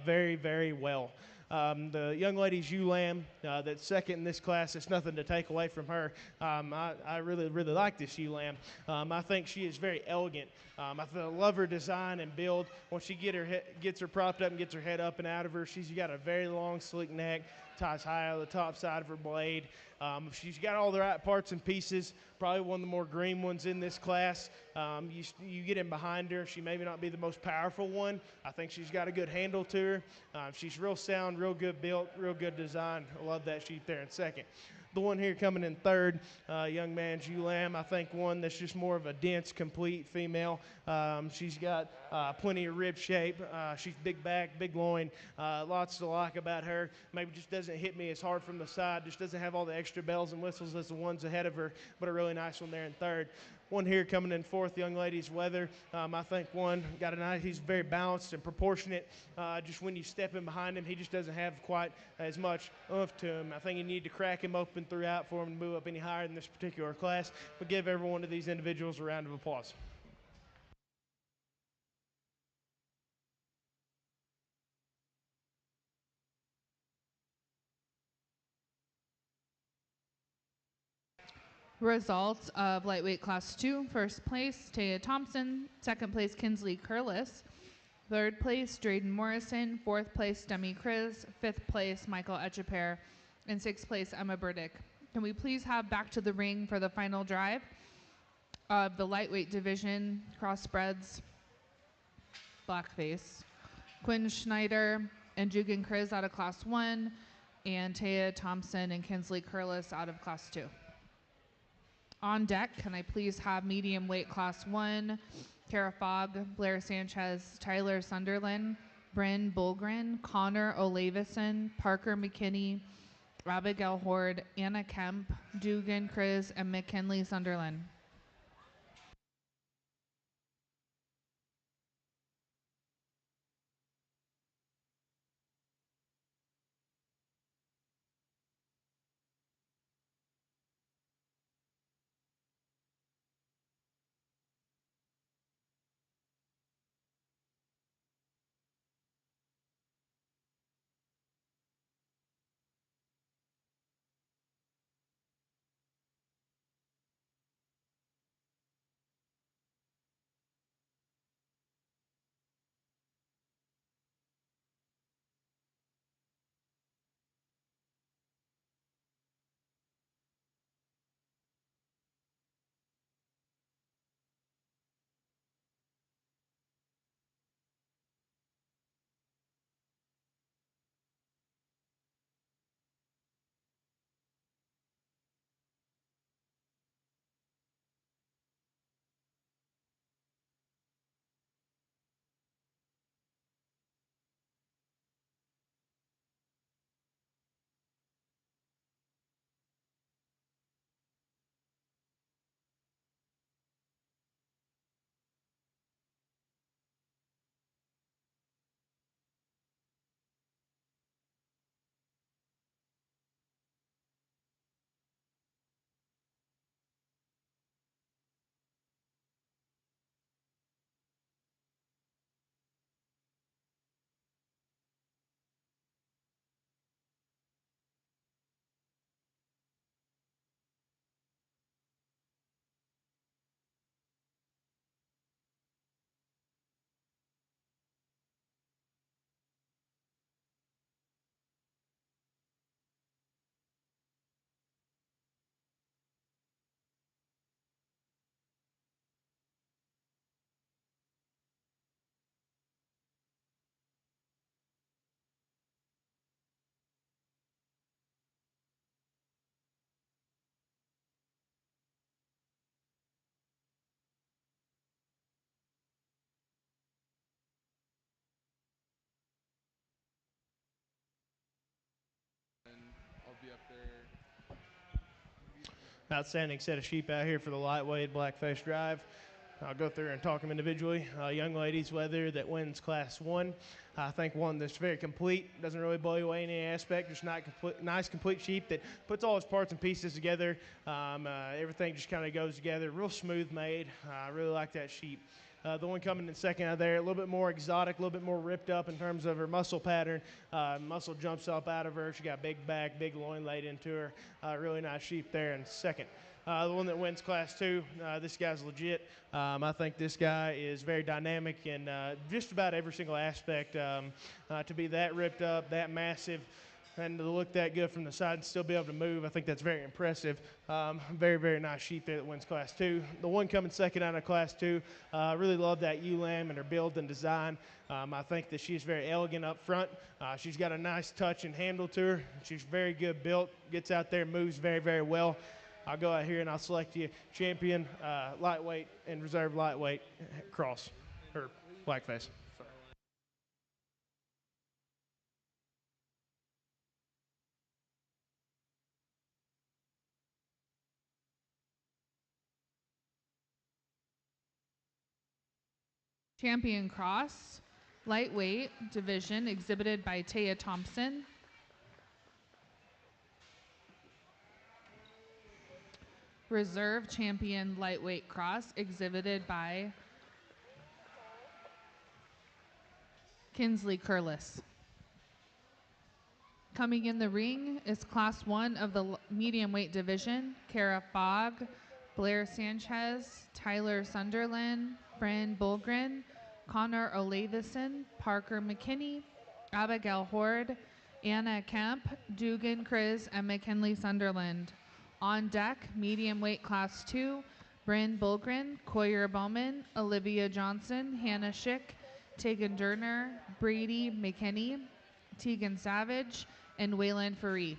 very, very well. The young lady's ewe lamb that's second in this class, it's nothing to take away from her. I really, really like this ewe lamb. I think she is very elegant. I love her design and build. Once she gets her propped up and gets her head up and out of her, she's got a very long, sleek neck, ties high on the top side of her blade. She's got all the right parts and pieces, probably one of the more green ones in this class. You get in behind her, she may not be the most powerful one. I think she's got a good handle to her. She's real sound, real good built, real good design. I love that sheep there in second. The one here coming in third, young man's ewe lamb, I think one that's just more of a dense, complete female. She's got plenty of rib shape. She's big back, big loin. Lots to like about her. Maybe just doesn't hit me as hard from the side. Just doesn't have all the extra bells and whistles as the ones ahead of her, but a really nice one there in third. One here coming in fourth, young lady's weather. I think one got a nice, he's very balanced and proportionate. Just when you step in behind him, he just doesn't have quite as much oomph to him. I think you need to crack him open throughout for him to move up any higher in this particular class. But give every one of these individuals a round of applause. Results of lightweight class 2, first place, Taya Thompson. Second place, Kinsley Curlis. Third place, Drayden Morrison. Fourth place, Demi Kriz. Fifth place, Michael Echeper. And sixth place, Emma Burdick. Can we please have back to the ring for the final drive of the lightweight division, crossbreds, blackface, Quinn Schneider and Jugan Kriz out of class 1, and Taya Thompson and Kinsley Curlis out of class 2. On deck, can I please have medium weight class 1, Kara Fogg, Blair Sanchez, Tyler Sunderland, Bryn Bulgren, Connor Olavison, Parker McKinney, Abigail Horde, Anna Kemp, Dugan Kriz, and McKinley Sunderland. outstanding set of sheep out here for the lightweight blackface drive. I'll go through and talk them individually. Young ladies leather that wins class 1. I think one that's very complete, doesn't really blow you away in any aspect, just nice complete sheep that puts all its parts and pieces together. Everything just kind of goes together, real smooth made. I really like that sheep. The one coming in second out there, a little bit more exotic, a little bit more ripped up in terms of her muscle pattern. Muscle jumps up out of her. She got big back, big loin laid into her. Really nice sheep there in second. The one that wins class 2, this guy's legit. I think this guy is very dynamic in just about every single aspect. To be that ripped up, that massive, and to look that good from the side and still be able to move, I think that's very impressive. Very, very nice sheep there that wins class 2. The one coming second out of class 2, really love that ewe lamb and her build and design. I think that she's very elegant up front. She's got a nice touch and handle to her. She's very good built, gets out there, moves very, very well. I'll go out here and I'll select you champion, lightweight, and reserve lightweight cross, or blackface. Sorry. Champion cross, lightweight division exhibited by Taya Thompson. Reserve champion lightweight cross exhibited by Kinsley Curlis. Coming in the ring is class 1 of the medium weight division, Kara Fogg, Blair Sanchez, Tyler Sunderland, Fran Bulgren, Connor Olavison, Parker McKinney, Abigail Horde, Anna Kemp, Dugan Chris, and McKinley Sunderland. On deck, medium weight class 2, Bryn Bulgren, Coyer Bowman, Olivia Johnson, Hannah Schick, Tegan Durner, Brady McKinney, Tegan Savage, and Waylon Faree.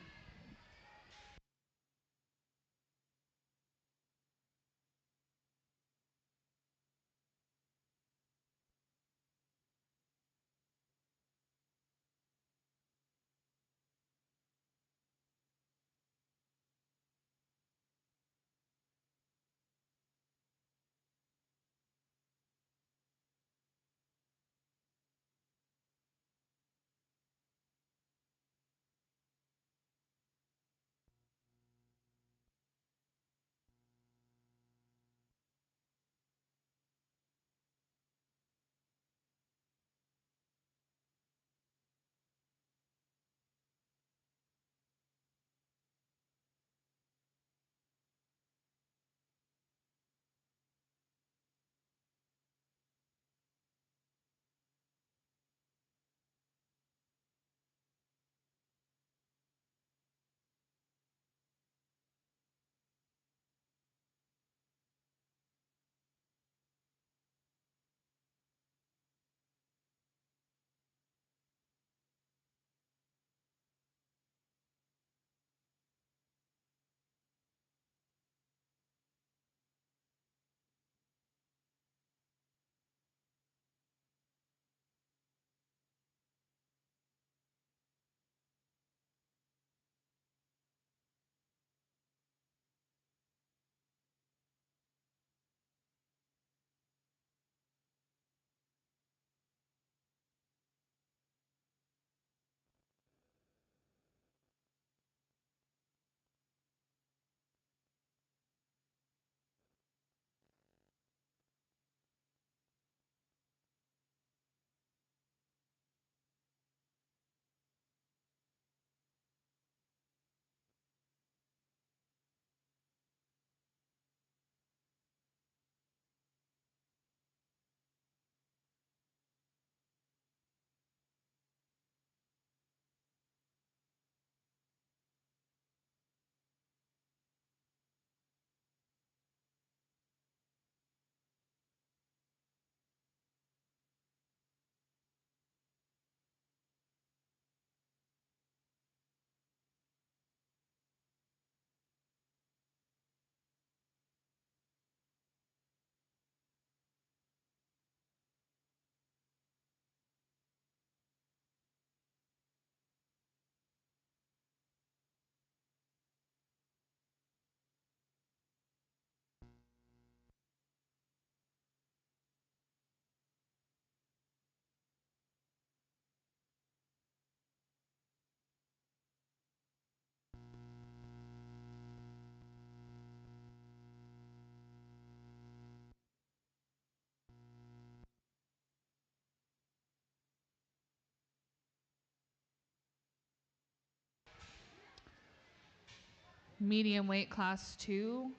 Medium weight class 2,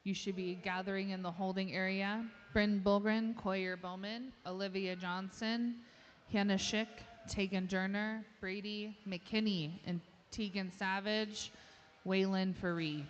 you should be gathering in the holding area. Bryn Bulgren, Coyer Bowman, Olivia Johnson, Hannah Schick, Tegan Durner, Brady McKinney, and Tegan Savage, Waylon Faree.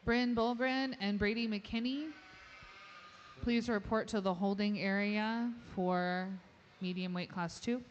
Bryn Bulgren and Brady McKinney, please report to the holding area for medium weight class 2.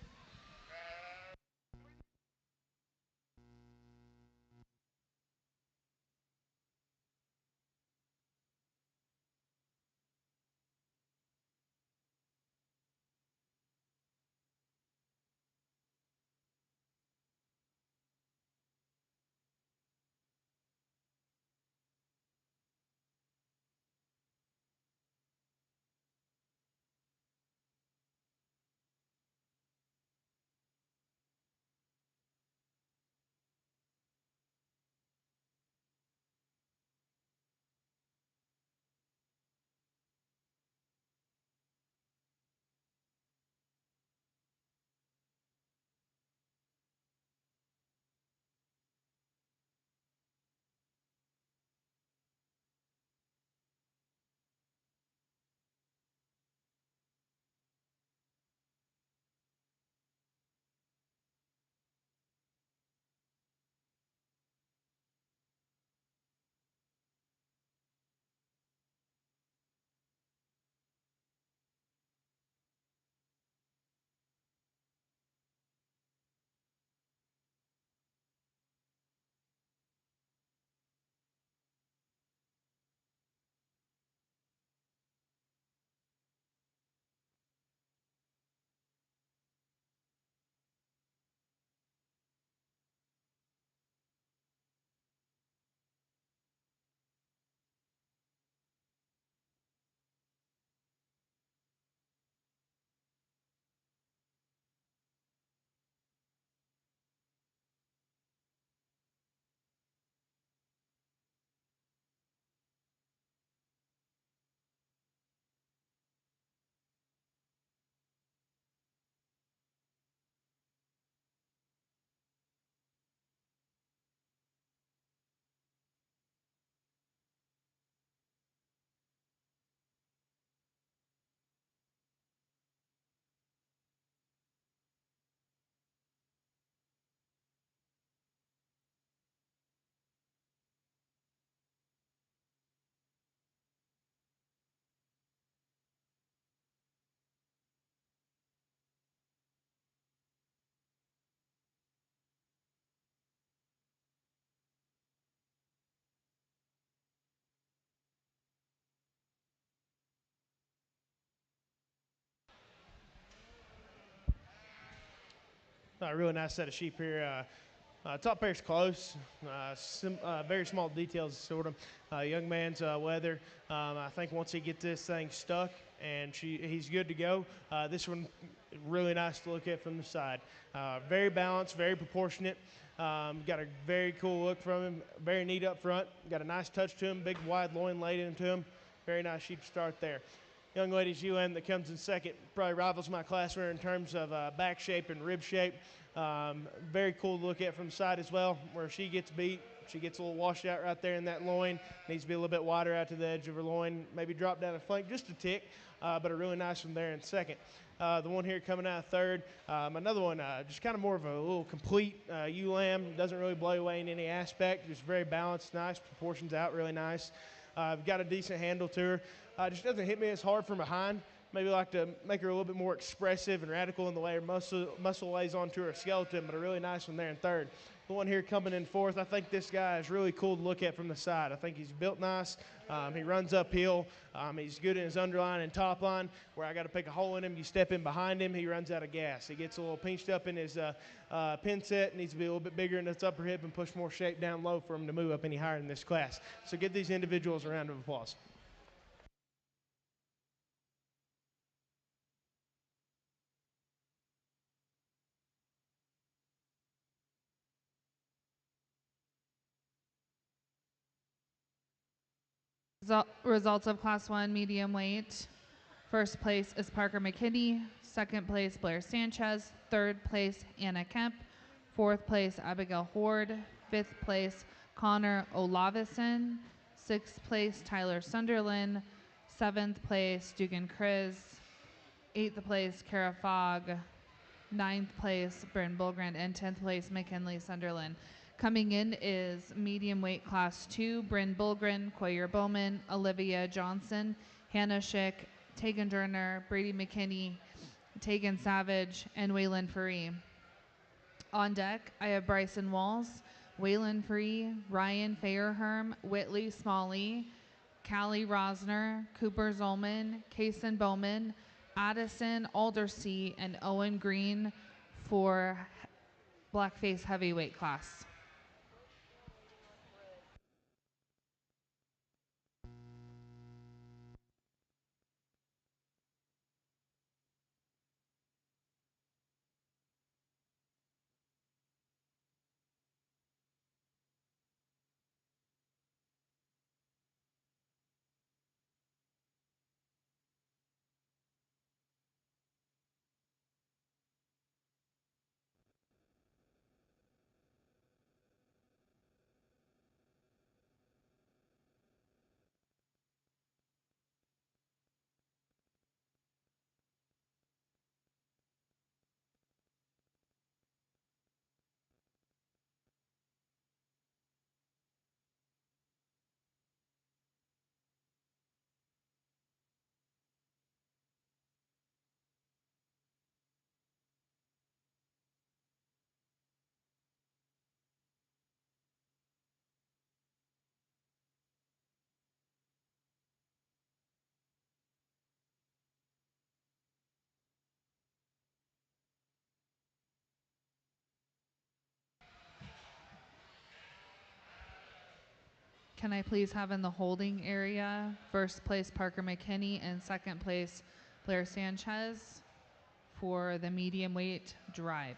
A really nice set of sheep here. Top pair's close. Very small details, sort of. Young man's weather. I think once he gets this thing stuck and he's good to go, this one really nice to look at from the side. Very balanced, very proportionate. Got a very cool look from him. Very neat up front. Got a nice touch to him. Big wide loin laid into him. Very nice sheep to start there. Young lady's UM that comes in second probably rivals my class winner in terms of back shape and rib shape. Very cool to look at from the side as well. Where she gets beat, she gets a little washed out right there in that loin. Needs to be a little bit wider out to the edge of her loin. Maybe drop down a flank just a tick, but a really nice one there in second. The one here coming out of third, another one just kind of more of a little complete ewe lamb. Doesn't really blow away in any aspect. Just very balanced, nice, proportions out, really nice. Got a decent handle to her. Just doesn't hit me as hard from behind. Maybe like to make her a little bit more expressive and radical in the way her muscle lays onto her skeleton, but a really nice one there in third. The one here coming in fourth, I think this guy is really cool to look at from the side. I think he's built nice. He runs uphill. He's good in his underline and top line. Where I got to pick a hole in him, you step in behind him, he runs out of gas. He gets a little pinched up in his pin set. Needs to be a little bit bigger in its upper hip and push more shape down low for him to move up any higher in this class. So give these individuals a round of applause. Results of Class 1 medium weight. First place is Parker McKinney. Second place, Blair Sanchez. Third place, Anna Kemp. Fourth place, Abigail Horde. Fifth place, Connor Olavison. Sixth place, Tyler Sunderland. Seventh place, Dugan Kriz. Eighth place, Kara Fogg. Ninth place, Bryn Bulgren. And 10th place, McKinley Sunderland. Coming in is medium weight class 2, Bryn Bulgren, Coyer Bowman, Olivia Johnson, Hannah Schick, Tegan Durner, Brady McKinney, Tegan Savage, and Waylon Free. On deck, I have Bryson Walls, Waylon Free, Ryan Fairherm, Whitley Smalley, Callie Rosner, Cooper Zolman, Kason Bowman, Addison Aldersea, and Owen Green for Blackface heavyweight class. Can I please have in the holding area, first place Parker McKinney and second place Blair Sanchez for the medium weight drive.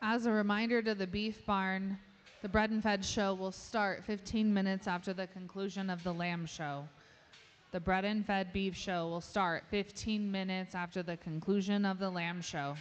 As a reminder to the beef barn, the bread and fed show will start 15 minutes after the conclusion of the lamb show. The bread and fed beef show will start 15 minutes after the conclusion of the lamb show.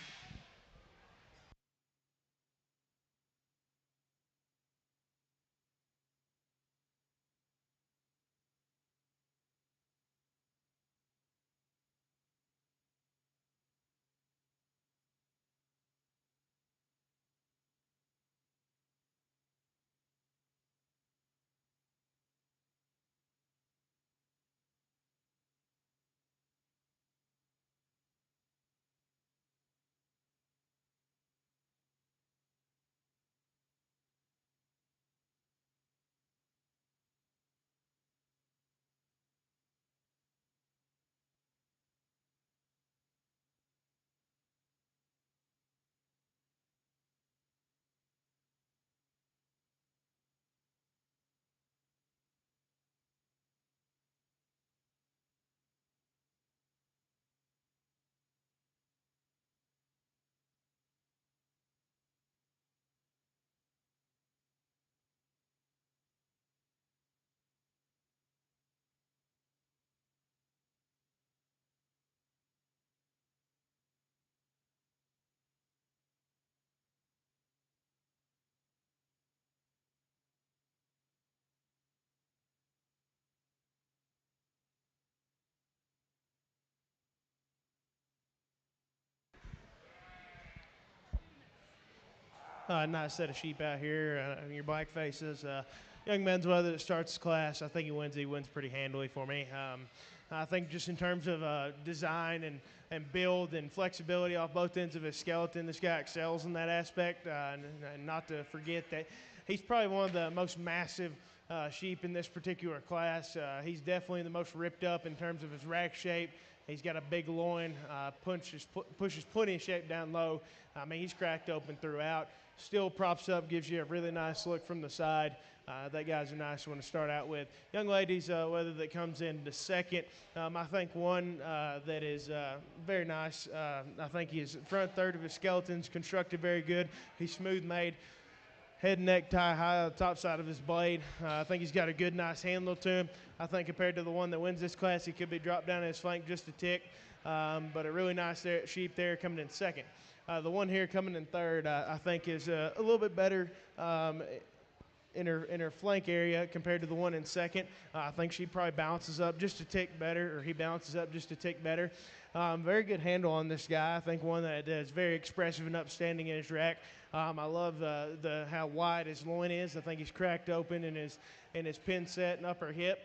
Nice set of sheep out here. Your black faces. Young men's weather that starts the class. I think he wins. He wins pretty handily for me. I think just in terms of design and build and flexibility off both ends of his skeleton, this guy excels in that aspect. And not to forget that he's probably one of the most massive sheep in this particular class. He's definitely the most ripped up in terms of his rack shape. He's got a big loin, pushes plenty of shape down low. I mean, he's cracked open throughout. Still props up, gives you a really nice look from the side. That guy's a nice one to start out with. Young ladies, whether that comes in the second, I think one that is very nice. I think his front third of his skeleton's constructed very good. He's smooth made. Head and neck tie high on the top side of his blade. I think he's got a good, nice handle to him. I think compared to the one that wins this class, he could be dropped down his flank just a tick. But a really nice sheep there coming in second. The one here coming in third, I think, is a little bit better in her flank area compared to the one in second. I think she probably bounces up just a tick better, or he bounces up just a tick better. Very good handle on this guy. I think one that is very expressive and upstanding in his rack. I love how wide his loin is. I think he's cracked open in his pin set and upper hip.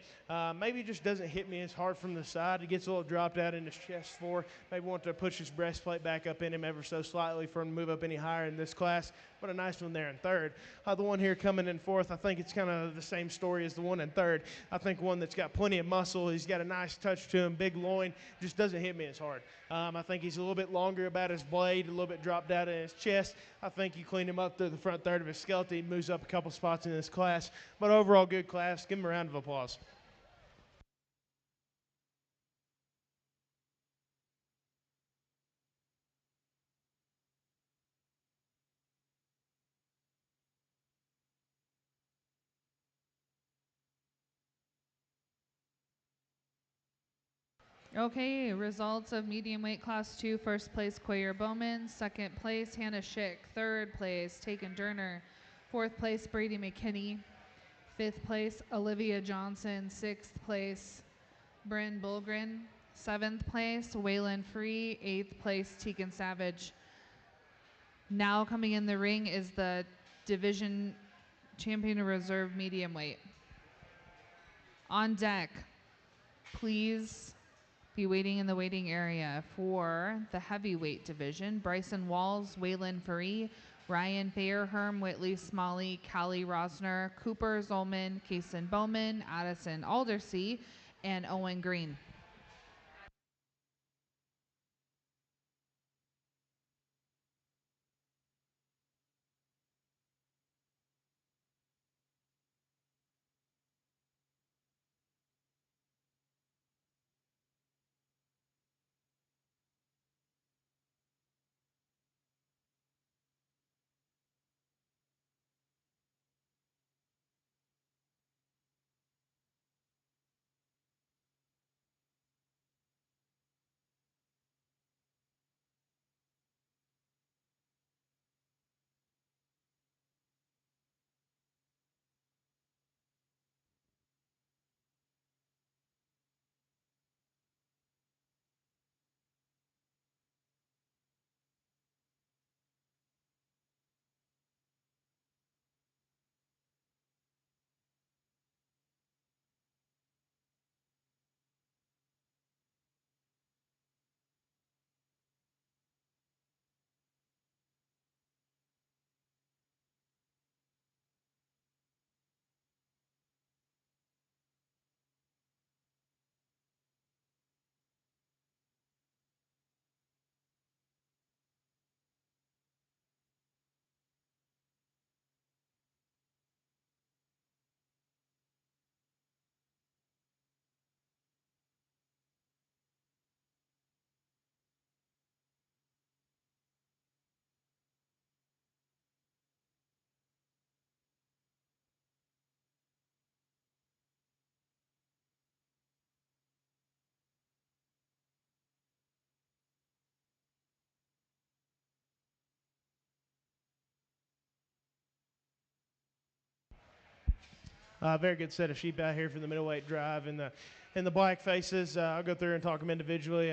Maybe just doesn't hit me as hard from the side. He gets a little dropped out in his chest floor. Maybe want to push his breastplate back up in him ever so slightly for him to move up any higher in this class. But a nice one there in third. The one here coming in fourth, I think it's kind of the same story as the one in third. I think one that's got plenty of muscle. He's got a nice touch to him, big loin. Just doesn't hit me as hard. I think he's a little bit longer about his blade, a little bit dropped out in his chest. I think you clean him up through the front third of his skeleton. He moves up a couple spots in this class. But overall, good class. Give him a round of applause. Okay, results of medium weight class 2, first place Quayer Bowman, second place Hannah Schick, third place Taken Durner, fourth place Brady McKinney, fifth place Olivia Johnson, sixth place Bryn Bulgren, seventh place Waylon Free, eighth place Tegan Savage. Now coming in the ring is the division champion reserve medium weight. On deck, please be waiting in the waiting area for the heavyweight division. Bryson Walls, Waylon Faree, Ryan Fairherm, Whitley Smalley, Callie Rosner, Cooper Zolman, Kason Bowman, Addison Aldersea, and Owen Green. Very good set of sheep out here for the middleweight drive. And the black faces, I'll go through and talk them individually.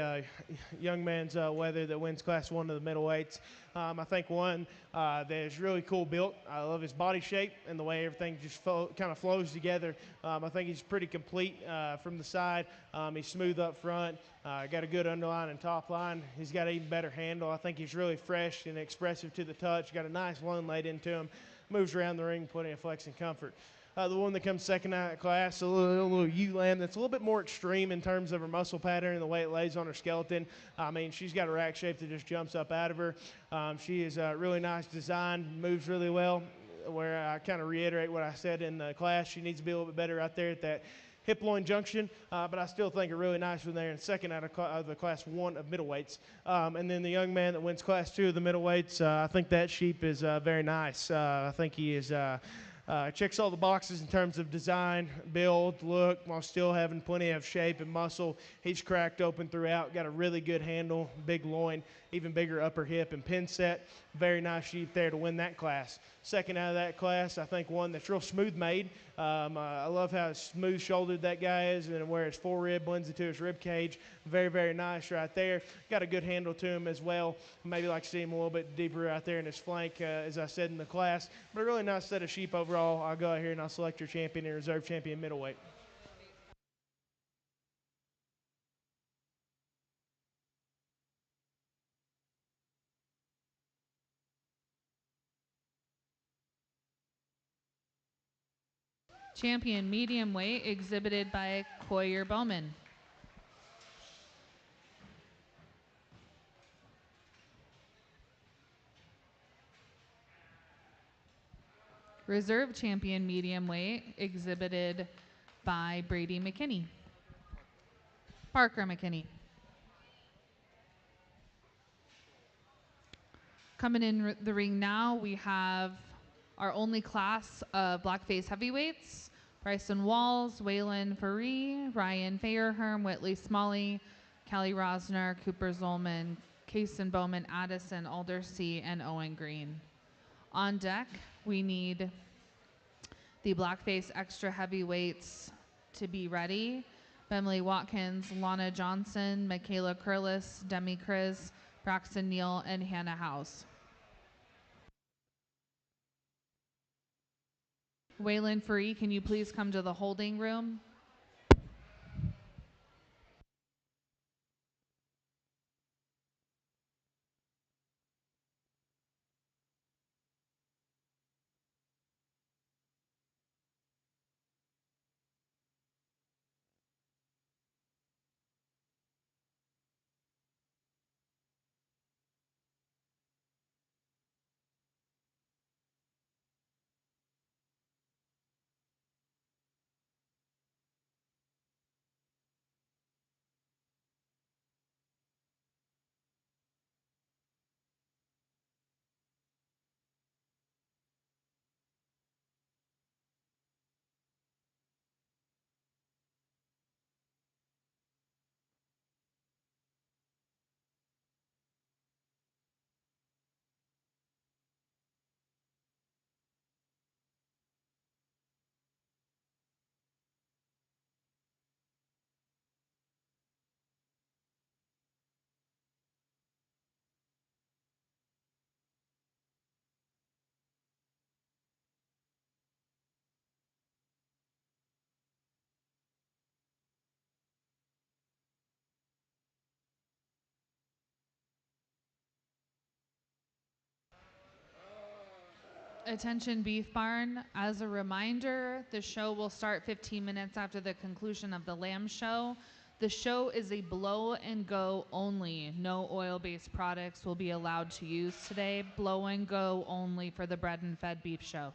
Young man's Weather that wins Class 1 of the middleweights. I think one that is really cool built. I love his body shape and the way everything just kind of flows together. I think he's pretty complete from the side. He's smooth up front. Got a good underline and top line. He's got an even better handle. I think he's really fresh and expressive to the touch. Got a nice lung laid into him. Moves around the ring, plenty of flex and comfort. The one that comes second out of class, a little ewe lamb that's a little bit more extreme in terms of her muscle pattern and the way it lays on her skeleton. I mean, she's got a rack shape that just jumps up out of her. She is really nice design, moves really well. Where I kind of reiterate what I said in the class, she needs to be a little bit better out there at that hip-loin junction, but I still think a really nice one there, and second out of the Class 1 of middleweights. And then the young man that wins Class 2 of the middleweights, I think that sheep is very nice. I think he is checks all the boxes in terms of design, build, look, while still having plenty of shape and muscle. He's cracked open throughout, got a really good handle, big loin, even bigger upper hip and pin set. Very nice sheep there to win that class. Second out of that class, I think one that's real smooth made. I love how smooth shouldered that guy is and where his forerib blends into his rib cage. Very, very nice right there. Got a good handle to him as well. Maybe like to see him a little bit deeper out there in his flank, as I said in the class. But a really nice set of sheep overall. I'll go out here and I'll select your champion and reserve champion middleweight. Champion medium weight exhibited by Coyer Bowman. Reserve champion medium weight exhibited by Brady McKinney. Parker McKinney. Coming in the ring now, we have our only class of blackface heavyweights. Bryson Walls, Waylon Faree, Ryan Fairherm, Whitley Smalley, Kelly Rosner, Cooper Zolman, Kason Bowman, Addison Aldersea, and Owen Green. On deck, we need the blackface extra heavyweights to be ready. Emily Watkins, Lana Johnson, Michaela Curlis, Demi Chris, Braxton Neal, and Hannah House. Waylon Faree, can you please come to the holding room? Attention Beef Barn, as a reminder, the show will start 15 minutes after the conclusion of the lamb show. The show is a blow and go only. No oil-based products will be allowed to use today. Blow and go only for the bred and fed beef show.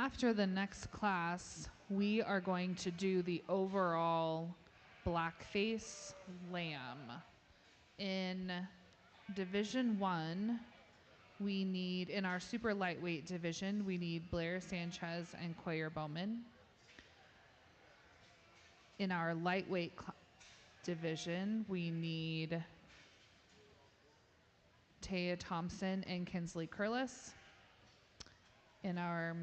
after the next class, we are going to do the overall blackface lamb. In Division 1, we need, in our super lightweight division, we need Blair Sanchez and Quayer Bowman. In our lightweight division, we need Taya Thompson and Kinsley Curlis. In our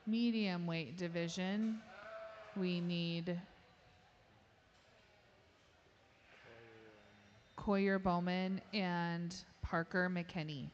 medium weight division, we need Coyer Bowman and Parker McKinney.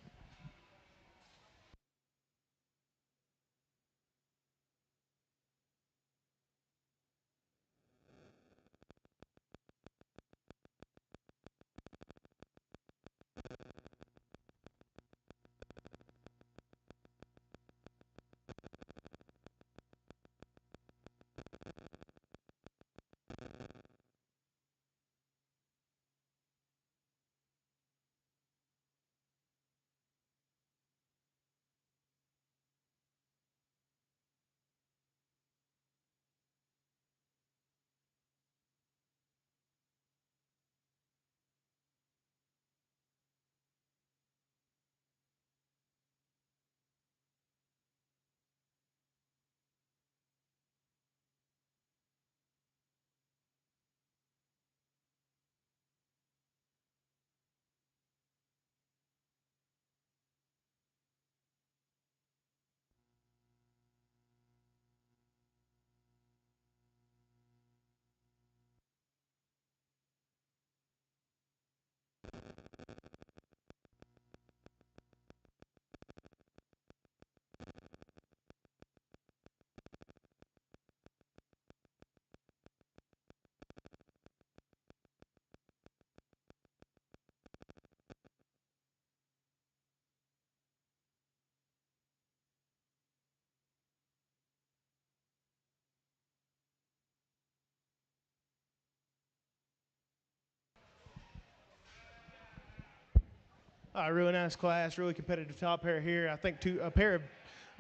Really nice class, really competitive top pair here. I think a pair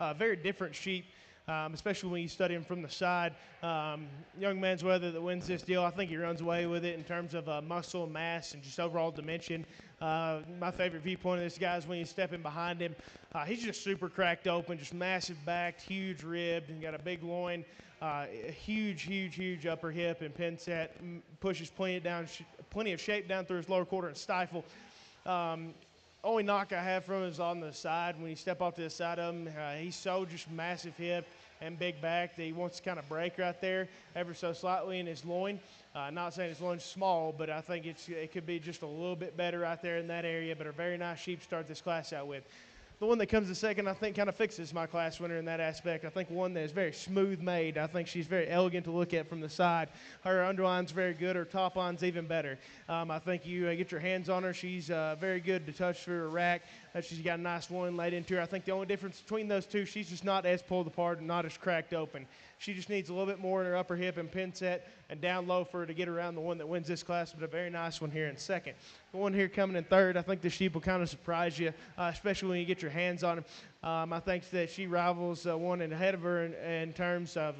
of very different sheep, especially when you study them from the side. Young man's weather that wins this deal, I think he runs away with it in terms of muscle, mass, and just overall dimension. My favorite viewpoint of this guy is when you step in behind him. He's just super cracked open, just massive back, huge ribbed, and got a big loin, a huge upper hip and pin set, pushes plenty of shape down through his lower quarter and stifle. Only knock I have from him is on the side. When you step off to the side of him, he's so just massive hip and big back that he wants to kind of break right there ever so slightly in his loin. Not saying his loin's small, but I think it could be just a little bit better right there in that area, but a very nice sheep to start this class out with. The one that comes in second, I think, kind of fixes my class winner in that aspect. I think one that is very smooth made. I think she's very elegant to look at from the side. Her underline's very good. Her top line's even better. I think you get your hands on her. She's very good to touch through her rack. She's got a nice loin laid into her. I think the only difference between those two, she's just not as pulled apart and not as cracked open. She just needs a little bit more in her upper hip and pin set and down low for her to get around the one that wins this class, but a very nice one here in second. The one here coming in third, I think the sheep will kind of surprise you, especially when you get your hands on him. I think that she rivals one ahead of her in terms of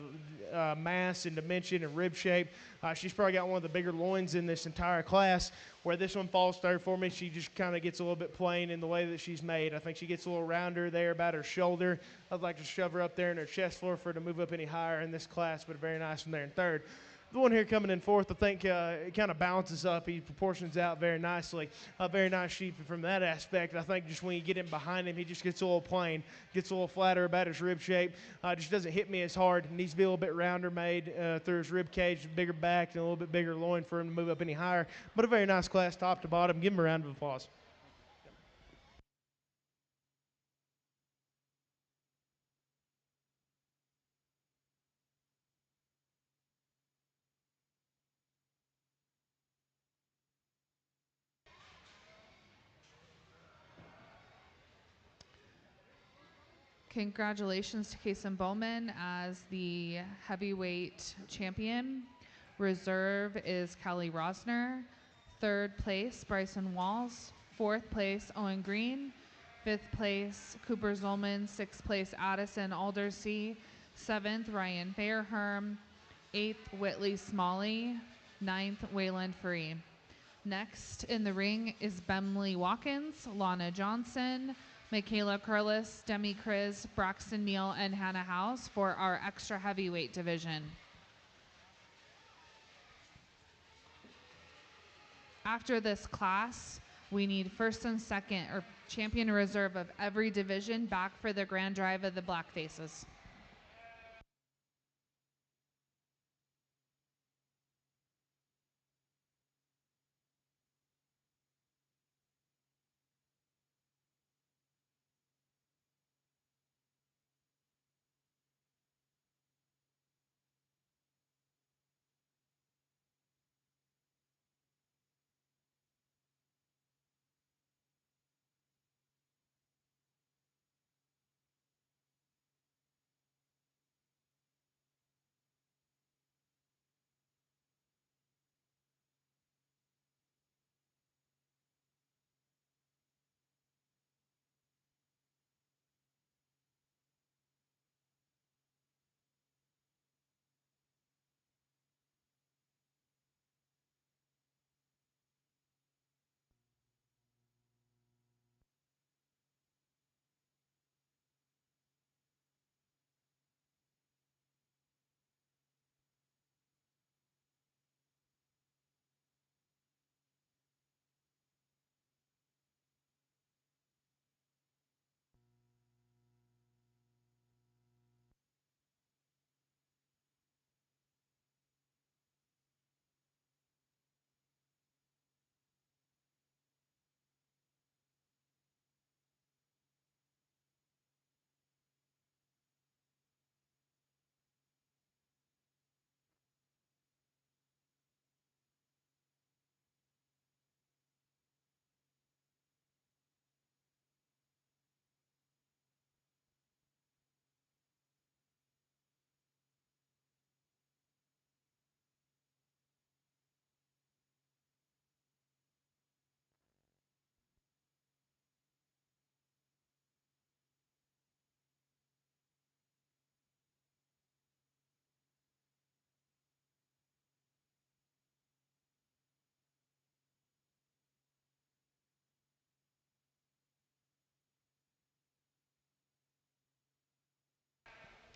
mass and dimension and rib shape. She's probably got one of the bigger loins in this entire class. Where this one falls third for me, she just kind of gets a little bit plain in the way that she's made. I think she gets a little rounder there about her shoulder. I'd like to shove her up there in her chest floor for her to move up any higher in this class, but a very nice one there in third. The one here coming in fourth, I think it kind of balances up. He proportions out very nicely. A very nice sheep from that aspect. I think just when you get in behind him, he just gets a little plain, gets a little flatter about his rib shape. Just doesn't hit me as hard. It needs to be a little bit rounder made through his rib cage, bigger back, and a little bit bigger loin for him to move up any higher. But a very nice class top to bottom. Give him a round of applause. Congratulations to Kason Bowman as the heavyweight champion. Reserve is Callie Rosner. Third place, Bryson Walls. Fourth place, Owen Green. 5th place, Cooper Zolman. 6th place, Addison Aldersea. 7th, Ryan Fairherm. 8th, Whitley Smalley. 9th, Wayland Free. Next in the ring is Bemley Watkins, Lana Johnson, Michaela Curlis, Demi Kriz, Braxton Neal, and Hannah House for our extra heavyweight division. After this class, we need first and second or champion reserve of every division back for the grand drive of the Black Faces.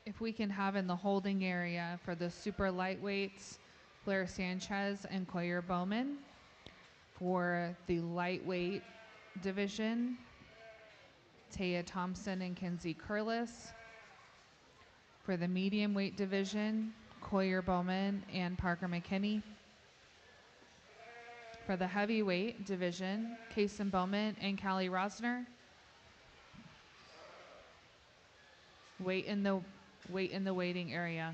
If we can have in the holding area for the super lightweights, Blair Sanchez and Coyer Bowman. For the lightweight division, Taya Thompson and Kenzie Curlis. For the medium weight division, Coyer Bowman and Parker McKinney. For the heavyweight division, Kason Bowman and Callie Rosner. Wait in the waiting area.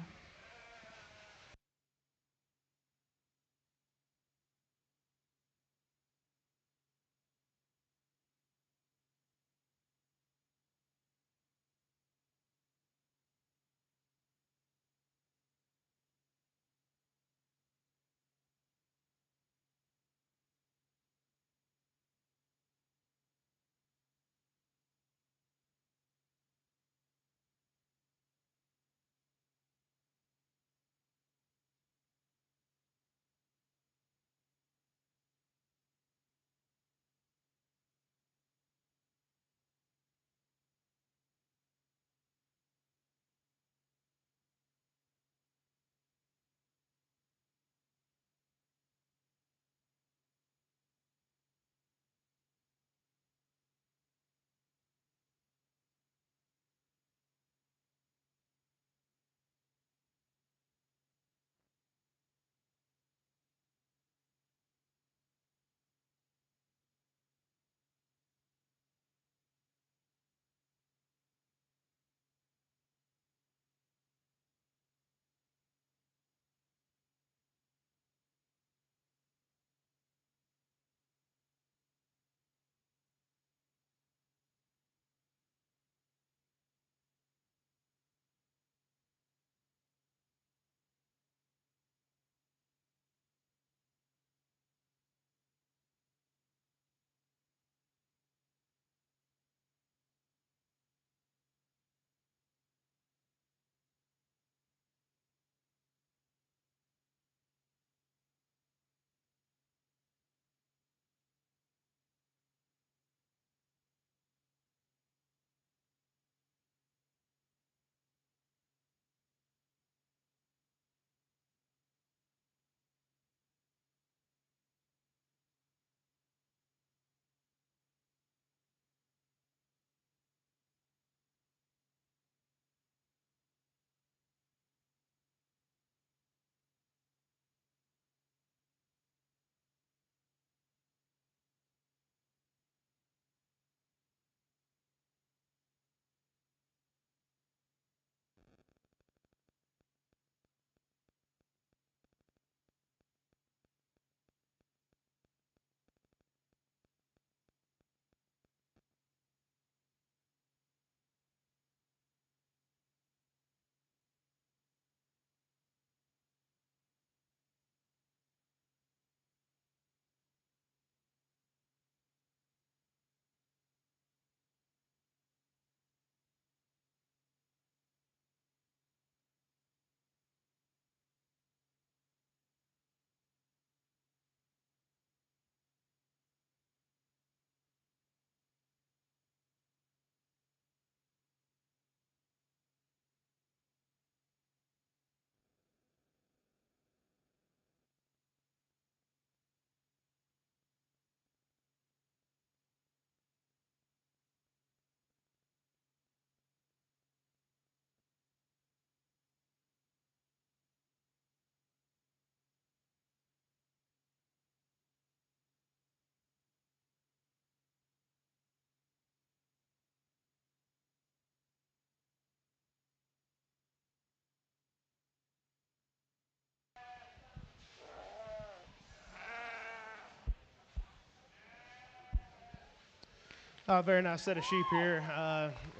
Very nice set of sheep here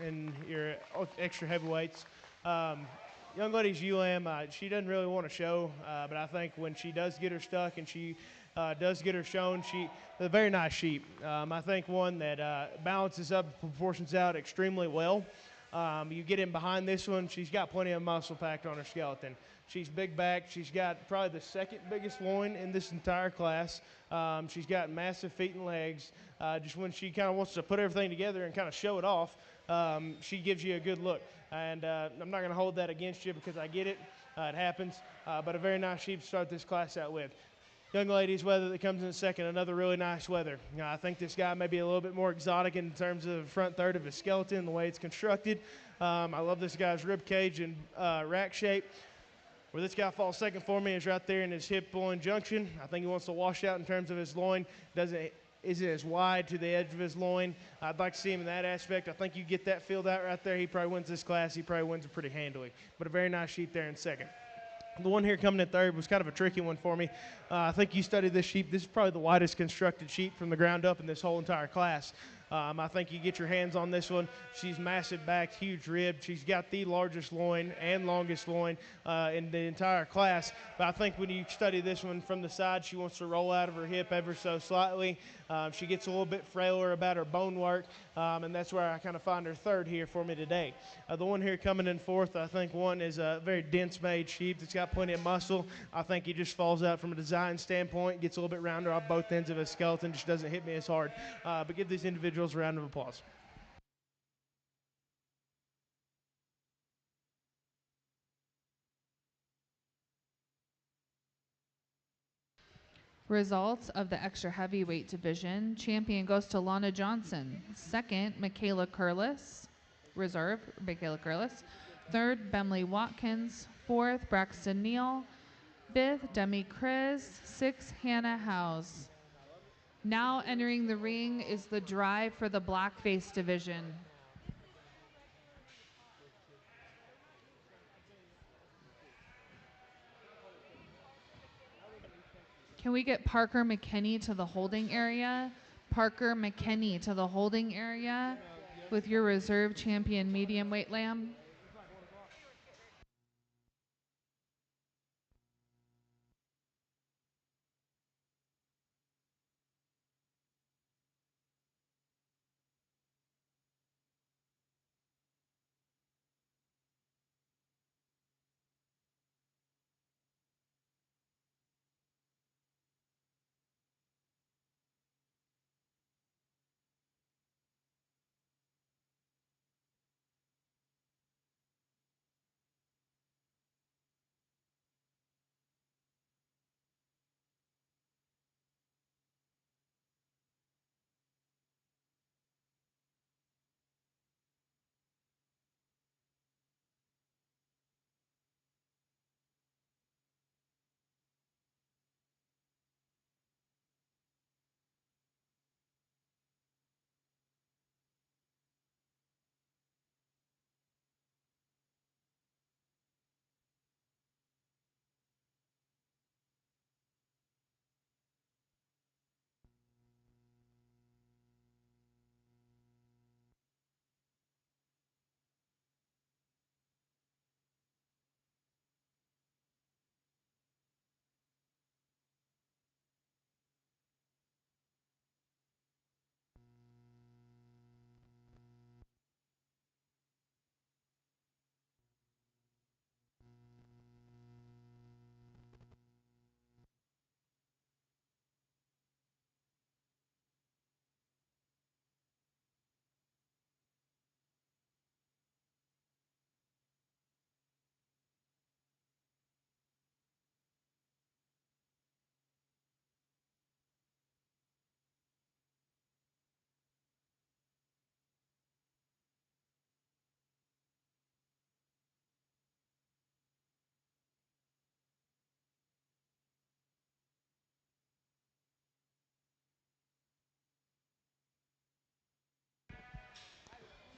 in your extra heavyweights. Young lady's ewe-lamb, she doesn't really want to show, but I think when she does get her stuck and she does get her shown, she's a very nice sheep. I think one that balances up, proportions out extremely well. You get in behind this one, she's got plenty of muscle packed on her skeleton. She's big back. She's got probably the second biggest loin in this entire class. She's got massive feet and legs. Just when she kind of wants to put everything together and kind of show it off, she gives you a good look. And I'm not going to hold that against you because I get it. It happens. But a very nice sheep to start this class out with. Young lady's wether that comes in second, another really nice wether. I think this guy may be a little bit more exotic in terms of the front third of his skeleton, the way it's constructed. I love this guy's rib cage and rack shape. Where this guy falls second for me is right there in his hip-loin junction. I think he wants to wash out in terms of his loin. Isn't as wide to the edge of his loin. I'd like to see him in that aspect. I think you get that filled out right there. He probably wins this class. He probably wins it pretty handily. But a very nice sheep there in second. The one here coming in third was kind of a tricky one for me. I think you studied this sheep. This is probably the widest constructed sheep from the ground up in this whole entire class. I think you get your hands on this one. She's massive back, huge rib. She's got the largest loin and longest loin in the entire class. But I think when you study this one from the side, she wants to roll out of her hip ever so slightly. She gets a little bit frailer about her bone work, and that's where I kind of find her third here for me today. The one here coming in fourth, I think one is a very dense-made sheep that's got plenty of muscle. I think he just falls out from a design standpoint, gets a little bit rounder off both ends of his skeleton, just doesn't hit me as hard. But give these individuals a round of applause. Results of the extra heavyweight division. Champion goes to Lana Johnson. Second, Michaela Curlis. Reserve, Michaela Curlis. Third, Bemley Watkins. Fourth, Braxton Neal. Fifth, Demi Kriz. Sixth, Hannah House. Now entering the ring is the drive for the blackface division. Can we get Parker McKinney to the holding area? Parker McKinney to the holding area with your reserve champion medium weight lamb.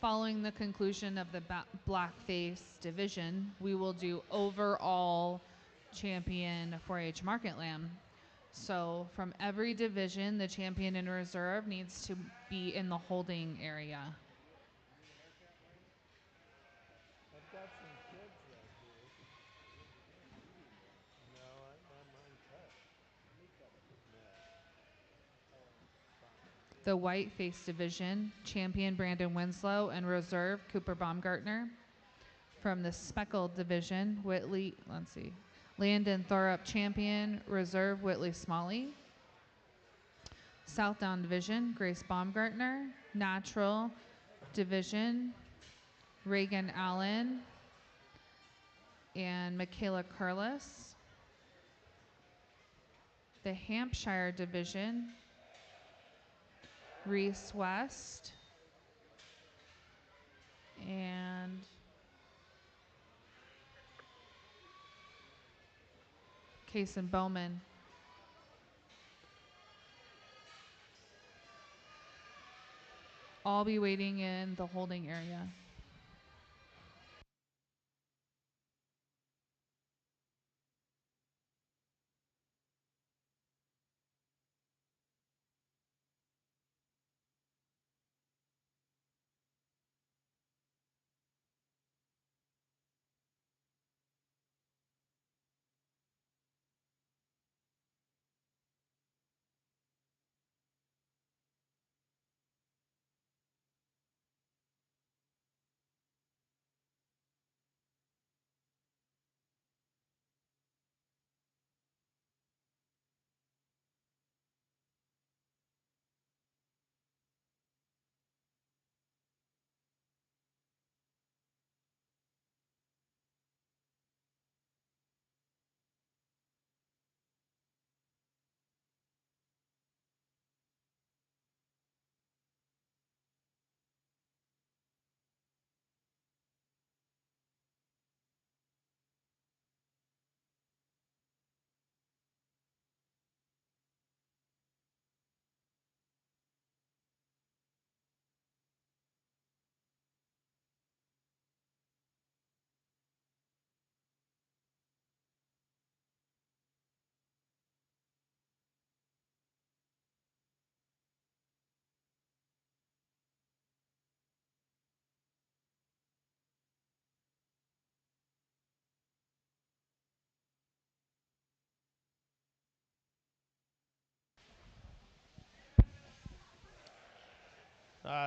Following the conclusion of the blackface division, we will do overall champion 4-H market lamb. So from every division, the champion in reserve needs to be in the holding area. I've got some kids that do. No, I have mine cut. Let me cut it. No. Fine. The white face division, champion Brandon Winslow and reserve Cooper Baumgartner. From the speckled division, Landon Thorup champion, reserve Whitley Smalley. Southdown division, Grace Baumgartner. Natural division, Reagan Allen and Michaela Curlis. The Hampshire division, Reese West and Kason Bowman. All be waiting in the holding area.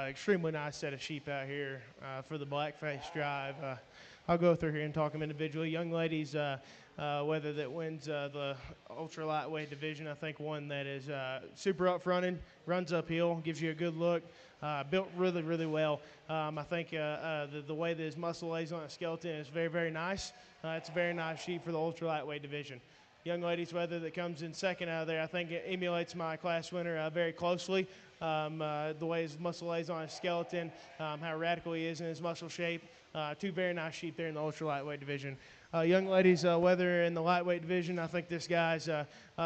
Extremely nice set of sheep out here for the Blackface Drive. I'll go through here and talk them individually. Young ladies, whether that wins the ultra lightweight division, I think one that is super up fronted, runs uphill, gives you a good look, built really, really well. I think the way that his muscle lays on a skeleton is very, very nice. It's a very nice sheep for the ultra lightweight division. Young ladies, whether that comes in second out of there, I think it emulates my class winner very closely. The way his muscle lays on his skeleton, how radical he is in his muscle shape. Two very nice sheep there in the ultra lightweight division. Young ladies, whether in the lightweight division, I think this guy's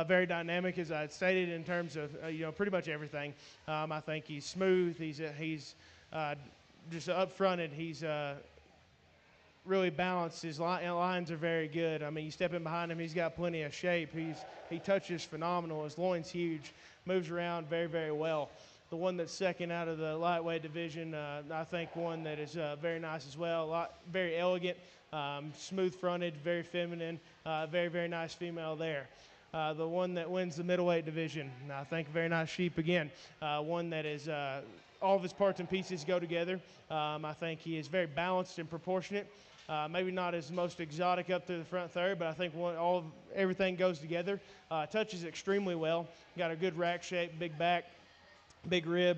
very dynamic, as I had stated, in terms of pretty much everything. I think he's smooth. He's just up-fronted. He's really balanced. His lines are very good. I mean, you step in behind him, he's got plenty of shape. He touches phenomenal. His loin's huge. Moves around very, very well. The one that's second out of the lightweight division, I think one that is very nice as well. Very elegant, smooth-fronted, very feminine, very, very nice female there. The one that wins the middleweight division, I think very nice sheep again. One that is all of his parts and pieces go together. I think he is very balanced and proportionate. Maybe not as most exotic up through the front third, but I think everything goes together. Touches extremely well. Got a good rack shape, big back, big rib,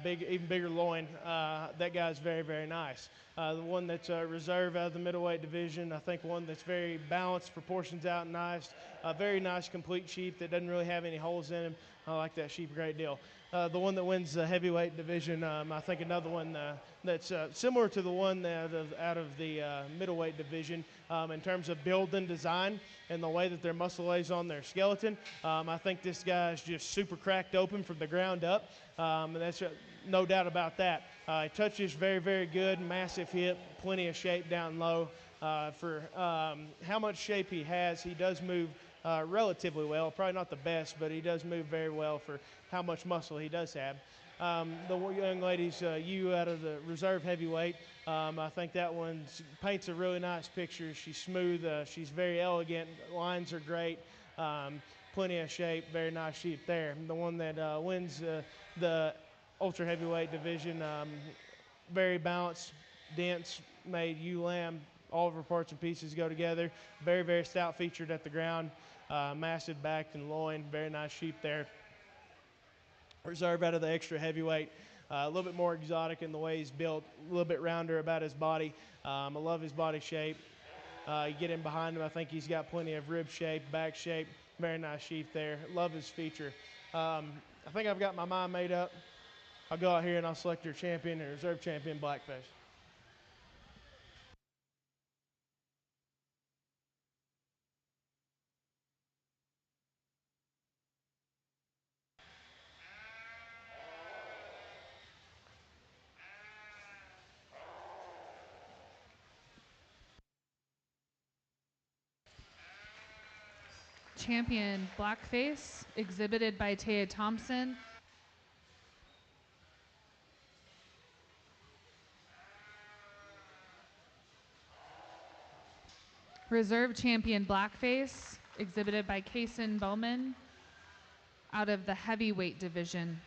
even bigger loin. That guy's very, very nice. The one that's reserve out of the middleweight division, I think one that's very balanced, proportions out nice, a very nice complete sheep that doesn't really have any holes in him. I like that sheep a great deal. The one that wins the heavyweight division, I think another one that's similar to the one out of the middleweight division in terms of build and design and the way that their muscle lays on their skeleton. I think this guy's just super cracked open from the ground up, and that's no doubt about that. He touches very, very good, massive hip, plenty of shape down low. For how much shape he has, he does move relatively well. Probably not the best, but he does move very well for how much muscle he does have. The young lady's you out of the reserve heavyweight. I think that one paints a really nice picture. She's smooth. She's very elegant. Lines are great. Plenty of shape. Very nice shape there. The one that wins the ultra heavyweight division, very balanced, dense, made ewe lamb. All of her parts and pieces go together. Very, very stout featured at the ground. Massive back and loin. Very nice sheep there. Reserve out of the extra heavyweight. A little bit more exotic in the way he's built. A little bit rounder about his body. I love his body shape. You get in behind him, I think he's got plenty of rib shape, back shape. Very nice sheep there. Love his feature. I think I've got my mind made up. I'll go out here and I'll select your champion and reserve champion, Blackface. Champion Blackface, exhibited by Taya Thompson. Reserve champion Blackface, exhibited by Kason Bowman, out of the heavyweight division.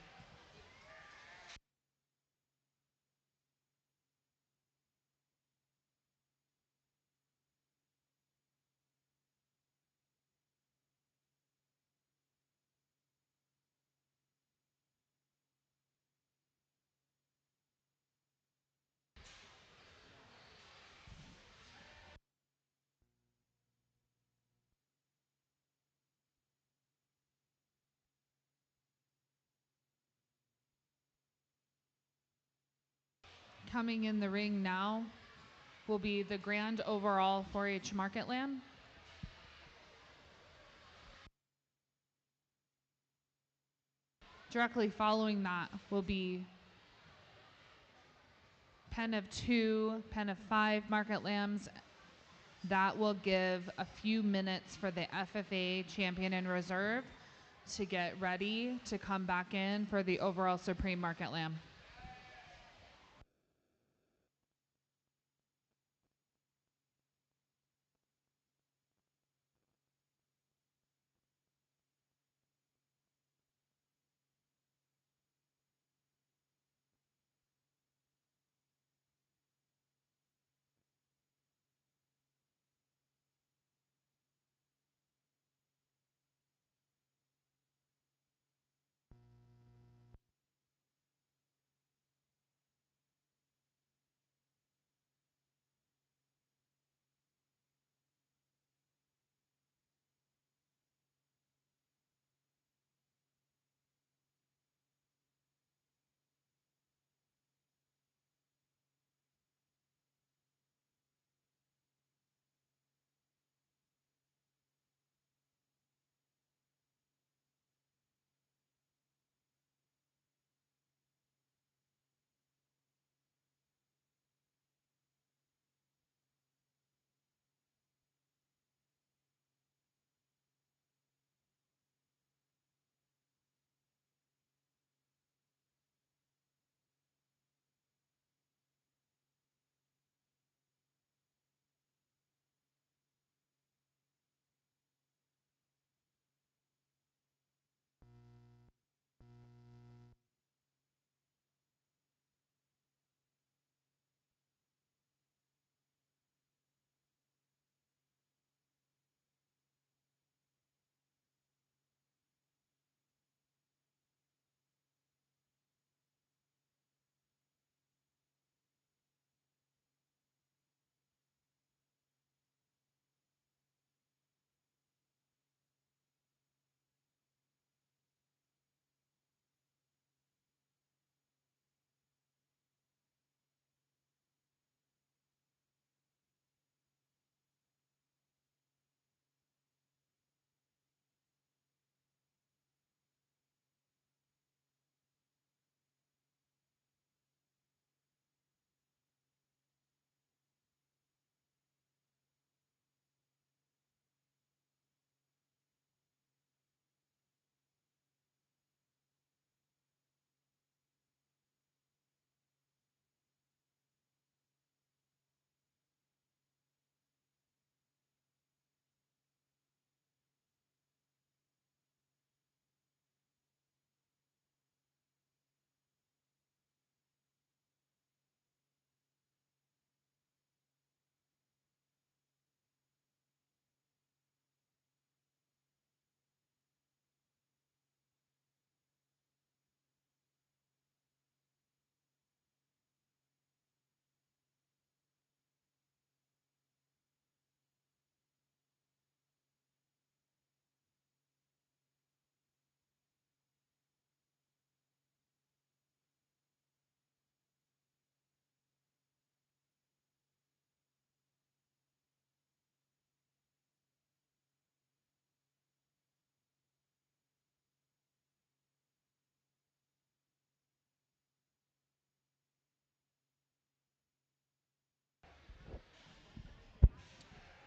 Coming in the ring now will be the grand overall 4-H market lamb. Directly following that will be pen of 2, pen of 5 market lambs. That will give a few minutes for the FFA champion in reserve to get ready to come back in for the overall supreme market lamb.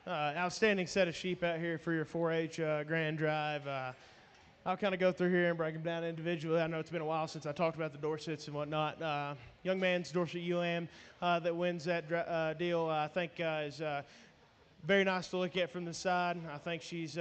Outstanding set of sheep out here for your 4-H Grand Drive. I'll kind of go through here and break them down individually. I know it's been a while since I talked about the Dorsets and whatnot. Young man's Dorset Elam that wins that deal, I think is very nice to look at from the side. I think she's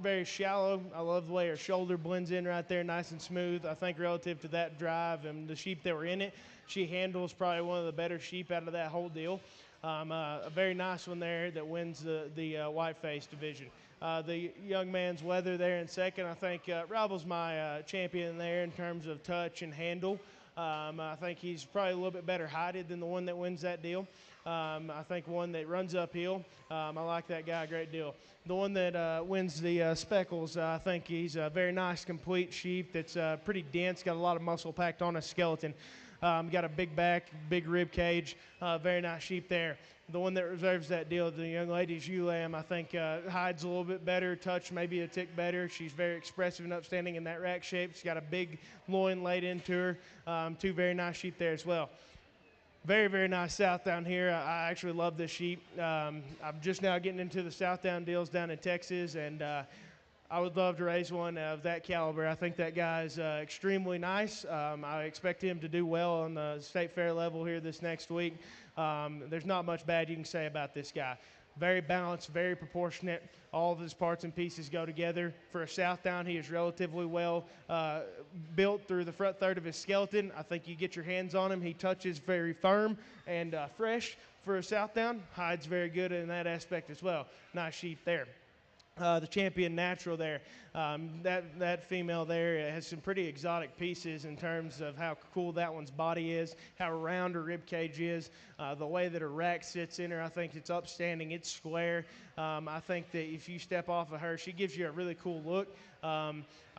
very shallow. I love the way her shoulder blends in right there, nice and smooth. I think relative to that drive and the sheep that were in it, she handles probably one of the better sheep out of that whole deal. A very nice one there that wins the white-face division. The young man's Weather there in second, I think rivals my champion there in terms of touch and handle. I think he's probably a little bit better heighted than the one that wins that deal. I think one that runs uphill. I like that guy a great deal. The one that wins the Speckles, I think he's a very nice, complete sheep that's pretty dense, got a lot of muscle packed on his skeleton. Got a big back, big rib cage, very nice sheep there. The one that reserves that deal, the young lady's Ewe-Lamb, I think hides a little bit better, touch maybe a tick better. She's very expressive and upstanding in that rack shape. She's got a big loin laid into her. Two very nice sheep there as well. Very, very nice South down here. I actually love this sheep. I'm just now getting into the South down deals down in Texas, and I would love to raise one of that caliber. I think that guy's extremely nice. I expect him to do well on the state fair level here this next week. There's not much bad you can say about this guy. Very balanced, very proportionate. All of his parts and pieces go together. For a South down, he is relatively well built through the front third of his skeleton. I think you get your hands on him. He touches very firm and fresh for a South down. Hides very good in that aspect as well. Nice sheep there. The champion natural there, that female there has some pretty exotic pieces in terms of how cool that one's body is, how round her rib cage is, the way that her rack sits in her. I think it's upstanding, it's square. I think that if you step off of her, she gives you a really cool look.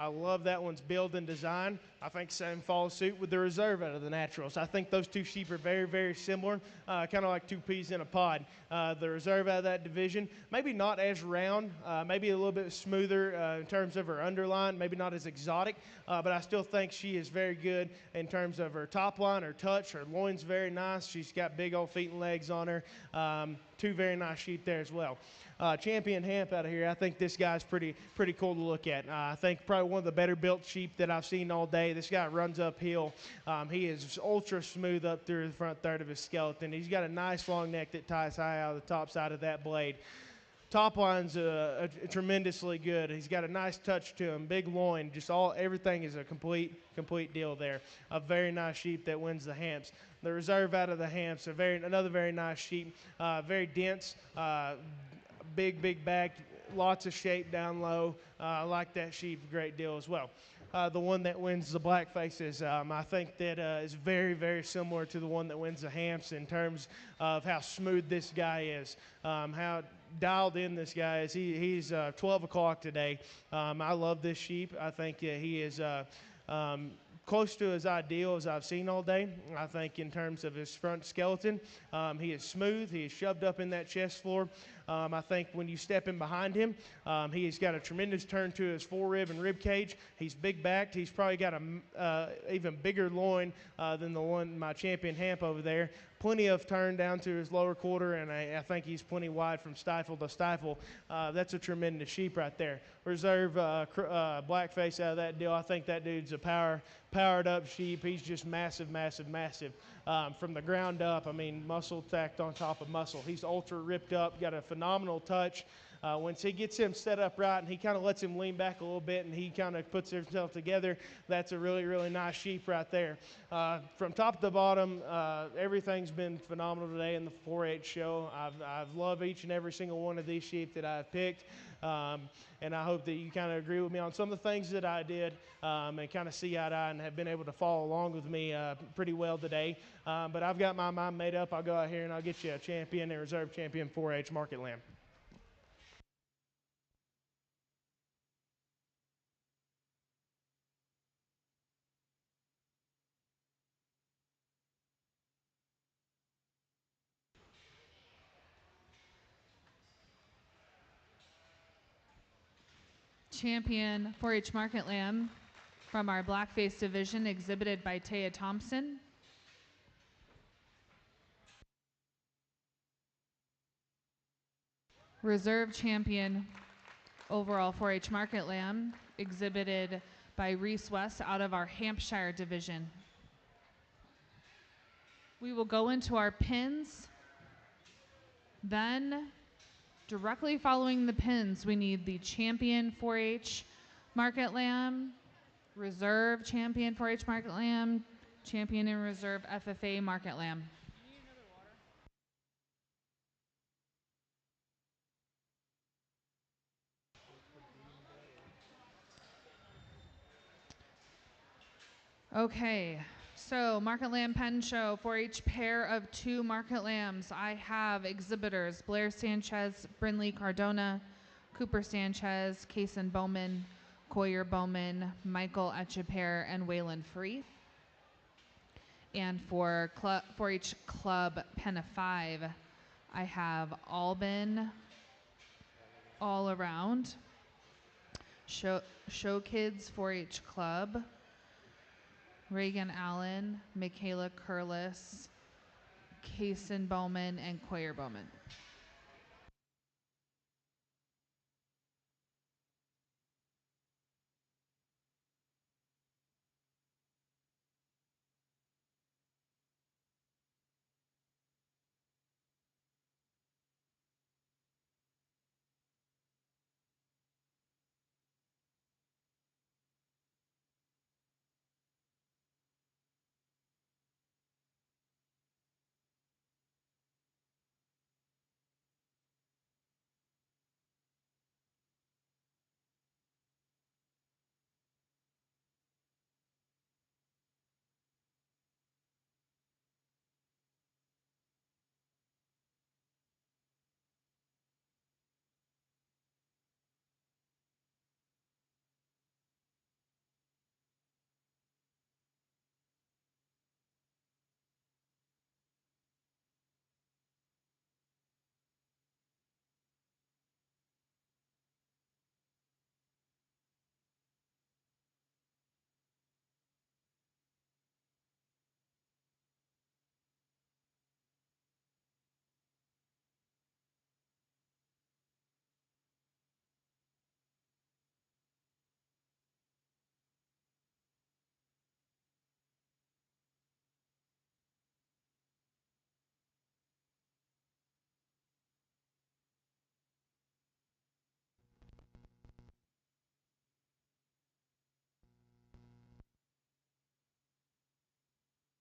I love that one's build and design. I think same follows suit with the reserve out of the naturals. I think those two sheep are very, very similar, kind of like two peas in a pod. The reserve out of that division, maybe not as round, maybe a little bit smoother in terms of her underline, maybe not as exotic, but I still think she is very good in terms of her top line, her touch, her loin's very nice. She's got big old feet and legs on her. Two very nice sheep there as well. Champion Hamp out of here, I think this guy's pretty cool to look at. I think probably one of the better built sheep that I've seen all day. This guy runs uphill. He is ultra smooth up through the front third of his skeleton. He's got a nice long neck that ties high out of the top side of that blade. Top line's tremendously good. He's got a nice touch to him, big loin, everything is a complete deal there. A very nice sheep that wins the Hamps. The reserve out of the Hamps, another very nice sheep, very dense, big back, lots of shape down low. I like that sheep a great deal as well. The one that wins the black faces, I think that is very, very similar to the one that wins the Hamps in terms of how smooth this guy is, how dialed in this guy is. He's 12 o'clock today. I love this sheep. I think he is close to as ideal as I've seen all day. I think in terms of his front skeleton, he is smooth. He is shoved up in that chest floor. I think when you step in behind him, he's got a tremendous turn to his forerib and rib cage. He's big backed. He's probably got a even bigger loin than the one my champion Hamp over there. Plenty of turn down to his lower quarter, and I think he's plenty wide from stifle to stifle. That's a tremendous sheep right there. Reserve blackface out of that deal. I think that dude's a powered up sheep. He's just massive. From the ground up, I mean, muscle tacked on top of muscle. He's ultra ripped up, got a phenomenal touch. Once he gets him set up right and he kind of lets him lean back a little bit and he kind of puts himself together, that's a really nice sheep right there. From top to bottom, everything's been phenomenal today in the 4-H show. I've loved each and every single one of these sheep that I've picked. And I hope that you kind of agree with me on some of the things that I did and kind of see eye to eye and have been able to follow along with me pretty well today. But I've got my mind made up. I'll go out here and I'll get you a champion and reserve champion 4-H Market Lamb. Champion 4-H Market Lamb from our Blackface division, exhibited by Taya Thompson. Reserve champion overall 4-H market lamb, exhibited by Reese West out of our Hampshire division. We will go into our pins. Then, directly following the pins, we need the champion 4-H market lamb, reserve champion 4-H market lamb, champion and reserve FFA market lamb. Okay, so market lamb pen show for each pair of 2 market lambs. I have exhibitors Blair Sanchez, Brinley Cardona, Cooper Sanchez, Kason Bowman, Coyer Bowman, Michael Etchepair, and Waylon Free. And for each club pen of 5, I have Albin, All Around, Show Kids 4-H Club, Reagan Allen, Michaela Curlis, Kason Bowman, and Coyer Bowman.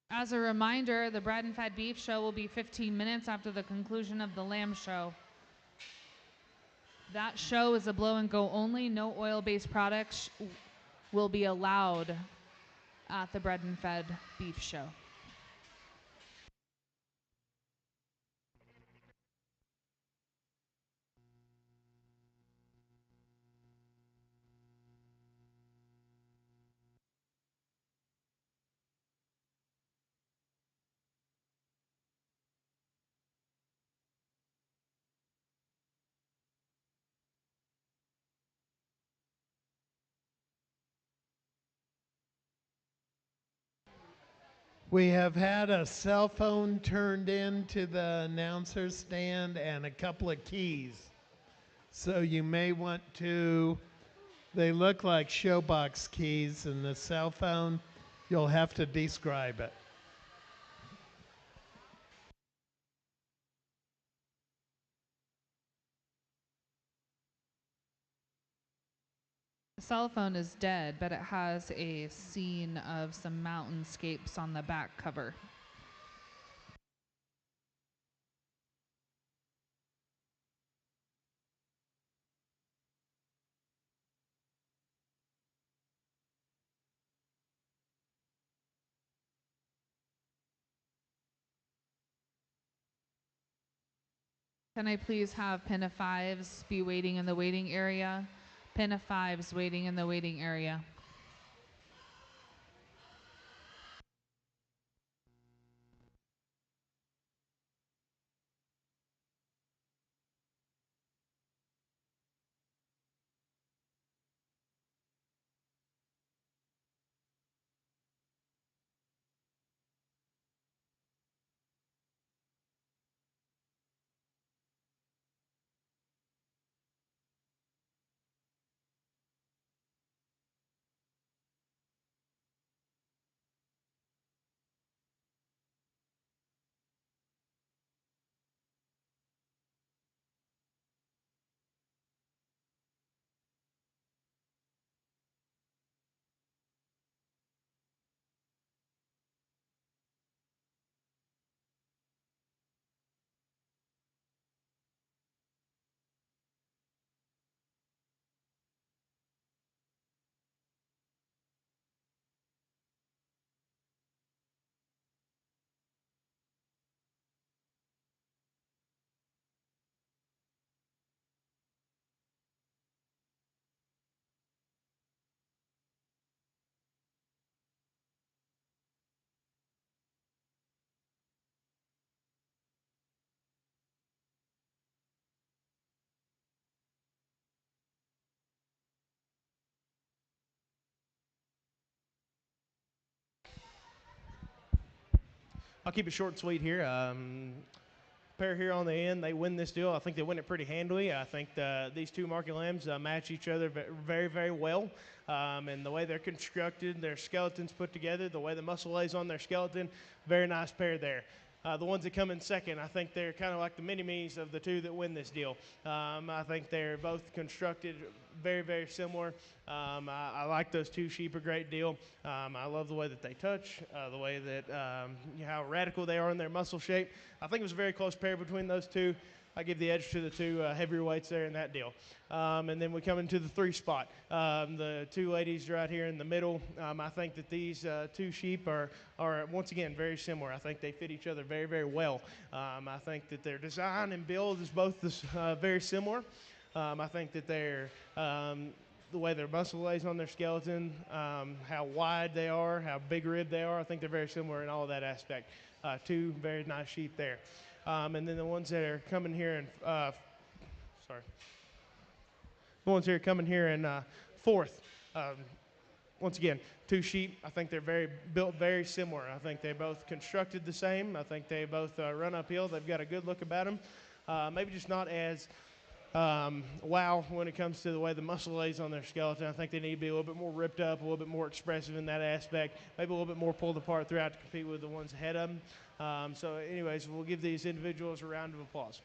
As a reminder, the Bread and Fed Beef Show will be 15 minutes after the conclusion of the Lamb Show. That show is a blow and go only. No oil-based products will be allowed at the Bread and Fed Beef Show. We have had a cell phone turned into the announcer stand and a couple of keys. So you may want to, they look like showbox keys, and the cell phone, you'll have to describe it. The cell phone is dead, but it has a scene of some mountainscapes on the back cover. Can I please have pin of 5s be waiting in the waiting area? Pin of 5s waiting in the waiting area. I'll keep it short and sweet here. Pair here on the end, they win this deal. I think they win it pretty handily. I think these two market lambs match each other very, very well. And the way they're constructed, their skeletons put together, the way the muscle lays on their skeleton, very nice pair there. The ones that come in second, I think they're kind of like the mini-me's of the two that win this deal. I think they're both constructed very, very similar. I like those two sheep a great deal. I love the way that they touch, the way that how radical they are in their muscle shape. I think it was a very close pair between those two. I give the edge to the two heavier weights there in that deal. And then we come into the 3 spot. The two ladies right here in the middle. I think that these two sheep are once again very similar. I think they fit each other very, very well. I think that their design and build is both very similar. I think that they're the way their muscle lays on their skeleton, how wide they are, how big ribbed they are. I think they're very similar in all of that aspect. Two very nice sheep there. And then the ones that are coming here in, the ones here coming here in fourth. Once again, two sheep. I think they're built very similar. I think they both constructed the same. I think they both run uphill. They've got a good look about them. Maybe just not as wow when it comes to the way the muscle lays on their skeleton. I think they need to be a little bit more ripped up, a little bit more expressive in that aspect, maybe a little bit more pulled apart throughout to compete with the ones ahead of them. So anyways, we'll give these individuals a round of applause.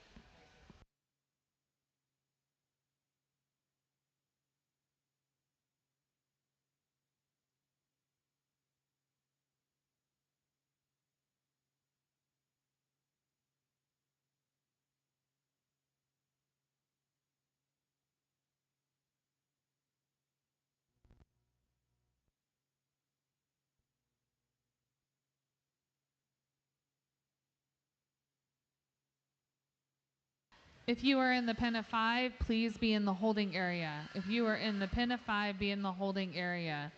If you are in the pen of 5, please be in the holding area. If you are in the pen of 5, be in the holding area.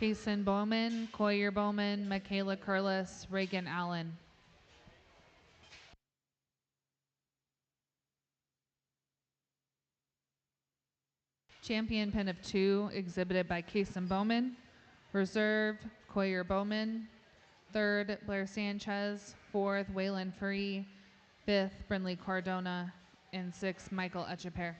Kason Bowman, Coyer Bowman, Michaela Curlis, Reagan Allen. Champion pen of 2, exhibited by Kason Bowman. Reserve, Coyer Bowman. 3rd, Blair Sanchez. 4th, Waylon Free. 5th, Brinley Cardona. And 6th, Michael Echeper.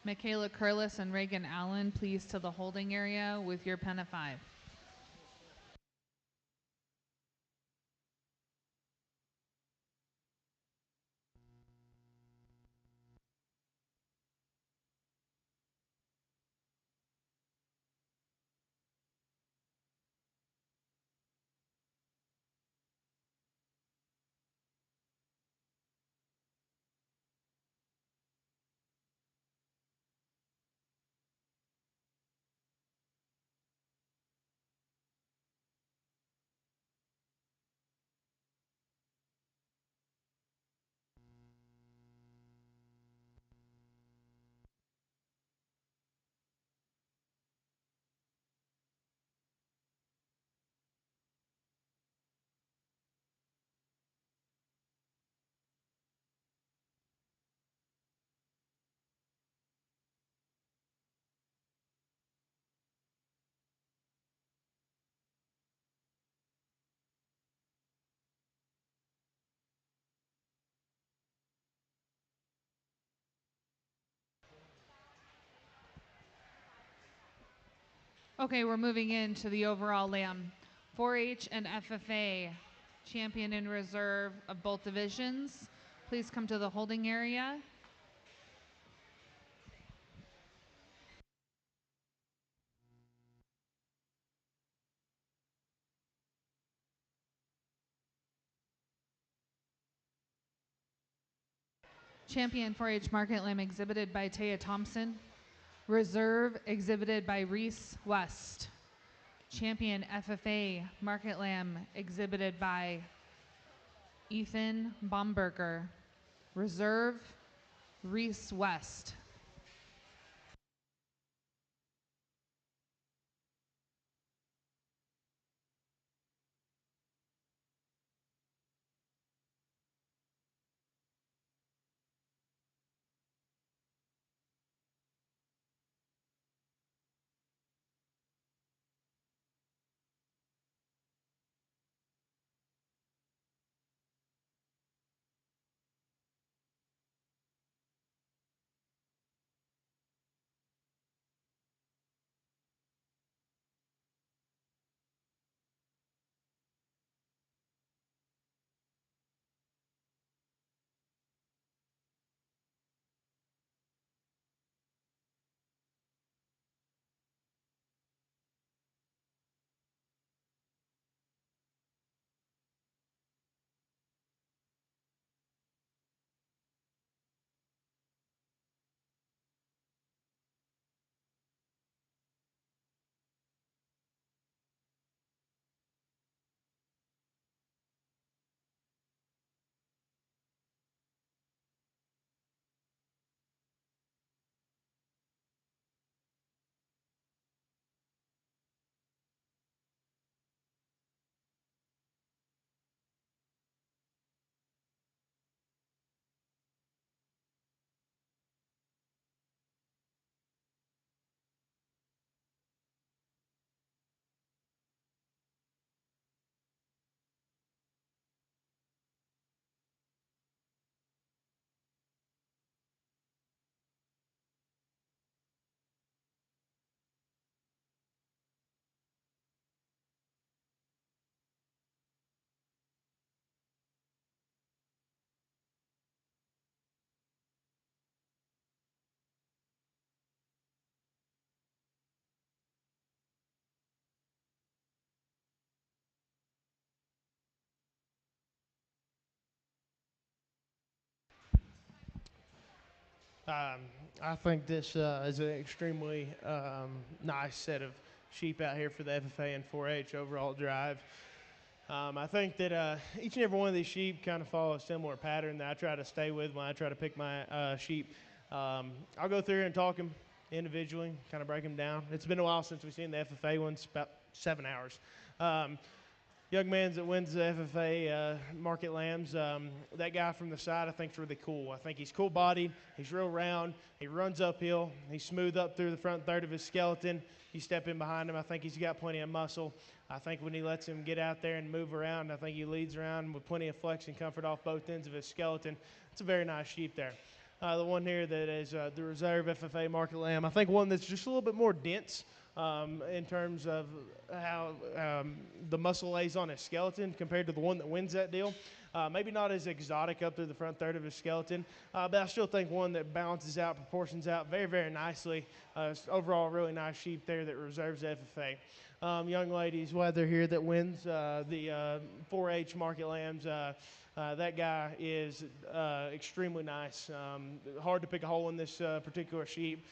Michaela Curlis and Reagan Allen, please to the holding area with your pen of 5. Okay, we're moving into the overall lamb. 4-H and FFA, champion and reserve of both divisions. Please come to the holding area. Champion 4-H market lamb exhibited by Taya Thompson. Reserve exhibited by Reese West. Champion FFA market lamb exhibited by Ethan Bomberger. Reserve Reese West. I think this is an extremely nice set of sheep out here for the FFA and 4-H overall drive. I think that each and every one of these sheep kind of follow a similar pattern that I try to stay with when I try to pick my sheep. I'll go through and talk them individually, kind of break them down. It's been a while since we've seen the FFA ones, about 7 hours. Young man that wins the FFA Market Lambs, that guy from the side I think is really cool. I think he's cool-bodied, he's real round, he runs uphill, he's smooth up through the front third of his skeleton. You step in behind him, I think he's got plenty of muscle. I think when he lets him get out there and move around, I think he leads around with plenty of flex and comfort off both ends of his skeleton. It's a very nice sheep there. The one here that is the reserve FFA Market Lamb, I think one that's just a little bit more dense in terms of how the muscle lays on his skeleton compared to the one that wins that deal. Maybe not as exotic up through the front third of his skeleton, but I still think one that balances out, proportions out very, very nicely. Overall, really nice sheep there that reserves FFA. Young ladies, whether here that wins the 4-H Market Lambs, that guy is extremely nice. Hard to pick a hole in this particular sheep.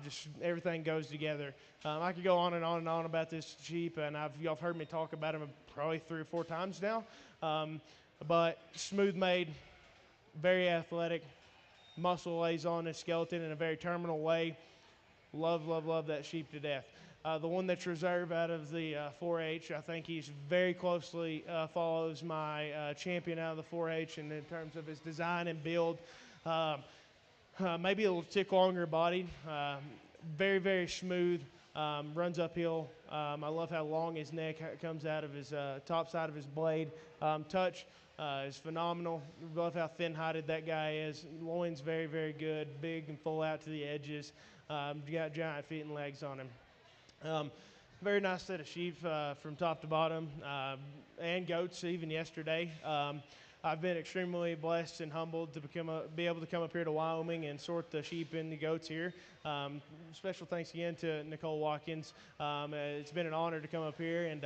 Just everything goes together. I could go on and on and on about this sheep, and y'all have heard me talk about him probably 3 or 4 times now. But smooth made, very athletic, muscle lays on his skeleton in a very terminal way. Love, love, love that sheep to death. The one that's reserved out of the 4-H, I think he's very closely follows my champion out of the 4-H, and in terms of his design and build, maybe a little tick longer bodied, very, very smooth, runs uphill. I love how long his neck comes out of his top side of his blade. Touch is phenomenal. Love how thin-hided that guy is. Loin's very, very good, big and full out to the edges. Got giant feet and legs on him. Very nice set of sheep from top to bottom, and goats even yesterday. I've been extremely blessed and humbled to be able to come up here to Wyoming and sort the sheep and the goats here. Special thanks again to Nicole Watkins. It's been an honor to come up here, and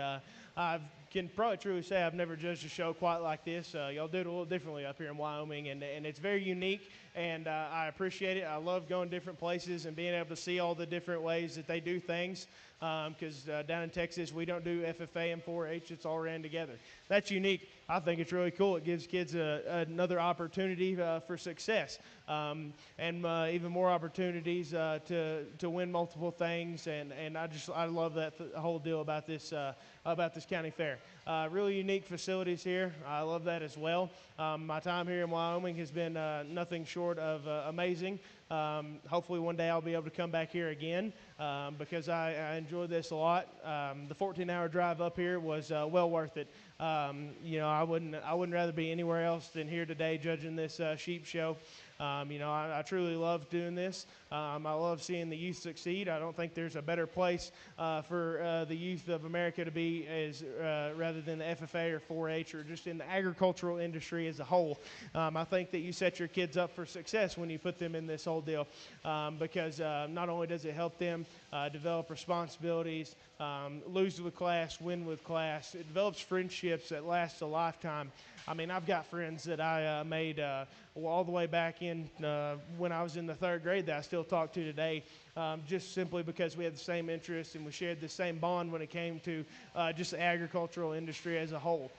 I can probably truly say I've never judged a show quite like this. Y'all do it a little differently up here in Wyoming, and it's very unique, and I appreciate it. I love going different places and being able to see all the different ways that they do things, because down in Texas, we don't do FFA and 4-H. It's all ran together. That's unique. I think it's really cool. It gives kids another opportunity for success, and even more opportunities to win multiple things, and I love that whole deal about this county fair. Really unique facilities here. I love that as well. My time here in Wyoming has been nothing short of amazing. Hopefully one day I'll be able to come back here again, because I enjoyed this a lot. The 14-hour drive up here was well worth it. I wouldn't rather be anywhere else than here today judging this sheep show. I truly love doing this. I love seeing the youth succeed. I don't think there's a better place for the youth of America to be rather than the FFA or 4-H or just in the agricultural industry as a whole. I think that you set your kids up for success when you put them in this whole deal, because not only does it help them develop responsibilities, lose with class, win with class, it develops friendships that last a lifetime. I mean, I've got friends that I made all the way back in when I was in the 3rd grade that I still talk to today, just simply because we had the same interests and we shared the same bond when it came to just the agricultural industry as a whole.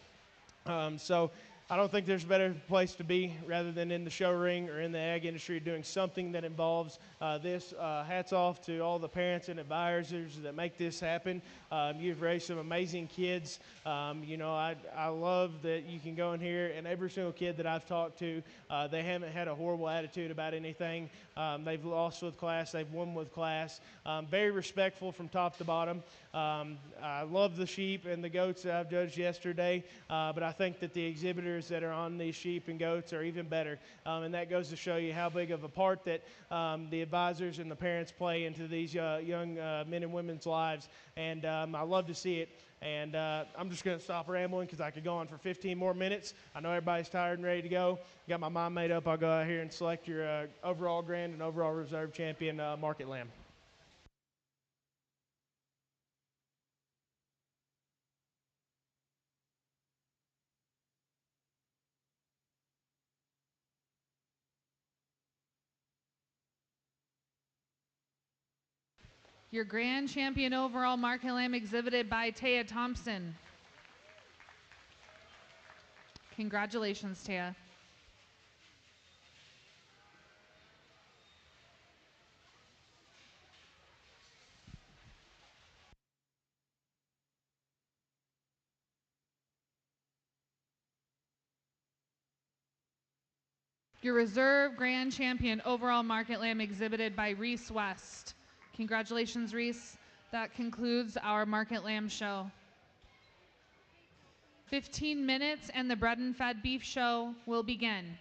So I don't think there's a better place to be rather than in the show ring or in the ag industry doing something that involves this. Hats off to all the parents and advisors that make this happen. You've raised some amazing kids. I love that you can go in here, and every single kid that I've talked to, they haven't had a horrible attitude about anything. They've lost with class. They've won with class. Very respectful from top to bottom. I love the sheep and the goats that I've judged yesterday, but I think that the exhibitors that are on these sheep and goats are even better, and that goes to show you how big of a part that the advisors and the parents play into these young men and women's lives, and I love to see it. And I'm just going to stop rambling because I could go on for 15 more minutes. I know everybody's tired and ready to go. Got my mind made up. I'll go out here and select your overall grand and overall reserve champion Market Lamb. Your grand champion overall market lamb exhibited by Taya Thompson. Congratulations, Taya. Your reserve grand champion overall market lamb exhibited by Reese West. Congratulations, Reese. That concludes our market lamb show. 15 minutes and the bread and fed beef show will begin.